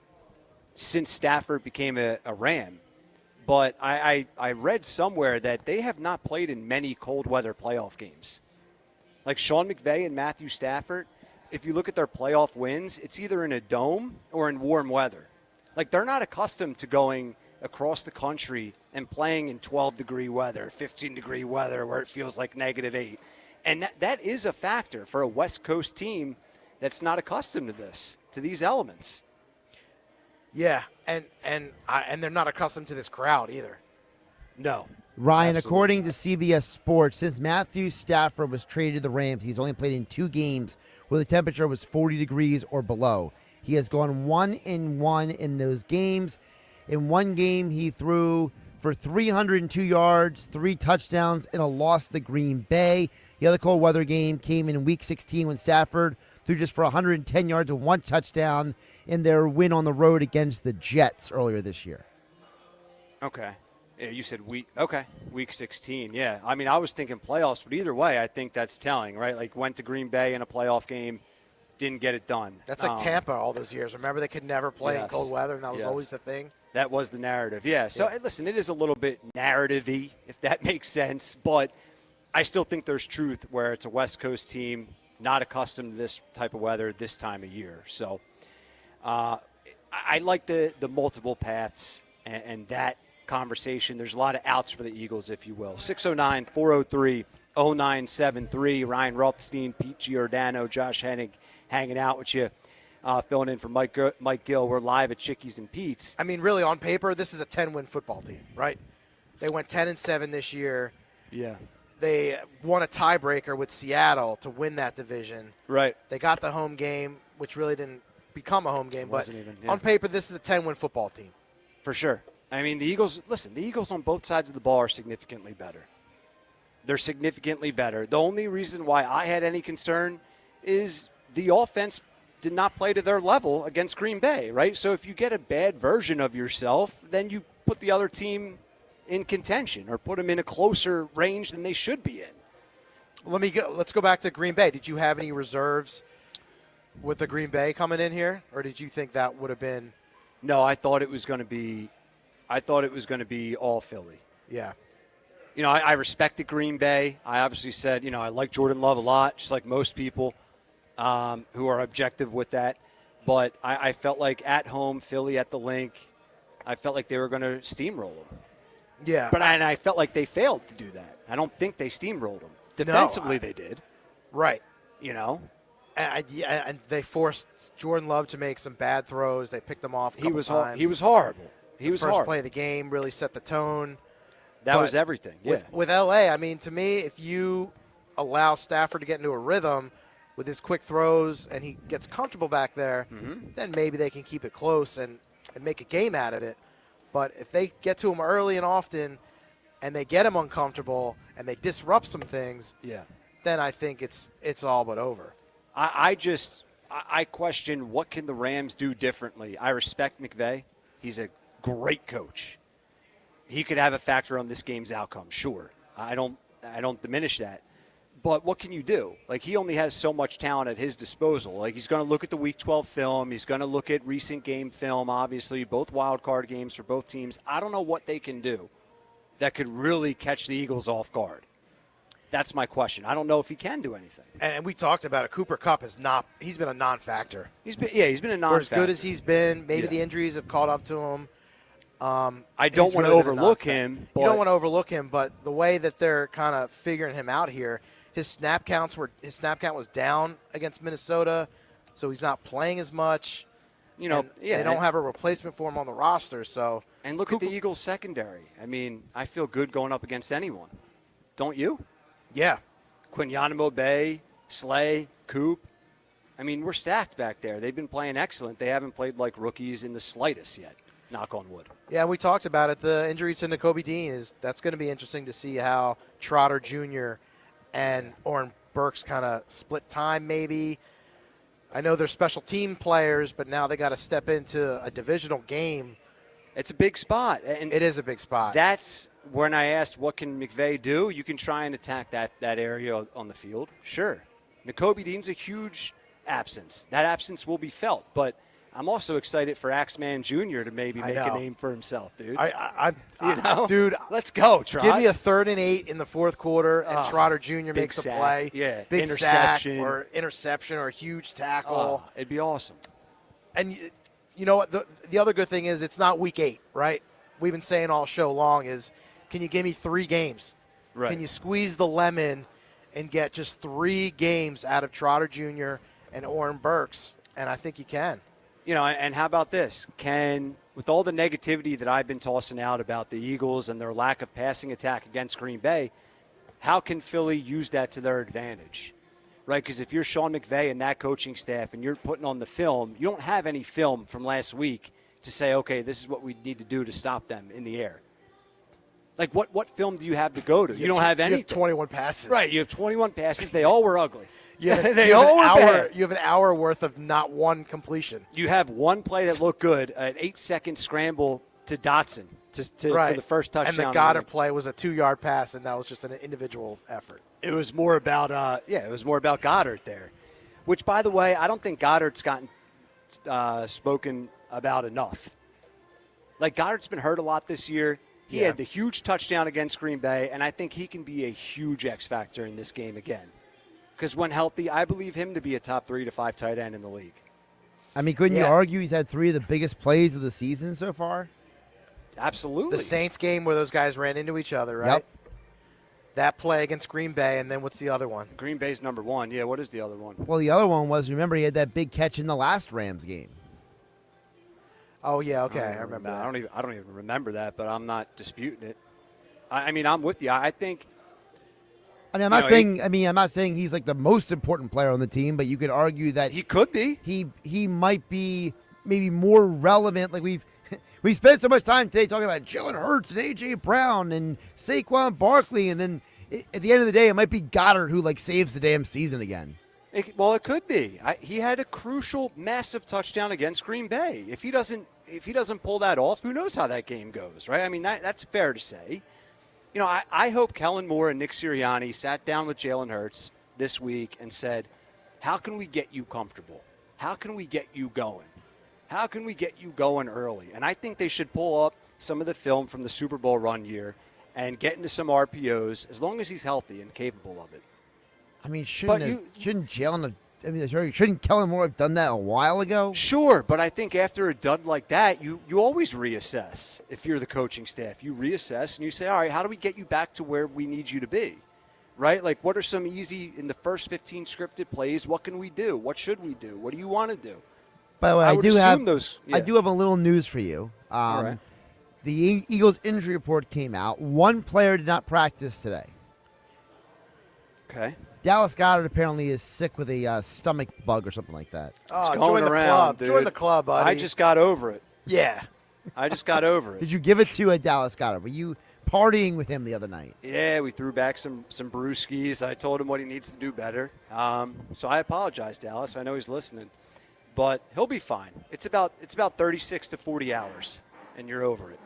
since Stafford became a Ram, but I read somewhere that they have not played in many cold weather playoff games. Like Sean McVay and Matthew Stafford, if you look at their playoff wins, it's either in a dome or in warm weather. They're not accustomed to going across the country and playing in 12-degree weather, 15-degree weather where it feels like -8. And that is a factor for a West Coast team that's not accustomed to these elements.
Yeah, and they're not accustomed to this crowd either.
No.
Ryan, according to CBS Sports, since Matthew Stafford was traded to the Rams, he's only played in 2 games where the temperature was 40 degrees or below. He has gone 1-1 in those games. In one game, he threw for 302 yards, 3 touchdowns, and a loss to Green Bay. The other cold weather game came in Week 16 when Stafford threw just for 110 yards and 1 touchdown in their win on the road against the Jets earlier this year.
Okay. Yeah, you said week 16. Yeah. I mean, I was thinking playoffs, but either way, I think that's telling, right? Like, went to Green Bay in a playoff game, didn't get it done.
That's like Tampa all those years. Remember, they could never play in cold weather, and that was always the thing?
That was the narrative, yeah. So, listen, it is a little bit narrative-y, if that makes sense, but I still think there's truth where it's a West Coast team, not accustomed to this type of weather this time of year. So I like the multiple paths and that conversation. There's a lot of outs for the Eagles, if you will. 609-403-0973. Ryan Rothstein, Pete Giordano, Josh Hennig hanging out with you, filling in for Mike Gill. We're live at Chickie's and Pete's.
I mean, really, on paper, this is a 10-win football team, right? They went 10-7 this year.
Yeah.
They won a tiebreaker with Seattle to win that division.
Right.
They got the home game, which really didn't become a home game. But
even,
on paper, this is a 10-win football team.
For sure. I mean, the Eagles on both sides of the ball are significantly better. They're significantly better. The only reason why I had any concern is the offense did not play to their level against Green Bay, right? So if you get a bad version of yourself, then you put the other team in contention or put them in a closer range than they should be in.
Let's go back to Green Bay. Did you have any reserves with the Green Bay coming in here, or did you think that would have been?
No, I thought it was going to be all Philly.
Yeah.
You know, I respected Green Bay. I obviously said, you know, I like Jordan Love a lot, just like most people who are objective with that. But I felt like at home, Philly at the Link, I felt like they were going to steamroll them.
Yeah.
But I felt like they failed to do that. I don't think they steamrolled them. Defensively, they did.
Right.
You know?
And they forced Jordan Love to make some bad throws. They picked him off a couple times.
He was horrible.
First play of the game really set the tone.
That was everything, yeah.
With L.A., I mean, to me, if you allow Stafford to get into a rhythm with his quick throws and he gets comfortable back there, then maybe they can keep it close and make a game out of it. But if they get to him early and often and they get him uncomfortable and they disrupt some things, then I think it's all but over.
I question what can the Rams do differently. I respect McVay. He's a great coach. He could have a factor on this game's outcome, sure. I don't diminish that. But what can you do? Like, he only has so much talent at his disposal. Like, he's going to look at the Week 12 film. He's going to look at recent game film, obviously, both wild card games for both teams. I don't know what they can do that could really catch the Eagles off guard. That's my question. I don't know if he can do anything.
And we talked about it. Cooper Kupp he's been a non-factor.
He's been a non-factor.
For as good as he's been, maybe the injuries have caught up to him.
I don't want to overlook him.
You don't want to overlook him, but the way that they're kind of figuring him out here, his snap count was down against Minnesota, so he's not playing as much. You know, they don't have a replacement for him on the roster. So
and look at the Eagles secondary. I mean, I feel good going up against anyone. Don't you?
Yeah.
Quinyanamo Bay, Slay, Coop. I mean, we're stacked back there. They've been playing excellent. They haven't played like rookies in the slightest yet. Knock on wood.
Yeah, we talked about it. The injury to Nakobe Dean that's going to be interesting to see how Trotter Jr. and Oren Burks kind of split time maybe. I know they're special team players, but now they got to step into a divisional game.
It's a big spot. And
it is a big spot.
That's when I asked what can McVay do. You can try and attack that area on the field. Sure. Nakobe Dean's a huge absence. That absence will be felt, but I'm also excited for Axeman Jr. to maybe make a name for himself, dude.
Dude,
let's go, Trot.
Give me a 3rd and 8 in the fourth quarter, and Trotter Jr. makes a play.
Yeah,
big
interception.
Sack or a huge tackle.
It'd be awesome.
And you know what? The other good thing is it's not week 8, right? We've been saying all show long is, can you give me 3 games?
Right.
Can you squeeze the lemon and get just 3 games out of Trotter Jr. and Oren Burks? And I think you can.
You know, and how about this? With all the negativity that I've been tossing out about the Eagles and their lack of passing attack against Green Bay, how can Philly use that to their advantage? Right? Because if you're Sean McVay and that coaching staff and you're putting on the film, you don't have any film from last week to say, okay, this is what we need to do to stop them in the air. Like, what film do you have to go to? You don't have anything.
You have 21 passes.
Right, you have 21 passes. They all were ugly.
They all were bad. You have an hour worth of not one completion.
You have one play that looked good, an 8-second scramble to Dotson for the first touchdown.
And the Goddard play was a 2-yard pass, and that was just an individual effort.
It was more about Goddard there, which, by the way, I don't think Goddard's gotten spoken about enough. Like, Goddard's been hurt a lot this year. He had the huge touchdown against Green Bay, and I think he can be a huge X factor in this game again. Because when healthy, I believe him to be a top 3 to 5 tight end in the league.
I mean, couldn't you argue he's had 3 of the biggest plays of the season so far?
Absolutely.
The Saints game where those guys ran into each other, right?
Yep.
That play against Green Bay, and then what's the other one?
Green Bay's number 1. Yeah, what is the other one?
Well, the other one was, remember, he had that big catch in the last Rams game.
Oh, yeah, okay. I remember that.
I don't even remember that, but I'm not disputing it. I mean, I'm with you. I think.
I mean, I'm not saying he's like the most important player on the team, but you could argue that
he could be.
He might be maybe more relevant. Like we spent so much time today talking about Jalen Hurts and A.J. Brown and Saquon Barkley, and then at the end of the day, it might be Goddard who like saves the damn season again.
It could be. He had a crucial, massive touchdown against Green Bay. If he doesn't pull that off, who knows how that game goes, right? I mean, that's fair to say. You know, I hope Kellen Moore and Nick Sirianni sat down with Jalen Hurts this week and said, how can we get you comfortable? How can we get you going? How can we get you going early? And I think they should pull up some of the film from the Super Bowl run year and get into some RPOs as long as he's healthy and capable of it.
I mean, shouldn't Jalen have? I mean, shouldn't Kellen Moore have done that a while ago?
Sure, but I think after a dud like that, you always reassess. If you're the coaching staff, you reassess and you say, all right, how do we get you back to where we need you to be? Right? Like, what are some easy, in the first 15 scripted plays, what can we do? What should we do? What do you want to do?
By the way, I do have a little news for you.
All right.
The Eagles injury report came out. One player did not practice today.
Okay.
Dallas Goedert apparently is sick with a stomach bug or something like that.
Oh, it's going around, dude.
Join the club, buddy.
I just got over it.
Yeah.
I just got over it.
Did you give it to Dallas Goedert? Were you partying with him the other night?
Yeah, we threw back some brewskis. I told him what he needs to do better. So I apologize, Dallas. I know he's listening. But he'll be fine. It's about 36 to 40 hours, and you're over it.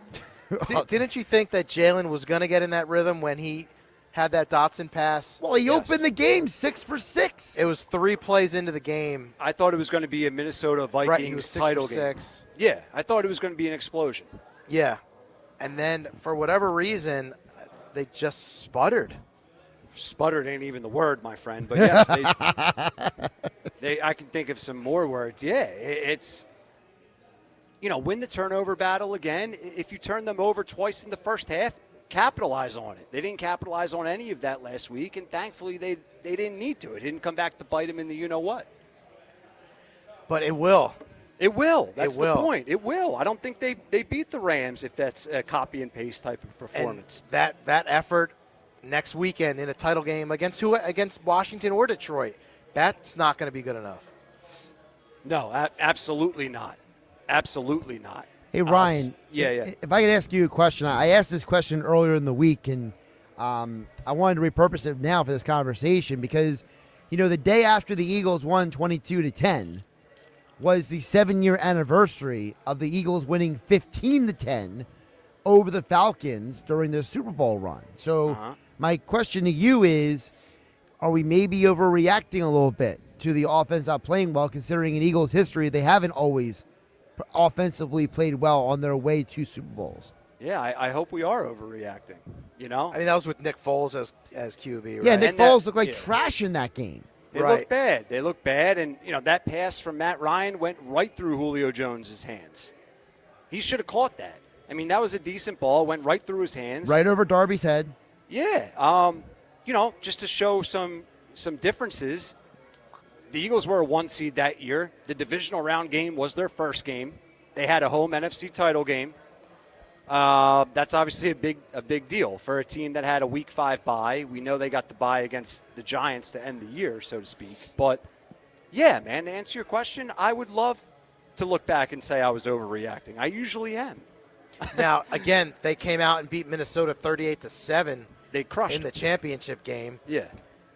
Didn't you think that Jalen was going to get in that rhythm when he had that Dotson pass?
Well, he opened the game 6 for 6.
It was 3 plays into the game.
I thought it was going to be a Minnesota Vikings title game. Yeah, I thought it was going to be an explosion.
Yeah. And then, for whatever reason, they just sputtered.
Sputtered ain't even the word, my friend. But yes, I can think of some more words. Yeah, it's, win the turnover battle again. If you turn them over twice in the first half, capitalize on it. They didn't capitalize on any of that last week, and thankfully they didn't need to. It didn't come back to bite them in the you-know-what.
But it will.
It will. That's the point. It will. I don't think they beat the Rams if that's a copy-and-paste type of performance.
And that effort next weekend in a title game against Washington or Detroit, that's not going to be good enough.
No, absolutely not. Absolutely not.
Hey, Ryan.
If
I could ask you a question. I asked this question earlier in the week, and I wanted to repurpose it now for this conversation because, the day after the Eagles won 22-10 was the 7-year anniversary of the Eagles winning 15-10 over the Falcons during their Super Bowl run. So my question to you is, are we maybe overreacting a little bit to the offense not playing well, considering in Eagles history they haven't always offensively played well on their way to Super Bowls?
Yeah, I hope we are overreacting,
I mean, that was with Nick Foles as QB, right?
Yeah, Nick Foles looked like trash in that game.
They look bad. They look bad, and, that pass from Matt Ryan went right through Julio Jones' hands. He should have caught that. I mean, that was a decent ball, went right through his hands.
Right over Darby's head.
Yeah. Just to show some differences, the Eagles were a 1 seed that year. The divisional round game was their first game. They had a home NFC title game. That's obviously a big deal for a team that had a Week 5 bye. We know they got the bye against the Giants to end the year, so to speak. But, yeah, man, to answer your question, I would love to look back and say I was overreacting. I usually am.
Now, again, they came out and beat Minnesota 38-7.
They crushed
in the championship game.
Yeah.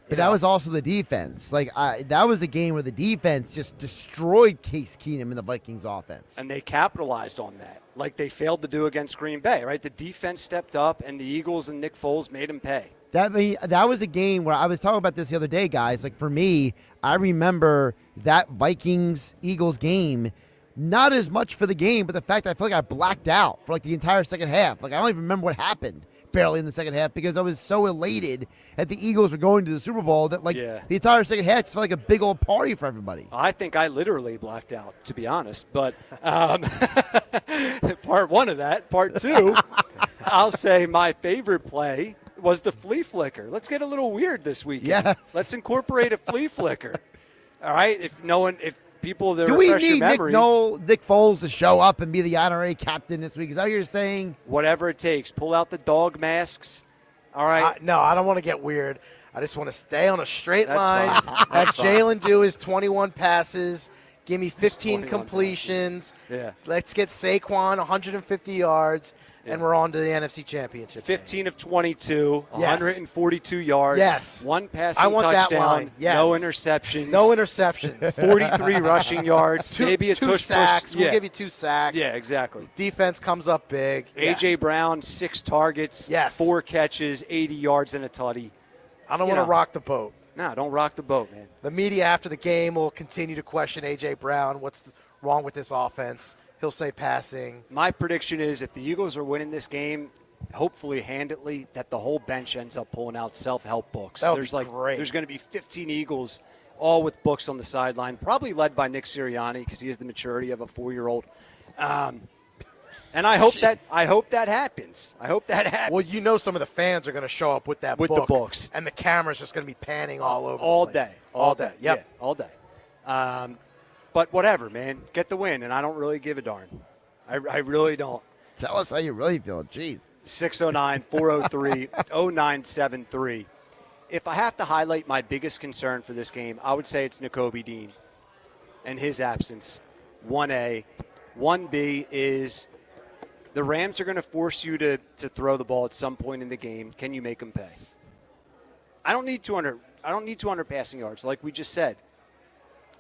But that was also the defense. That was a game where the defense just destroyed Case Keenum and the Vikings offense.
And they capitalized on that, like they failed to do against Green Bay, right? The defense stepped up, and the Eagles and Nick Foles made them pay.
That was a game where I was talking about this the other day, guys. Like, for me, I remember that Vikings-Eagles game, not as much for the game, but the fact that I feel like I blacked out for, the entire second half. I don't even remember what happened barely in the second half because I was so elated that the Eagles were going to the Super Bowl that the entire second half just felt like a big old party for everybody.
I think I literally blacked out, to be honest. But part one of that. Part two, I'll say my favorite play was the flea flicker. Let's get a little weird this weekend.
Yes.
Let's incorporate a flea flicker. All right? If people that
Do we
refresh your
need
memory,
Nick Foles to show up and be the honorary captain this week? Is that what you're saying?
whatever it takes, pull out the dog masks. All right?
No, I don't want to get weird. I just want to stay on a straight
That's
line.
fine.
As
That's fine.
Jalen do his 21 passes. Give me 15
21
completions.
Yeah.
Let's get Saquon 150 yards, and we're on to the NFC Championship.
15 of 22,
Yes.
142 yards.
Yes.
One passing
I want that
touchdown.
line. Yes.
No interceptions.
No interceptions.
43 rushing yards. Maybe a
two
tush
sacks.
push.
We'll give you 2 sacks.
Yeah, exactly.
Defense comes up big.
A.J. Brown, 6 targets, 4 catches, 80 yards, and a tutty.
I don't want to rock the boat.
No, don't rock the boat, man.
The media after the game will continue to question A.J. Brown. What's wrong with this offense? He'll say passing.
My prediction is if the Eagles are winning this game, hopefully handedly, that the whole bench ends up pulling out self-help books.
That would be great.
There's going to be 15 Eagles, all with books on the sideline, probably led by Nick Sirianni because he has the maturity of a 4-year-old. And I hope that happens. I hope that happens.
Well, you know some of the fans are going to show up with that
With
book.
the books.
And the camera's just going to be panning all over
all
the place.
day.
All day. Yep.
Yeah, all day. But whatever, man. Get the win, and I don't really give a darn. I really don't.
Tell us how you really feel. Jeez.
609-403-0973. If I have to highlight my biggest concern for this game, I would say it's Nakobe Dean and his absence. 1A. 1B is the Rams are going to force you to throw the ball at some point in the game. Can you make them pay? I don't need 200 passing yards, like we just said.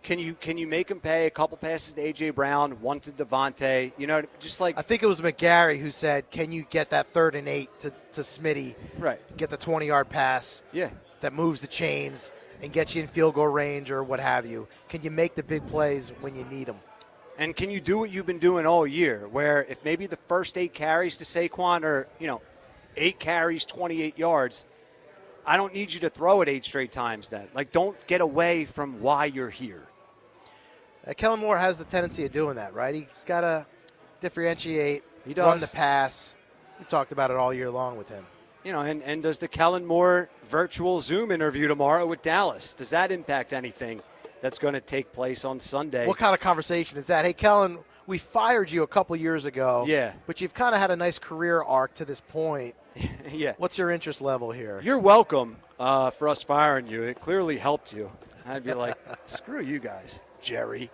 Can you make them pay? A couple passes to A.J. Brown, one to Devontae.
I think it was McGarry who said, can you get that 3rd and 8 to Smitty?
Right.
Get the 20-yard pass.
Yeah.
That moves the chains and gets you in field goal range or what have you. Can you make the big plays when you need them?
And can you do what you've been doing all year, where if maybe the first 8 carries to Saquon are, 8 carries, 28 yards, I don't need you to throw it 8 straight times then. Don't get away from why you're here.
Kellen Moore has the tendency of doing that, right? He's got to differentiate,
He does.
run the pass. We talked about it all year long with him.
And does the Kellen Moore virtual Zoom interview tomorrow with Dallas, does that impact anything that's going to take place on Sunday?
What kind of conversation is that? Hey, Kellen, we fired you a couple years ago.
Yeah.
But you've kind of had a nice career arc to this point.
Yeah.
What's your interest level here?
You're welcome for us firing you. It clearly helped you. I'd be like, screw you guys, Jerry.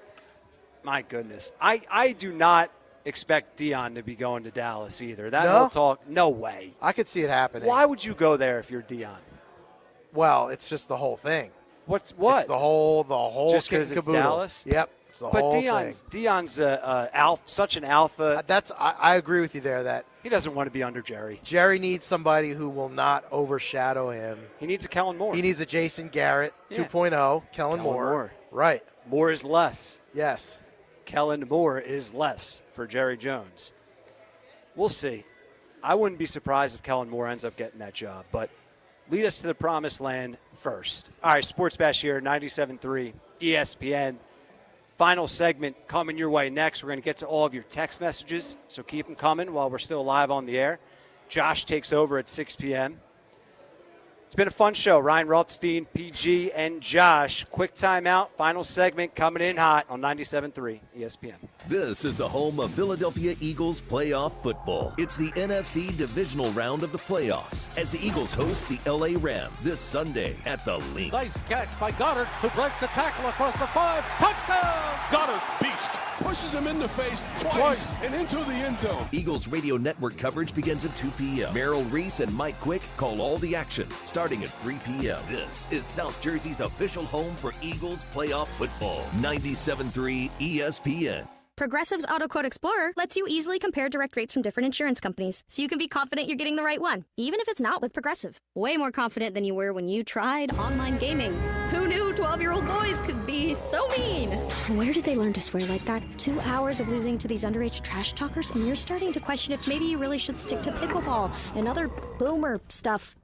My goodness. I do not expect Dion to be going to Dallas either. That whole talk, no way.
I could see it happening.
Why would you go there if you're Dion?
Well, it's just the whole thing.
What?
It's the whole
just
kit
because
and
it's
caboodle.
Dallas?
Yep. It's the whole thing.
Dion's such an alpha.
I agree with you there that
he doesn't want to be under Jerry.
Jerry needs somebody who will not overshadow him.
He needs a Kellen Moore.
He needs a Jason Garrett 2.0. Kellen Moore. Right.
More is less.
Yes.
Kellen Moore is less for Jerry Jones. We'll see. I wouldn't be surprised if Kellen Moore ends up getting that job, but lead us to the promised land first. All right, Sports Bash here, 97.3 ESPN. Final segment coming your way next. We're going to get to all of your text messages, so keep them coming while we're still live on the air. Josh takes over at 6 p.m. It's been a fun show. Ryan Rothstein, PG, and Josh. Quick timeout. Final segment coming in hot on 97.3 ESPN.
This is the home of Philadelphia Eagles playoff football. It's the NFC divisional round of the playoffs as the Eagles host the LA Rams this Sunday at the Link.
Nice catch by Goddard, who breaks the tackle across the 5. Touchdown! Goddard, beast. pushes him in the face twice and into the end zone.
Eagles Radio Network coverage begins at 2 p.m. Merrill Reese and Mike Quick call all the action starting at 3 p.m. This is South Jersey's official home for Eagles playoff football. 97.3 ESPN.
Progressive's Auto Quote Explorer lets you easily compare direct rates from different insurance companies, so you can be confident you're getting the right one, even if it's not with Progressive. Way more confident than you were when you tried online gaming. Who knew 12-year-old boys could be so mean? Where did they learn to swear like that? 2 hours of losing to these underage trash talkers, and you're starting to question if maybe you really should stick to pickleball and other boomer stuff.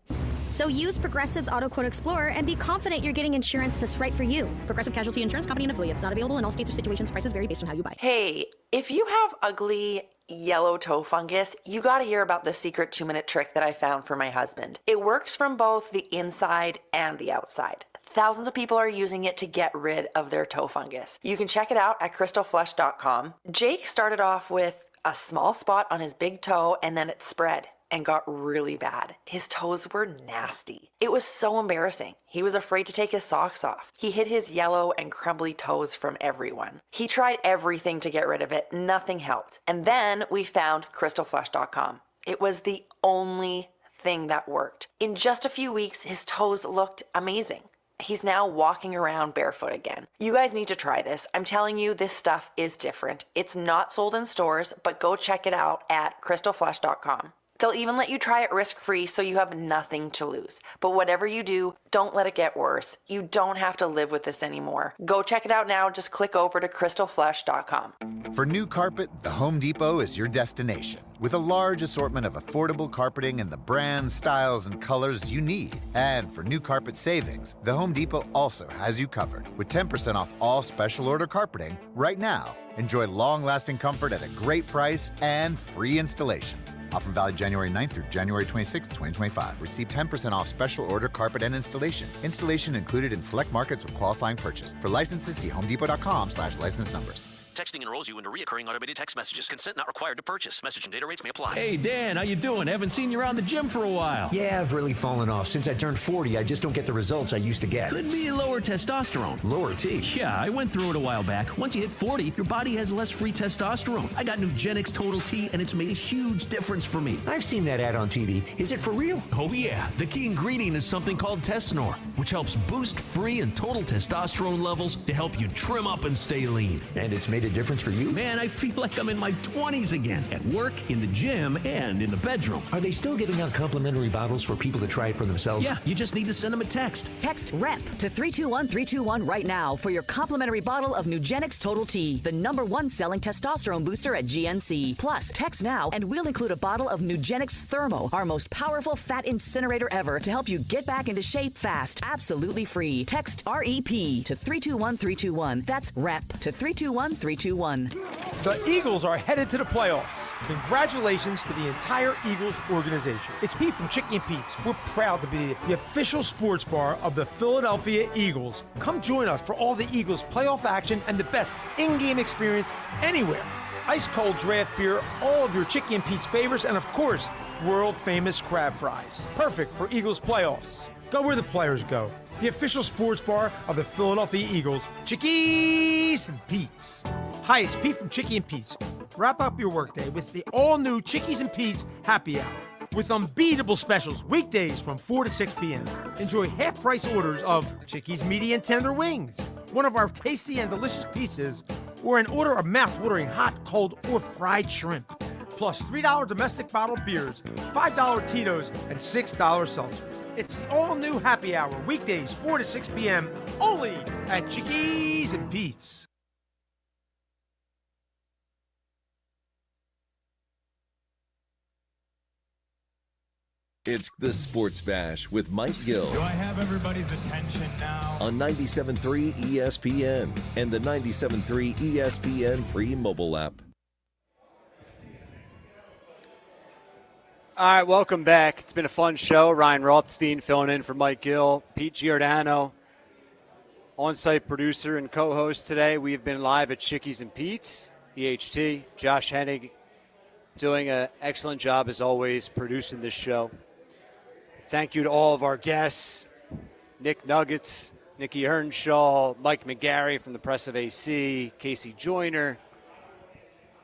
So use Progressive's Auto Quote Explorer and be confident you're getting insurance that's right for you. Progressive Casualty Insurance Company and affiliates. Not available in all states or situations. Prices vary based on how you buy.
Hey, if you have ugly yellow toe fungus, you gotta hear about the secret 2-minute trick that I found for my husband. It works from both the inside and the outside. Thousands of people are using it to get rid of their toe fungus. You can check it out at crystalflesh.com. Jake started off with a small spot on his big toe and then it spread and got really bad. His toes were nasty. It was so embarrassing. He was afraid to take his socks off. He hid his yellow and crumbly toes from everyone. He tried everything to get rid of it. Nothing helped. And then we found crystalflesh.com. It was the only thing that worked. In just a few weeks, his toes looked amazing. He's now walking around barefoot again. You guys need to try this. I'm telling you, this stuff is different. It's not sold in stores, but go check it out at crystalflesh.com. They'll even let you try it risk-free so you have nothing to lose. But whatever you do, don't let it get worse. You don't have to live with this anymore. Go check it out now. Just click over to crystalflesh.com.
For new carpet, the Home Depot is your destination. With a large assortment of affordable carpeting in the brands, styles, and colors you need. And for new carpet savings, the Home Depot also has you covered. With 10% off all special order carpeting right now. Enjoy long-lasting comfort at a great price and free installation. Offer valid January 9th through January 26th, 2025. Receive 10% off special order carpet and installation. Installation included in select markets with qualifying purchase. For licenses, see homedepot.com/license numbers.
Texting enrolls you into recurring automated text messages. Consent not required to purchase. Message and data rates may apply.
Hey, Dan, how you doing? Haven't seen you around the gym for a while.
Yeah, I've really fallen off. Since I turned 40, I just don't get the results I used to get.
Could be lower testosterone.
Lower T?
Yeah, I went through it a while back. Once you hit 40, your body has less free testosterone. I got Nugenix Total T, and it's made a huge difference for me.
I've seen that ad on TV. Is it for real?
Oh, yeah. The key ingredient is something called Tesnor, which helps boost free and total testosterone levels to help you trim up and stay lean.
And it's made a difference for you?
Man, I feel like I'm in my 20s again. At work, in the gym, and in the bedroom.
Are they still giving out complimentary bottles for people to try it for themselves?
Yeah, you just need to send them a text.
Text REP to 321-321 right now for your complimentary bottle of Nugenix Total T, the #1 selling testosterone booster at GNC. Plus, text now and we'll include a bottle of Nugenix Thermo, our most powerful fat incinerator ever, to help you get back into shape fast. Absolutely free. Text REP to 321-321. That's REP to 321-321.
The Eagles are headed to the playoffs. Congratulations to the entire Eagles organization. It's Pete from Chickie and Pete's. We're proud to be the official sports bar of the Philadelphia Eagles. Come join us for all the Eagles playoff action and the best in-game experience anywhere. Ice cold draft beer, all of your Chickie and Pete's favorites, and of course, world famous crab fries. Perfect for Eagles playoffs. Go where the players go. The official sports bar of the Philadelphia Eagles, Chickies and Pete's. Hi, it's Pete from Chickie and Pete's. Wrap up your workday with the all-new Chickies and Pete's Happy Hour with unbeatable specials weekdays from 4 to 6 p.m. Enjoy half-price orders of Chickies Meaty and Tender Wings, one of our tasty and delicious pizzas, or an order of mouth-watering hot, cold, or fried shrimp. Plus $3 domestic bottled beers, $5 Tito's, and $6 seltzers. It's the all-new Happy Hour weekdays 4 to 6 p.m. only at Chickies and Pete's.
It's the Sports Bash with Mike Gill.
Do I have everybody's attention now?
On 97.3 ESPN and the 97.3 ESPN free mobile app.
All right, welcome back. It's been a fun show. Ryan Rothstein filling in for Mike Gill. Pete Giordano, on-site producer and co-host today. We've been live at Chickies and Pete's, EHT. Josh Hennig doing an excellent job, as always, producing this show. Thank you to all of our guests, Nick Nuggets, Nikki Earnshaw, Mike McGarry from the Press of AC, Casey Joyner,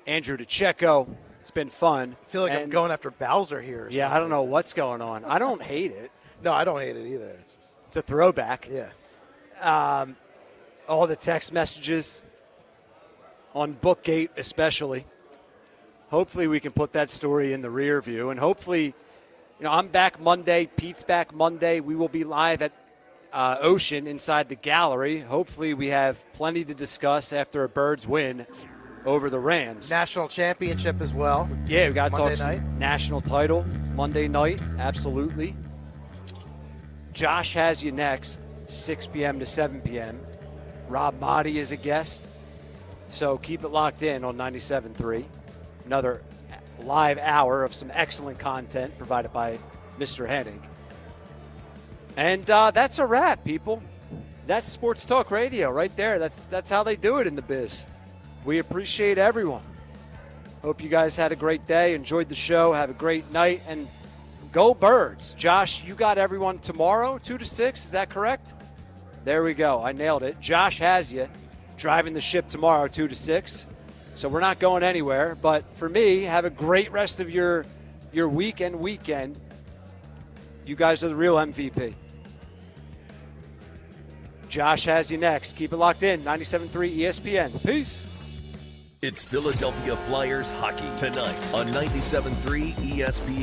Andrew DeCecco. It's been fun.
I feel like I'm going after Bowser here.
Yeah, I don't know what's going on. I don't hate it.
No, I don't hate it either.
It's a throwback.
Yeah.
All the text messages on Bookgate especially. Hopefully we can put that story in the rear view. And hopefully, I'm back Monday. Pete's back Monday. We will be live at Ocean inside the gallery. Hopefully we have plenty to discuss after a Birds win over the Rams.
National championship as well.
Yeah, we got to talk
Monday night.
national title Monday night. Absolutely. Josh has you next, 6 p.m. to 7 p.m. Rob Motti is a guest. So keep it locked in on 97.3. Another live hour of some excellent content provided by Mr. Hennig. And that's a wrap, people. That's Sports Talk Radio right there. That's how they do it in the biz. We appreciate everyone. Hope you guys had a great day, enjoyed the show, have a great night, and go Birds. Josh, you got everyone tomorrow, 2 to 6, is that correct? There we go. I nailed it. Josh has you driving the ship tomorrow, 2 to 6. So we're not going anywhere. But for me, have a great rest of your weekend. You guys are the real MVP. Josh has you next. Keep it locked in. 97.3 ESPN. Peace.
It's Philadelphia Flyers hockey tonight on 97.3 ESPN.